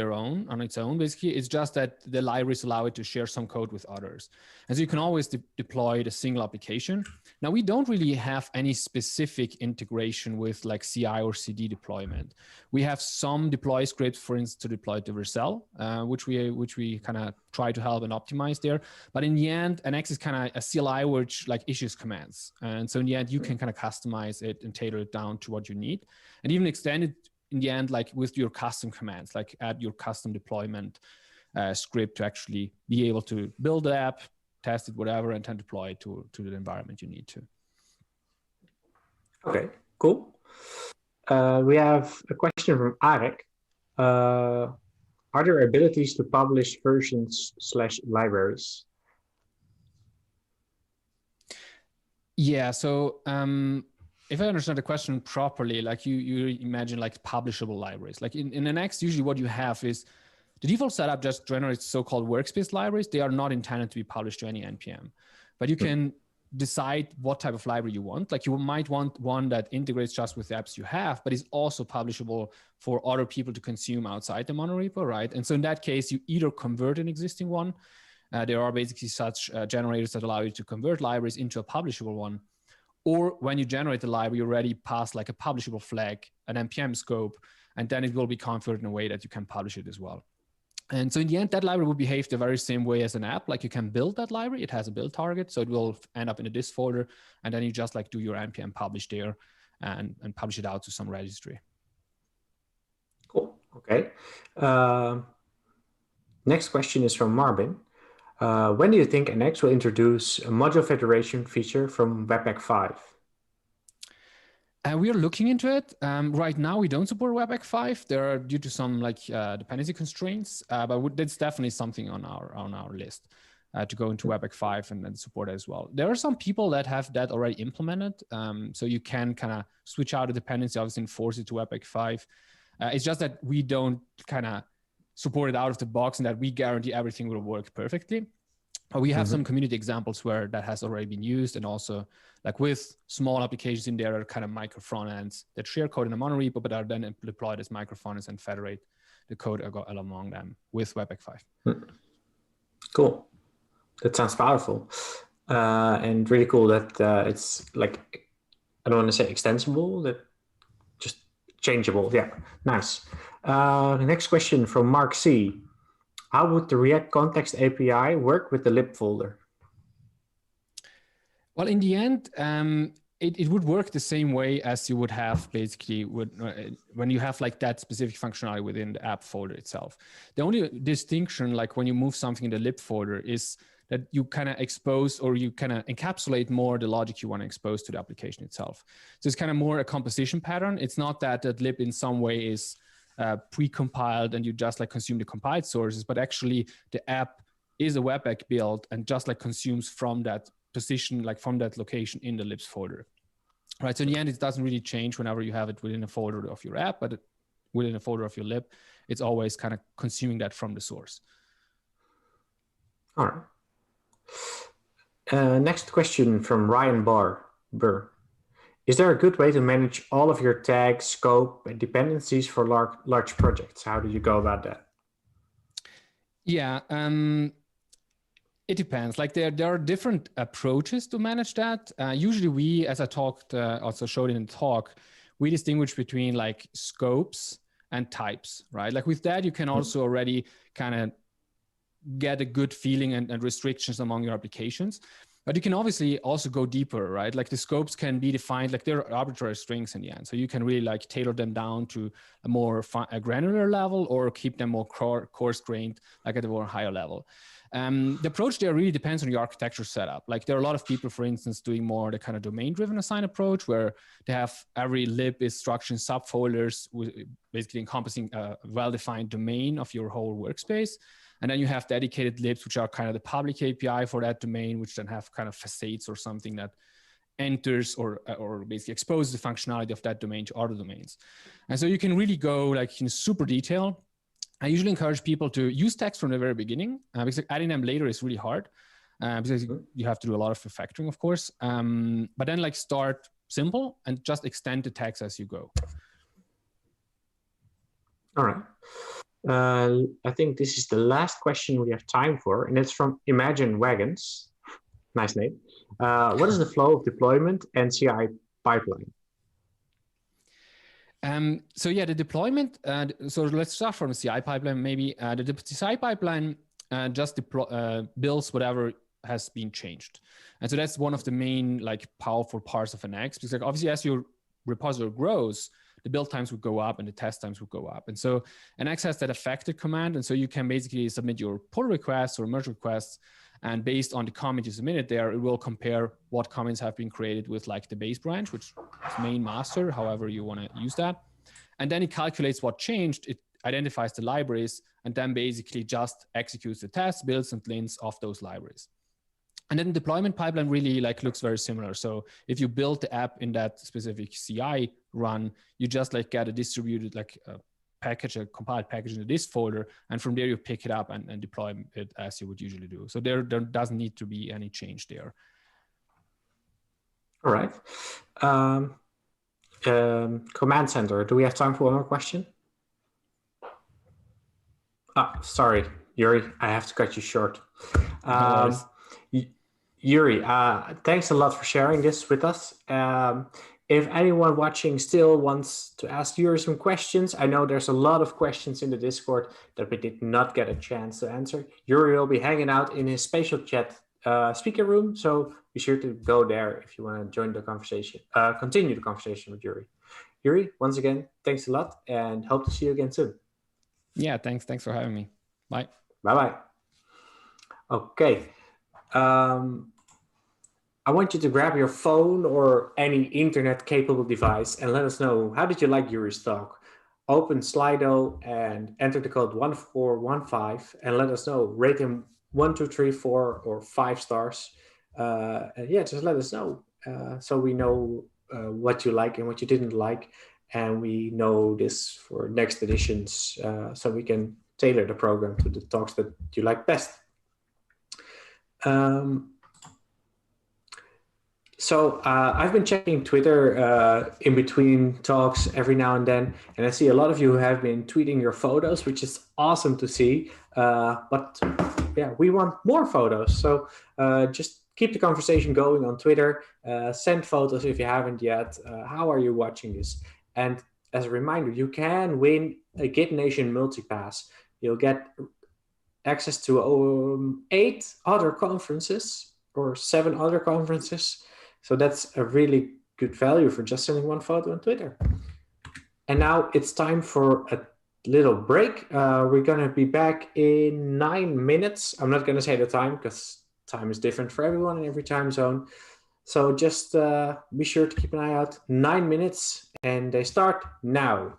its own. Basically, it's just that the libraries allow it to share some code with others. And so you can always deploy the single application. Now, we don't really have any specific integration with like CI or CD deployment. We have some deploy scripts, for instance, to deploy to Vercel, which we kind of try to help and optimize there. But in the end, NX is kind of a CLI which like issues commands. And so in the end, you can kind of customize it and tailor it down to what you need, and even extend it in the end, like with your custom commands, like add your custom deployment script to actually be able to build the app, test it, whatever, and then deploy it to the environment you need to. Okay, cool. We have a question from Arek. Are there abilities to publish versions / libraries? Yeah, so if I understand the question properly, like you imagine like publishable libraries. Like in NX, usually what you have is the default setup just generates so-called workspace libraries. They are not intended to be published to any NPM, but you can decide what type of library you want. Like you might want one that integrates just with the apps you have, but is also publishable for other people to consume outside the monorepo, right? And so in that case, you either convert an existing one. There are basically such generators that allow you to convert libraries into a publishable one. Or when you generate the library, you already pass like a publishable flag, an NPM scope, and then it will be configured in a way that you can publish it as well. And so in the end, that library will behave the very same way as an app. Like you can build that library. It has a build target. So it will end up in a dist folder. And then you just like do your NPM publish there and publish it out to some registry. Cool. Okay. Next question is from Marvin. When do you think NX will introduce a module federation feature from Webpack 5? We are looking into it. Right now, we don't support Webpack 5. There are due to some like dependency constraints, but that's definitely something on our list to go into Webpack 5 and then support it as well. There are some people that have that already implemented, so you can kind of switch out a dependency, obviously, and force it to Webpack 5. It's just that we don't kind of support it out of the box and that we guarantee everything will work perfectly. But we have some community examples where that has already been used, and also like with small applications in there are kind of micro front ends that share code in a monorepo, but are then deployed as micro front ends and federate the code among them with Webpack 5. Cool. That sounds powerful. And really cool that it's like, I don't want to say extensible, that just changeable. Yeah, nice. The next question from Mark C. How would the React Context API work with the lib folder? Well, in the end, it would work the same way as you would have basically when you have like that specific functionality within the app folder itself. The only distinction, like when you move something in the lib folder, is that you kind of expose or you kind of encapsulate more the logic you want to expose to the application itself. So it's kind of more a composition pattern. It's not that that lib in some way is pre-compiled and you just like consume the compiled sources, but actually the app is a Webpack build and just like consumes from that position, like from that location in the libs folder, right? So in the end, it doesn't really change whenever you have it within a folder of your app, but within a folder of your lib, it's always kind of consuming that from the source. All right. Next question from Ryan Burr. Is there a good way to manage all of your tags, scope, and dependencies for large projects? How do you go about that? Yeah, it depends. Like there are different approaches to manage that. Usually we, as I talked, also showed in the talk, we distinguish between like scopes and types, right? Like with that, you can also already kind of get a good feeling and restrictions among your applications. But you can obviously also go deeper, right? Like the scopes can be defined, like they're arbitrary strings in the end. So you can really like tailor them down to a more granular level or keep them more coarse grained, like at a more higher level. The approach there really depends on your architecture setup. Like there are a lot of people, for instance, doing more the kind of domain-driven assign approach, where they have every lib is structured in subfolders, basically encompassing a well-defined domain of your whole workspace. And then you have dedicated libs, which are kind of the public API for that domain, which then have kind of facades or something that enters or basically exposes the functionality of that domain to other domains. And so you can really go like in super detail. I usually encourage people to use tags from the very beginning because adding them later is really hard because you have to do a lot of refactoring, of course. But then like start simple and just extend the tags as you go. All right. I think this is the last question we have time for, and it's from Imagine Wagons. Nice name. What is the flow of deployment and CI pipeline? So yeah, the deployment, so let's start from the CI pipeline maybe. The CI pipeline just builds whatever has been changed. And so that's one of the main like powerful parts of NX, because like, obviously as your repository grows, the build times would go up and the test times would go up. And so NX has that affected command. And so you can basically submit your pull requests or merge requests. And based on the comment you submitted there, it will compare what comments have been created with like the base branch, which is main master, however you want to use that. And then it calculates what changed. It identifies the libraries and then basically just executes the tests, builds and lints of those libraries. And then the deployment pipeline really like looks very similar. So if you build the app in that specific CI run, you just like get a distributed like package, a compiled package into this folder, and from there you pick it up and deploy it as you would usually do. So there doesn't need to be any change there. All right. Command center, do we have time for one more question? Sorry, Yuri, I have to cut you short. Yuri, thanks a lot for sharing this with us. If anyone watching still wants to ask Yuri some questions, I know there's a lot of questions in the Discord that we did not get a chance to answer. Yuri will be hanging out in his spatial chat speaker room, so be sure to go there if you want to join the conversation, continue the conversation with Yuri. Yuri, once again, thanks a lot and hope to see you again soon. Yeah, thanks for having me. Bye. Bye-bye. Okay. I want you to grab your phone or any internet-capable device and let us know, how did you like Yuri's talk? Open Slido and enter the code 1415 and let us know. Rate him 1, 2, 3, 4, or 5 stars. And yeah, just let us know so we know what you like and what you didn't like. And we know this for next editions so we can tailor the program to the talks that you like best. So I've been checking Twitter in between talks every now and then, and I see a lot of you have been tweeting your photos, which is awesome to see. But yeah, we want more photos. So just keep the conversation going on Twitter. Send photos if you haven't yet. How are you watching this? And as a reminder, you can win a GitNation multipass. You'll get access to 8 other conferences or 7 other conferences. So that's a really good value for just sending one photo on Twitter. And now it's time for a little break. We're going to be back in 9 minutes. I'm not going to say the time because time is different for everyone in every time zone. So just be sure to keep an eye out. 9 minutes and they start now.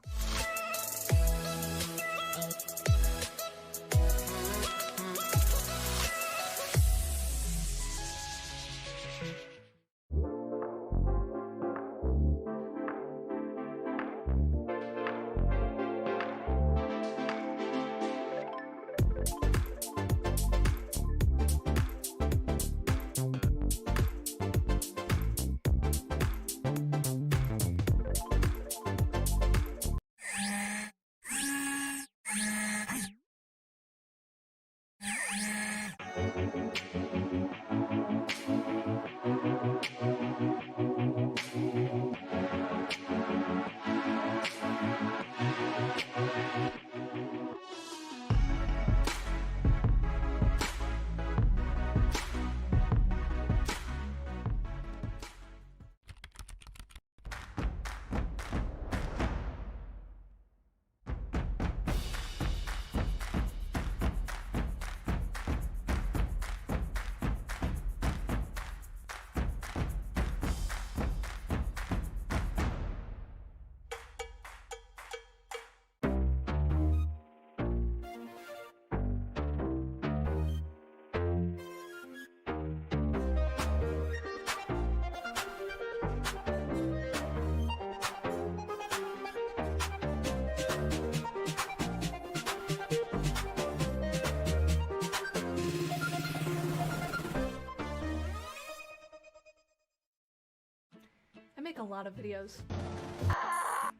a lot of videos.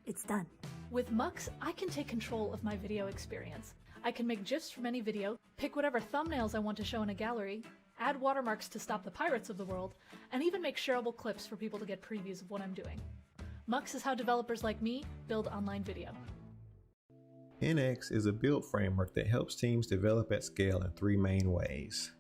It's done. With Mux, I can take control of my video experience. I can make GIFs from any video, pick whatever thumbnails I want to show in a gallery, add watermarks to stop the pirates of the world, and even make shareable clips for people to get previews of what I'm doing. Mux is how developers like me build online video. NX is a build framework that helps teams develop at scale in three main ways.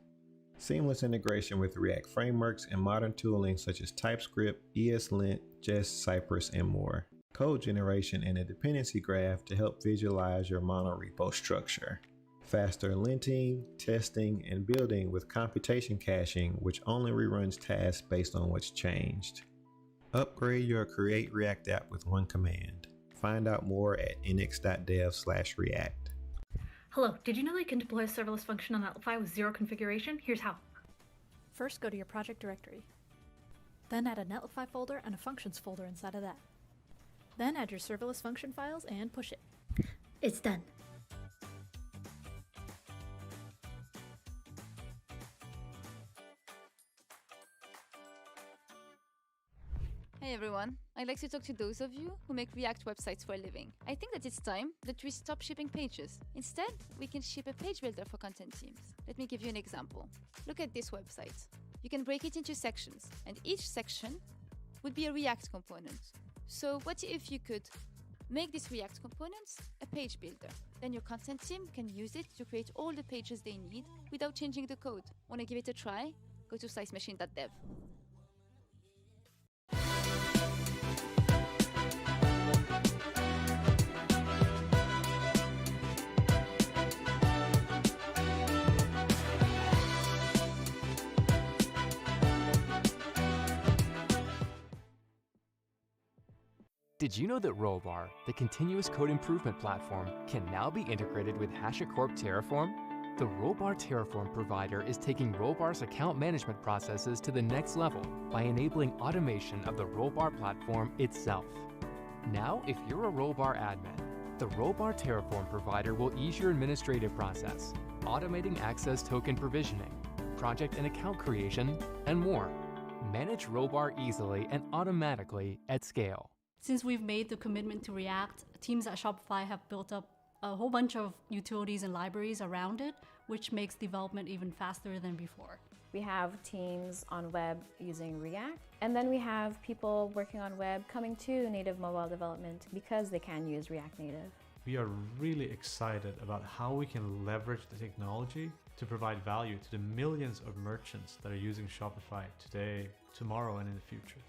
Seamless integration with React frameworks and modern tooling such as TypeScript, ESLint, Jest, Cypress, and more. Code generation and a dependency graph to help visualize your monorepo structure. Faster linting, testing, and building with computation caching, which only reruns tasks based on what's changed. Upgrade your Create React app with one command. Find out more at next.js/react. Hello, did you know that you can deploy a serverless function on Netlify with zero configuration? Here's how. First, go to your project directory. Then add a Netlify folder and a functions folder inside of that. Then add your serverless function files and push it. It's done. Hey everyone, I'd like to talk to those of you who make React websites for a living. I think that it's time that we stop shipping pages. Instead, we can ship a page builder for content teams. Let me give you an example. Look at this website. You can break it into sections, and each section would be a React component. So what if you could make these React components a page builder? Then your content team can use it to create all the pages they need without changing the code. Want to give it a try? Go to slicemachine.dev. Did you know that Rollbar, the continuous code improvement platform, can now be integrated with HashiCorp Terraform? The Rollbar Terraform provider is taking Rollbar's account management processes to the next level by enabling automation of the Rollbar platform itself. Now, if you're a Rollbar admin, the Rollbar Terraform provider will ease your administrative process, automating access token provisioning, project and account creation, and more. Manage Rollbar easily and automatically at scale. Since we've made the commitment to React, teams at Shopify have built up a whole bunch of utilities and libraries around it, which makes development even faster than before. We have teams on web using React, and then we have people working on web coming to native mobile development because they can use React Native. We are really excited about how we can leverage the technology to provide value to the millions of merchants that are using Shopify today, tomorrow, and in the future.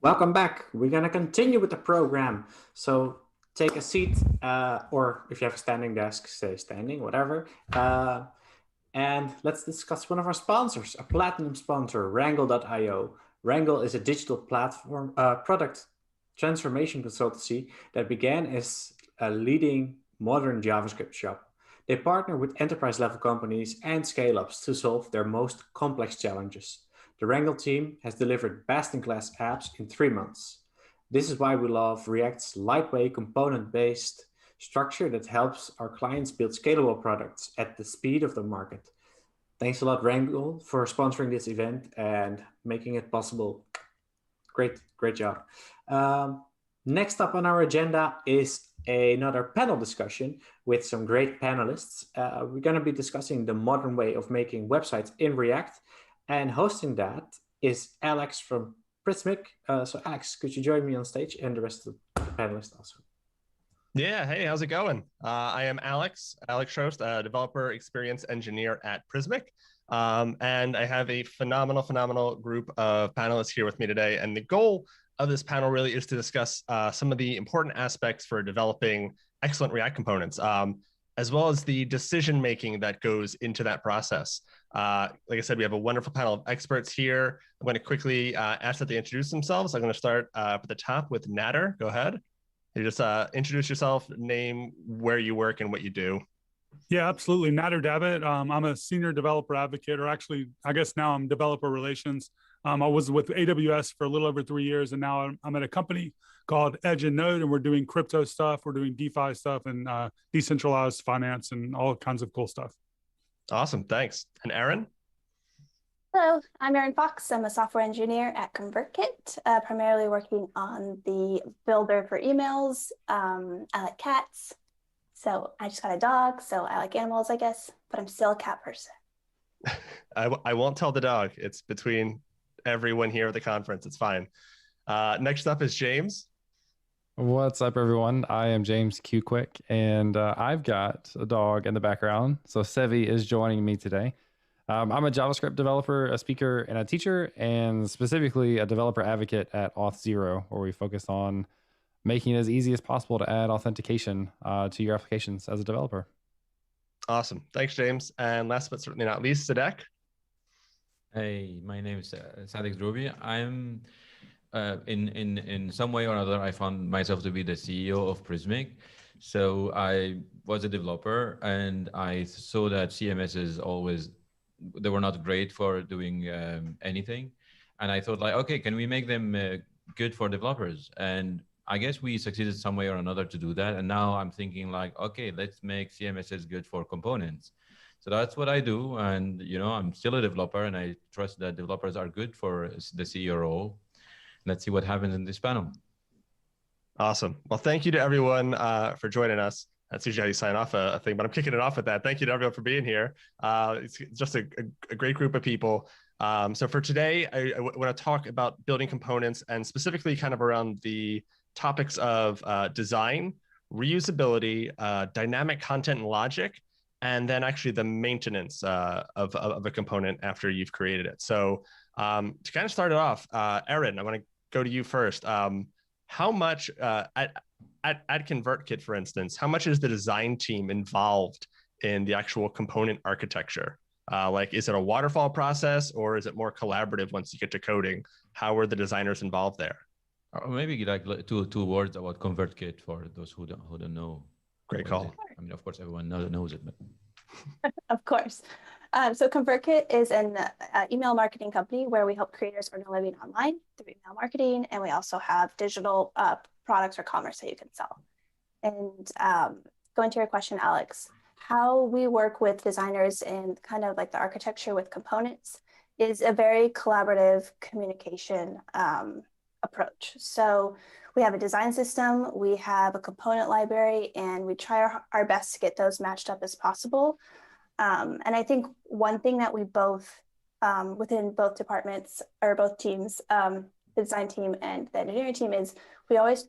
Welcome back. We're going to continue with the program. So take a seat, or if you have a standing desk, stay standing, whatever. And let's discuss one of our sponsors, a platinum sponsor, Wrangle.io. Wrangle is a digital platform, product transformation consultancy that began as a leading modern JavaScript shop. They partner with enterprise-level companies and scale-ups to solve their most complex challenges. The Wrangle team has delivered best-in-class apps in 3 months. This is why we love React's lightweight, component-based structure that helps our clients build scalable products at the speed of the market. Thanks a lot, Wrangle, for sponsoring this event and making it possible. Great job. Next up on our agenda is another panel discussion with some great panelists. We're going to be discussing the modern way of making websites in React. And hosting that is Alex from Prismic. So Alex, could you join me on stage and the rest of the panelists also? Yeah, hey, how's it going? I am Alex Trost, a developer experience engineer at Prismic. And I have a phenomenal group of panelists here with me today. And the goal of this panel really is to discuss some of the important aspects for developing excellent React components, as well as the decision-making that goes into that process. Like I said, we have a wonderful panel of experts here. I'm going to quickly ask that they introduce themselves. I'm going to start at the top with Nader. Go ahead. You just introduce yourself, name, where you work, and what you do. Yeah, absolutely. Nader Dabbit. I'm a senior developer advocate, or actually, I guess now I'm developer relations. I was with AWS for a little over 3 years, and now I'm at a company called Edge and Node, and we're doing crypto stuff, we're doing DeFi stuff, and decentralized finance, and all kinds of cool stuff. Awesome, thanks. And Aaron? Hello, I'm Erin Fox. I'm a software engineer at ConvertKit, primarily working on the builder for emails. I like cats, so I just got a dog, so I like animals, I guess, but I'm still a cat person. I won't tell the dog. It's between everyone here at the conference. It's fine. Next up is James. What's up, everyone? I am James Q-Quick, and I've got a dog in the background. So Sevi is joining me today. I'm a JavaScript developer, a speaker, and a teacher, and specifically a developer advocate at Auth0, where we focus on making it as easy as possible to add authentication to your applications as a developer. Awesome. Thanks, James. And last but certainly not least, Sadek. Hey, my name is Sadek Drobi. I'm in some way or another, I found myself to be the CEO of Prismic. So I was a developer, and I saw that CMSs they were not great for doing anything. And I thought, like, okay, can we make them good for developers? And I guess we succeeded some way or another to do that. And now I'm thinking, like, okay, let's make CMSs good for components. So that's what I do. And, I'm still a developer, and I trust that developers are good for the CEO role. let's see what happens in this panel. Awesome. Well, thank you to everyone for joining us. That's usually how you sign off a thing, but I'm kicking it off with that. Thank you to everyone for being here. It's just a great group of people. So for today, I want to talk about building components and specifically kind of around the topics of design, reusability, dynamic content and logic, and then actually the maintenance of a component after you've created it. So to kind of start it off, Erin, I want to go to you first. How much at ConvertKit, for instance, how much is the design team involved in the actual component architecture? Like, is it a waterfall process or is it more collaborative once you get to coding? How are the designers involved there? Or maybe like two words about ConvertKit for those who don't know. Great call. I mean, of course, everyone knows it, but Of course. So ConvertKit is an email marketing company where we help creators earn a living online through email marketing, and we also have digital products or commerce that you can sell. And going to your question, Alex, how we work with designers in kind of like the architecture with components is a very collaborative communication approach. So we have a design system, we have a component library, and we try our best to get those matched up as possible. And I think one thing that we both, within both departments or both teams, the design team and the engineering team, is we always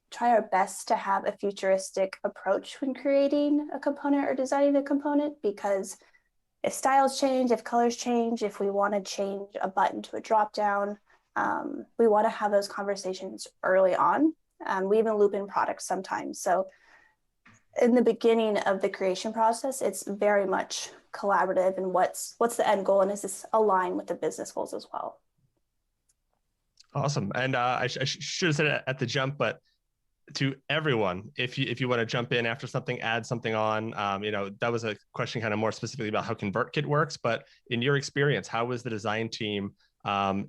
try our best to have a futuristic approach when creating a component or designing a component, because if styles change, if colors change, if we want to change a button to a dropdown, we want to have those conversations early on. We even loop in products sometimes. So in the beginning of the creation process, it's very much collaborative, and what's the end goal, and is this aligned with the business goals as well? Awesome. And I should have said it at the jump, but to everyone, if you want to jump in after something, add something on, that was a question kind of more specifically about how ConvertKit works, but in your experience, how was the design team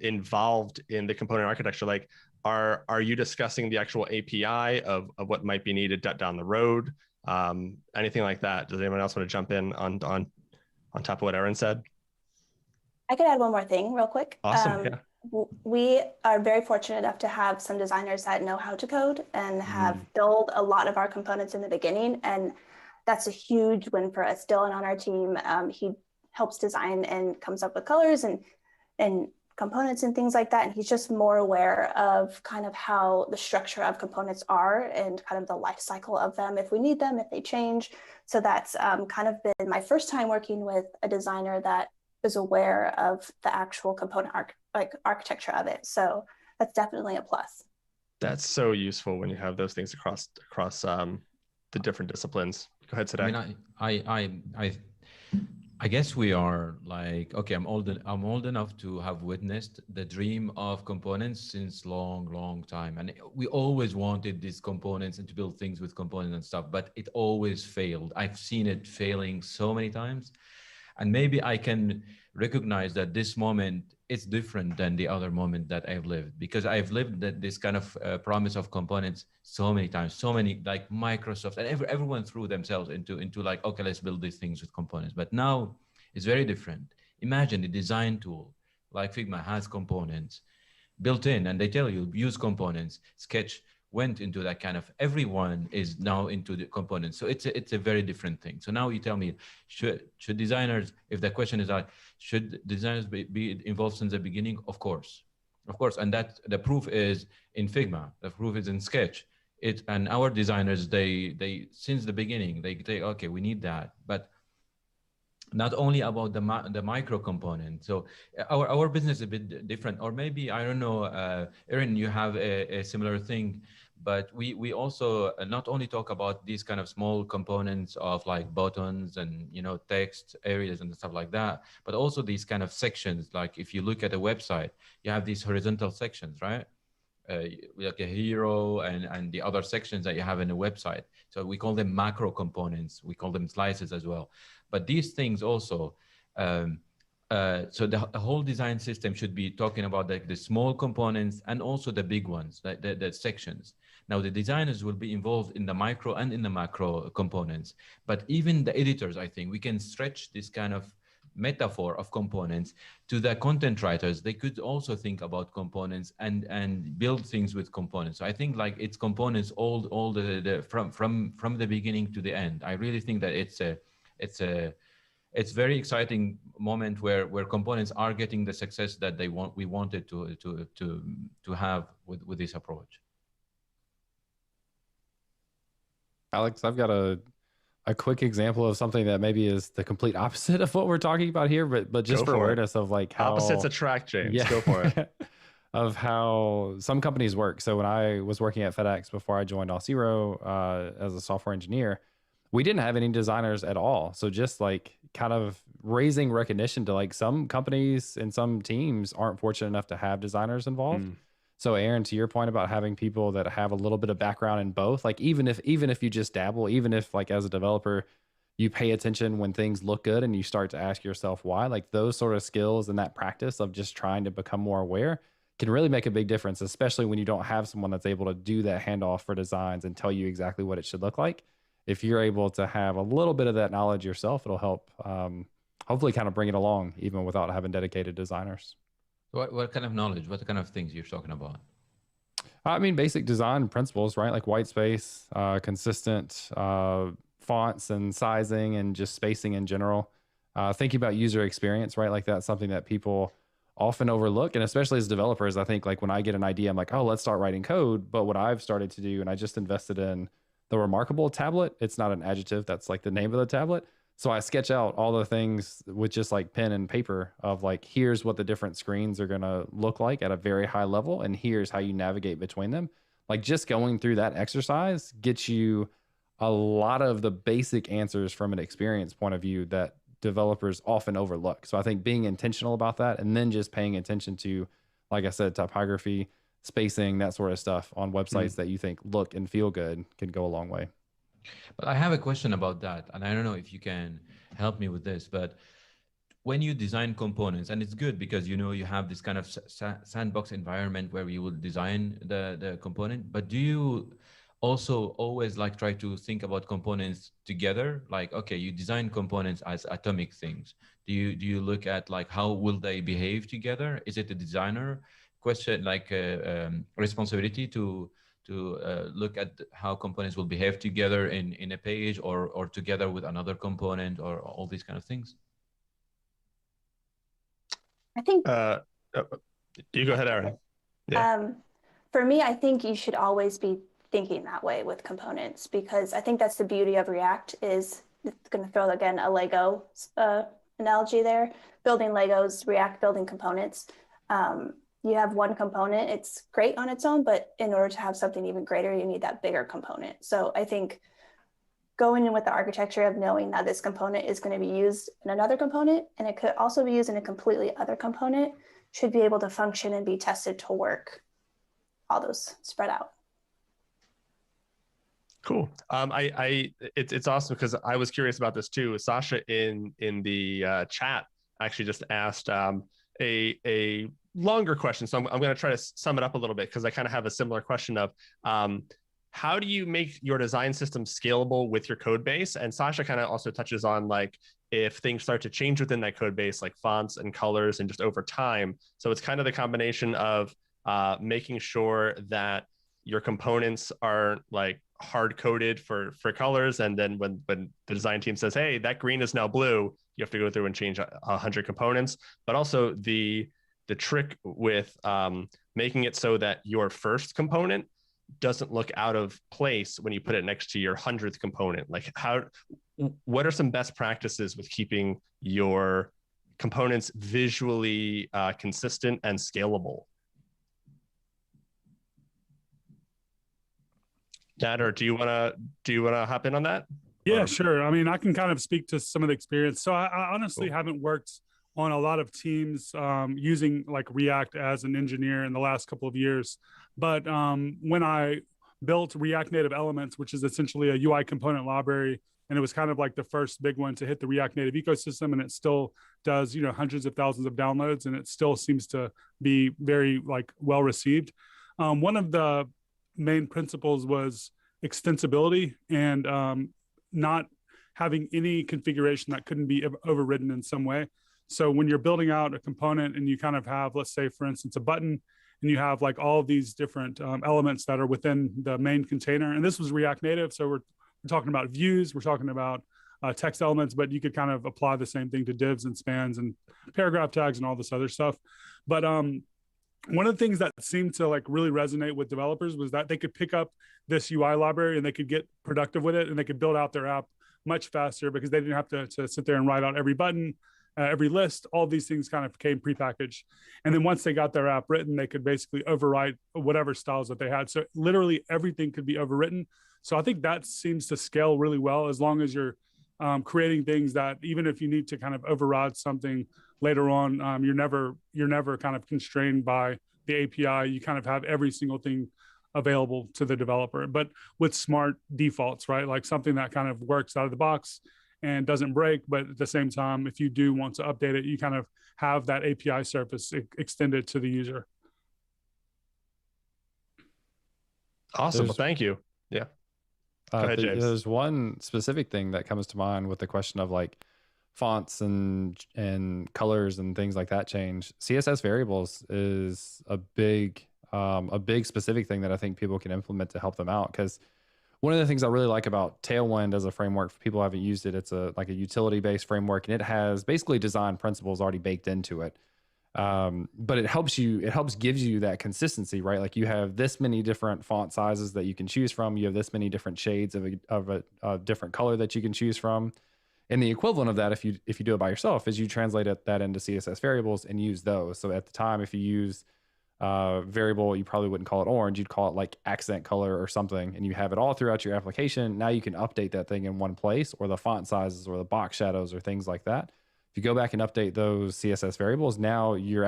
involved in the component architecture? Like, are you discussing the actual API of what might be needed down the road? Anything like that? Does anyone else want to jump in on top of what Erin said? I could add one more thing real quick. Awesome. Yeah. We are very fortunate enough to have some designers that know how to code and have built a lot of our components in the beginning. And that's a huge win for us. Dylan on our team, he helps design and comes up with colors and components and things like that. And he's just more aware of kind of how the structure of components are and kind of the life cycle of them, if we need them, if they change. So that's kind of been my first time working with a designer that is aware of the actual component architecture of it. So that's definitely a plus. That's so useful when you have those things across the different disciplines. Go ahead, Sadek. I mean, I guess we are like, okay, I'm old enough to have witnessed the dream of components since long time. And we always wanted these components and to build things with components and stuff, but it always failed. I've seen it failing so many times. And maybe I can recognize that this moment is different than the other moment that I've lived, because I've lived this kind of promise of components so many times, so many, like Microsoft and everyone threw themselves into like, okay, let's build these things with components. But now it's very different. Imagine a design tool like Figma has components built in, and they tell you use components. Sketch went into that kind of, everyone is now into the components. So it's a very different thing. So now you tell me, should designers, if the question is like, should designers be involved since the beginning? Of course. And that the proof is in Figma, the proof is in Sketch. And our designers, they since the beginning, they okay, we need that. But not only about the micro component. So our business is a bit different, or maybe, I don't know, Erin, you have a similar thing, but we also not only talk about these kind of small components of like buttons and, text areas and stuff like that, but also these kind of sections. Like if you look at a website, you have these horizontal sections, right? Like a hero and the other sections that you have in a website. So we call them macro components. We call them slices as well. But these things also, so the whole design system should be talking about the small components and also the big ones, the sections. Now the designers will be involved in the micro and in the macro components, but even the editors, I think we can stretch this kind of metaphor of components to the content writers. They could also think about components and build things with components. So I think like it's components all the from the beginning to the end. I really think that it's very exciting moment where components are getting the success that we wanted to have with this approach. Alex, I've got a quick example of something that maybe is the complete opposite of what we're talking about here, but just for awareness of like how opposites attract, James. Go for it. Of how some companies work. So when I was working at FedEx before I joined Auth0 as a software engineer, we didn't have any designers at all. So just like kind of raising recognition to like some companies and some teams aren't fortunate enough to have designers involved. So Aaron, to your point about having people that have a little bit of background in both, like even if you just dabble, even if like as a developer, you pay attention when things look good and you start to ask yourself why, like those sort of skills and that practice of just trying to become more aware can really make a big difference, especially when you don't have someone that's able to do that handoff for designs and tell you exactly what it should look like. If you're able to have a little bit of that knowledge yourself, it'll help hopefully kind of bring it along even without having dedicated designers. What kind of knowledge? What kind of things you're talking about? I mean, basic design principles, right? Like white space, consistent fonts and sizing and just spacing in general. Thinking about user experience, right? Like that's something that people often overlook. And especially as developers, I think like when I get an idea, I'm like, oh, let's start writing code. But what I've started to do, and I just invested in the Remarkable tablet. It's not an adjective. That's like the name of the tablet. So I sketch out all the things with just like pen and paper of like, here's what the different screens are going to look like at a very high level. And here's how you navigate between them. Like just going through that exercise gets you a lot of the basic answers from an experience point of view that developers often overlook. So I think being intentional about that and then just paying attention to, like I said, typography, spacing, that sort of stuff on websites that you think look and feel good can go a long way. But I have a question about that, and I don't know if you can help me with this, but when you design components, and it's good because, you know, you have this kind of sandbox environment where you will design the component, but do you also always like try to think about components together? Like, okay, you design components as atomic things. Do you look at like, how will they behave together? Is it a designer question, like responsibility to look at how components will behave together in a page or together with another component or all these kind of things? I think you go ahead, Aaron. Yeah. For me, I think you should always be thinking that way with components, because I think that's the beauty of React. Is it's going to throw again a Lego analogy there, building Legos, React building components. You have one component, it's great on its own, but in order to have something even greater, you need that bigger component. So I think going in with the architecture of knowing that this component is going to be used in another component, and it could also be used in a completely other component, should be able to function and be tested to work, all those spread out. Cool. It's awesome because I was curious about this too. Sasha in the chat actually just asked a longer question. So I'm going to try to sum it up a little bit because I kind of have a similar question of how do you make your design system scalable with your code base? And Sasha kind of also touches on like if things start to change within that code base, like fonts and colors and just over time. So it's kind of the combination of making sure that your components aren't like hard coded for colors. And then when the design team says, hey, that green is now blue, you have to go through and change 100 components. But also the trick with making it so that your first component doesn't look out of place when you put it next to your 100th component. Like what are some best practices with keeping your components visually consistent and scalable? Nader, do you want to hop in on that? Yeah, sure. I mean, I can kind of speak to some of the experience. So I honestly haven't worked on a lot of teams using like React as an engineer in the last couple of years. But when I built React Native Elements, which is essentially a UI component library, and it was kind of like the first big one to hit the React Native ecosystem, and it still does, you know, hundreds of thousands of downloads, and it still seems to be very like well received. One of the main principles was extensibility and not having any configuration that couldn't be overridden in some way. So when you're building out a component and you kind of have, let's say, for instance, a button, and you have like all of these different elements that are within the main container. And this was React Native. So we're talking about views, we're talking about text elements, but you could kind of apply the same thing to divs and spans and paragraph tags and all this other stuff. But one of the things that seemed to like really resonate with developers was that they could pick up this UI library and they could get productive with it, and they could build out their app much faster because they didn't have to sit there and write out every button, every list. All these things kind of came prepackaged. And then once they got their app written, they could basically overwrite whatever styles that they had. So literally everything could be overwritten. So I think that seems to scale really well, as long as you're creating things that even if you need to kind of override something later on, you're never kind of constrained by the API. You kind of have every single thing available to the developer, but with smart defaults, right? Like something that kind of works out of the box and doesn't break, but at the same time, if you do want to update it, you kind of have that API surface extended to the user. Awesome. Well, thank you. Yeah. Go ahead, James. There's one specific thing that comes to mind with the question of like fonts and colors and things like that change. CSS variables is a big specific thing that I think people can implement to help them out. Because one of the things I really like about Tailwind as a framework, for people who haven't used it, it's like a utility-based framework, and it has basically design principles already baked into it. But it gives you that consistency, right? Like you have this many different font sizes that you can choose from. You have this many different shades of a different color that you can choose from. And the equivalent of that, if you do it by yourself, is you translate that into CSS variables and use those. So at the time, if you use variable, you probably wouldn't call it orange, you'd call it like accent color or something, and you have it all throughout your application. Now you can update that thing in one place, or the font sizes or the box shadows or things like that. If you go back and update those CSS variables, now you're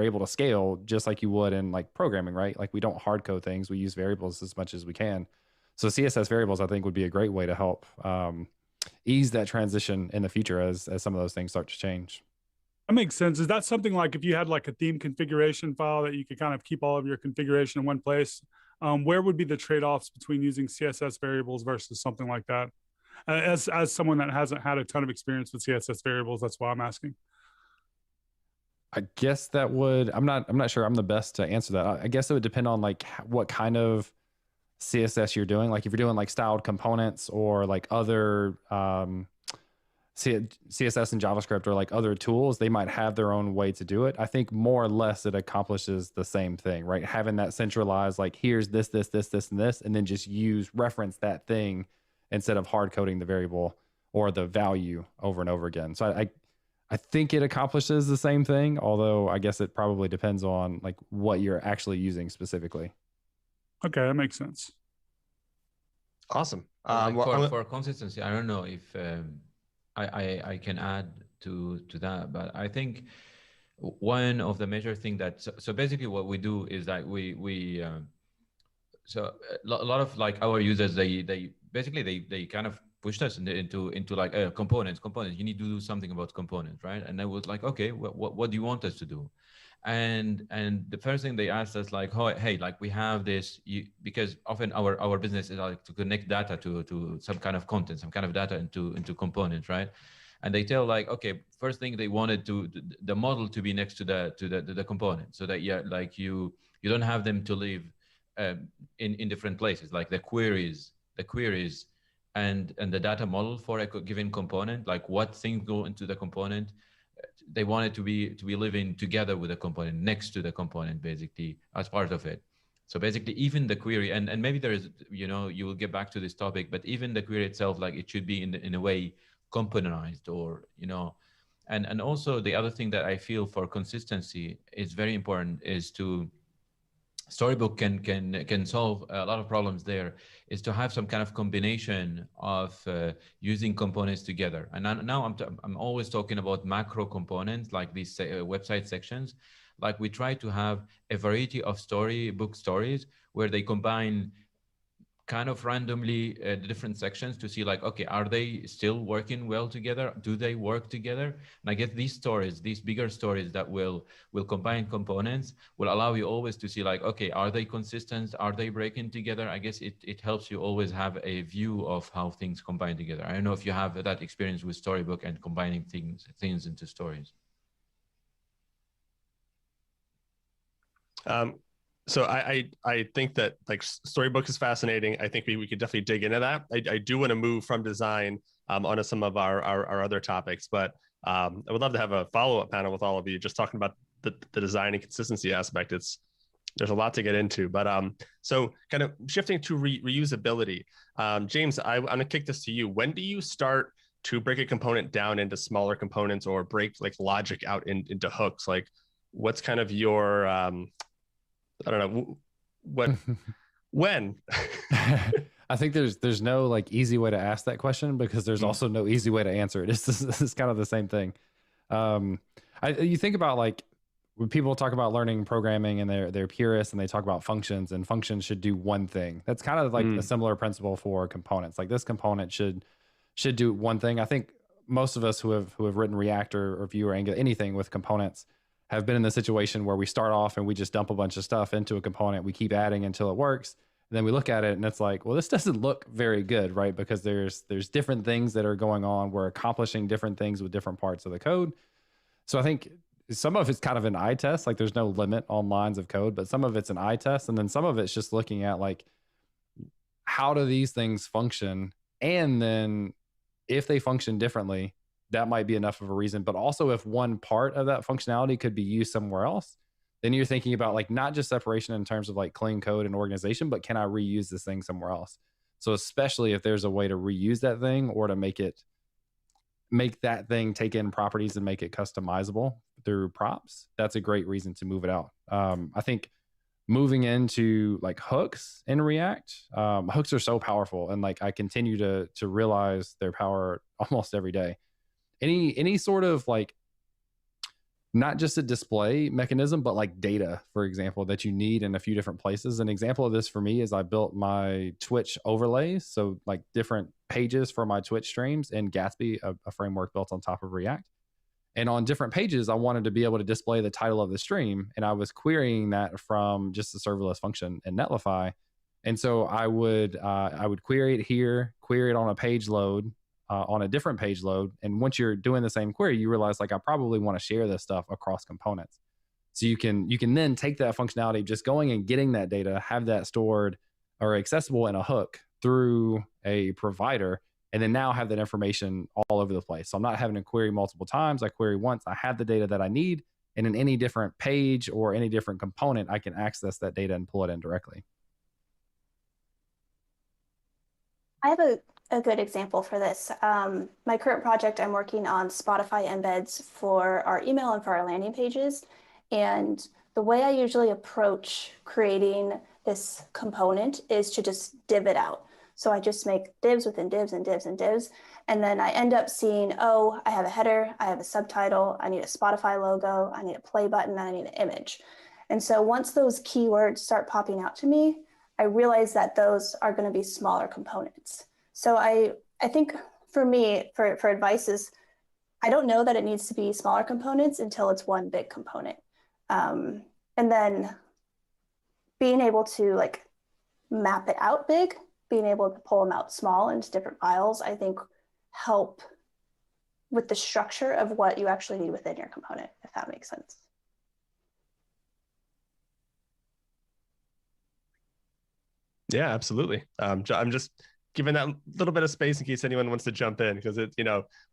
able to scale just like you would in like programming, right? Like we don't hard code things, we use variables as much as we can. So CSS variables, I think, would be a great way to help ease that transition in the future as some of those things start to change. That makes sense. Is that something like if you had like a theme configuration file that you could kind of keep all of your configuration in one place? Where would be the trade-offs between using CSS variables versus something like that? As someone that hasn't had a ton of experience with CSS variables, that's why I'm asking. I guess that would, I'm not sure I'm the best to answer that. I guess it would depend on like what kind of CSS you're doing. Like if you're doing like styled components or like other CSS and JavaScript or like other tools, they might have their own way to do it. I think more or less it accomplishes the same thing, right? Having that centralized, like here's this, and then just reference that thing instead of hard coding the variable or the value over and over again. So I think it accomplishes the same thing, although I guess it probably depends on like what you're actually using specifically. Okay, that makes sense. Awesome. For consistency, I don't know if I can add to that, but I think one of the major thing that so basically what we do is that we so a lot of like our users they kind of pushed us into like components. You need to do something about components, right? And I was like, okay, what do you want us to do? And the first thing they asked us like, hey, like we have this, because often our business is like to connect data to some kind of content, some kind of data into components, right? And they tell like, okay, first thing they wanted the model to be next to the component, so that like you don't have them to live in different places, like the queries and the data model for a given component, like what things go into the component. They want it to be living together with the component, next to the component, basically as part of it. So basically, even the query, and maybe there is, you will get back to this topic, but even the query itself, like it should be in a way componentized, or and also the other thing that I feel for consistency is very important is to Storybook can solve a lot of problems there, is to have some kind of combination of using components together. And now I'm always talking about macro components, like these website sections. Like we try to have a variety of storybook stories where they combine kind of randomly the different sections to see like, okay, are they still working well together? Do they work together? And I guess these stories, these bigger stories that will combine components will allow you always to see like, okay, are they consistent? Are they breaking together? I guess it helps you always have a view of how things combine together. I don't know if you have that experience with Storybook and combining things into stories. So I think that like Storybook is fascinating. I think we could definitely dig into that. I do want to move from design onto some of our other topics, but I would love to have a follow-up panel with all of you just talking about the design and consistency aspect. There's a lot to get into, but so kind of shifting to reusability. James, I'm gonna kick this to you. When do you start to break a component down into smaller components or break like logic out into hooks? Like what's kind of your I don't know what when. I think there's no like easy way to ask that question because there's also no easy way to answer it. It's kind of the same thing. You think about like when people talk about learning programming and they're purists and they talk about functions, and functions should do one thing. That's kind of like a similar principle for components. Like this component should do one thing. I think most of us who have written React or Vue or Angular, anything with components, have been in the situation where we start off and we just dump a bunch of stuff into a component. We keep adding until it works. And then we look at it and it's like, well, this doesn't look very good, right? Because there's different things that are going on. We're accomplishing different things with different parts of the code. So I think some of it's kind of an eye test. Like there's no limit on lines of code, but some of it's an eye test. And then some of it's just looking at like, how do these things function? And then if they function differently, that might be enough of a reason. But also if one part of that functionality could be used somewhere else, then you're thinking about like not just separation in terms of like clean code and organization, but can I reuse this thing somewhere else? So especially if there's a way to reuse that thing or to make that thing take in properties and make it customizable through props, that's a great reason to move it out. I think moving into like hooks in React, hooks are so powerful. And like I continue to realize their power almost every day. Any sort of like, not just a display mechanism, but like data, for example, that you need in a few different places. An example of this for me is I built my Twitch overlays. So like different pages for my Twitch streams in Gatsby, a framework built on top of React. And on different pages, I wanted to be able to display the title of the stream. And I was querying that from just the serverless function in Netlify. And so I would query it here, query it on a page load, on a different page load. And once you're doing the same query, you realize like I probably want to share this stuff across components. So you can then take that functionality, just going and getting that data, have that stored or accessible in a hook through a provider, and then now have that information all over the place. So I'm not having to query multiple times. I query once, I have the data that I need, and in any different page or any different component, I can access that data and pull it in directly. I have a good example for this. My current project, I'm working on Spotify embeds for our email and for our landing pages. And the way I usually approach creating this component is to just div it out. So I just make divs within divs and divs and divs. And then I end up seeing, oh, I have a header, I have a subtitle, I need a Spotify logo, I need a play button, and I need an image. And so once those keywords start popping out to me, I realize that those are going to be smaller components. So I think for me, for advice is, I don't know that it needs to be smaller components until it's one big component. And then being able to like map it out big, being able to pull them out small into different files, I think help with the structure of what you actually need within your component, if that makes sense. Yeah, absolutely. I'm just giving that little bit of space in case anyone wants to jump in, because it,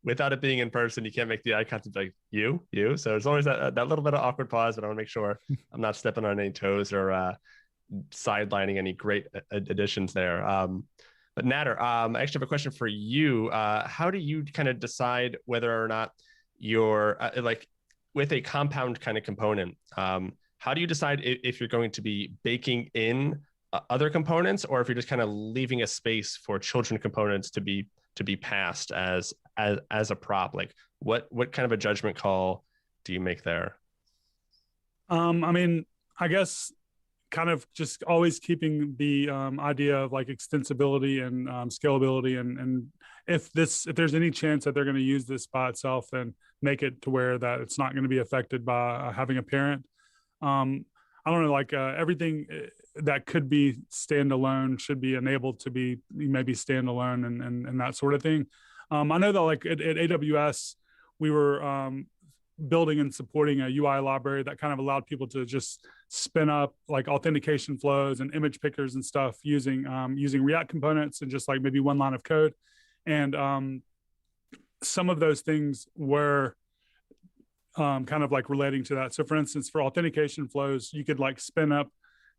without it being in person, you can't make the eye contact like you. So there's always that little bit of awkward pause, but I want to make sure I'm not stepping on any toes or sidelining any great additions there. But Nader, I actually have a question for you. How do you kind of decide whether or not you're like with a compound kind of component? How do you decide if you're going to be baking in other components, or if you're just kind of leaving a space for children components to be passed as a prop? Like what kind of a judgment call do you make there? I mean, I guess kind of just always keeping the idea of like extensibility and scalability, and if there's any chance that they're going to use this by itself, then make it to where that it's not going to be affected by having a parent. I don't know, like everything that could be standalone should be enabled to be maybe standalone and that sort of thing. I know that like at AWS, we were building and supporting a UI library that kind of allowed people to just spin up like authentication flows and image pickers and stuff using using React components and just like maybe one line of code. And some of those things were kind of like relating to that. So for instance, for authentication flows, you could like spin up,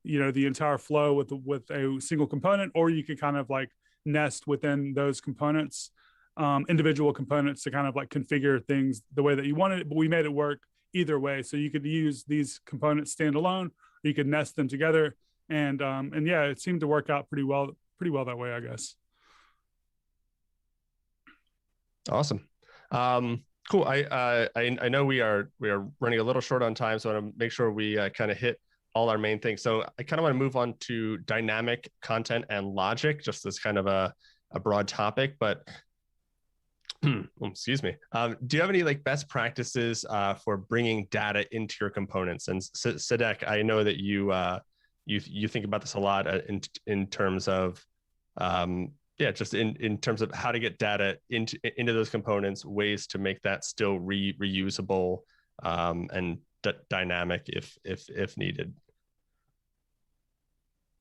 you know, the entire flow with a single component, or you could kind of like nest within those components, individual components to kind of like configure things the way that you wanted it. But we made it work either way. So you could use these components standalone, or you could nest them together. And yeah, it seemed to work out pretty well that way, I guess. Awesome. Cool. I know we are running a little short on time, so I want to make sure we kind of hit all our main things. So I kind of want to move on to dynamic content and logic, just as kind of a broad topic. But excuse me. Do you have any like best practices for bringing data into your components? And Sadek, I know that you think about this a lot in terms of yeah, just in terms of how to get data into those components, ways to make that still reusable and dynamic if needed.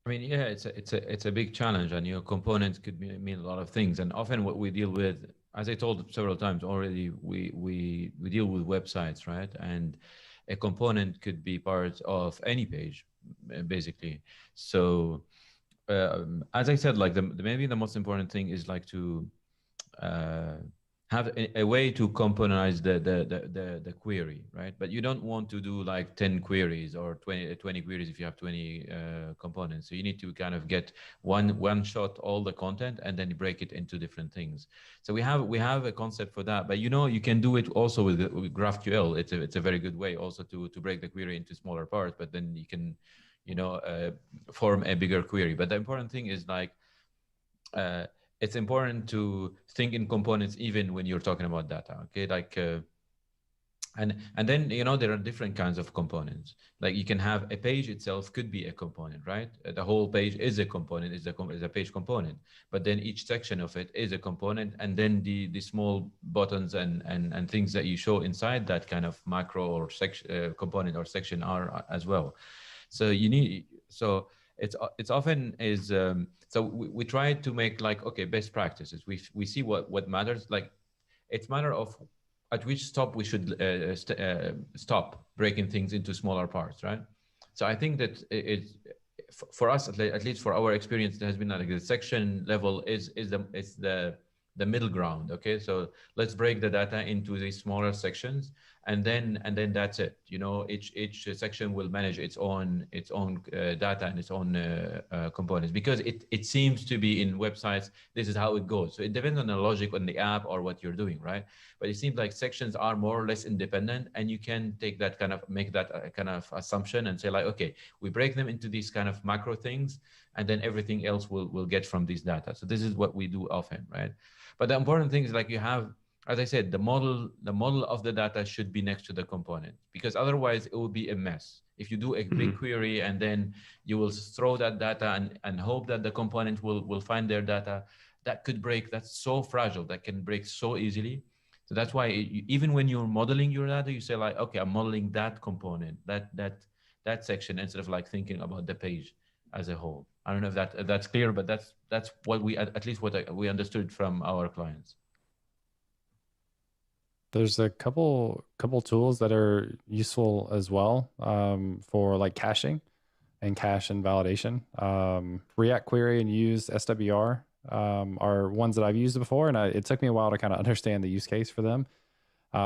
I mean, yeah, it's a big challenge, and your components could mean a lot of things. And often, what we deal with, as I told several times already, we deal with websites, right? And a component could be part of any page, basically. So as I said, like maybe the most important thing is like to have a way to componentize the query, right? But you don't want to do like 10 queries or 20 queries if you have 20 components. So you need to kind of get one shot all the content and then break it into different things. So we have a concept for that, but you know, you can do it also with GraphQL. It's a very good way also to break the query into smaller parts, but then you can, you know, form a bigger query. But the important thing is like, it's important to think in components even when you're talking about data, okay? Like, and then, you know, there are different kinds of components. Like you can have a page itself could be a component, right? The whole page is a component, is a page component. But then each section of it is a component, and then the small buttons and things that you show inside that kind of macro or section component or section are as well. So you need, so it's often is, so we try to make like, okay, best practices. We see what matters. Like it's matter of at which stop we should stop breaking things into smaller parts, right? So I think that for us, at least for our experience, there has been like the section level is the middle ground. Okay, so let's break the data into these smaller sections, and then that's it. You know, each section will manage its own data and its own components, because it seems to be in websites this is how it goes. So it depends on the logic on the app or what you're doing, right? But it seems like sections are more or less independent, and you can take that kind of, make that kind of assumption and say like, okay, we break them into these kind of macro things, and then everything else will get from these data. So this is what we do often, right? But the important thing is like you have, as I said, the model of the data should be next to the component, because otherwise it will be a mess. If you do a big query and then you will throw that data and hope that the component will find their data, that could break. That's so fragile, that can break so easily. So that's why even when you're modeling your data, you say like, okay, I'm modeling that component, that section, instead of like thinking about the page as a whole. I don't know if that's clear, but that's what we, at least what we understood from our clients. There's a couple tools that are useful as well for like caching and cache and validation. React Query and Use SWR are ones that I've used before, and it took me a while to kind of understand the use case for them,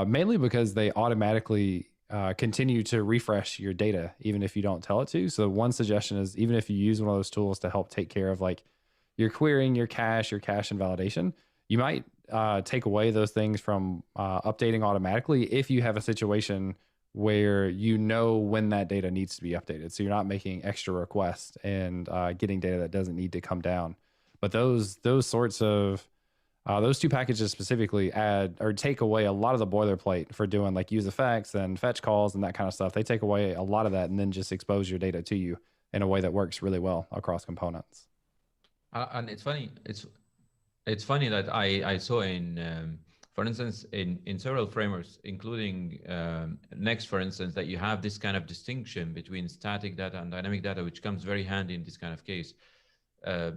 mainly because they automatically continue to refresh your data even if you don't tell it to. So one suggestion is, even if you use one of those tools to help take care of like your querying, your cache and validation, you might take away those things from updating automatically if you have a situation where you know when that data needs to be updated. So you're not making extra requests and getting data that doesn't need to come down. But those sorts of those two packages specifically add or take away a lot of the boilerplate for doing like use effects and fetch calls and that kind of stuff. They take away a lot of that and then just expose your data to you in a way that works really well across components. And it's funny. It's funny that I saw in for instance, in several frameworks, including Next, for instance, that you have this kind of distinction between static data and dynamic data, which comes very handy in this kind of case.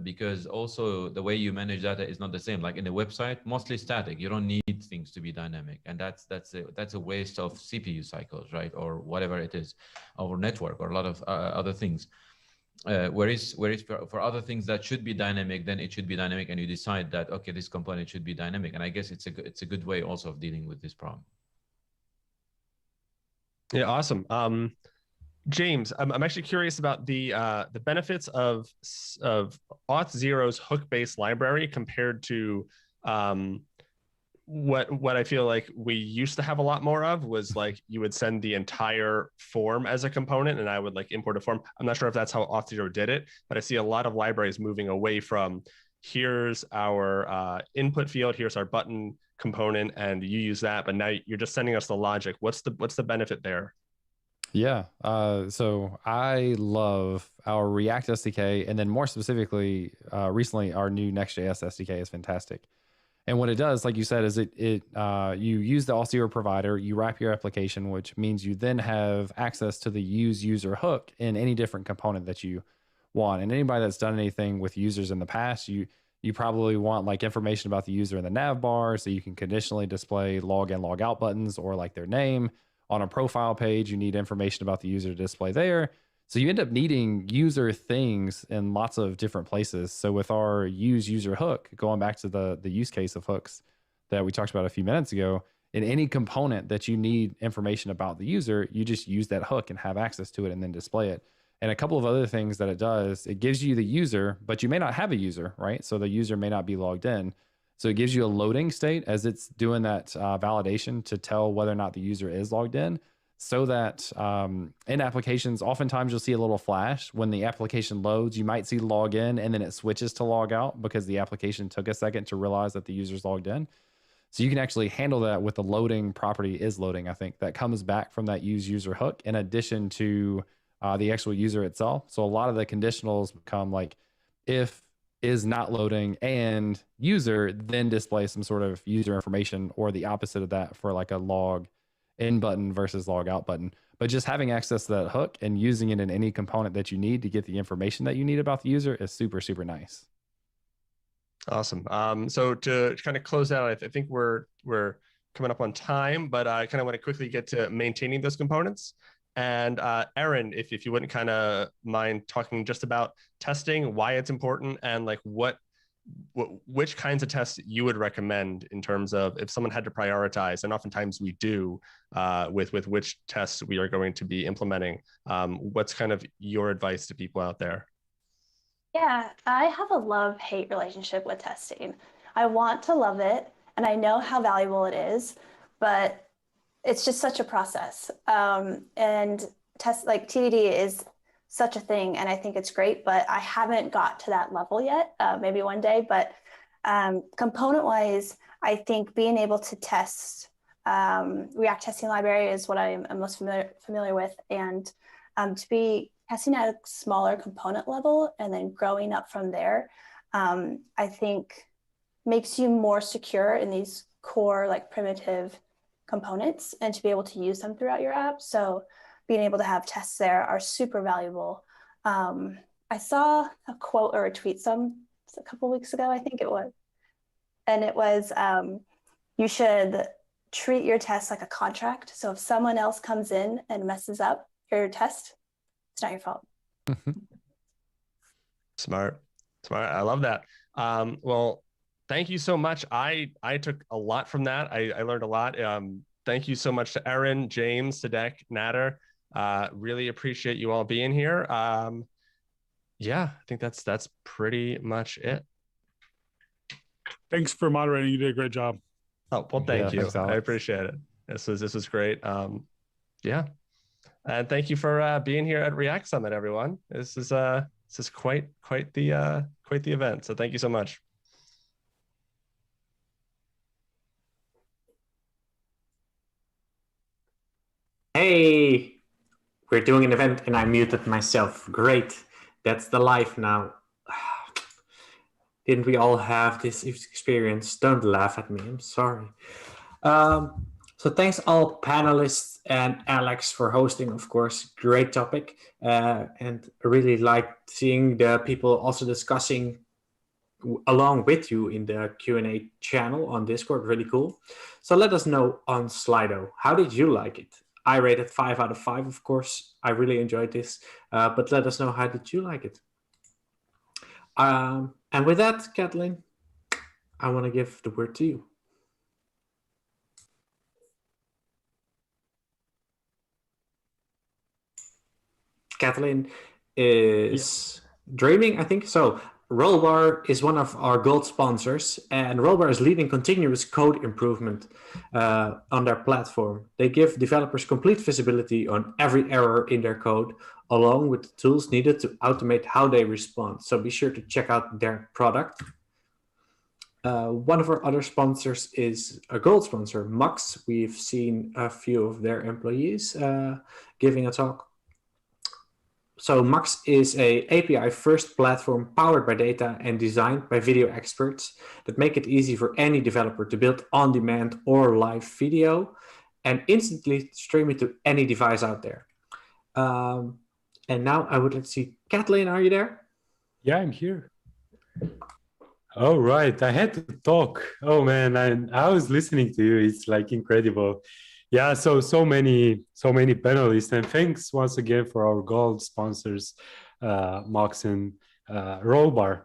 Because also the way you manage data is not the same. Like in a website, mostly static. You don't need things to be dynamic, and that's a waste of CPU cycles, right? Or whatever it is, or network, or a lot of other things. Whereas for other things that should be dynamic, then it should be dynamic, and you decide that okay, this component should be dynamic. And I guess it's a good way also of dealing with this problem. Yeah, awesome. James, I'm actually curious about the benefits of Auth0's hook-based library compared to what I feel like we used to have a lot more of was like you would send the entire form as a component, and I would like import a form. I'm not sure if that's how Auth0 did it, but I see a lot of libraries moving away from here's our input field, here's our button component, and you use that, but now you're just sending us the logic. What's the benefit there? Yeah. So I love our React SDK, and then more specifically, recently our new Next.js SDK is fantastic. And what it does, like you said, is you use the Auth0 provider, you wrap your application, which means you then have access to the use user hook in any different component that you want. And anybody that's done anything with users in the past, you probably want like information about the user in the nav bar, so you can conditionally display log in, log out buttons, or like their name. On a profile page, you need information about the user to display there. So you end up needing user things in lots of different places. So with our use user hook, going back to the use case of hooks that we talked about a few minutes ago, in any component that you need information about the user, you just use that hook and have access to it and then display it. And a couple of other things that it does, it gives you the user, but you may not have a user, right? So the user may not be logged in. So it gives you a loading state as it's doing that validation to tell whether or not the user is logged in, so that in applications, oftentimes you'll see a little flash when the application loads. You might see log in and then it switches to log out because the application took a second to realize that the user's logged in. So you can actually handle that with the loading property is loading, I think, that comes back from that use user hook in addition to the actual user itself. So a lot of the conditionals become like if is not loading and user, then display some sort of user information, or the opposite of that for like a log in button versus log out button. But just having access to that hook and using it in any component that you need to get the information that you need about the user is super, super nice. Awesome. So to kind of close out, I think we're coming up on time, but I kind of want to quickly get to maintaining those components. And Aaron, if you wouldn't kind of mind talking just about testing, why it's important, and like which kinds of tests you would recommend in terms of if someone had to prioritize, and oftentimes we do, with which tests we are going to be implementing. What's kind of your advice to people out there? Yeah, I have a love-hate relationship with testing. I want to love it, and I know how valuable it is, but it's just such a process. And test like TDD is such a thing, and I think it's great, but I haven't got to that level yet, maybe one day. But component-wise, I think being able to test, React testing library is what I'm most familiar with, and to be testing at a smaller component level and then growing up from there, I think makes you more secure in these core like primitive components and to be able to use them throughout your app. So being able to have tests there are super valuable. I saw a quote or a tweet a couple weeks ago, I think it was, and it was, you should treat your tests like a contract. So if someone else comes in and messes up your test, it's not your fault. Smart. I love that. Well, thank you so much. I took a lot from that. I learned a lot. Thank you so much to Aaron, James, Sadek, Nader. Really appreciate you all being here. Yeah, I think that's pretty much it. Thanks for moderating. You did a great job. Oh, well, thank you. Thanks, I appreciate it. This was great. Yeah. And thank you for being here at React Summit, everyone. This is quite the event. So thank you so much. Hey, we're doing an event and I muted myself. Great. That's the life now. Didn't we all have this experience? Don't laugh at me. I'm sorry. So thanks all panelists and Alex for hosting, of course. Great topic. And I really liked seeing the people also discussing along with you in the Q&A channel on Discord. Really cool. So let us know on Slido. How did you like it? I rated 5 out of 5, of course. I really enjoyed this. But let us know, how did you like it? And with that, Kathleen, I want to give the word to you. Kathleen is dreaming, I think. So Rollbar is one of our gold sponsors, and Rollbar is leading continuous code improvement on their platform. They give developers complete visibility on every error in their code, along with the tools needed to automate how they respond. So be sure to check out their product. One of our other sponsors is a gold sponsor, Mux. We've seen a few of their employees giving a talk. So Mux is a API-first platform powered by data and designed by video experts that make it easy for any developer to build on-demand or live video and instantly stream it to any device out there. And now I would like to see, Kathleen, are you there? Yeah, I'm here. All right, I had to talk. Oh man, I was listening to you. It's like incredible. Yeah, so many panelists, and thanks once again for our gold sponsors, Mox and Rollbar.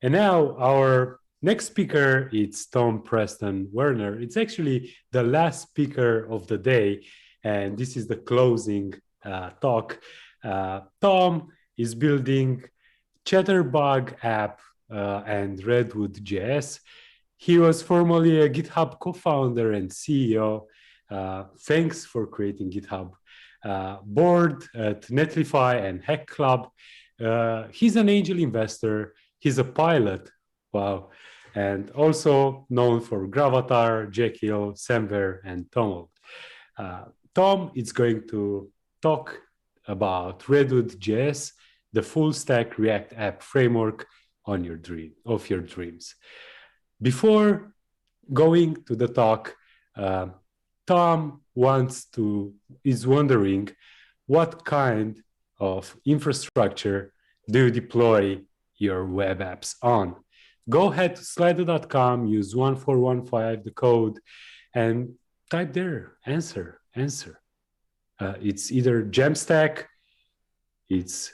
And now our next speaker, it's Tom Preston Werner. It's actually the last speaker of the day, and this is the closing talk. Tom is building Chatterbug app and redwood.js. He was formerly a GitHub co-founder and CEO. Thanks for creating GitHub. Board at Netlify and Hack Club. He's an angel investor. He's a pilot. Wow. And also known for Gravatar, Jekyll, Samware, and Tumult. Tom is going to talk about redwood.js, the full stack React app framework of your dreams. Before going to the talk, Tom is wondering what kind of infrastructure do you deploy your web apps on? Go ahead to slido.com, use 1415, the code, and type there, answer. It's either Jamstack, it's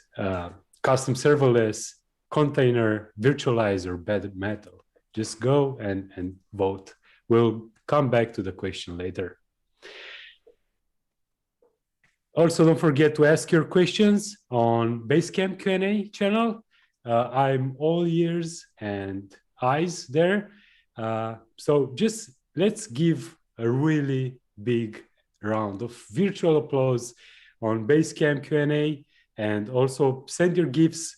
custom serverless, container, virtualizer, bare metal. Just go and vote. We'll come back to the question later. Also, don't forget to ask your questions on Basecamp Q&A channel. I'm all ears and eyes there. So just let's give a really big round of virtual applause on Basecamp Q&A, and also send your gifts,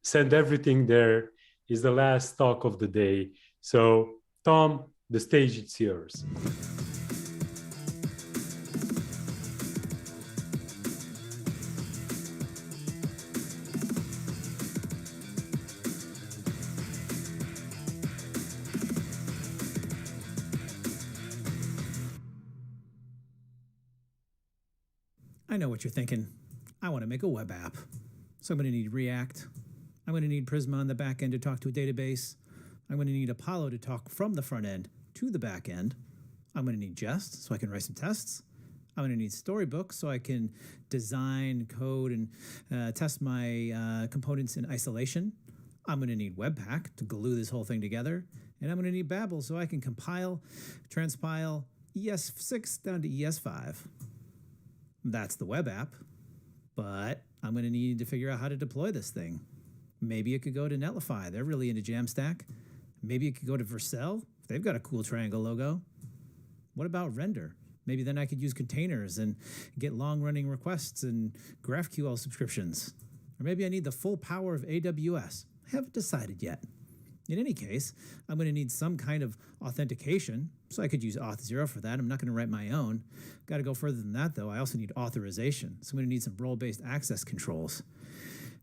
send everything there. Is the last talk of the day. So Tom, the stage is yours. I know what you're thinking. I want to make a web app. So I'm going to need React. I'm going to need Prisma on the back end to talk to a database. I'm going to need Apollo to talk from the front end to the back end. I'm going to need Jest so I can write some tests. I'm going to need Storybook so I can design, code, and test my components in isolation. I'm going to need Webpack to glue this whole thing together. And I'm going to need Babel so I can compile, transpile ES6 down to ES5. That's the web app. But I'm going to need to figure out how to deploy this thing. Maybe it could go to Netlify. They're really into Jamstack. Maybe it could go to Vercel. They've got a cool triangle logo. What about Render? Maybe then I could use containers and get long-running requests and GraphQL subscriptions. Or maybe I need the full power of AWS. I haven't decided yet. In any case, I'm going to need some kind of authentication, so I could use Auth0 for that. I'm not going to write my own. Got to go further than that, though. I also need authorization, so I'm going to need some role-based access controls.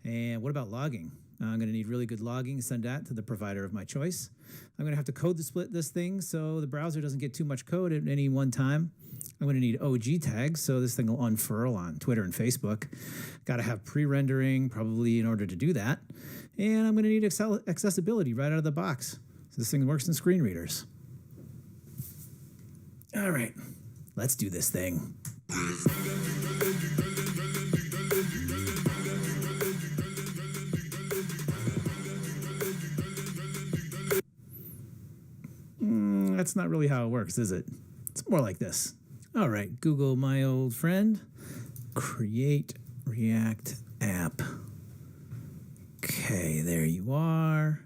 And what about logging? I'm going to need really good logging, send that to the provider of my choice. I'm going to have to code to split this thing so the browser doesn't get too much code at any one time. I'm going to need OG tags so this thing will unfurl on Twitter and Facebook. Got to have pre-rendering probably in order to do that. And I'm going to need accessibility right out of the box. So this thing works in screen readers. All right, let's do this thing. That's not really how it works, is it? It's more like this. All right, Google, my old friend, create React app. Okay, there you are.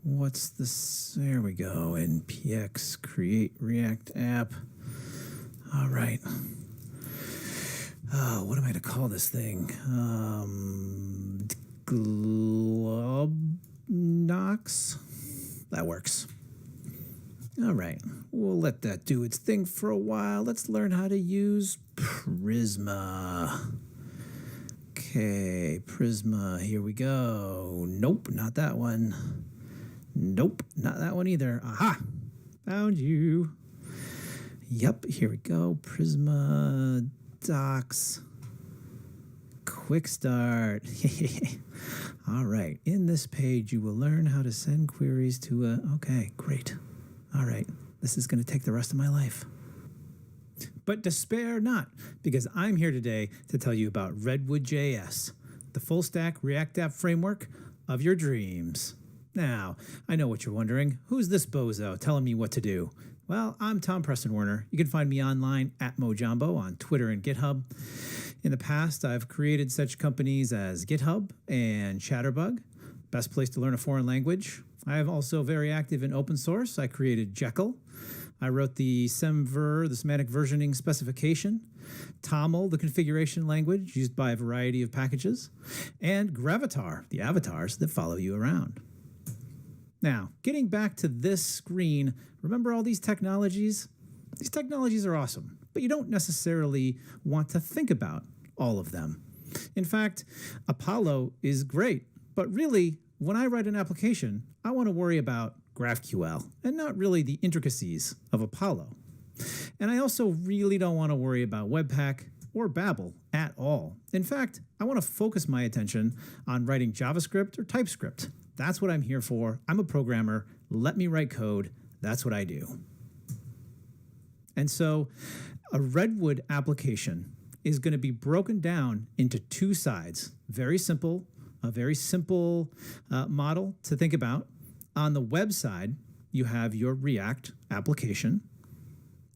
What's this? There we go. npx create React app. All right. Oh, what am I to call this thing? Globnox? That works. All right, we'll let that do its thing for a while. Let's learn how to use Prisma. Okay, Prisma, here we go. Nope, not that one. Nope, not that one either. Aha, found you. Yep, here we go. Prisma, docs, quick start. All right, in this page, you will learn how to send queries to a, okay, great. All right, this is going to take the rest of my life. But despair not, because I'm here today to tell you about redwood.js, the full-stack React app framework of your dreams. Now, I know what you're wondering. Who's this bozo telling me what to do? Well, I'm Tom Preston Werner. You can find me online at Mojambo on Twitter and GitHub. In the past, I've created such companies as GitHub and Chatterbug, best place to learn a foreign language. I am also very active in open source. I created Jekyll. I wrote the Semver, the semantic versioning specification, Toml, the configuration language used by a variety of packages, and Gravatar, the avatars that follow you around. Now, getting back to this screen, remember all these technologies? These technologies are awesome, but you don't necessarily want to think about all of them. In fact, Apollo is great, but really, when I write an application, I want to worry about GraphQL and not really the intricacies of Apollo. And I also really don't want to worry about Webpack or Babel at all. In fact, I want to focus my attention on writing JavaScript or TypeScript. That's what I'm here for. I'm a programmer. Let me write code. That's what I do. And so a Redwood application is going to be broken down into two sides. Very simple, a very simple model to think about. On the web side, you have your React application.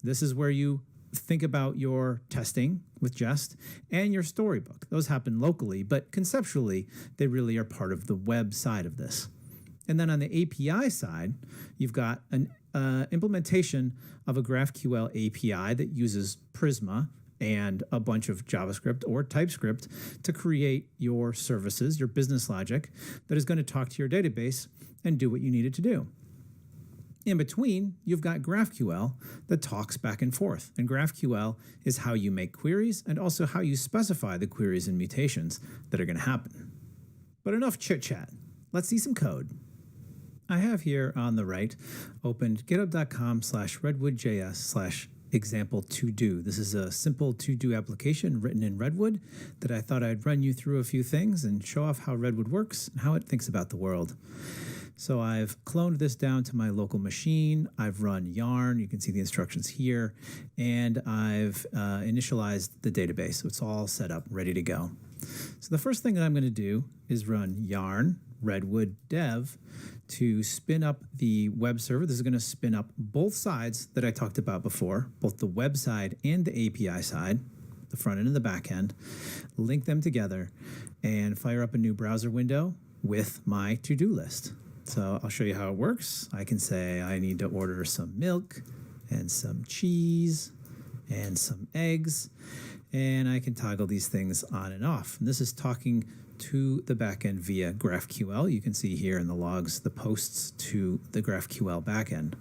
This is where you think about your testing with Jest and your storybook. Those happen locally, but conceptually, they really are part of the web side of this. And then on the API side, you've got an implementation of a GraphQL API that uses Prisma and a bunch of JavaScript or TypeScript to create your services, your business logic that is going to talk to your database and do what you need it to do. In between, you've got GraphQL that talks back and forth. And GraphQL is how you make queries and also how you specify the queries and mutations that are going to happen. But enough chit-chat. Let's see some code. I have here on the right opened github.com/redwood.js/example to-do. This is a simple to-do application written in Redwood that I thought I'd run you through a few things and show off how Redwood works and how it thinks about the world. So I've cloned this down to my local machine. I've run yarn. You can see the instructions here. And I've initialized the database. So it's all set up, ready to go. So the first thing that I'm going to do is run yarn redwood dev to spin up the web server. This is going to spin up both sides that I talked about before, both the web side and the API side, the front end and the back end, link them together and fire up a new browser window with my to-do list. So I'll show you how it works. I can say I need to order some milk and some cheese and some eggs, and I can toggle these things on and off. And this is talking to the backend via GraphQL. You can see here in the logs the posts to the GraphQL backend.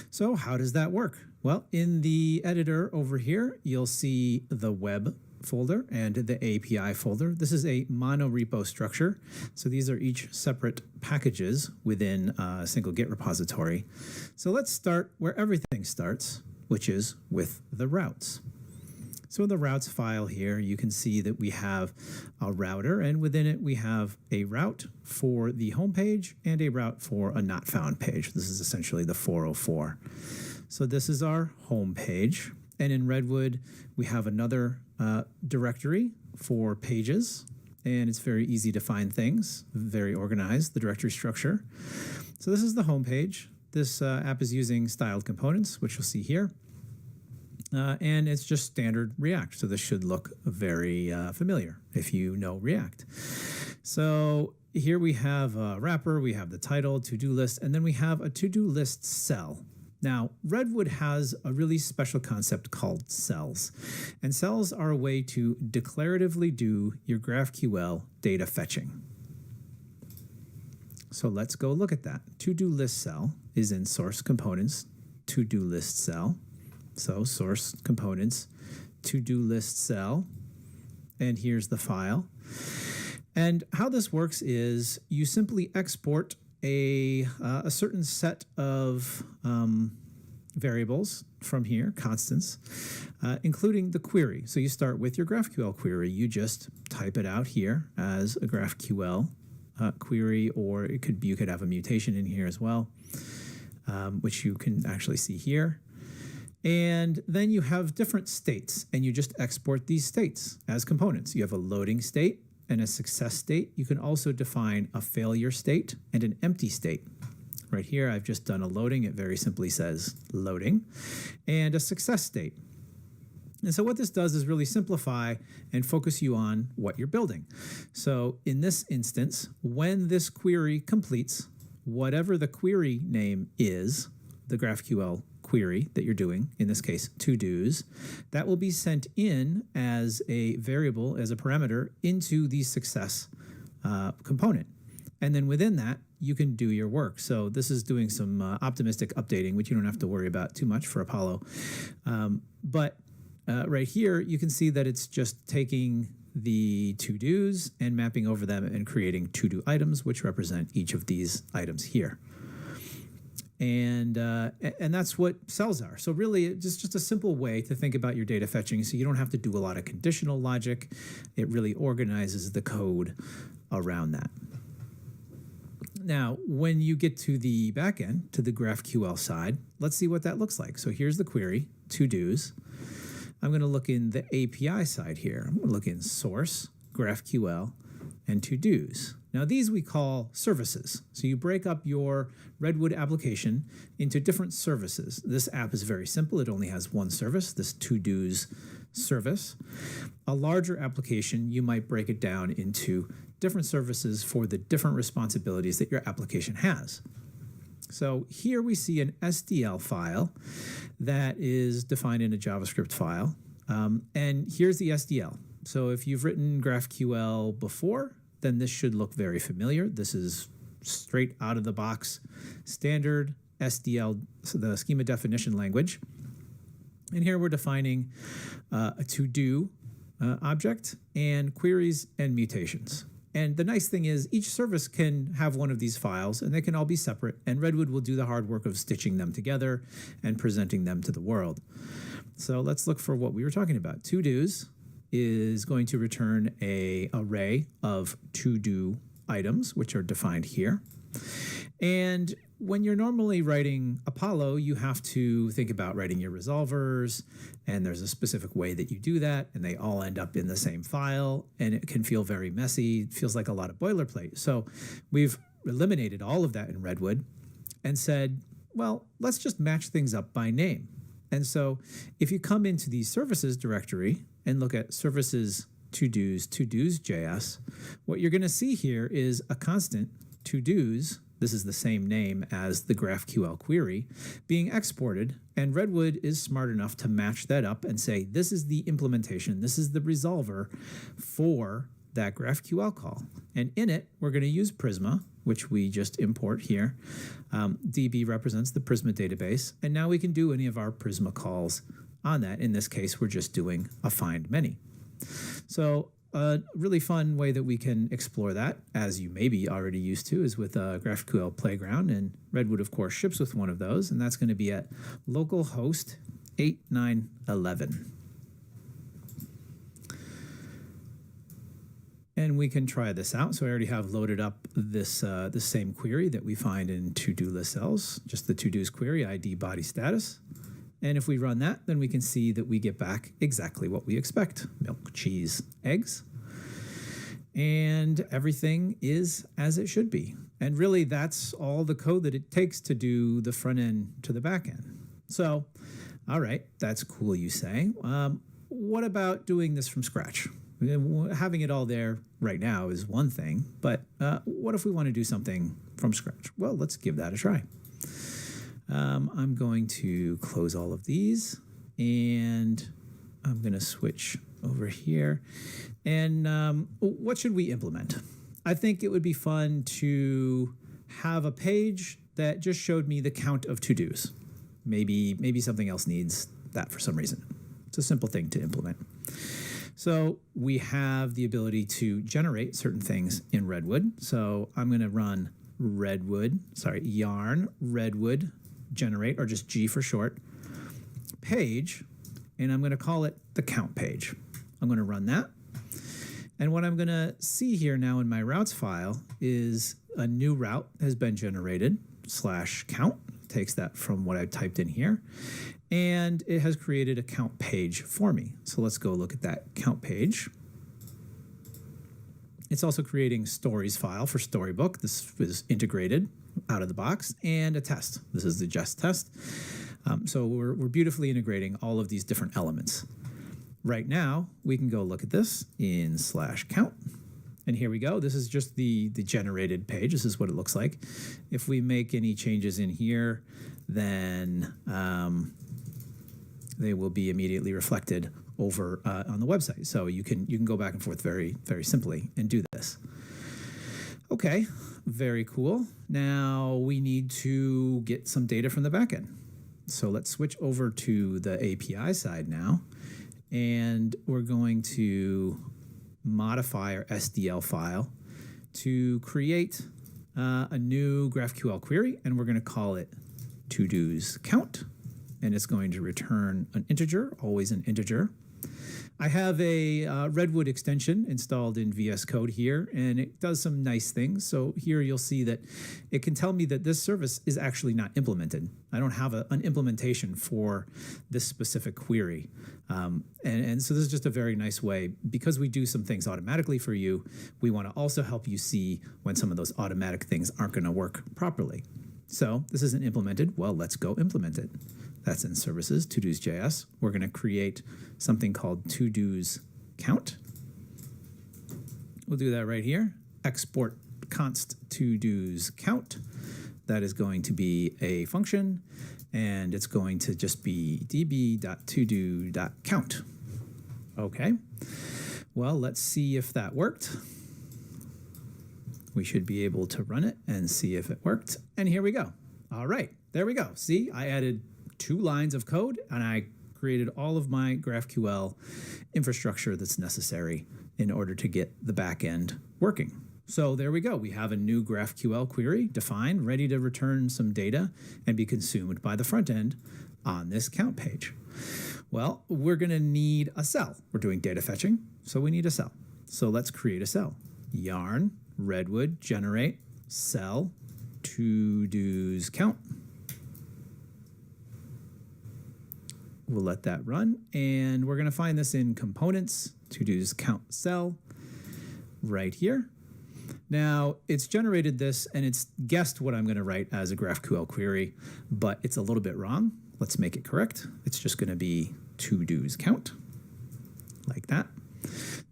So how does that work? Well, in the editor over here, you'll see the web folder and the API folder. This is a monorepo structure. So these are each separate packages within a single Git repository. So let's start where everything starts, which is with the routes. So in the routes file here, you can see that we have a router, and within it we have a route for the home page and a route for a not found page. This is essentially the 404. So this is our home page. And in Redwood, we have another directory for pages, and it's very easy to find things, very organized, the directory structure. So this is the home page. This app is using styled components, which you'll see here. And it's just standard React. So this should look very familiar if you know React. So here we have a wrapper, we have the title, to-do list, and then we have a to-do list cell. Now, Redwood has a really special concept called cells. And cells are a way to declaratively do your GraphQL data fetching. So let's go look at that. To-do list cell is in source components, to-do list cell. So source components, to-do list cell, and here's the file. And how this works is you simply export a certain set of variables from here, constants, including the query. So you start with your GraphQL query. You just type it out here as a GraphQL query, or you could have a mutation in here as well, which you can actually see here. And then you have different states, and you just export these states as components. You have a loading state and a success state. You can also define a failure state and an empty state. Right here, I've just done a loading. It very simply says loading, and a success state. And so what this does is really simplify and focus you on what you're building. So in this instance, when this query completes, whatever the query name is, the GraphQL query that you're doing, in this case, to-dos, that will be sent in as a variable, as a parameter, into the success component. And then within that, you can do your work. So this is doing some optimistic updating, which you don't have to worry about too much for Apollo. But right here, you can see that it's just taking the to-dos and mapping over them and creating to-do items, which represent each of these items here. And that's what cells are. So really, it's just a simple way to think about your data fetching, so you don't have to do a lot of conditional logic. It really organizes the code around that. Now, when you get to the backend, to the GraphQL side, let's see what that looks like. So here's the query, to-dos. I'm going to look in the API side here. I'm going to look in source, GraphQL, and to-dos. Now these we call services. So you break up your Redwood application into different services. This app is very simple. It only has one service, this to-dos service. A larger application, you might break it down into different services for the different responsibilities that your application has. So here we see an SDL file that is defined in a JavaScript file. And here's the SDL. So if you've written GraphQL before, then this should look very familiar. This is straight out of the box standard SDL, so the schema definition language. And here we're defining a to-do object and queries and mutations. And the nice thing is each service can have one of these files, and they can all be separate, and Redwood will do the hard work of stitching them together and presenting them to the world. So let's look for what we were talking about. To-dos is going to return an array of to-do items, which are defined here. And when you're normally writing Apollo, you have to think about writing your resolvers, and there's a specific way that you do that, and they all end up in the same file, and it can feel very messy. It feels like a lot of boilerplate. So we've eliminated all of that in Redwood and said, well, let's just match things up by name. And so if you come into the services directory and look at services to-dos.js, what you're going to see here is a constant to-dos. This is the same name as the GraphQL query being exported, and Redwood is smart enough to match that up and say, this is the implementation, this is the resolver for that GraphQL call. And in it, we're going to use Prisma, which we just import here. DB represents the Prisma database, and now we can do any of our Prisma calls on that. In this case, we're just doing a find many. So a really fun way that we can explore that, as you may be already used to, is with GraphQL Playground, and Redwood, of course, ships with one of those, and that's going to be at localhost 8911. And we can try this out. So I already have loaded up this same query that we find in to-do list cells, just the to-dos query, ID, body, status. And if we run that, then we can see that we get back exactly what we expect: milk, cheese, eggs. And everything is as it should be. And really, that's all the code that it takes to do the front end to the back end. So, all right, that's cool, you say. What about doing this from scratch? Having it all there right now is one thing, but what if we want to do something from scratch? Well, let's give that a try. I'm going to close all of these, and I'm going to switch over here. And what should we implement? I think it would be fun to have a page that just showed me the count of to-dos. Maybe something else needs that for some reason. It's a simple thing to implement. So we have the ability to generate certain things in Redwood. So I'm going to run yarn redwood generate, or just G for short, page, and I'm going to call it the count page. I'm going to run that. And what I'm going to see here now in my routes file is a new route has been generated, /count, takes that from what I typed in here, and it has created a count page for me. So let's go look at that count page. It's also creating stories file for Storybook. This is integrated out of the box, and a test. This is the just test. So we're beautifully integrating all of these different elements. Right now, we can go look at this in /count. And here we go. This is just the generated page. This is what it looks like. If we make any changes in here, then they will be immediately reflected over on the website. So you can go back and forth very, very simply and do this. Okay, very cool. Now we need to get some data from the backend. So let's switch over to the API side now, and we're going to modify our SDL file to create a new GraphQL query, and we're going to call it to-dos count, and it's going to return an integer, always an integer. I have a Redwood extension installed in VS Code here, and it does some nice things. So here you'll see that it can tell me that this service is actually not implemented. I don't have an implementation for this specific query. And so this is just a very nice way. Because we do some things automatically for you, we want to also help you see when some of those automatic things aren't going to work properly. So this isn't implemented. Well, let's go implement it. That's in services, to-dos.js. We're going to create something called to-dos count. We'll do that right here. Export const to-dos count. That is going to be a function, and it's going to just be db.todo.count. Okay. Well, let's see if that worked. We should be able to run it and see if it worked. And here we go. All right, there we go. See, I added 2 lines of code, and I created all of my GraphQL infrastructure that's necessary in order to get the back end working. So there we go. We have a new GraphQL query defined, ready to return some data and be consumed by the front end on this count page. Well, we're going to need a cell. We're doing data fetching, so we need a cell. So let's create a cell. Yarn redwood generate cell to-dos count. We'll let that run, and we're going to find this in components, to-dos count cell, right here. Now, it's generated this, and it's guessed what I'm going to write as a GraphQL query, but it's a little bit wrong. Let's make it correct. It's just going to be to-dos count, like that.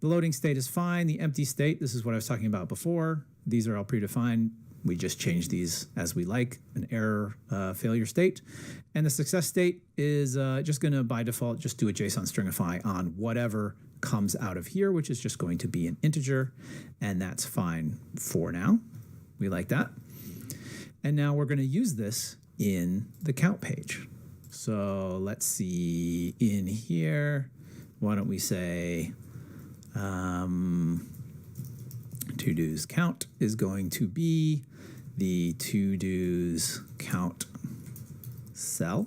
The loading state is fine. The empty state, this is what I was talking about before. These are all predefined. We just change these as we like, an error failure state. And the success state is just going to, by default, just do a JSON stringify on whatever comes out of here, which is just going to be an integer. And that's fine for now. We like that. And now we're going to use this in the count page. So let's see in here. Why don't we say To-dos count is going to be the to-dos count cell.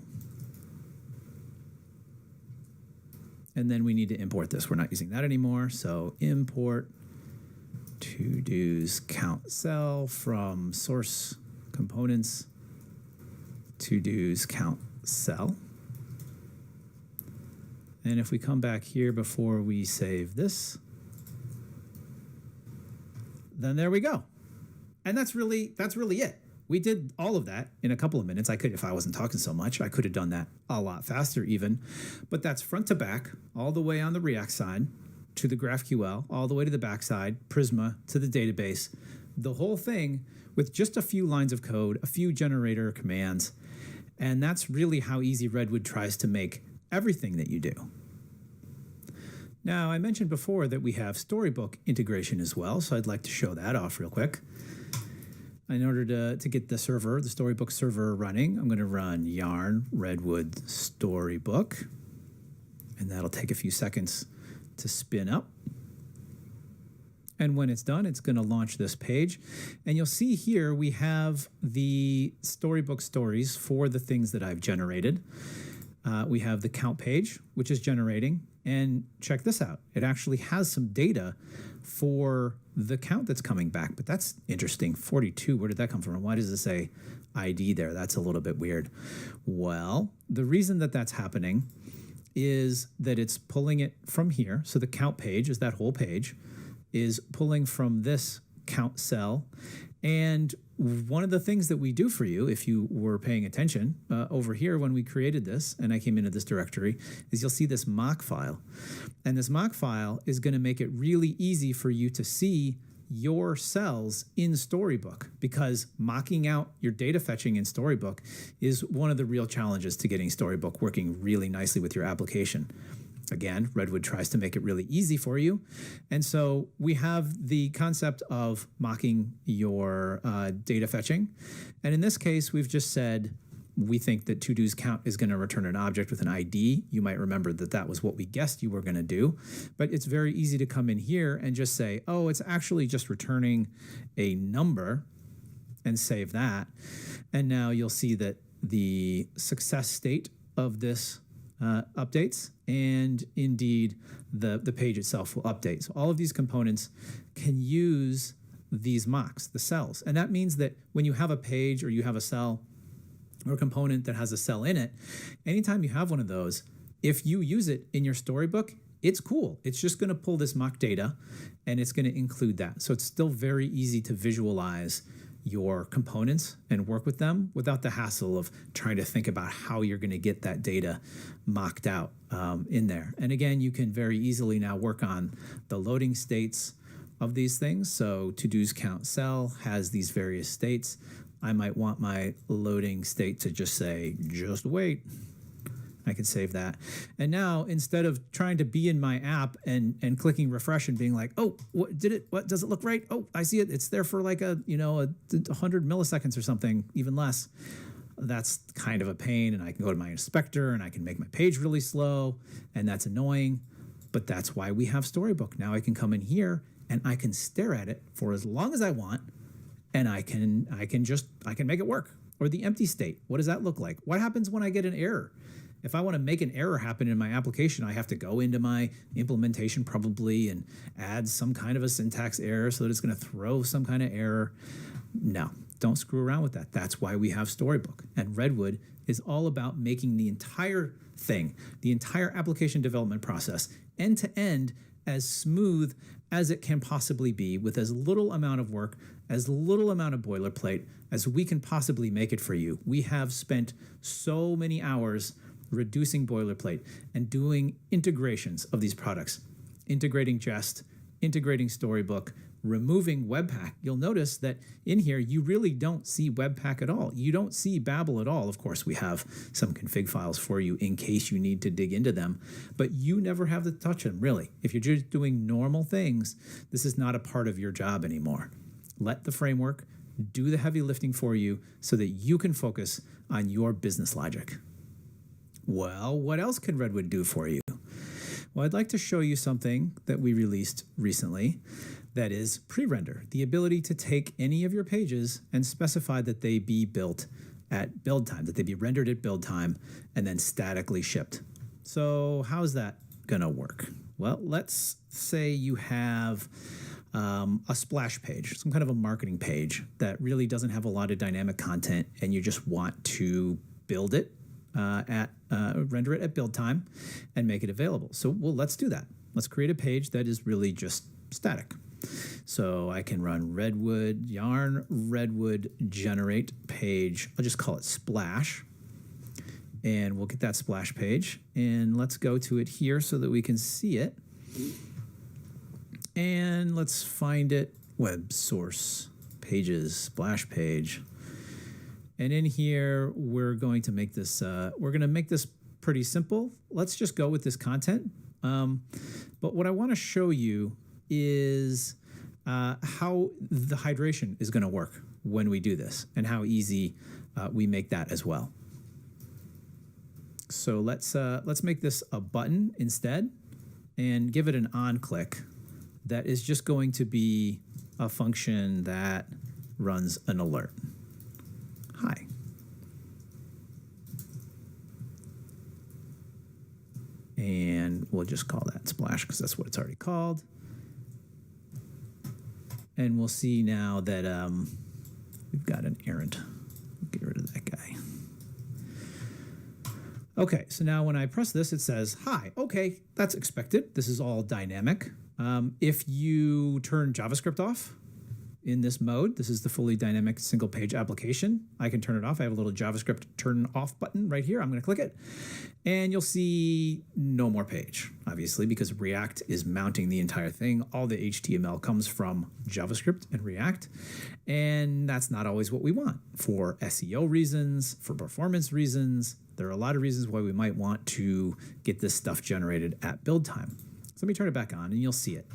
And then we need to import this. We're not using that anymore. So import to-dos count cell from source components to-dos count cell. And if we come back here before we save this, then there we go. And that's really it. We did all of that in a couple of minutes. I could, if I wasn't talking so much, I could have done that a lot faster even. But that's front to back, all the way on the React side to the GraphQL, all the way to the backside, Prisma to the database, the whole thing with just a few lines of code, a few generator commands. And that's really how easy Redwood tries to make everything that you do. Now, I mentioned before that we have Storybook integration as well, so I'd like to show that off real quick. In order to get the server, the Storybook server running, I'm going to run yarn redwood storybook, and that'll take a few seconds to spin up. And when it's done, it's going to launch this page. And you'll see here we have the Storybook stories for the things that I've generated. We have the count page, which is generating. And check this out. It actually has some data for the count that's coming back. But that's interesting. 42, where did that come from? And why does it say ID there? That's a little bit weird. Well, the reason that that's happening is that it's pulling it from here. So the count page is that whole page, is pulling from this count cell. And one of the things that we do for you, if you were paying attention over here when we created this, and I came into this directory, is you'll see this mock file. And this mock file is going to make it really easy for you to see your cells in Storybook, because mocking out your data fetching in Storybook is one of the real challenges to getting Storybook working really nicely with your application. Again, Redwood tries to make it really easy for you. And so we have the concept of mocking your data fetching. And in this case, we've just said we think that to-dos count is going to return an object with an ID. You might remember that that was what we guessed you were going to do. But it's very easy to come in here and just say, oh, it's actually just returning a number, and save that. And now you'll see that the success state of this updates, and indeed the page itself will update. So all of these components can use these mocks, the cells. And that means that when you have a page or you have a cell or a component that has a cell in it, anytime you have one of those, if you use it in your Storybook, it's cool. It's just going to pull this mock data and it's going to include that. So it's still very easy to visualize your components and work with them without the hassle of trying to think about how you're going to get that data mocked out in there. And again, you can very easily now work on the loading states of these things. So to-dos count cell has these various states. I might want my loading state to just say, just wait. I can save that. And now, instead of trying to be in my app and clicking refresh and being like, oh, what did it? What does it look right? Oh, I see it. It's there for like a 100 milliseconds or something, even less. That's kind of a pain. And I can go to my inspector and I can make my page really slow, and that's annoying. But that's why we have Storybook. Now I can come in here and I can stare at it for as long as I want, and I can make it work. Or the empty state. What does that look like? What happens when I get an error? If I want to make an error happen in my application, I have to go into my implementation probably and add some kind of a syntax error so that it's going to throw some kind of error. No, don't screw around with that. That's why we have Storybook. And Redwood is all about making the entire thing, the entire application development process, end to end, as smooth as it can possibly be, with as little amount of work, as little amount of boilerplate as we can possibly make it for you. We have spent so many hours reducing boilerplate and doing integrations of these products, integrating Jest, integrating Storybook, removing Webpack. You'll notice that in here, you really don't see Webpack at all. You don't see Babel at all. Of course, we have some config files for you in case you need to dig into them, but you never have to touch them, really. If you're just doing normal things, this is not a part of your job anymore. Let the framework do the heavy lifting for you so that you can focus on your business logic. Well, what else can Redwood do for you? Well, I'd like to show you something that we released recently that is pre-render, the ability to take any of your pages and specify that they be built at build time, that they be rendered at build time and then statically shipped. So how's that gonna work? Well, let's say you have a splash page, some kind of a marketing page that really doesn't have a lot of dynamic content, and you just want to build it render it at build time and make it available. So, well, let's do that. Let's create a page that is really just static. So I can run redwood yarn redwood generate page. I'll just call it splash. And we'll get that splash page. And let's go to it here so that we can see it. And let's find it. Web source pages, splash page. And in here, we're going to make this pretty simple. Let's just go with this content. But what I want to show you is how the hydration is going to work when we do this and how easy we make that as well. So let's make this a button instead and give it an on click. That is just going to be a function that runs an alert. Hi. And we'll just call that splash because that's what it's already called. And we'll see now that we've got an errand. Get rid of that guy. Okay, so now when I press this, it says, hi. Okay, that's expected. This is all dynamic. If you turn JavaScript off in this mode, this is the fully dynamic single page application. I can turn it off. I have a little JavaScript turn off button right here. I'm going to click it and you'll see no more page, obviously, because React is mounting the entire thing. All the HTML comes from JavaScript and React. And that's not always what we want for SEO reasons, for performance reasons. There are a lot of reasons why we might want to get this stuff generated at build time. So let me turn it back on and you'll see it.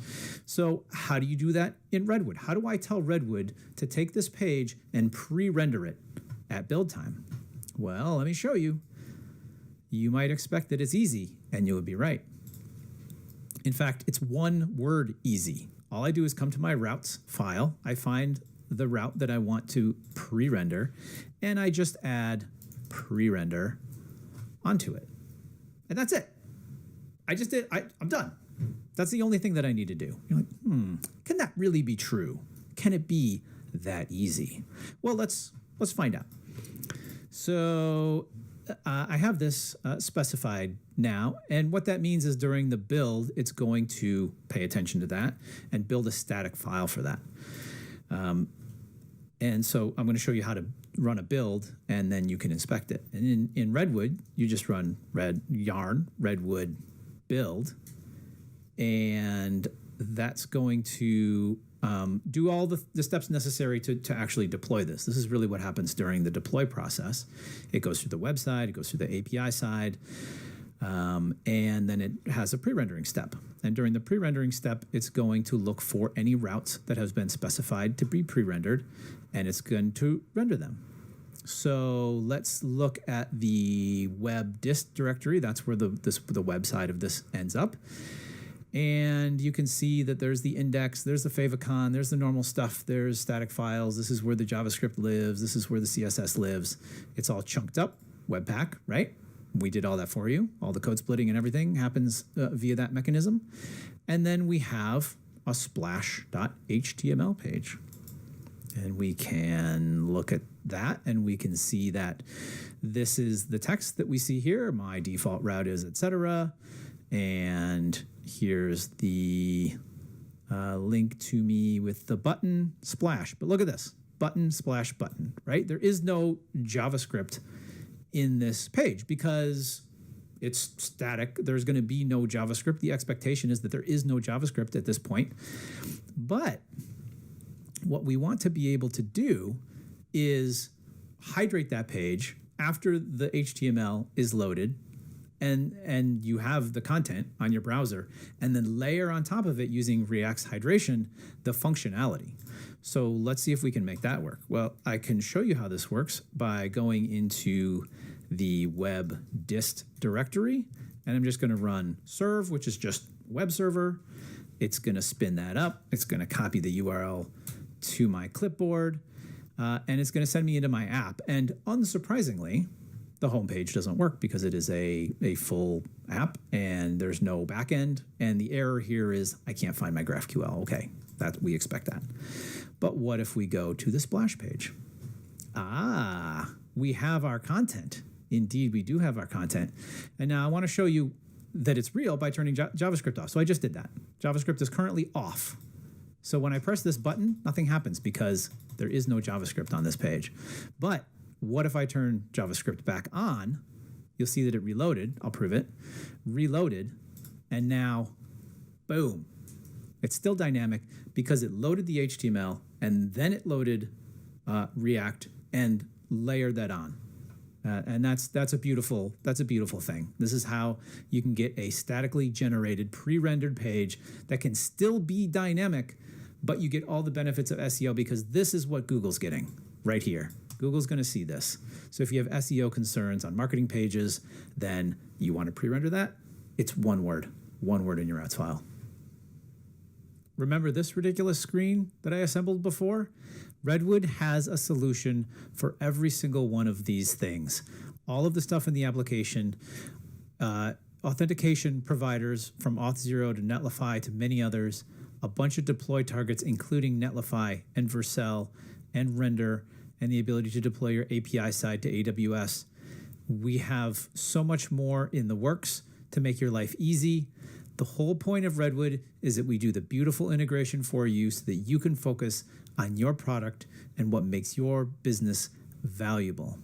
So how do you do that in Redwood? How do I tell Redwood to take this page and pre-render it at build time? Well, let me show you. You might expect that it's easy, and you would be right. In fact, it's one word easy. All I do is come to my routes file. I find the route that I want to pre-render, and I just add pre-render onto it. And that's it. I just did, I'm done. That's the only thing that I need to do. You're like, can that really be true? Can it be that easy? Well, let's find out. So I have this specified now, and what that means is during the build, it's going to pay attention to that and build a static file for that. And so I'm going to show you how to run a build, and then you can inspect it. And in Redwood, you just run yarn redwood build, and that's going to do all the steps necessary to actually deploy this. This is really what happens during the deploy process. It goes through the website, it goes through the API side, and then it has a pre-rendering step. And during the pre-rendering step, it's going to look for any routes that has been specified to be pre-rendered, and it's going to render them. So let's look at the web dist directory. That's where the web side of this ends up. And you can see that there's the index, there's the favicon, there's the normal stuff, there's static files. This is where the JavaScript lives. This is where the CSS lives. It's all chunked up, Webpack, right? We did all that for you. All the code splitting and everything happens via that mechanism. And then we have a splash.html page. And we can look at that and we can see that this is the text that we see here. My default route is etc. And here's the link to me with the button splash. But look at this, button splash button, right? There is no JavaScript in this page because it's static. There's going to be no JavaScript. The expectation is that there is no JavaScript at this point. But what we want to be able to do is hydrate that page after the HTML is loaded and you have the content on your browser, and then layer on top of it using React's hydration the functionality. So let's see if we can make that work. Well, I can show you how this works by going into the web dist directory and I'm just going to run serve, which is just web server. It's going to spin that up. It's going to copy the URL to my clipboard, and it's going to send me into my app. And unsurprisingly, the homepage doesn't work because it is a full app and there's no backend. And the error here is I can't find my GraphQL. Okay, we expect that. But what if we go to the splash page? We have our content. Indeed, we do have our content. And now I want to show you that it's real by turning JavaScript off. So I just did that. JavaScript is currently off. So when I press this button, nothing happens because there is no JavaScript on this page. But what if I turn JavaScript back on? You'll see that it reloaded. I'll prove it. Reloaded. And now, boom. It's still dynamic because it loaded the HTML and then it loaded React and layered that on. And that's a beautiful thing. This is how you can get a statically generated pre-rendered page that can still be dynamic, but you get all the benefits of SEO because this is what Google's getting right here. Google's going to see this. So if you have SEO concerns on marketing pages, then you want to pre-render that. It's one word in your ads file. Remember this ridiculous screen that I assembled before? Redwood has a solution for every single one of these things. All of the stuff in the application, authentication providers from Auth0 to Netlify to many others, a bunch of deploy targets, including Netlify and Vercel and Render, and the ability to deploy your API side to AWS. We have so much more in the works to make your life easy. The whole point of Redwood is that we do the beautiful integration for you so that you can focus on your product and what makes your business valuable.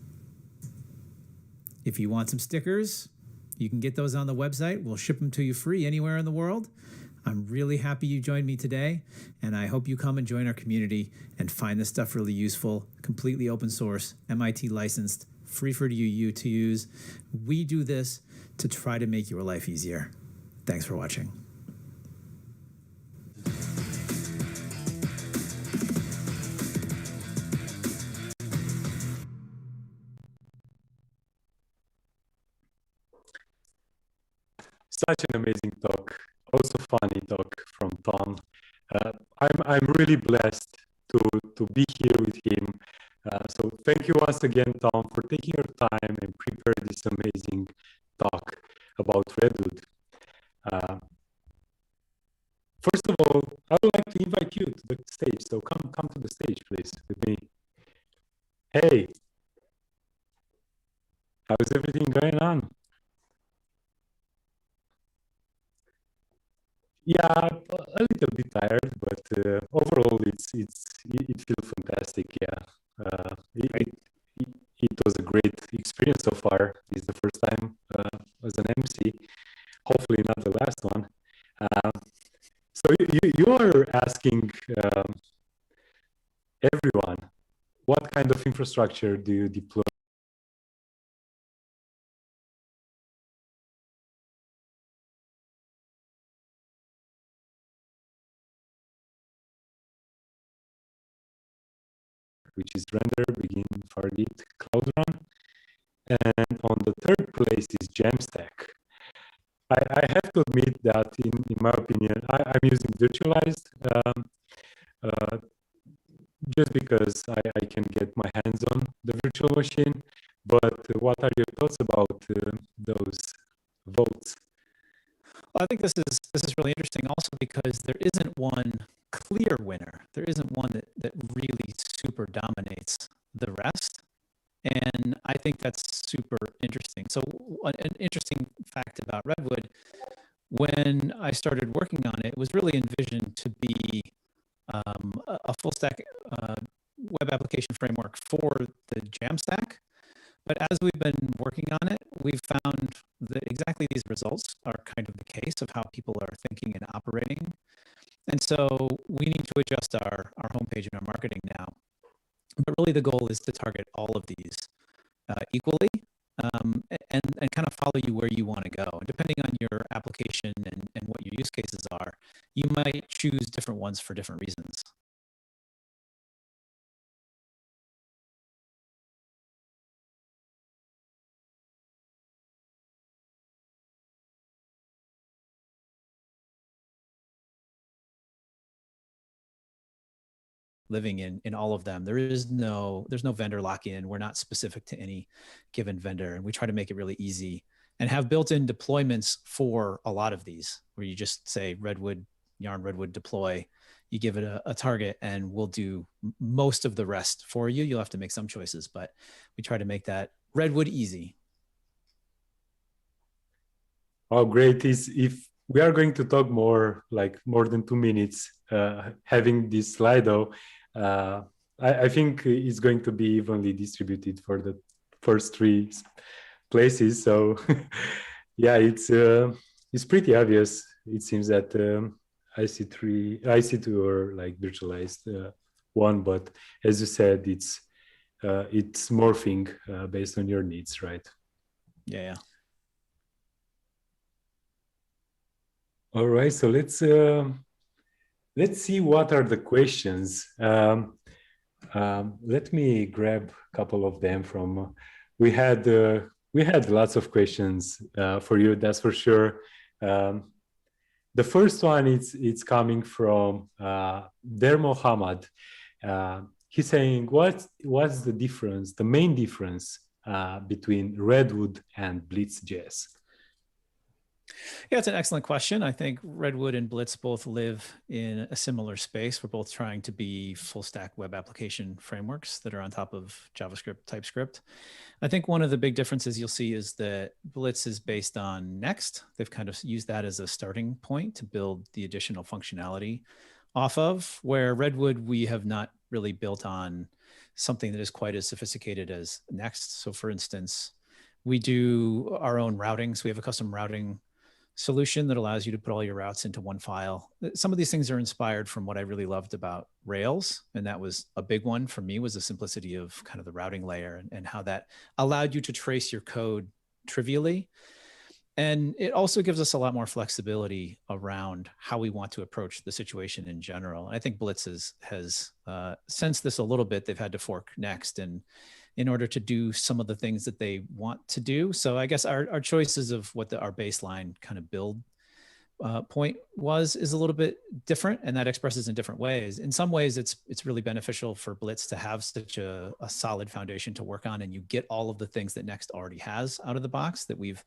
If you want some stickers, you can get those on the website. We'll ship them to you free anywhere in the world. I'm really happy you joined me today, and I hope you come and join our community and find this stuff really useful, completely open source, MIT licensed, free for you to use. We do this to try to make your life easier. Thanks for watching. Such an amazing talk, also funny talk from Tom. I'm really blessed to be here with him. So thank you once again, Tom, for taking your time and prepare this amazing talk about Redwood. First of all, I would like to invite you to the stage. So come to the stage, please, with me. Hey, how's everything going on? Yeah, a little bit tired, but overall, it feels fantastic. Yeah, it was a great experience so far. It's the first time as an MC. Hopefully, not the last one. So you are asking everyone, what kind of infrastructure do you deploy? Which is Render, Begin, Fargate, Cloud Run. And on the third place is Jamstack. I have to admit that in my opinion, I'm using virtualized just because I can get my hands on the virtual machine. But what are your thoughts about those votes? Well, I think this is really interesting also because there isn't one clear winner. There isn't one that really super dominates the rest. And I think that's super interesting. So an interesting fact about Redwood, when I started working on it, was really envisioned to be a full stack web application framework for the Jamstack. But as we've been working on it, we've found that exactly these results are kind of the case of how people are thinking and operating. And so we need to adjust our homepage and our marketing now. But really the goal is to target all of these equally and kind of follow you where you want to go. And depending on your application and what your use cases are, you might choose different ones for different reasons. living in all of them. There's no vendor lock-in. We're not specific to any given vendor, and we try to make it really easy and have built-in deployments for a lot of these, where you just say Redwood, yarn Redwood deploy, you give it a target, and we'll do most of the rest for you. You'll have to make some choices, but we try to make that Redwood easy. Oh, great. If we are going to talk more than 2 minutes, having this Slido, I think it's going to be evenly distributed for the first 3 places. So yeah, it's pretty obvious. It seems that IC2 are like virtualized one, but as you said, it's morphing based on your needs, right? Yeah. All right, so let's see what are the questions. Let me grab a couple of them from. We had lots of questions for you, that's for sure. The first one it's coming from Der Mohammed. He's saying, what's the difference, the main difference between Redwood and Blitz.js? Yeah, it's an excellent question. I think Redwood and Blitz both live in a similar space. We're both trying to be full stack web application frameworks that are on top of JavaScript, TypeScript. I think one of the big differences you'll see is that Blitz is based on Next. They've kind of used that as a starting point to build the additional functionality off of, where Redwood, we have not really built on something that is quite as sophisticated as Next. So for instance, we do our own routing. So we have a custom routing solution that allows you to put all your routes into one file. Some of these things are inspired from what I really loved about Rails. And that was a big one for me, was the simplicity of kind of the routing layer and how that allowed you to trace your code trivially. And it also gives us a lot more flexibility around how we want to approach the situation in general. And I think Blitz has sensed this a little bit. They've had to fork Next and in order to do some of the things that they want to do. So I guess our choices of what our baseline kind of build point is a little bit different, and that expresses in different ways. In some ways, it's really beneficial for Blitz to have such a solid foundation to work on, and you get all of the things that Next already has out of the box that we've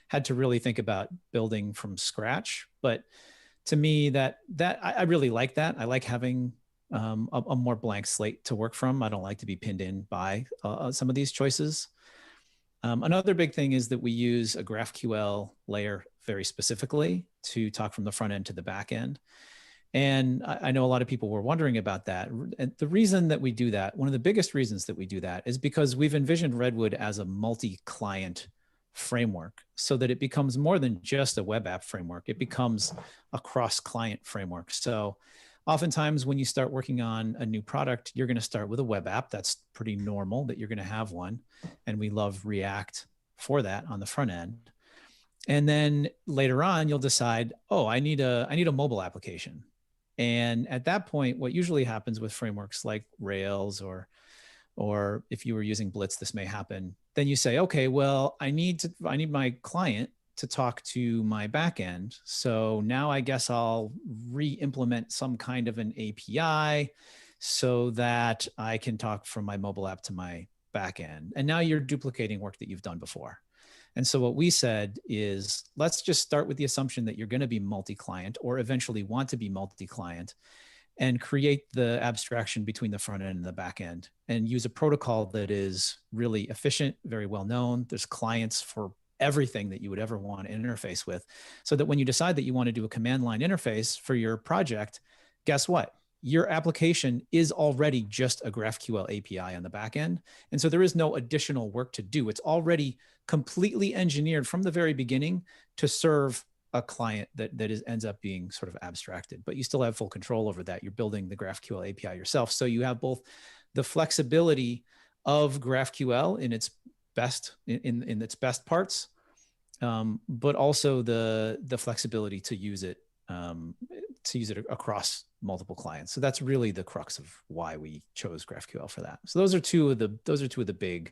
had to really think about building from scratch. But to me, that I really like that. I like having a more blank slate to work from. I don't like to be pinned in by some of these choices. Another big thing is that we use a GraphQL layer very specifically to talk from the front end to the back end. And I know a lot of people were wondering about that. And the reason that we do that, one of the biggest reasons that we do that, is because we've envisioned Redwood as a multi-client framework so that it becomes more than just a web app framework. It becomes a cross-client framework. So oftentimes when you start working on a new product, you're going to start with a web app. That's pretty normal that you're going to have one. And we love React for that on the front end. And then later on, you'll decide, oh, I need a mobile application. And at that point, what usually happens with frameworks like Rails or if you were using Blitz, this may happen. Then you say, okay, well, I need my client to talk to my backend. So now I guess I'll re-implement some kind of an API so that I can talk from my mobile app to my backend. And now you're duplicating work that you've done before. And so what we said is, let's just start with the assumption that you're going to be multi-client or eventually want to be multi-client, and create the abstraction between the front end and the back end, and use a protocol that is really efficient, very well known. There's clients for everything that you would ever want to interface with, so that when you decide that you want to do a command line interface for your project, guess what? Your application is already just a GraphQL API on the back end. And so there is no additional work to do. It's already completely engineered from the very beginning to serve a client that ends up being sort of abstracted, but you still have full control over that. You're building the GraphQL API yourself. So you have both the flexibility of GraphQL in its best in its best parts, but also the flexibility to use it across multiple clients. So that's really the crux of why we chose GraphQL for that. So those are two of the big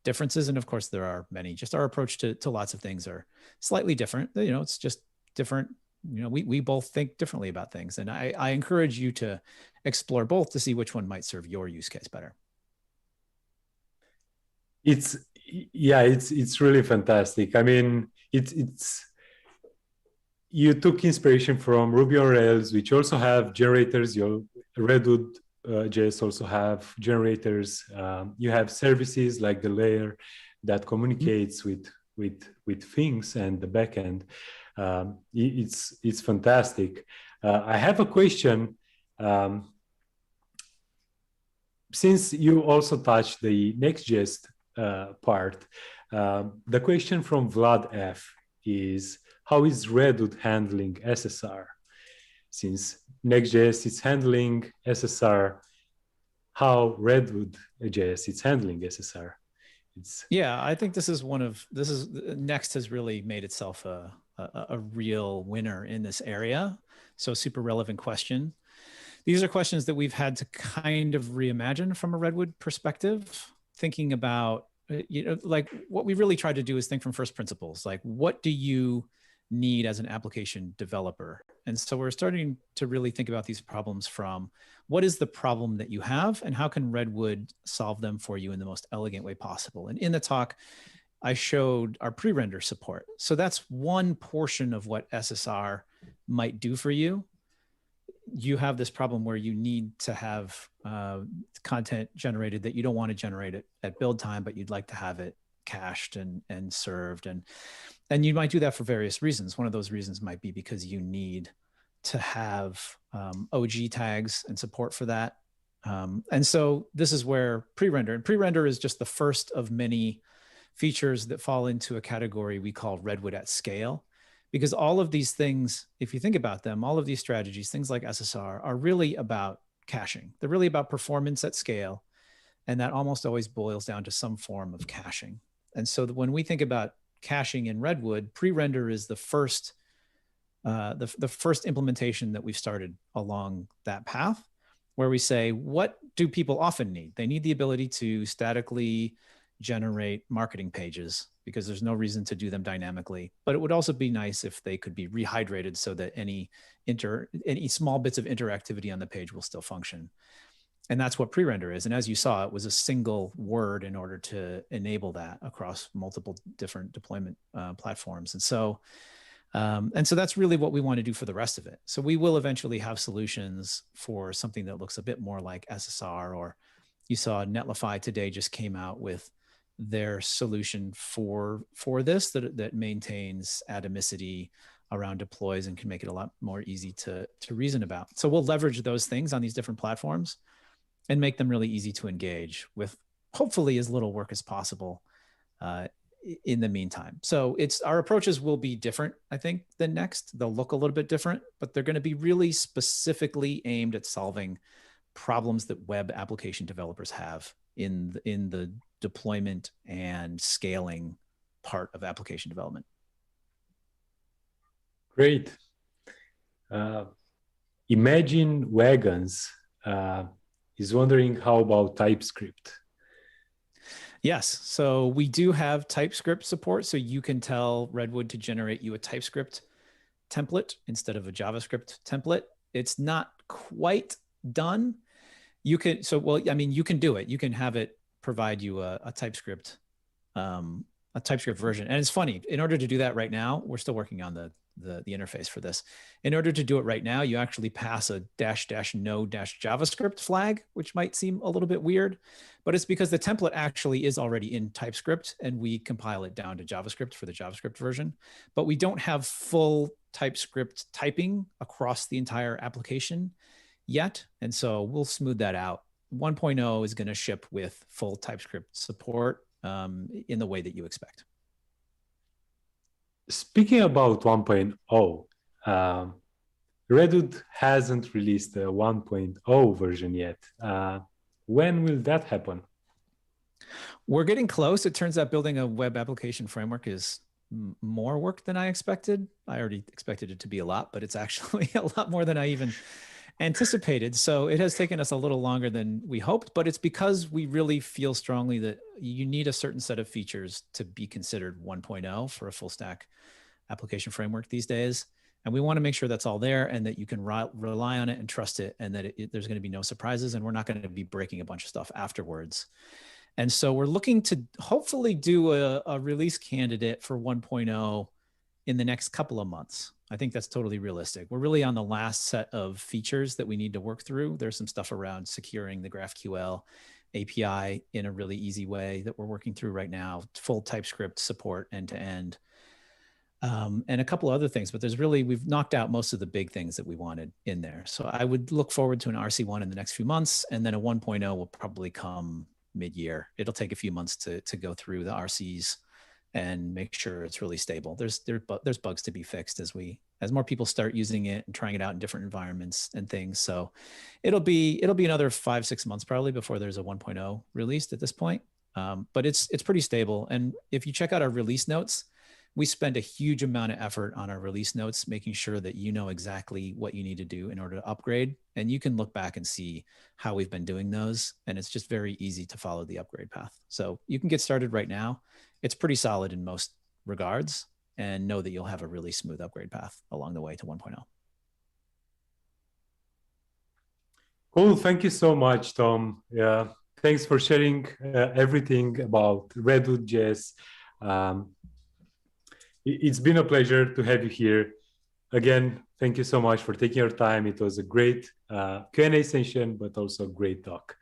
differences. And of course there are many. Just our approach to lots of things are slightly different. You know, it's just different we both think differently about things. And I encourage you to explore both to see which one might serve your use case better. It's really fantastic. I mean, it's you took inspiration from Ruby on Rails, which also have generators. Your redwood.js also have generators. You have services like the layer that communicates with things and the backend. It's fantastic. I have a question. Since you also touched the next.js part, the question from Vlad F is, how is Redwood handling SSR? Since next.js is handling SSR, how redwood.js is handling SSR? Yeah, I think Next has really made itself a real winner in this area. So super relevant question. These are questions that we've had to kind of reimagine from a Redwood perspective, thinking about, like what we really tried to do is think from first principles, like what do you need as an application developer? And so we're starting to really think about these problems from what is the problem that you have and how can Redwood solve them for you in the most elegant way possible? And in the talk, I showed our pre-render support. So that's one portion of what SSR might do for you. You have this problem where you need to have content generated that you don't want to generate it at build time, but you'd like to have it cached and served. And you might do that for various reasons. One of those reasons might be because you need to have OG tags and support for that. And so this is where pre-render, and pre-render is just the first of many features that fall into a category we call Redwood at scale. Because all of these things, if you think about them, all of these strategies, things like SSR, are really about caching. They're really about performance at scale. And that almost always boils down to some form of caching. And so when we think about caching in Redwood, pre-render is the first implementation that we've started along that path, where we say, what do people often need? They need the ability to statically generate marketing pages because there's no reason to do them dynamically. But it would also be nice if they could be rehydrated so that any small bits of interactivity on the page will still function. And that's what pre-render is. And as you saw, it was a single word in order to enable that across multiple different deployment platforms. And so that's really what we want to do for the rest of it. So we will eventually have solutions for something that looks a bit more like SSR, or you saw Netlify today just came out with their solution for this that maintains atomicity around deploys and can make it a lot more easy to reason about. So we'll leverage those things on these different platforms and make them really easy to engage with, hopefully as little work as possible in the meantime. So our approaches will be different, I think, than Next. They'll look a little bit different, but they're going to be really specifically aimed at solving problems that web application developers have in the deployment and scaling part of application development. Great. Imagine Wagons is wondering, how about TypeScript? Yes, so we do have TypeScript support, so you can tell Redwood to generate you a TypeScript template instead of a JavaScript template. It's not quite done. You can do it. You can have it provide you a TypeScript version. And it's funny, in order to do that right now, we're still working on the interface for this. In order to do it right now, you actually pass a --no--JavaScript flag, which might seem a little bit weird, but it's because the template actually is already in TypeScript and we compile it down to JavaScript for the JavaScript version. But we don't have full TypeScript typing across the entire application yet. And so we'll smooth that out. 1.0 is going to ship with full TypeScript support in the way that you expect. Speaking about 1.0, Redwood hasn't released a 1.0 version yet. When will that happen? We're getting close. It turns out building a web application framework is more work than I expected. I already expected it to be a lot, but it's actually a lot more than I even anticipated. So it has taken us a little longer than we hoped, but it's because we really feel strongly that you need a certain set of features to be considered 1.0 for a full stack application framework these days. And we want to make sure that's all there and that you can rely on it and trust it, and that there's going to be no surprises, and we're not going to be breaking a bunch of stuff afterwards. And so we're looking to hopefully do a release candidate for 1.0 in the next couple of months. I think that's totally realistic. We're really on the last set of features that we need to work through. There's some stuff around securing the GraphQL API in a really easy way that we're working through right now, full TypeScript support end to end. And a couple other things, but we've knocked out most of the big things that we wanted in there. So I would look forward to an RC1 in the next few months, and then a 1.0 will probably come mid-year. It'll take a few months to go through the RCs and make sure it's really stable. There's bugs to be fixed as more people start using it and trying it out in different environments and things. So it'll be another 5-6 months probably before there's a 1.0 released at this point. But it's pretty stable. And if you check out our release notes, we spend a huge amount of effort on our release notes, making sure that you know exactly what you need to do in order to upgrade. And you can look back and see how we've been doing those. And it's just very easy to follow the upgrade path. So you can get started right now. It's pretty solid in most regards, and know that you'll have a really smooth upgrade path along the way to 1.0. Cool. Thank you so much, Tom. Yeah. Thanks for sharing everything about redwood.js. It's been a pleasure to have you here. Again, thank you so much for taking your time. It was a great Q&A session, but also a great talk.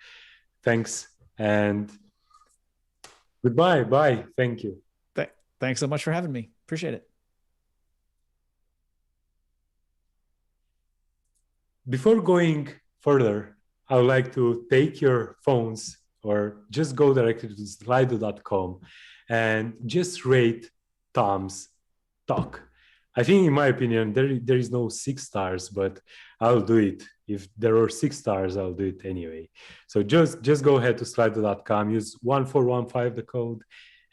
Thanks, and goodbye. Bye. Thank you. Thanks so much for having me. Appreciate it. Before going further, I would like to take your phones or just go directly to slido.com and just rate Tom's talk. I think, in my opinion, there is no 6 stars, but I'll do it. If there are 6 stars, I'll do it anyway. So just go ahead to slido.com, use 1415 the code,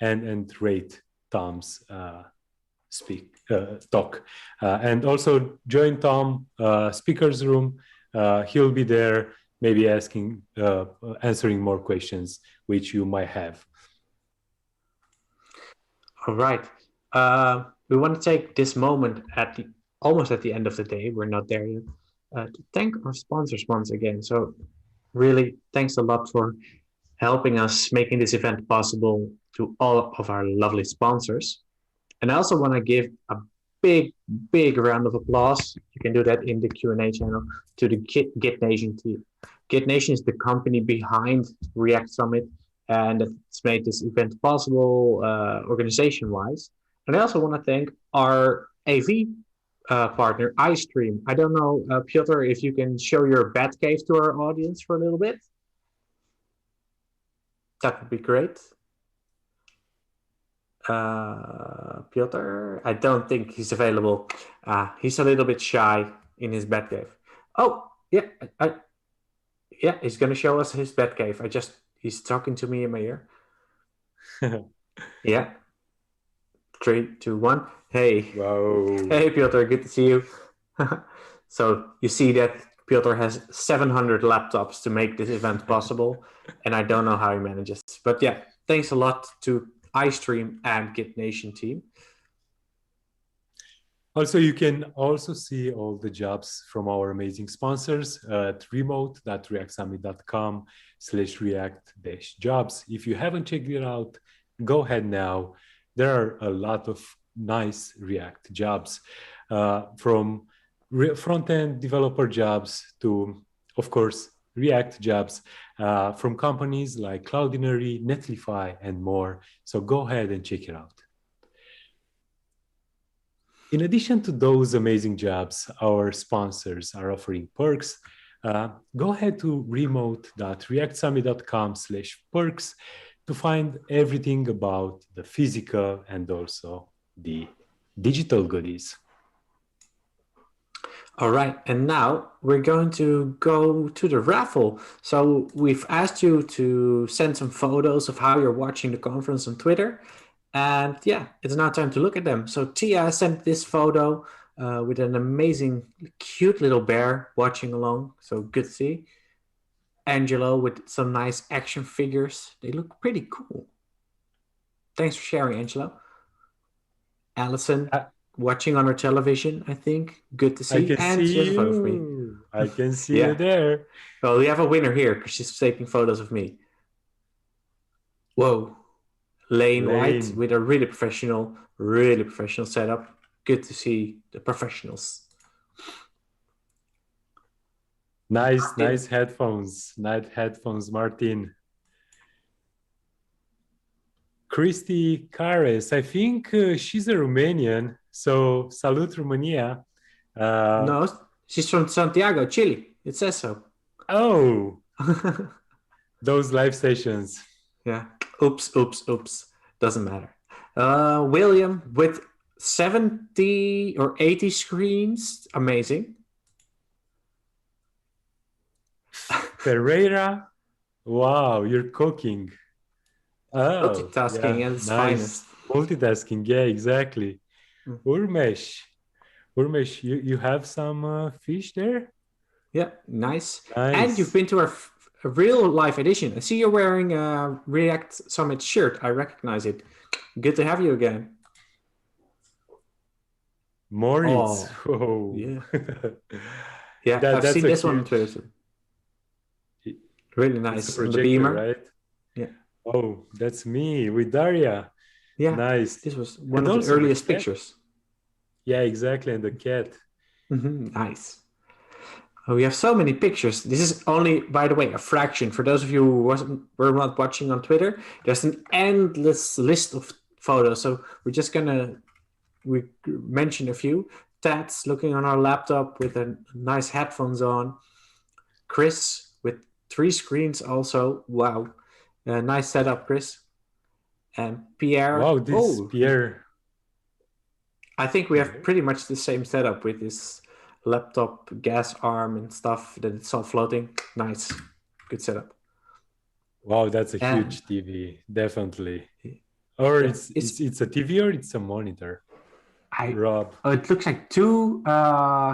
and rate Tom's talk. And also join Tom speaker's room. He'll be there, maybe answering more questions which you might have. All right. We want to take this moment almost at the end of the day, we're not there yet, to thank our sponsors once again. So really, thanks a lot for helping us making this event possible, to all of our lovely sponsors. And I also want to give a big round of applause. You can do that in the Q&A channel, to the GitNation team. GitNation is the company behind React Summit, and it's made this event possible organization-wise. And I also want to thank our AV partner, iStream. I don't know, Piotr, if you can show your Batcave to our audience for a little bit. That would be great. Piotr, I don't think he's available. He's a little bit shy in his Batcave. Oh, yeah, yeah, he's going to show us his Batcave. He's talking to me in my ear. Yeah. 3, 2, 1. Hey. Whoa. Hey, Piotr, good to see you. So you see that Piotr has 700 laptops to make this event possible, and I don't know how he manages. But yeah, thanks a lot to iStream and GitNation team. Also, you can also see all the jobs from our amazing sponsors at remote.reactsummit.com/react-jobs. If you haven't checked it out, go ahead now. There are a lot of nice React jobs, from front-end developer jobs to, of course, React jobs, from companies like Cloudinary, Netlify, and more. So go ahead and check it out. In addition to those amazing jobs, our sponsors are offering perks. Go ahead to remote.reactsummit.com/perks to find everything about the physical and also the digital goodies. All right, and now we're going to go to the raffle. So we've asked you to send some photos of how you're watching the conference on Twitter. And yeah, it's now time to look at them. So Tia sent this photo with an amazing, cute little bear watching along. So good to see. Angelo with some nice action figures. They look pretty cool. Thanks for sharing, Angelo. Allison watching on our television, I think. Good to see. I can And see she has a photo of me. you. I can see Yeah. you there. Well, we have a winner here because she's taking photos of me. Whoa. Lane White with a really professional setup. Good to see the professionals. Nice headphones. Nice headphones, Martin. Christy Cares, I think she's a Romanian. So, salut Romania. No, she's from Santiago, Chile. It says so. Oh, those live sessions. Yeah. Oops. Doesn't matter. William with 70 or 80 screens. Amazing. Ferreira. Wow, you're cooking. Oh, multitasking at its nice. finest. Multitasking, yeah, exactly. Urmesh, you have some fish there? Yeah, nice. And you've been to a real life edition. I see you're wearing a React Summit shirt. I recognize it. Good to have you again. Moritz. Oh. Yeah. Yeah, I've seen this one on Twitter. Really nice. On the Beamer. Right? Yeah. Oh, that's me with Daria. Yeah. Nice. This was one of the earliest pictures. Yeah, exactly. And the cat. Nice. Oh, we have so many pictures. This is only, by the way, a fraction. For those of you who were not watching on Twitter, there's an endless list of photos. So we're just we mention a few. Tats looking on our laptop with a nice headphones on. Chris with 3 screens also. Wow. Nice setup, Chris. And Pierre. Wow, this Pierre. I think we have pretty much the same setup with this laptop gas arm and stuff that it's all floating. Nice. Good setup. Wow, that's a huge TV. Definitely. Or it's a TV or it's a monitor. Rob. Oh, it looks like 2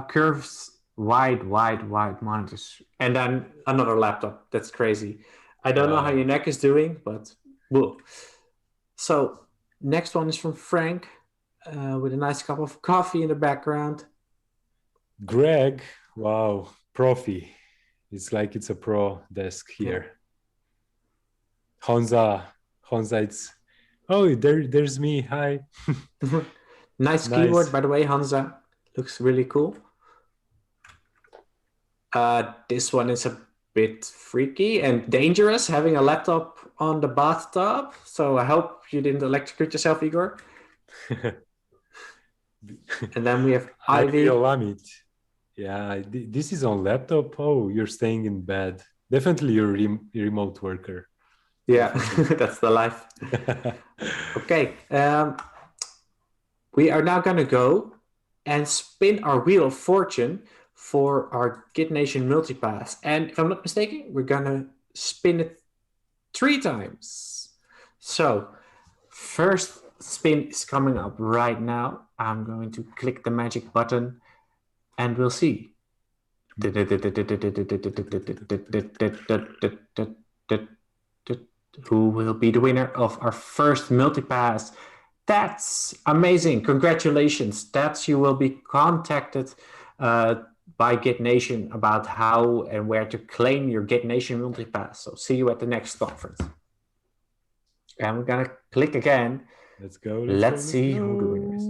curves wide monitors. And then another laptop. That's crazy. I don't know how your neck is doing, but whoa. So next one is from Frank with a nice cup of coffee in the background. Greg, wow, profi. It's like it's a pro desk here. Honza, it's, oh, there's me, hi. Nice keyboard, by the way, Hansa. Looks really cool. This one is a bit freaky and dangerous, having a laptop on the bathtub. So I hope you didn't electrocute yourself, Igor. And then we have Ivy. Yeah, this is on laptop. Oh, you're staying in bed. Definitely you're a remote worker. Yeah, that's the life. Okay. We are now going to go and spin our Wheel of Fortune for our GitNation multipass. And if I'm not mistaken, we're going to spin it 3 times. So first spin is coming up right now. I'm going to click the magic button and we'll see. Who will be the winner of our first multipass? That's amazing. Congratulations. That's you will be contacted by GitNation about how and where to claim your GitNation multipass. So see you at the next conference. And we're going to click again. Let's go. Let's see who the winner is.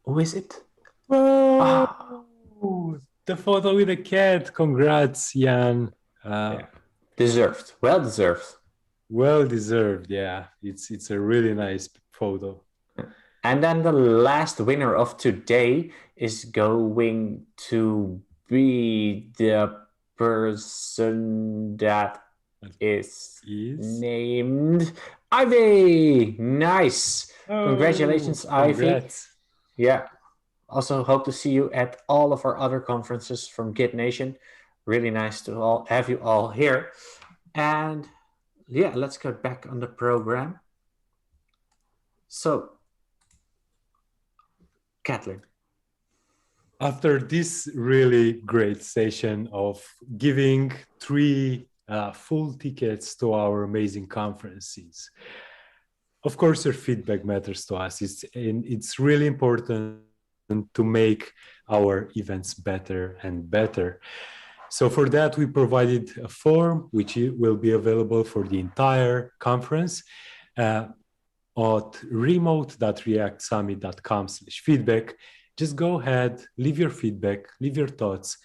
Who is it? Oh, the photo with the cat. Congrats, Jan. Deserved. Well deserved. Well deserved, yeah. It's a really nice photo. And then the last winner of today is going to be the person that is named Ivy. Nice. Congratulations, Ivy. Yeah. Also hope to see you at all of our other conferences from GitNation. Really nice to have you all here. And yeah, let's go back on the program. So, Kathleen. After this really great session of giving 3 full tickets to our amazing conferences. Of course, your feedback matters to us. It's really important to make our events better and better. So for that, we provided a form which will be available for the entire conference at remote.reactsummit.com/feedback. Just go ahead, leave your feedback, leave your thoughts.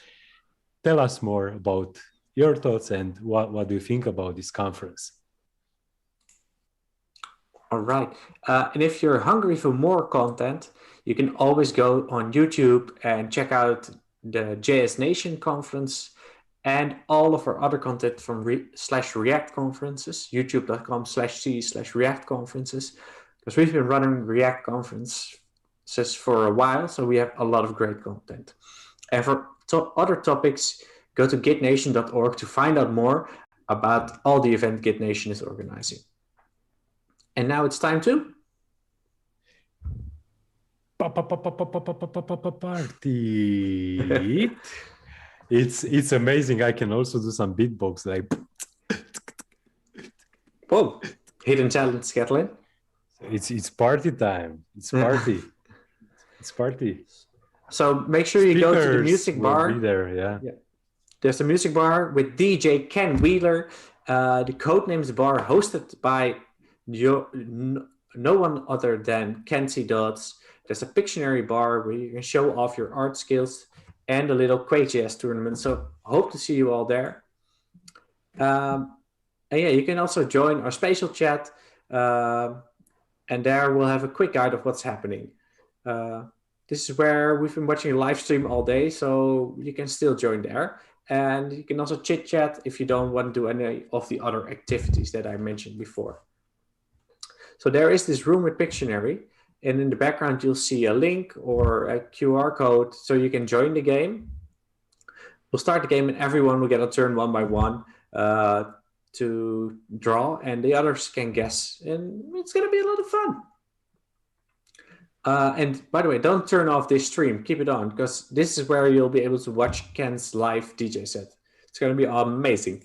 Tell us more about your thoughts and what do you think about this conference. All right. And if you're hungry for more content, you can always go on YouTube and check out the GitNation conference and all of our other content from /React conferences, youtube.com/c/React conferences, because we've been running React conferences for a while, so we have a lot of great content. And for other topics, go to gitnation.org to find out more about all the event GitNation is organizing. And now it's time to party. It's amazing. I can also do some beatbox like. Whoa! Hidden talent, Kathleen. It's party time. It's party. It's party. So make sure you go to the music bar. Will be there, yeah. There's a music bar with DJ Ken Wheeler. The Codenames bar hosted by no one other than Kenzie Dodds. There's a Pictionary bar where you can show off your art skills and a little Quake.js tournament. So hope to see you all there. And yeah, you can also join our spatial chat. And there we'll have a quick guide of what's happening. This is where we've been watching a live stream all day, so you can still join there. And you can also chit chat if you don't want to do any of the other activities that I mentioned before. So there is this room with Pictionary, and in the background you'll see a link or a QR code so you can join the game. We'll start the game and everyone will get a turn one by one to draw, and the others can guess, and it's going to be a lot of fun. And by the way, don't turn off this stream. Keep it on, because this is where you'll be able to watch Ken's live DJ set. It's going to be amazing.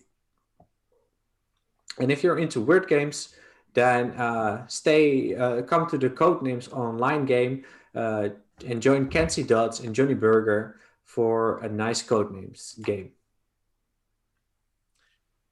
And if you're into word games, then come to the Codenames online game and join Kenzie Dodds and Johnny Berger for a nice Codenames game.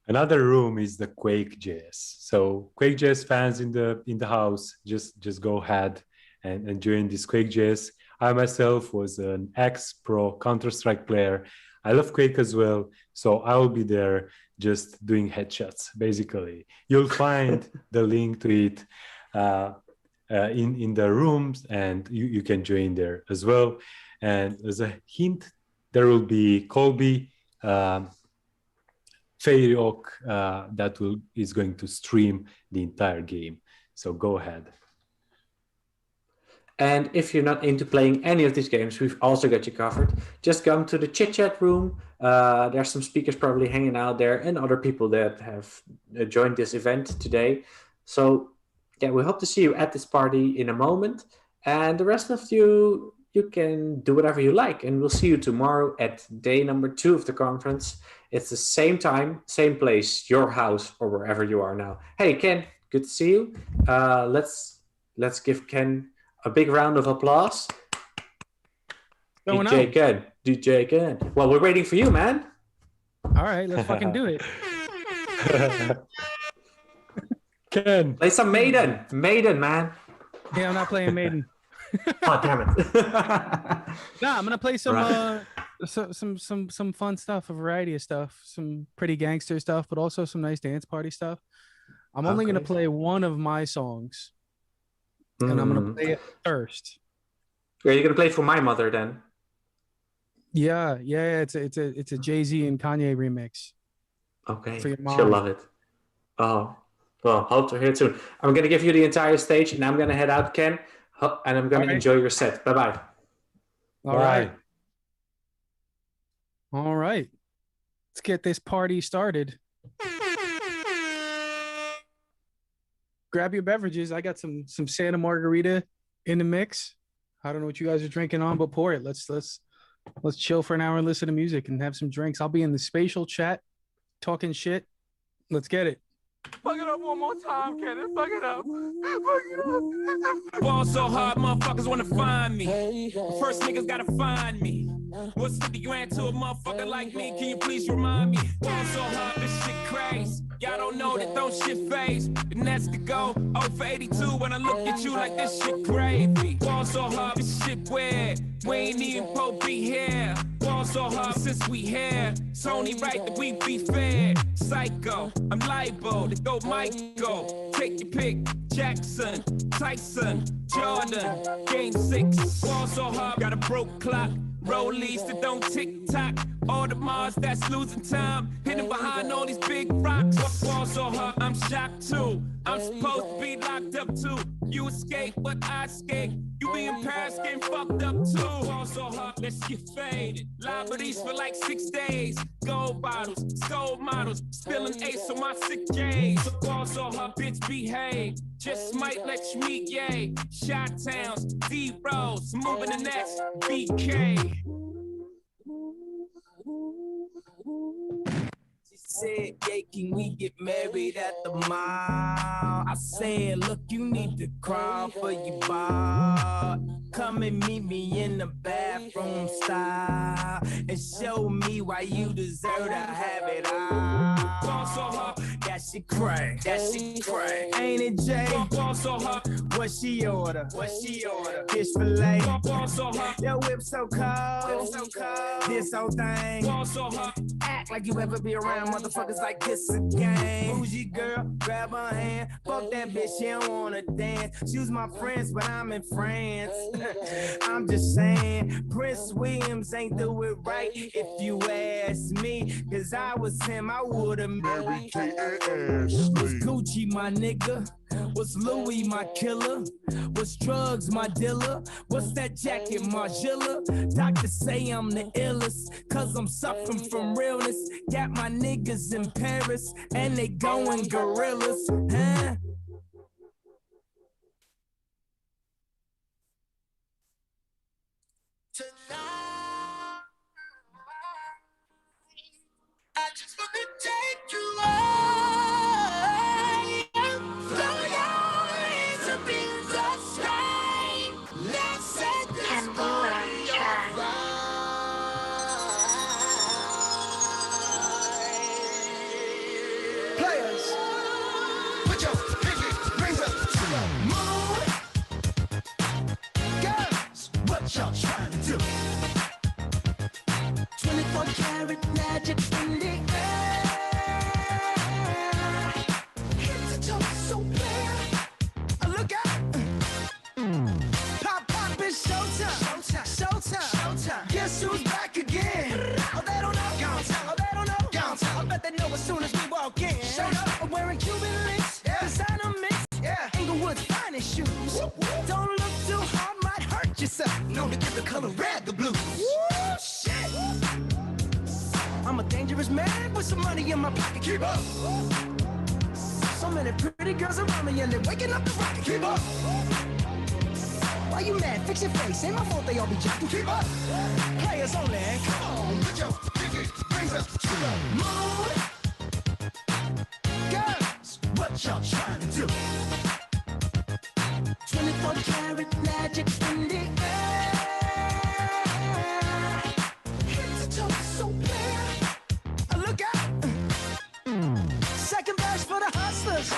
Another room is the Quake.js. So Quake.js fans in the house, just go ahead and join this Quake.js. I myself was an ex-pro Counter-Strike player. I love Quake as well, so I will be there just doing headshots, basically. You'll find the link to it in the rooms, and you can join there as well. And as a hint, there will be Colby Fayok that is going to stream the entire game. So go ahead. And if you're not into playing any of these games, we've also got you covered. Just come to the chit chat room. There's some speakers probably hanging out there and other people that have joined this event today. So yeah, we hope to see you at this party in a moment. And the rest of you can do whatever you like. And we'll see you tomorrow at day number 2 of the conference. It's the same time, same place, your house or wherever you are now. Hey, Ken, good to see you. Let's give Ken a big round of applause. DJ Ken. Well, we're waiting for you, man. All right, let's fucking do it. Ken. Play some Maiden. Maiden, man. Yeah, I'm not playing Maiden. Oh, damn it. Nah, I'm gonna play some Right. some fun stuff, a variety of stuff, some pretty gangster stuff, but also some nice dance party stuff. I'm only gonna play one of my songs. And I'm gonna play it first. Are you gonna play for my mother then? Yeah, it's a Jay-Z and Kanye remix. Okay, for your mom. she'll love it. Oh, well, hope to hear it soon. I'm gonna give you the entire stage, and I'm gonna head out, Ken, and I'm gonna enjoy your set. Bye bye. All right. All right. Let's get this party started. Grab your beverages. I got some Santa Margarita in the mix. I don't know what you guys are drinking on, but pour it. Let's chill for an hour and listen to music and have some drinks. I'll be in the spatial chat talking shit Let's get it. Fuck it up one more time, Kenneth. Fuck it up. Fuck it up. Ball so hard, motherfuckers wanna find me. First niggas gotta find me. What's 50 grand to a motherfucker like me? Can you please remind me? Ball so hard, this shit crazy. Y'all don't know that don't shit phase. And that's the go. 0 for 82 when I look at you like this shit gravy. Ball so hard, this shit weird. We ain't even supposed to be here. Ball so hard since we here. It's only right that we be fair. Psycho, I'm liable to go Michael. Take your pick. Jackson, Tyson, Jordan. Game 6. Ball so hard, got a broke clock. Rollies that don't tick-tock. All the Mars that's losing time. Hidden behind all these big rocks. Ball so hard, I'm shocked too. I'm supposed to be locked up too. You escape, but I escape. You be in Paris getting fucked up too. Ball so hard, let's get faded. Liberties for like 6 days. Gold bottles, gold models. Spilling ace on my sick days. Ball so hard, bitch behave. Just might let you meet, yay. Shot towns, D-Rose, moving the next BK. She said, yeah, can we get married at the mall? I said, look, you need to crawl for your bar. Come and meet me in the bathroom style and show me why you deserve to have it all. Ball so hard, that shit crack, that shit crack. Ain't it, Jay? Ball so hard, what she order? What she order? Fish fillet. Ball so hard, your whip so cold, whip so cold. This whole thing. Ball so hard, act like you ever be around motherfuckers like this again. Bougie girl, grab her hand. Fuck that bitch, she don't wanna dance. She was my friends, but I'm in France. I'm just saying, Prince Williams ain't do it right if you ask me. Cause I was him, I would've married Was Gucci my nigga? Was Louis my killer? Was drugs my dealer? What's that jacket, Margilla? Doctors say I'm the illest, cause I'm suffering from realness. Got my niggas in Paris, and they going gorillas, huh? I just wanna take you away. Throw your hands up in the sky. Let's set this party alright. Players, put your pinky rings up to the moon. Girls, what y'all trying to do? 24 karat magic in the air. Hit the toe so clear. Look out. Pop, pop, it's showtime. Showtime. Showtime. Guess who's back again? Oh, they don't know. Gone time. Oh, they don't know. Gone time. I bet they know as soon as we walk in. Showed up. I'm wearing Cuban links. Yeah. Designer mix. Yeah. Inglewood's finest shoes. Whoop, whoop. Don't look too hard, might hurt yourself. Known to give the color red the blues. Woo, shit. I'm a dangerous man with some money in my pocket. Keep up. So many pretty girls around me and they're waking up the rocket. Keep up. Why you mad? Fix your face. Ain't my fault they all be jocking. Keep up. Players only. Come on, put your pinky rings up to the moon. Girls, what y'all trying to do? 24 karat magic in the air. Hit the toe so clear. Look out. Second verse for the hustlers.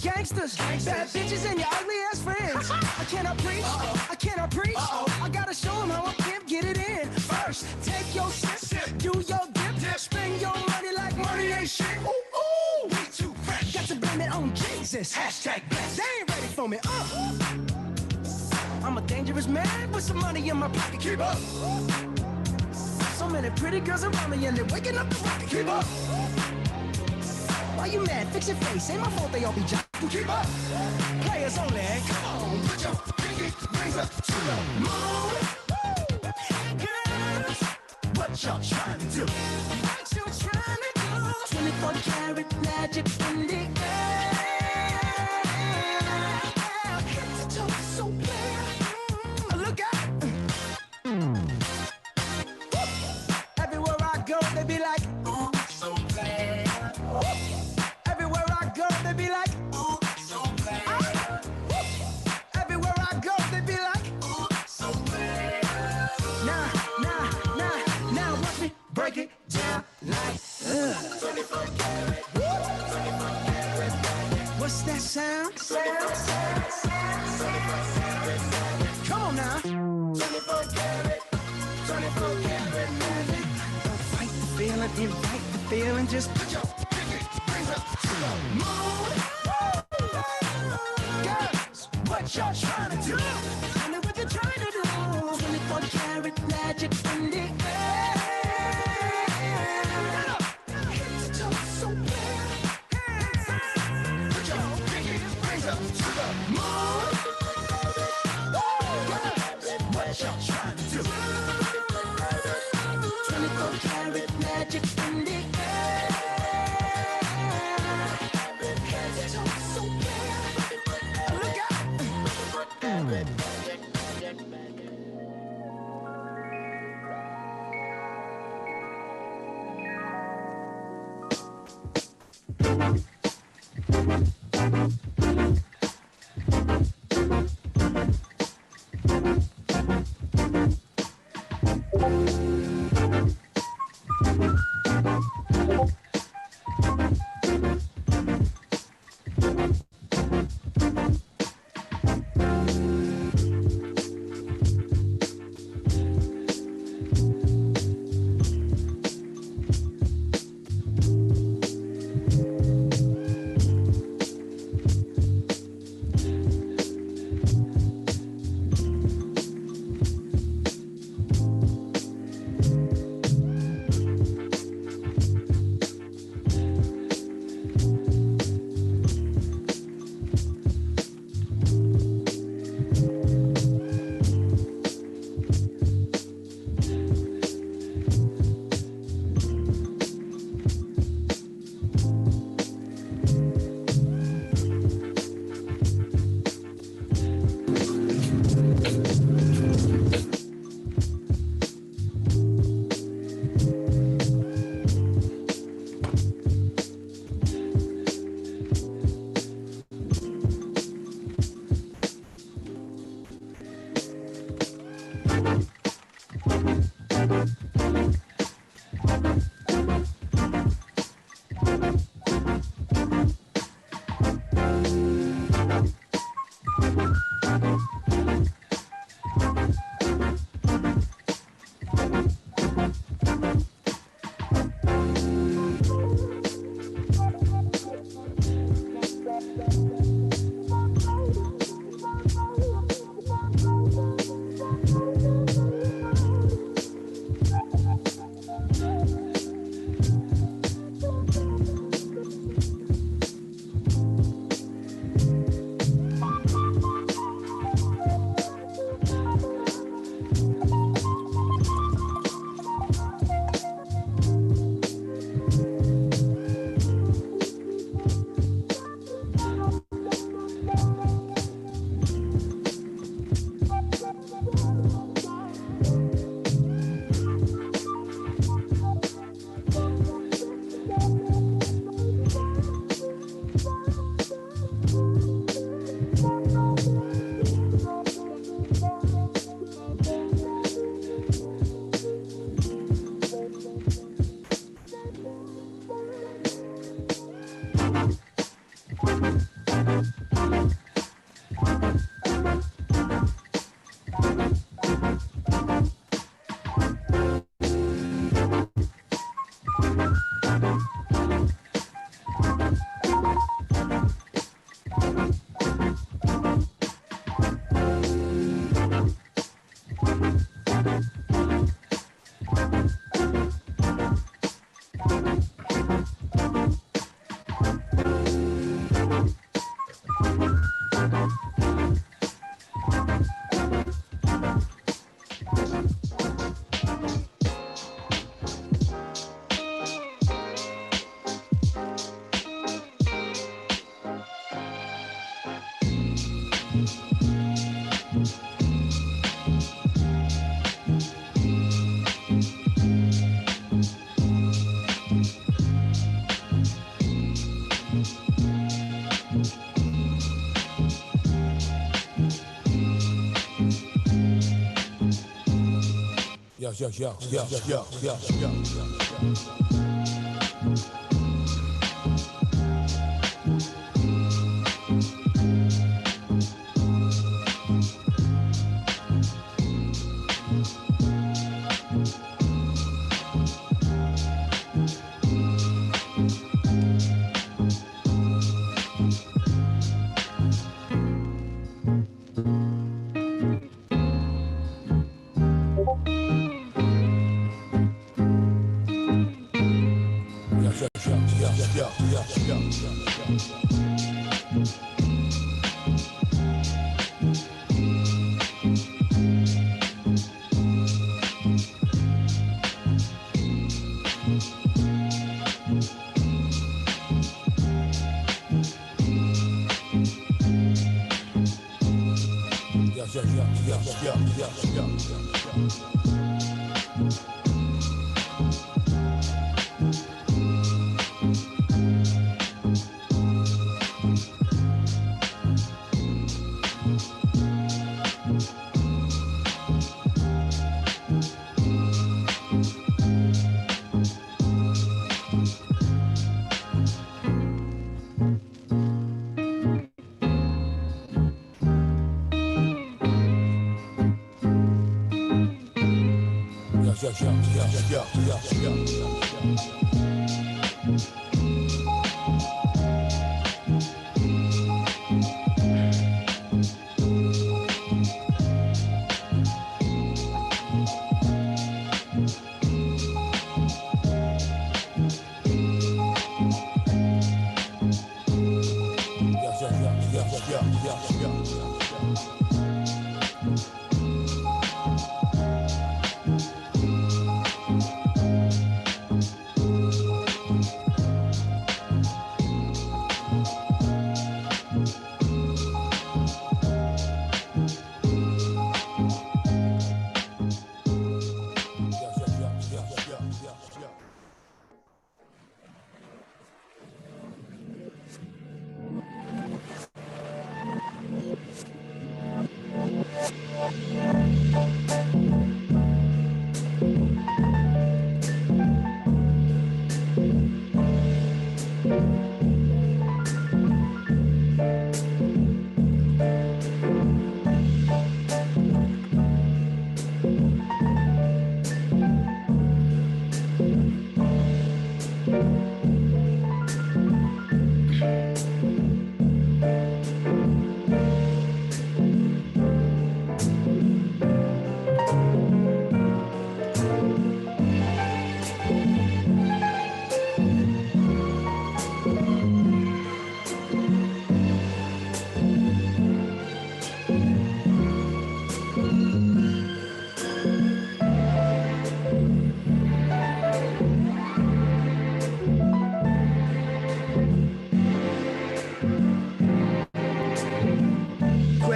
Gangsters. Bad bitches and your ugly ass friends. I cannot preach. I cannot preach. I gotta show them how I pimp get it in. First, take your sip. Do your dip. Spend your money like money ain't shit. Ooh, ooh. We too fresh. Got to blame it on Jesus. Hashtag blessed. They ain't ready for me. I'm a dangerous man with some money in my pocket. Keep up. So many pretty girls around me and they're waking up the rocket. Keep up. Why you mad? Fix your face. Ain't my fault they all be jocking. Keep up. Players only. Come on, put your pinky rings up to the moon. Girls, what y'all trying to do? What you trying to do? 24 karat magic in the air. Hit the toe so clear. Look out. Everywhere I go, they be like, ooh, so bad. break it down like 24 karat. What's that sound? Come on now. 24 karat, 24 karat magic. Don't fight the feeling, invite the feeling. Just put your pinky rings up to the moon. Girls, what y'all trying to do? Tell me what you're trying to do. 24 karat magic in the air. Head to toe, so bad. Put your pinky rings up to the moon. Girls, what y'all trying to do? 24 karat magic in the air. Head to toe, so bad. Look out!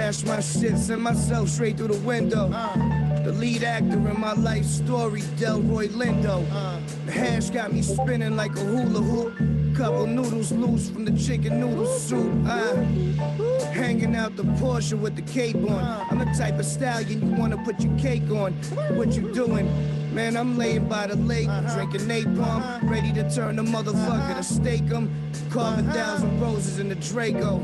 Crash my shit, send myself straight through the window. The lead actor in my life story, Delroy Lindo. The hash got me spinning like a hula hoop. Couple noodles loose from the chicken noodle soup. Hanging out the Porsche with the cape on. I'm the type of stallion you wanna put your cake on. What you doing? Man, I'm laying by the lake, drinking napalm, ready to turn the motherfucker to stake 'em. Carving thousand roses in the Draco.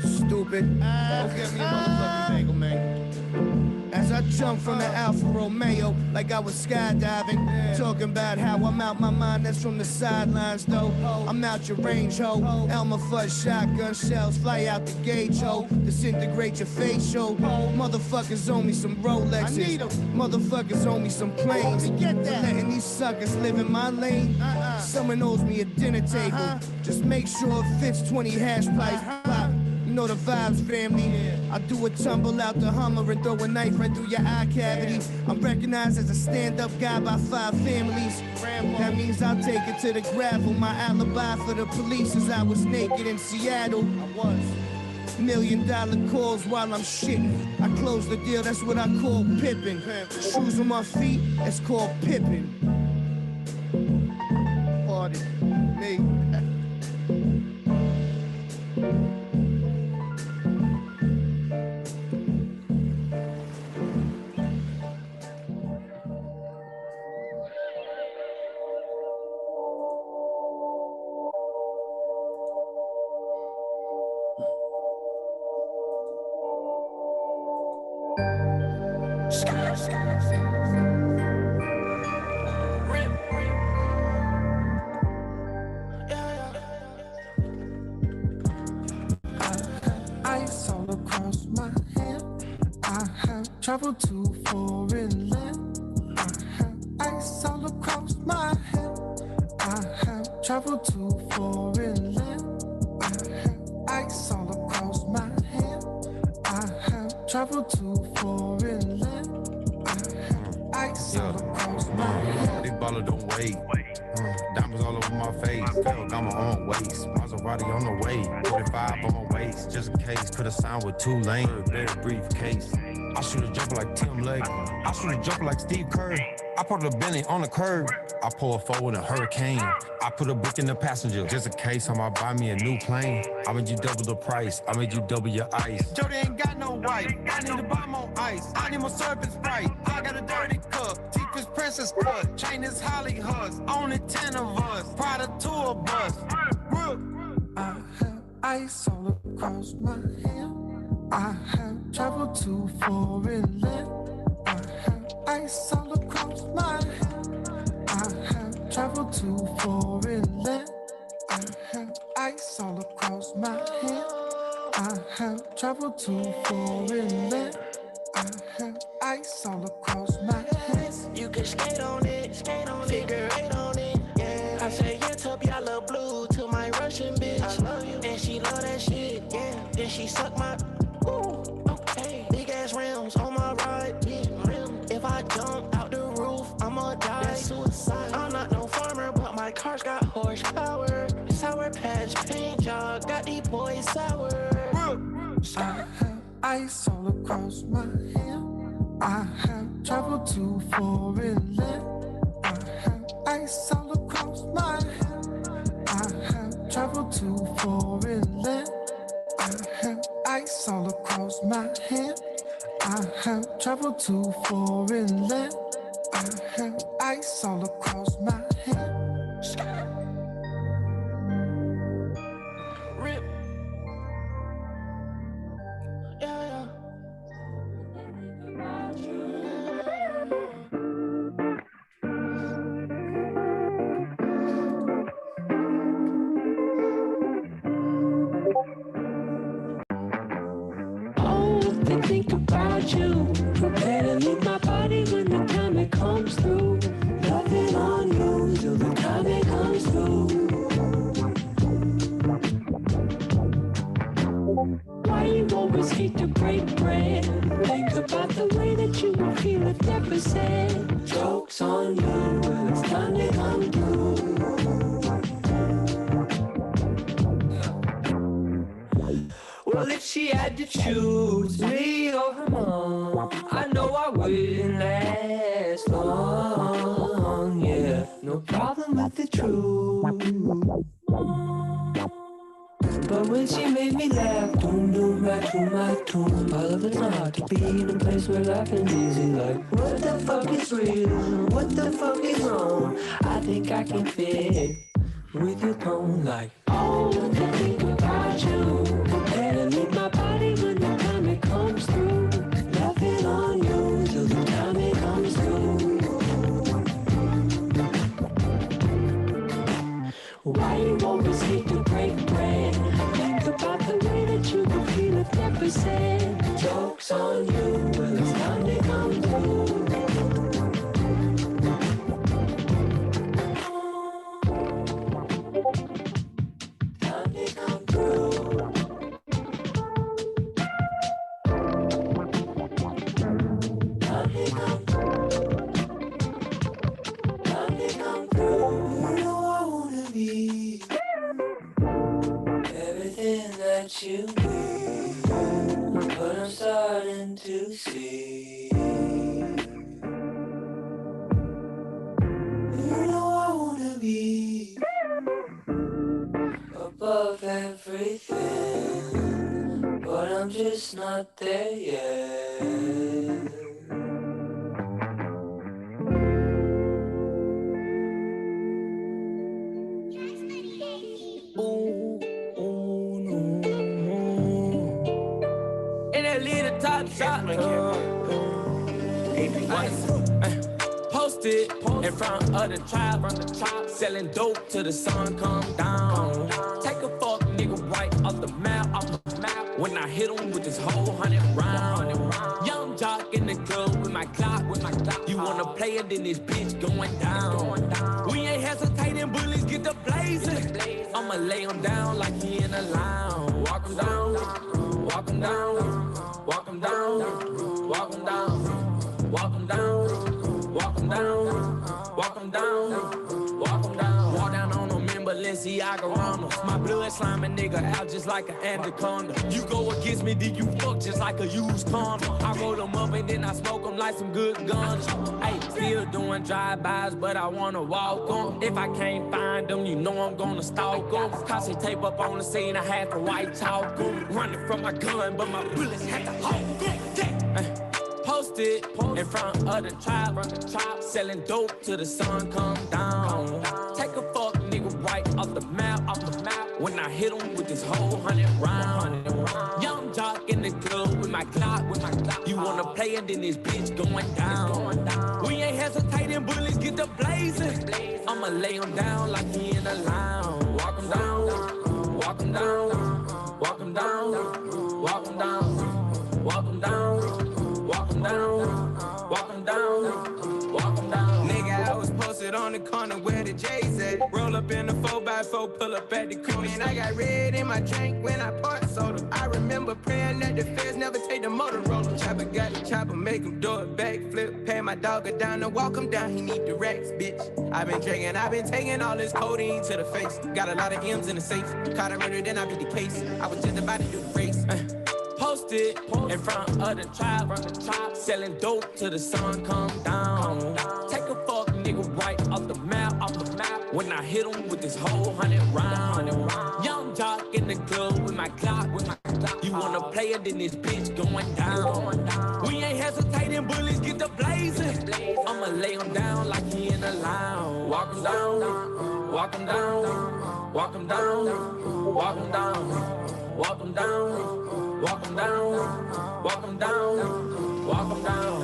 Stupid. Don't get me a motherfucking bagel, man. As I jump from the Alfa Romeo like I was skydiving, talking about how I'm out my mind, that's from the sidelines though. I'm out your range, ho. Elmer Fudd shotgun shells fly out the gauge, ho. Disintegrate your facial. Motherfuckers owe me some Rolexes. Motherfuckers owe me some planes. Letting these suckers live in my lane. Someone owes me a dinner table. Just make sure it fits 20 hash pipes. You know the vibes, family. I do a tumble out the Hummer and throw a knife right through your eye cavity. I'm recognized as a stand-up guy by 5 families. That means I'll take it to the gravel. My alibi for the police is I was naked in Seattle. I was. $1 million calls while I'm shitting. I close the deal, that's what I call pippin'. Shoes on my feet, that's called pippin'. Pardon me. Ice all across my hand. I have traveled to foreign land. I have ice all across my hand. I have traveled to foreign land. I have ice all across my hand. I have traveled to foreign land. I have ice all across my hand. Big baller don't wait. Diamonds all over my face. Girl, got my own waist. Maserati on the way. 45 on my waist. Just in case. Could have signed with Tulane. Very briefcase. I shoot a jumper like Tim Lake. I shoot a jumper like Steve Kerr. I put a Bentley on the curb. I pull a four in a hurricane. I put a brick in the passenger. Just in case I might buy me a new plane. I made you double the price. I made you double your ice. Jody ain't got no wife. I need to buy more ice. I need more serpent Sprite. I got a dirty cup. Teeth is princess cut. Chain is Holly Huss. Only 10 of us. Prada tour bus. I have ice all across my hand. I have traveled to foreign land. I have ice all across my hand. I have traveled to foreign land. I have ice all across my hand. I have traveled to foreign land. I have ice all across my hand. You can skate on it, figure eight on it. Yeah, I say yes up yellow blue to my Russian bitch. I love you, and she love that shit. Yeah, then she suck my. Ooh, okay. Big ass rims on my ride. Yeah, rim. If I jump out the roof, I'ma die. That's suicide. I'm not no farmer, but my car's got horsepower. Sour Patch paint job, got these boys sour. I have ice all across my hand. I have traveled to foreign land. I have ice all across my hand. I have traveled to foreign land. I have ice all across my hand. I have traveled to foreign land. I have ice all across my hand. Rip. Yeah. Often think about you. Prepare to leave my body when the time it comes through. Nothing on you till the time it comes through. Why you always hate to break bread? Think about the way that you will feel if never said. Joke's on you when it's time to come through. Well, if she had to choose me or her mom, I know I wouldn't last long, yeah. No problem with the truth. But when she made me laugh, doom doom, right to my tune. All of it's hard to be in a place where laughing's easy. Like, what the fuck is real? What the fuck is wrong? I think I can fit with your tone. Like, oh, I think about you. Better leave my body when the time it comes through. Nothing on you till the time it comes through. Why you always hate to break bread? Think about the way that you would feel if never said. Joke's on you, well it's time to come through. Time to come through. Time to come through. Time to come through. You know I wanna be everything that you need, but I'm starting to see. You know I wanna be above everything, but I'm just not there yet. In that little top shop, Posted in front of the tribe, selling dope till the sun come down. Take a fuck nigga right off the map, when I hit him with this whole 100 round. Young jock in the club with my clock, You wanna play it, then this bitch going down. We ain't hesitating, bullies get the blazing. I'ma lay him down like he in a lounge. Walk him down, walk him down, walk him down, walk him down, walk him down, walk him down, walk him down, walk him down. Walk down on them in Balenciaga Ramos. My blood slime a nigga out just like an anaconda. You go against me, then you fuck just like a used condom. I roll them up and then I smoke them like some good guns. Hey, still doing drive-bys, but I wanna walk them. If I can't find them, you know I'm gonna stalk them. Caution tape up on the scene, I had to white talk them. Running from my gun, but my bullets had to hold them. Posted in front of the tribe, selling dope till the sun come down. Take a fuck nigga right off the map, when I hit him with this whole 100 round. Young jock in the club with my clock, You wanna play it, then this bitch going down. We ain't hesitating, bullies get the blazing. I'ma lay him down like he in a lounge. Walk him down, walk him down, walk him down, walk him down, walk him down. Walk him down, walk him down, walk him down. Nigga, I was posted on the corner where the J's at. Roll up in the 4x4, pull up at the corner. And I got red in my drink when I poured soda. I remember praying that the feds never take the Motorola. Chopper got the chopper, make him do a backflip. Pay my dog a down and walk him down, he need the racks, bitch. I've been drinking, I've been taking all this codeine to the face. Got a lot of M's in the safe. Caught a murder, then I beat the case. I was just about to do the race. Posted in front of the tribe, selling dope till the sun come down. Take a fuck nigga right off the map, when I hit him with this whole 100 round. Young jock in the club with my clock, You wanna play it, then this bitch going down. We ain't hesitating, bullies get the blazing. I'ma lay him down like he in a lounge. Walk him down, walk him down, walk him down, walk him down, walk him down. Walk him down, walk him down, walk him down.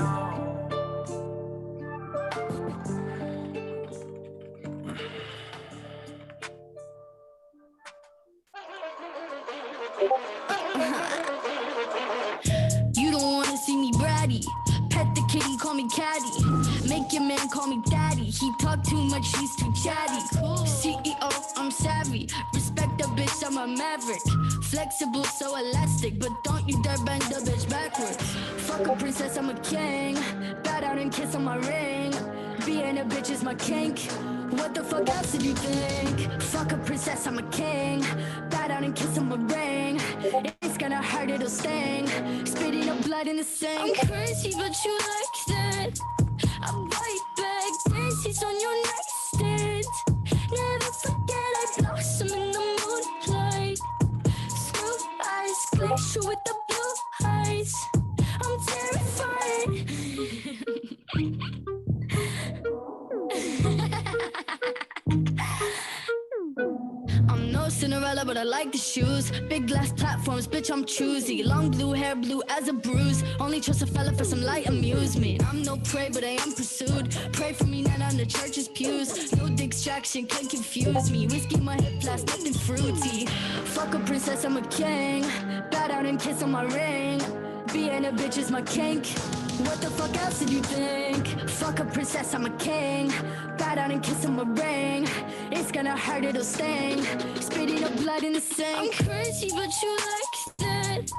You don't wanna see me bratty. Pet the kitty, call me caddy. Make your man call me daddy. He talk too much, he's too chatty. CEO, I'm savvy. Respect the bitch, I'm a maverick. Flexible, so elastic, but don't you dare bend the bitch backwards. Fuck a princess, I'm a king. Bow down and kiss on my ring. Being a bitch is my kink. What the fuck else did you think? Fuck a princess, I'm a king. Bow down and kiss on my ring. It's gonna hurt, it'll sting. Spitting up blood in the sink. I'm crazy, but you like that. I'm right back, daisies on your nightstand. Never forget I blossom in the moonlight. Screw eyes, glacier with the blue eyes. I'm terrified. I'm no Cinderella, but I like the shoes. Big glass platforms, bitch, I'm choosy. Long blue hair, blue as a bruise. Only trust a fella for some light amusement. I'm no prey, but I am pursued. Pray for me, not on the church's pews. No distraction can confuse me. Whiskey, my hip flask, nothing fruity. Fuck a princess, I'm a king. Bow down and kiss on my ring. Being a bitch is my kink. What the fuck else did you think? Fuck a princess, I'm a king. Bow down and kiss on my ring. It's gonna hurt, it'll sting. Spitting up blood in the sink. I'm crazy, but you like that.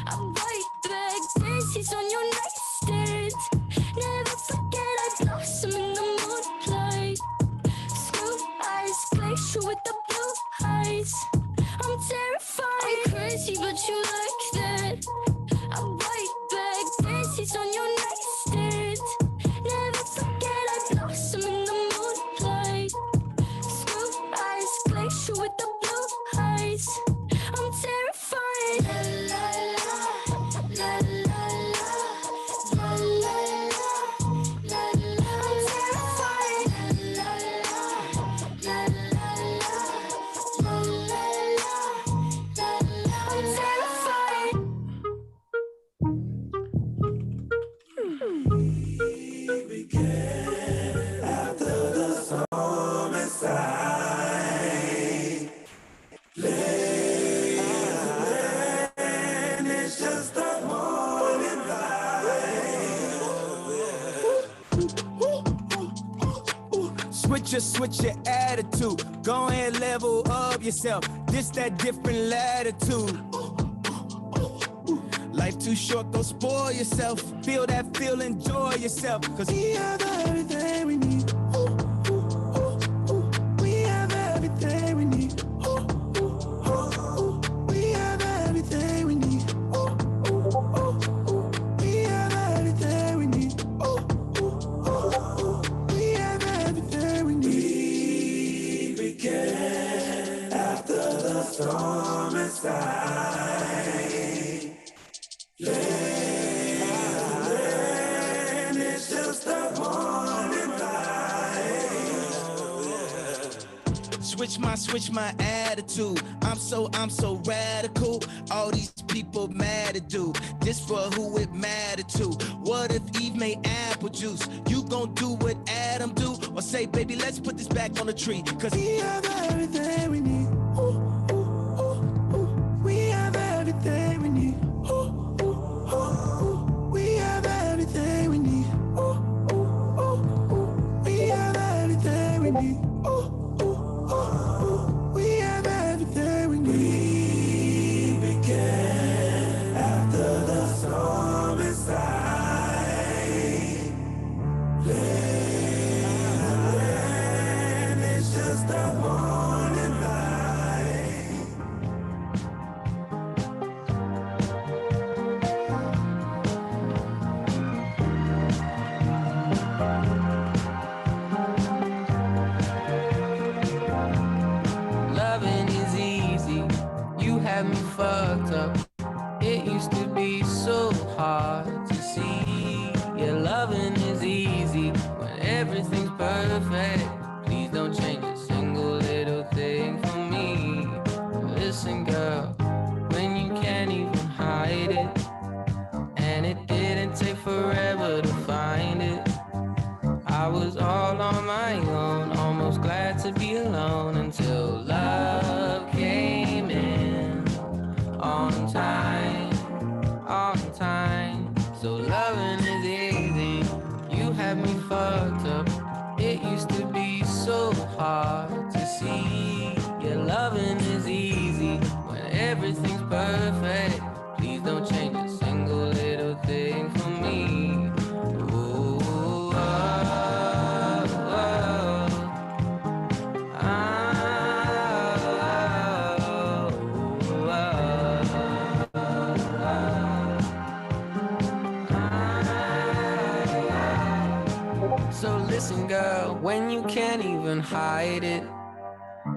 I'm right back, daisies on your nightstand. Never forget I blossom in the moonlight. Screw eyes, glacier with the blue eyes. I'm terrified. I'm crazy, but you like that. I'm right back, daisies on your nightstand. Never forget I blossom in the moonlight. Screw eyes, glacier with the blue eyes. I'm terrified. La la la, la la la. just switch your attitude. Go ahead, level up yourself. This that different latitude. Life too short, go spoil yourself. Feel that feel, enjoy yourself. Cause we have everything we need. We have everything we need. We have everything we need. We have everything we need. We have everything we need. We begin after the storm inside. It's just a morning light. Switch my attitude. I'm so radical. All these people mad at dude. This for who it mattered to. What if Eve made apple juice? You gon' do what Adam do? Or say, baby, let's put this back on the tree. Cause we have everything we need. We have everything we need. We have everything we need. We have everything we need. We have everything we need. We begin after the storm inside. Then it's just a morning light. Loving is easy, you have me fucked up. It used to be so hard to see. Yeah, loving is easy when everything's perfect. Please don't change a single little thing for me. Listen, girl, when you can't even hide it, and it didn't take forever to find it. I was all on my own, almost glad to be alone until love came in on time. So loving is easy, you have me fucked up. It used to be so hard to see. Yeah, loving is easy when everything's perfect. Please don't change a single little thing for me. So listen, girl, when you can't even hide it,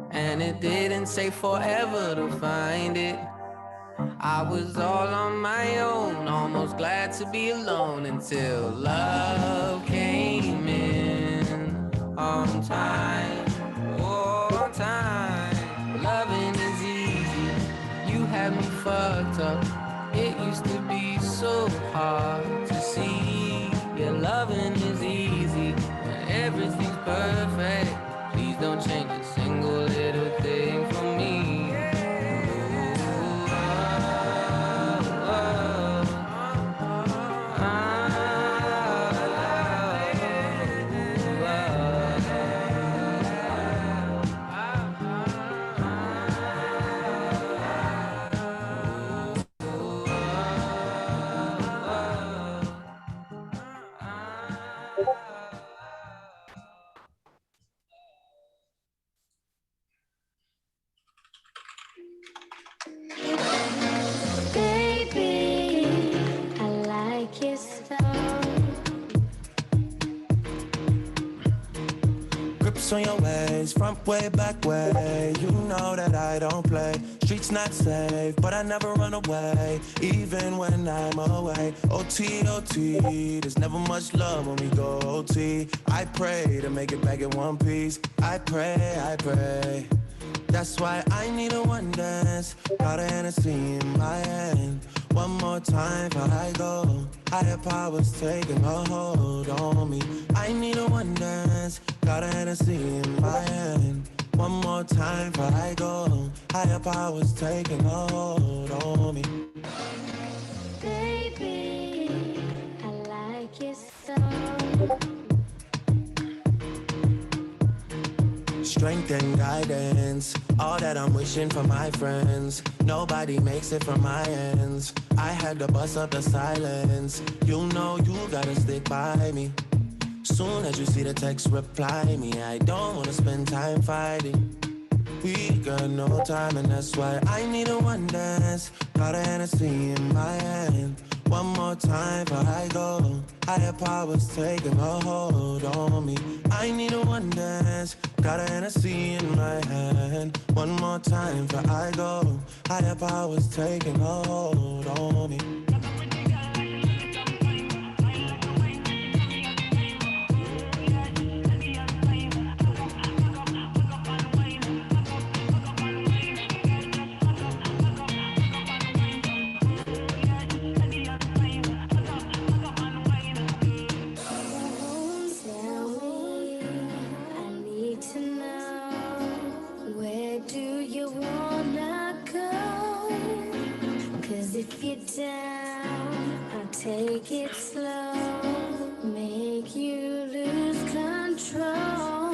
and it didn't take forever to find it. I was all on my own, almost glad to be alone until love came in on time. On time. Loving is easy, you had me fucked up. It used to be so hard to see. Yeah, loving is easy when everything's perfect. Please don't change a single little thing for me. Baby, I like your style. Grips on your ways, front way, back way. You know that I don't play. Streets not safe, but I never run away, even when I'm away. OT, OT, there's never much love when we go OT. I pray to make it back in one piece. I pray, I pray. That's why I need a one dance. Got a Hennessy in my hand. One more time before I go. Higher powers taking a hold on me. I need a one dance. Got a Hennessy in my hand. One more time before I go. Higher powers taking a hold on me. Baby, I like your style. strength and guidance. All that I'm wishing for my friends. Nobody makes it from my ends. I had to bust up the silence. You know you gotta stick by me. Soon as you see the text, reply me. I don't wanna spend time fighting. We got no time, and that's why I need a one dance. Got a Hennessy in my hand. One more time before I go. Higher powers taking a hold on me. I need a one dance. Got a Hennessy in my hand. One more time before I go. Higher powers taking a hold on me. If you're down, I'll take it slow, make you lose control.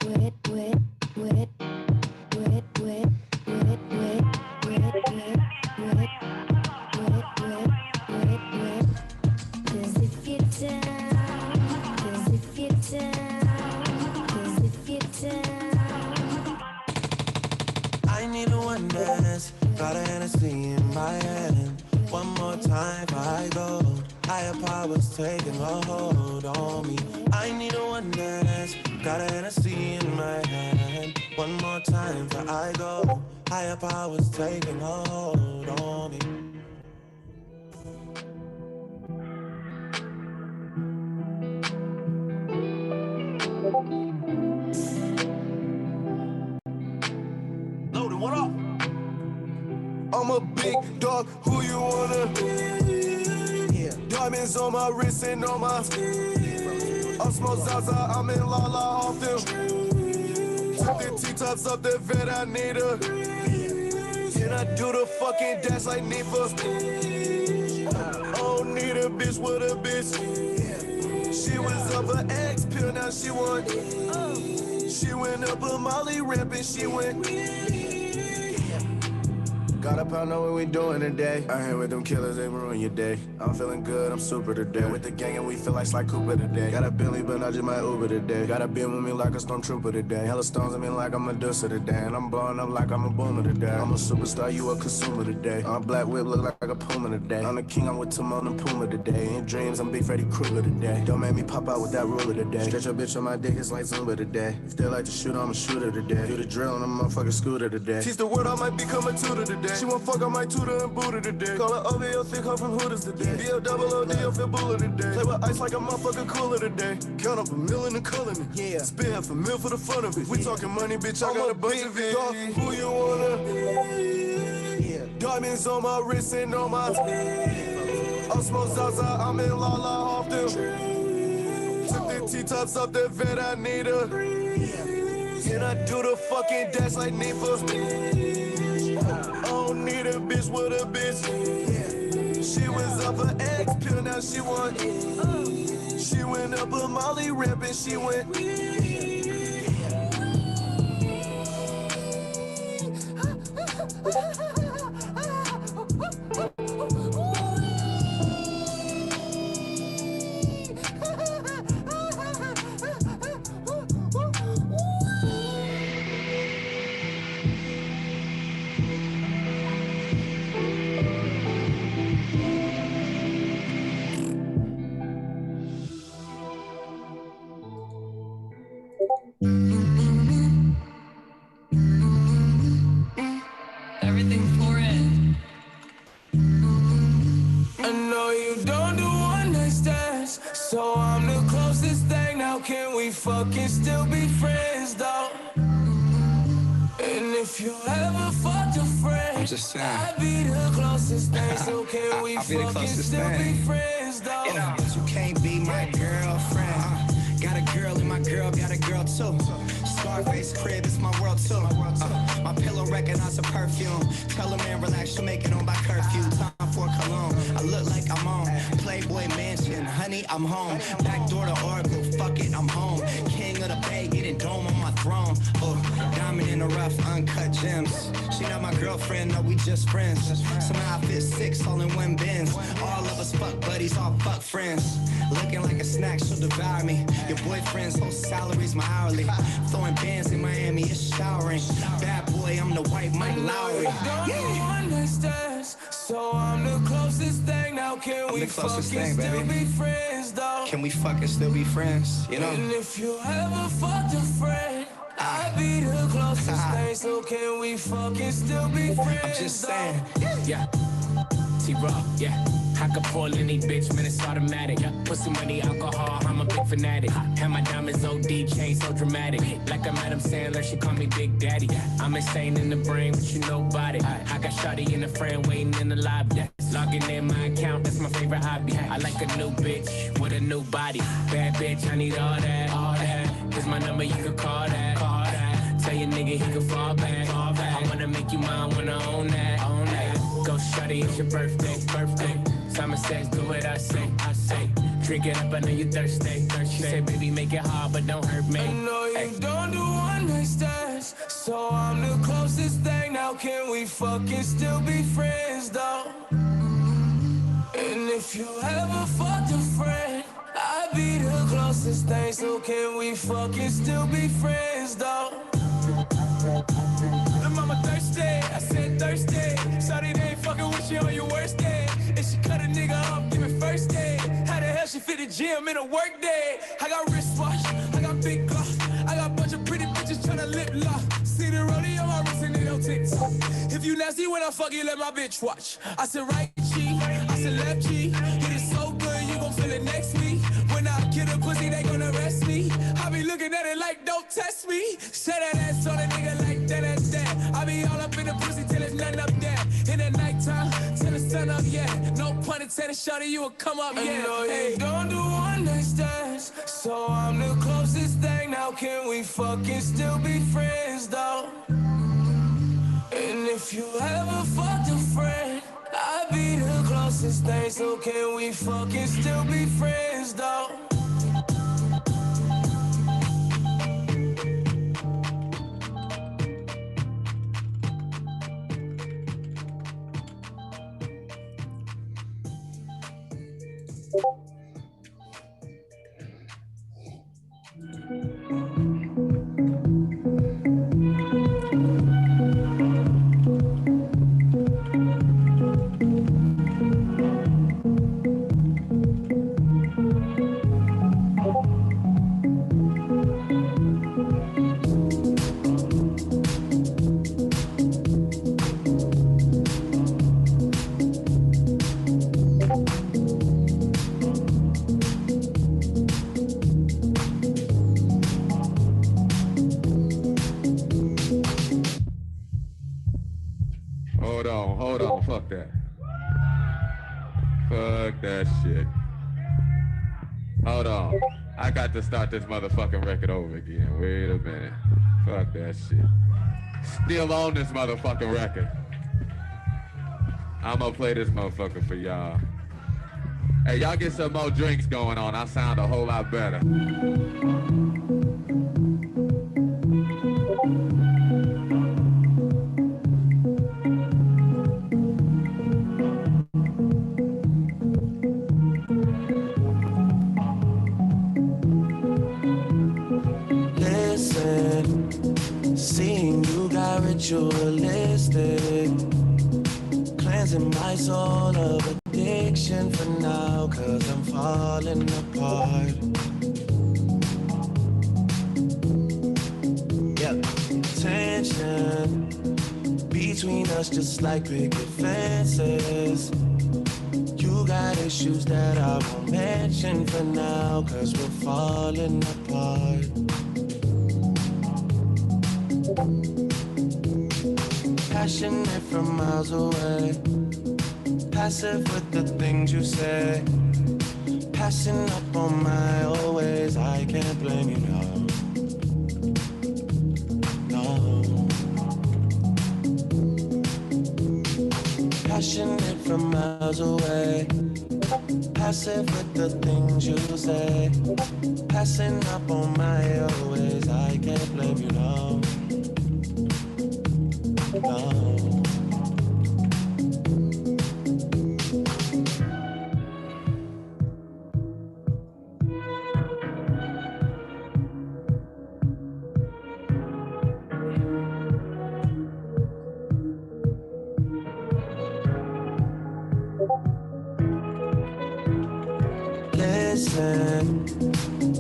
Wet, wet, wet, wet, wet, wet, wet, wet, wet, wet, wet, wet, wet. 'Cause if you're down, 'cause if you're down, 'cause if you're down. I need a one dance. Got a Hennessy in my hand. One more time before I go. Higher powers taking a hold on me. I need a one dance. Got a Hennessy in my hand. One more time before I go. Higher powers taking a hold on me. Loaded, what up? I'm a big dog, who you wanna be? Yeah. Diamonds on my wrist and on my I'm smoke Zaza, I'm in La La off them. Took the T-tops up the vet, I need her. Can I do the fucking dance like Nifa? I don't need a bitch with a bitch. She was up her X pill, now she want. She went up a Molly ramp and she went. Got up, I know what we doing today. I here with them killers, they ruin your day. I'm feeling good, I'm super today. With the gang and we feel like Sly Cooper today. Got a Billy, but I just might Uber today. Got a beam with me like a stormtrooper today. Hella stones at me like I'm a Medusa today. And I'm blowing up like I'm a boomer today. I'm a superstar, you a consumer today. My black whip look like a Puma today. I'm the king, I'm with Timon and Puma today. In dreams, I'm Big Freddy Krueger today. Don't make me pop out with that ruler today. Stretch your bitch on my dick, it's like Zumba today. If they like to shoot, I'm a shooter today. Do the drill on a motherfucking scooter today. Teach the word, I might become a tutor today. She won't fuck, I might tutor and Buddha today. Call her OVO, thick hoe from Hooters today. BLOOD, feel buller today. Play with ice like a motherfucking cooler today. Count up a million and color me. Yeah. Spend half a mil for the fun of it. We talking money, bitch, I got a bunch of it. Who you wanna be? Yeah. Diamonds on my wrist and on my I'm smoke Zaza, I'm in La La off them. Took the T-tops up the vet, I need her. Can I do the fucking dance like Nifa? I don't need a bitch with a bitch. She was up her X pill, now she want. She went up a Molly ramp and she went. Everything for it. I know you don't do one night stands, so I'm the closest thing. Now can we fucking still be friends though? And if you ever fucked a friend, I'm just saying, I'd be the closest thing. So can we I'll be the fucking closest still thing. be friends though? But you can't be my girlfriend. Got a girl and my girl got a girl too. Scarface crib, it's my world too. My pillow recognize a perfume. Tell a man relax, she'll make it on by curfew. Time for cologne, I look like I'm on Playboy Mansion, honey, I'm home. Back door to Oracle, fuck it, I'm home. King of the Bay, getting dome on my throne. Oh, diamond in the rough, uncut gems. She not my girlfriend, no, we just friends. Somehow I fit 6 all in one bins. All of us fuck buddies, all fuck friends. Looking like a snack, she'll devour me. Your boyfriend's whole salary's my hourly. Throwing bands in Miami, it's showering. Bad boy, I'm the white Mike Lowry. Yeah. So I'm the closest thing now. Can we fucking still be friends though? Can we fucking still be friends? You know? And if you ever fucked a friend, I'd be the closest thing. So can we fucking still be friends? I'm just saying. Yeah. T-Raw, yeah. I could pull any bitch, man, it's automatic. Pussy, money, alcohol, I'm a big fanatic. Have my diamonds OD, chain so dramatic. Like I'm Adam Sandler, she call me Big Daddy. I'm insane in the brain, but you nobody. I got shawty in the friend waiting in the lobby. Logging in my account, that's my favorite hobby. I like a new bitch with a new body. Bad bitch, I need all that, all that. Here's my number, you could call that, call that. Tell your nigga he could fall back, fall back. I wanna make you mine, wanna own that, own that. Go shawty, it's your birthday, birthday. Simon says, do what I say, I say. Drink it up, I know you thirsty. She said, baby, make it hard, but don't hurt me. I know you don't do one night stands, so I'm the closest thing. Now can we fucking still be friends, though? And if you ever fucked a friend, I'd be the closest thing. So can we fucking still be friends, though? The mama thirsty, I said thirsty. Shawty, they ain't fucking with you on your worst day. If she cut a nigga off, give it first day. How the hell she fit the gym in a work day? I got wristwatch, I got big gloss. I got a bunch of pretty bitches tryna lip lock. See the rollie on my wrist and it on TikTok. If you nasty when I fuck you, let my bitch watch. I said right cheek, I said left cheek. Hit it so good, you gon' feel it next week. When I get a pussy, they gon' arrest me. I be looking at it like, don't test me. Say that ass on a nigga like that, that's that. I be all up in the pussy till there's nothing up there. In the nighttime, till the sun up, yeah. No pun intended, shawty, you will come up, yeah. I know you don't do one night stands, so I'm the closest thing. Now can we fucking still be friends, though? And if you ever fucked a friend, I'd be the closest thing. So can we fucking still be friends, though? Hold on, fuck that. Fuck that shit. Hold on. I got to start this motherfucking record over again. Wait a minute. Fuck that shit. Still on this motherfucking record. I'm gonna play this motherfucker for y'all. Hey, y'all get some more drinks going on. I sound a whole lot better. Seeing you got ritualistic, cleansing my soul of addiction for now, 'cause I'm falling apart. Yep, tension between us just like picket fences. You got issues that I won't mention for now, 'cause we're falling apart. Passionate from miles away, passive with the things you say, Passing up on my old ways, I can't blame you, no. No. Passionate from miles away, passive with the things you say. Passing up on my old ways, I can't blame you, no. No. Listen,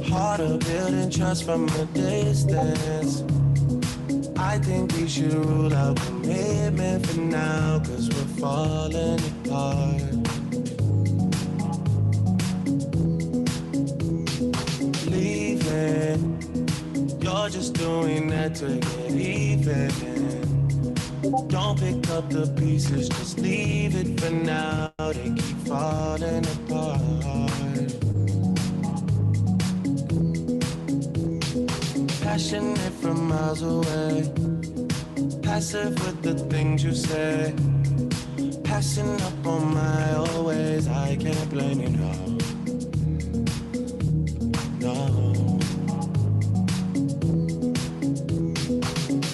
harder building trust from a distance. I think we should rule out commitment for now, 'cause we're falling apart. Leaving, you're just doing that to get even. Don't pick up the pieces, just leave it for now. They keep falling apart. Passionate from miles away, passive with the things you say. Passing up on my old ways, I can't blame you, no. No.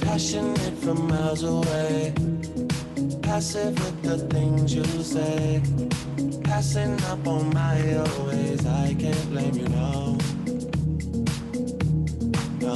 Passionate from miles away, passive with the things you say. Passing up on my old ways, I can't blame you, no. No.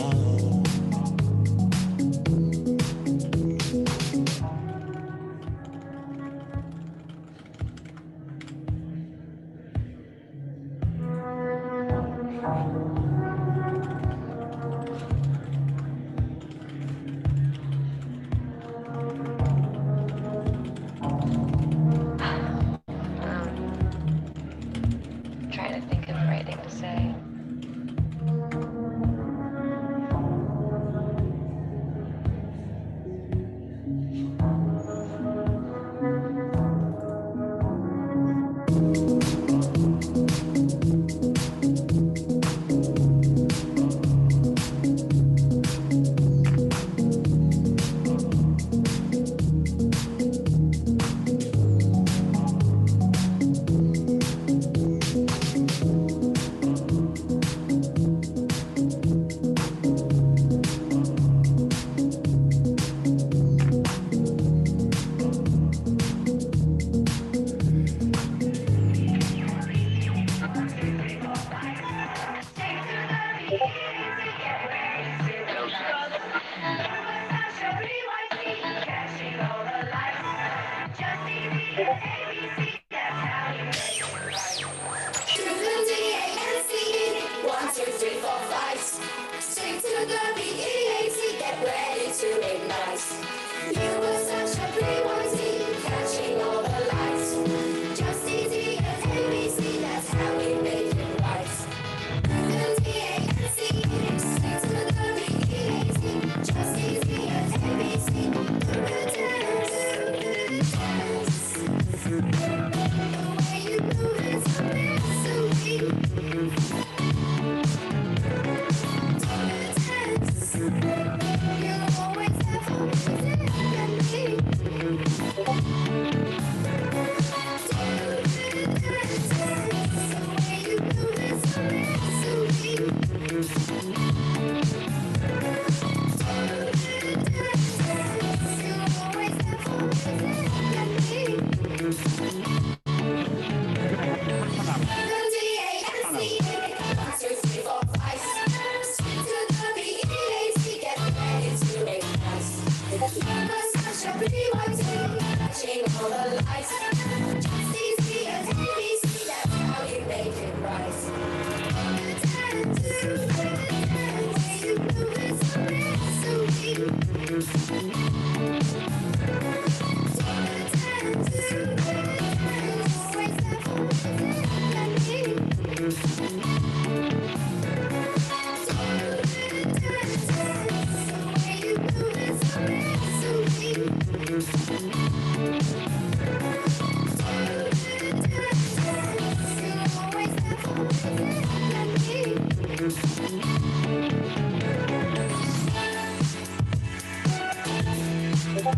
Trying to think of the right thing to say. Right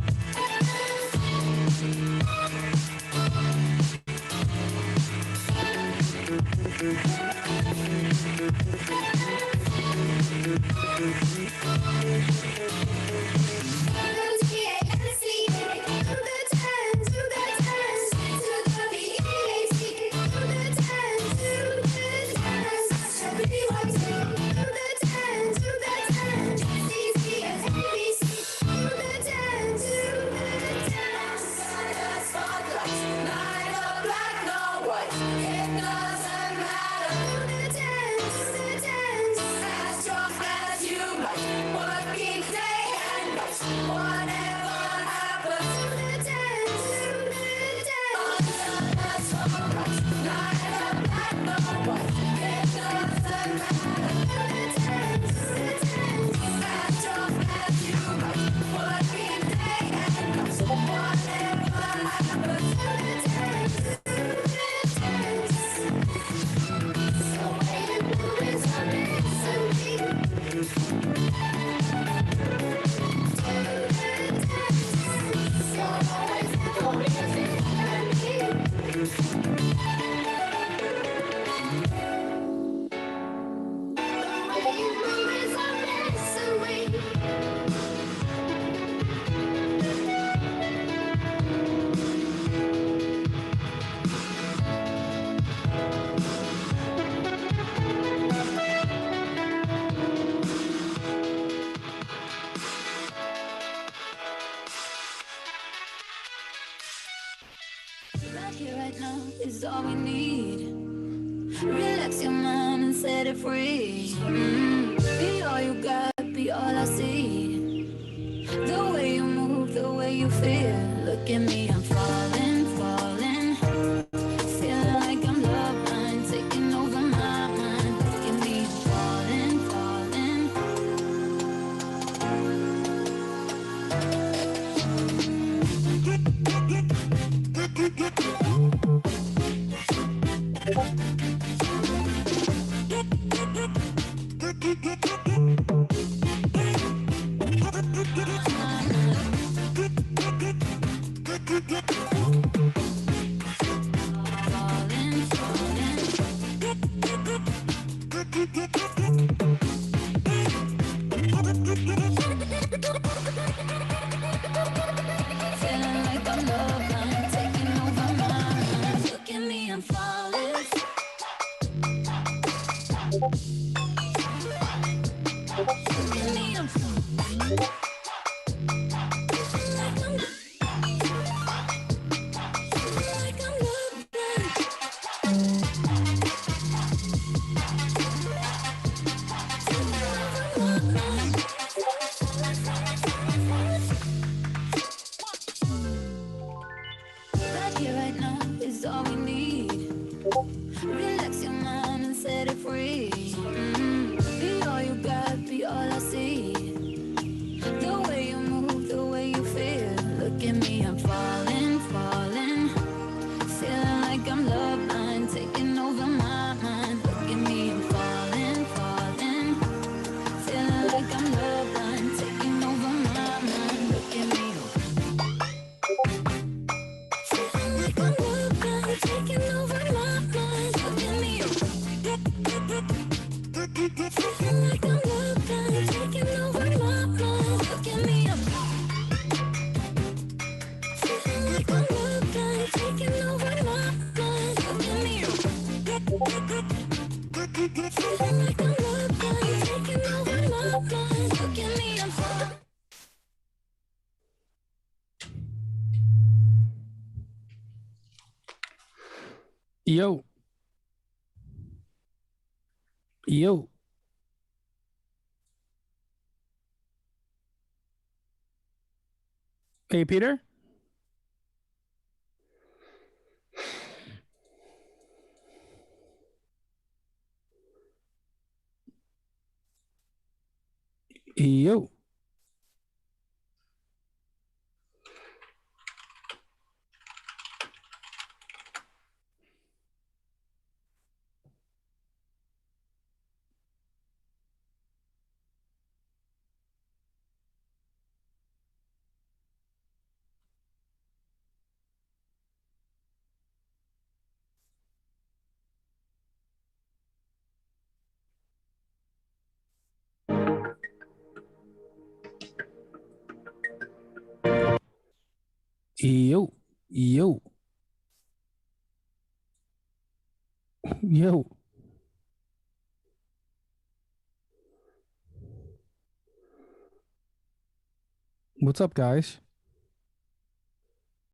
here, right now is all we need. Relax your mind and set it free. Be all you got, be all I see. The way you move, the way you feel. Look at me, I'm falling, falling. Feeling like I'm love blind, taking over my mind. Look at me, I'm falling, falling. Feeling like I'm love blind, taking over my mind. Look at me, I'm falling. Look at me, I'm falling. Like I'm love blind. Right here, right now is all we need. Relax your mind and set it free. Be all you got, be all I see. The way you move, the way you feel. Look at me, I'm falling, falling. Feeling like I'm love blind, taking over my mind. Look at me, I'm falling, falling. Feeling like I'm love blind, taking over my mind. Look at me, feeling like I'm love blind, taking over my mind. Look at me, feeling like I'm love blind, taking over my mind. Look at me, feeling like I'm love blind, taking over my mind. Look at me, feeling like I'm love blind, taking over my mind. Look at me, I'm falling. Yo. Yo. Hey, Peter? Yo. Yo, yo, yo. What's up, guys?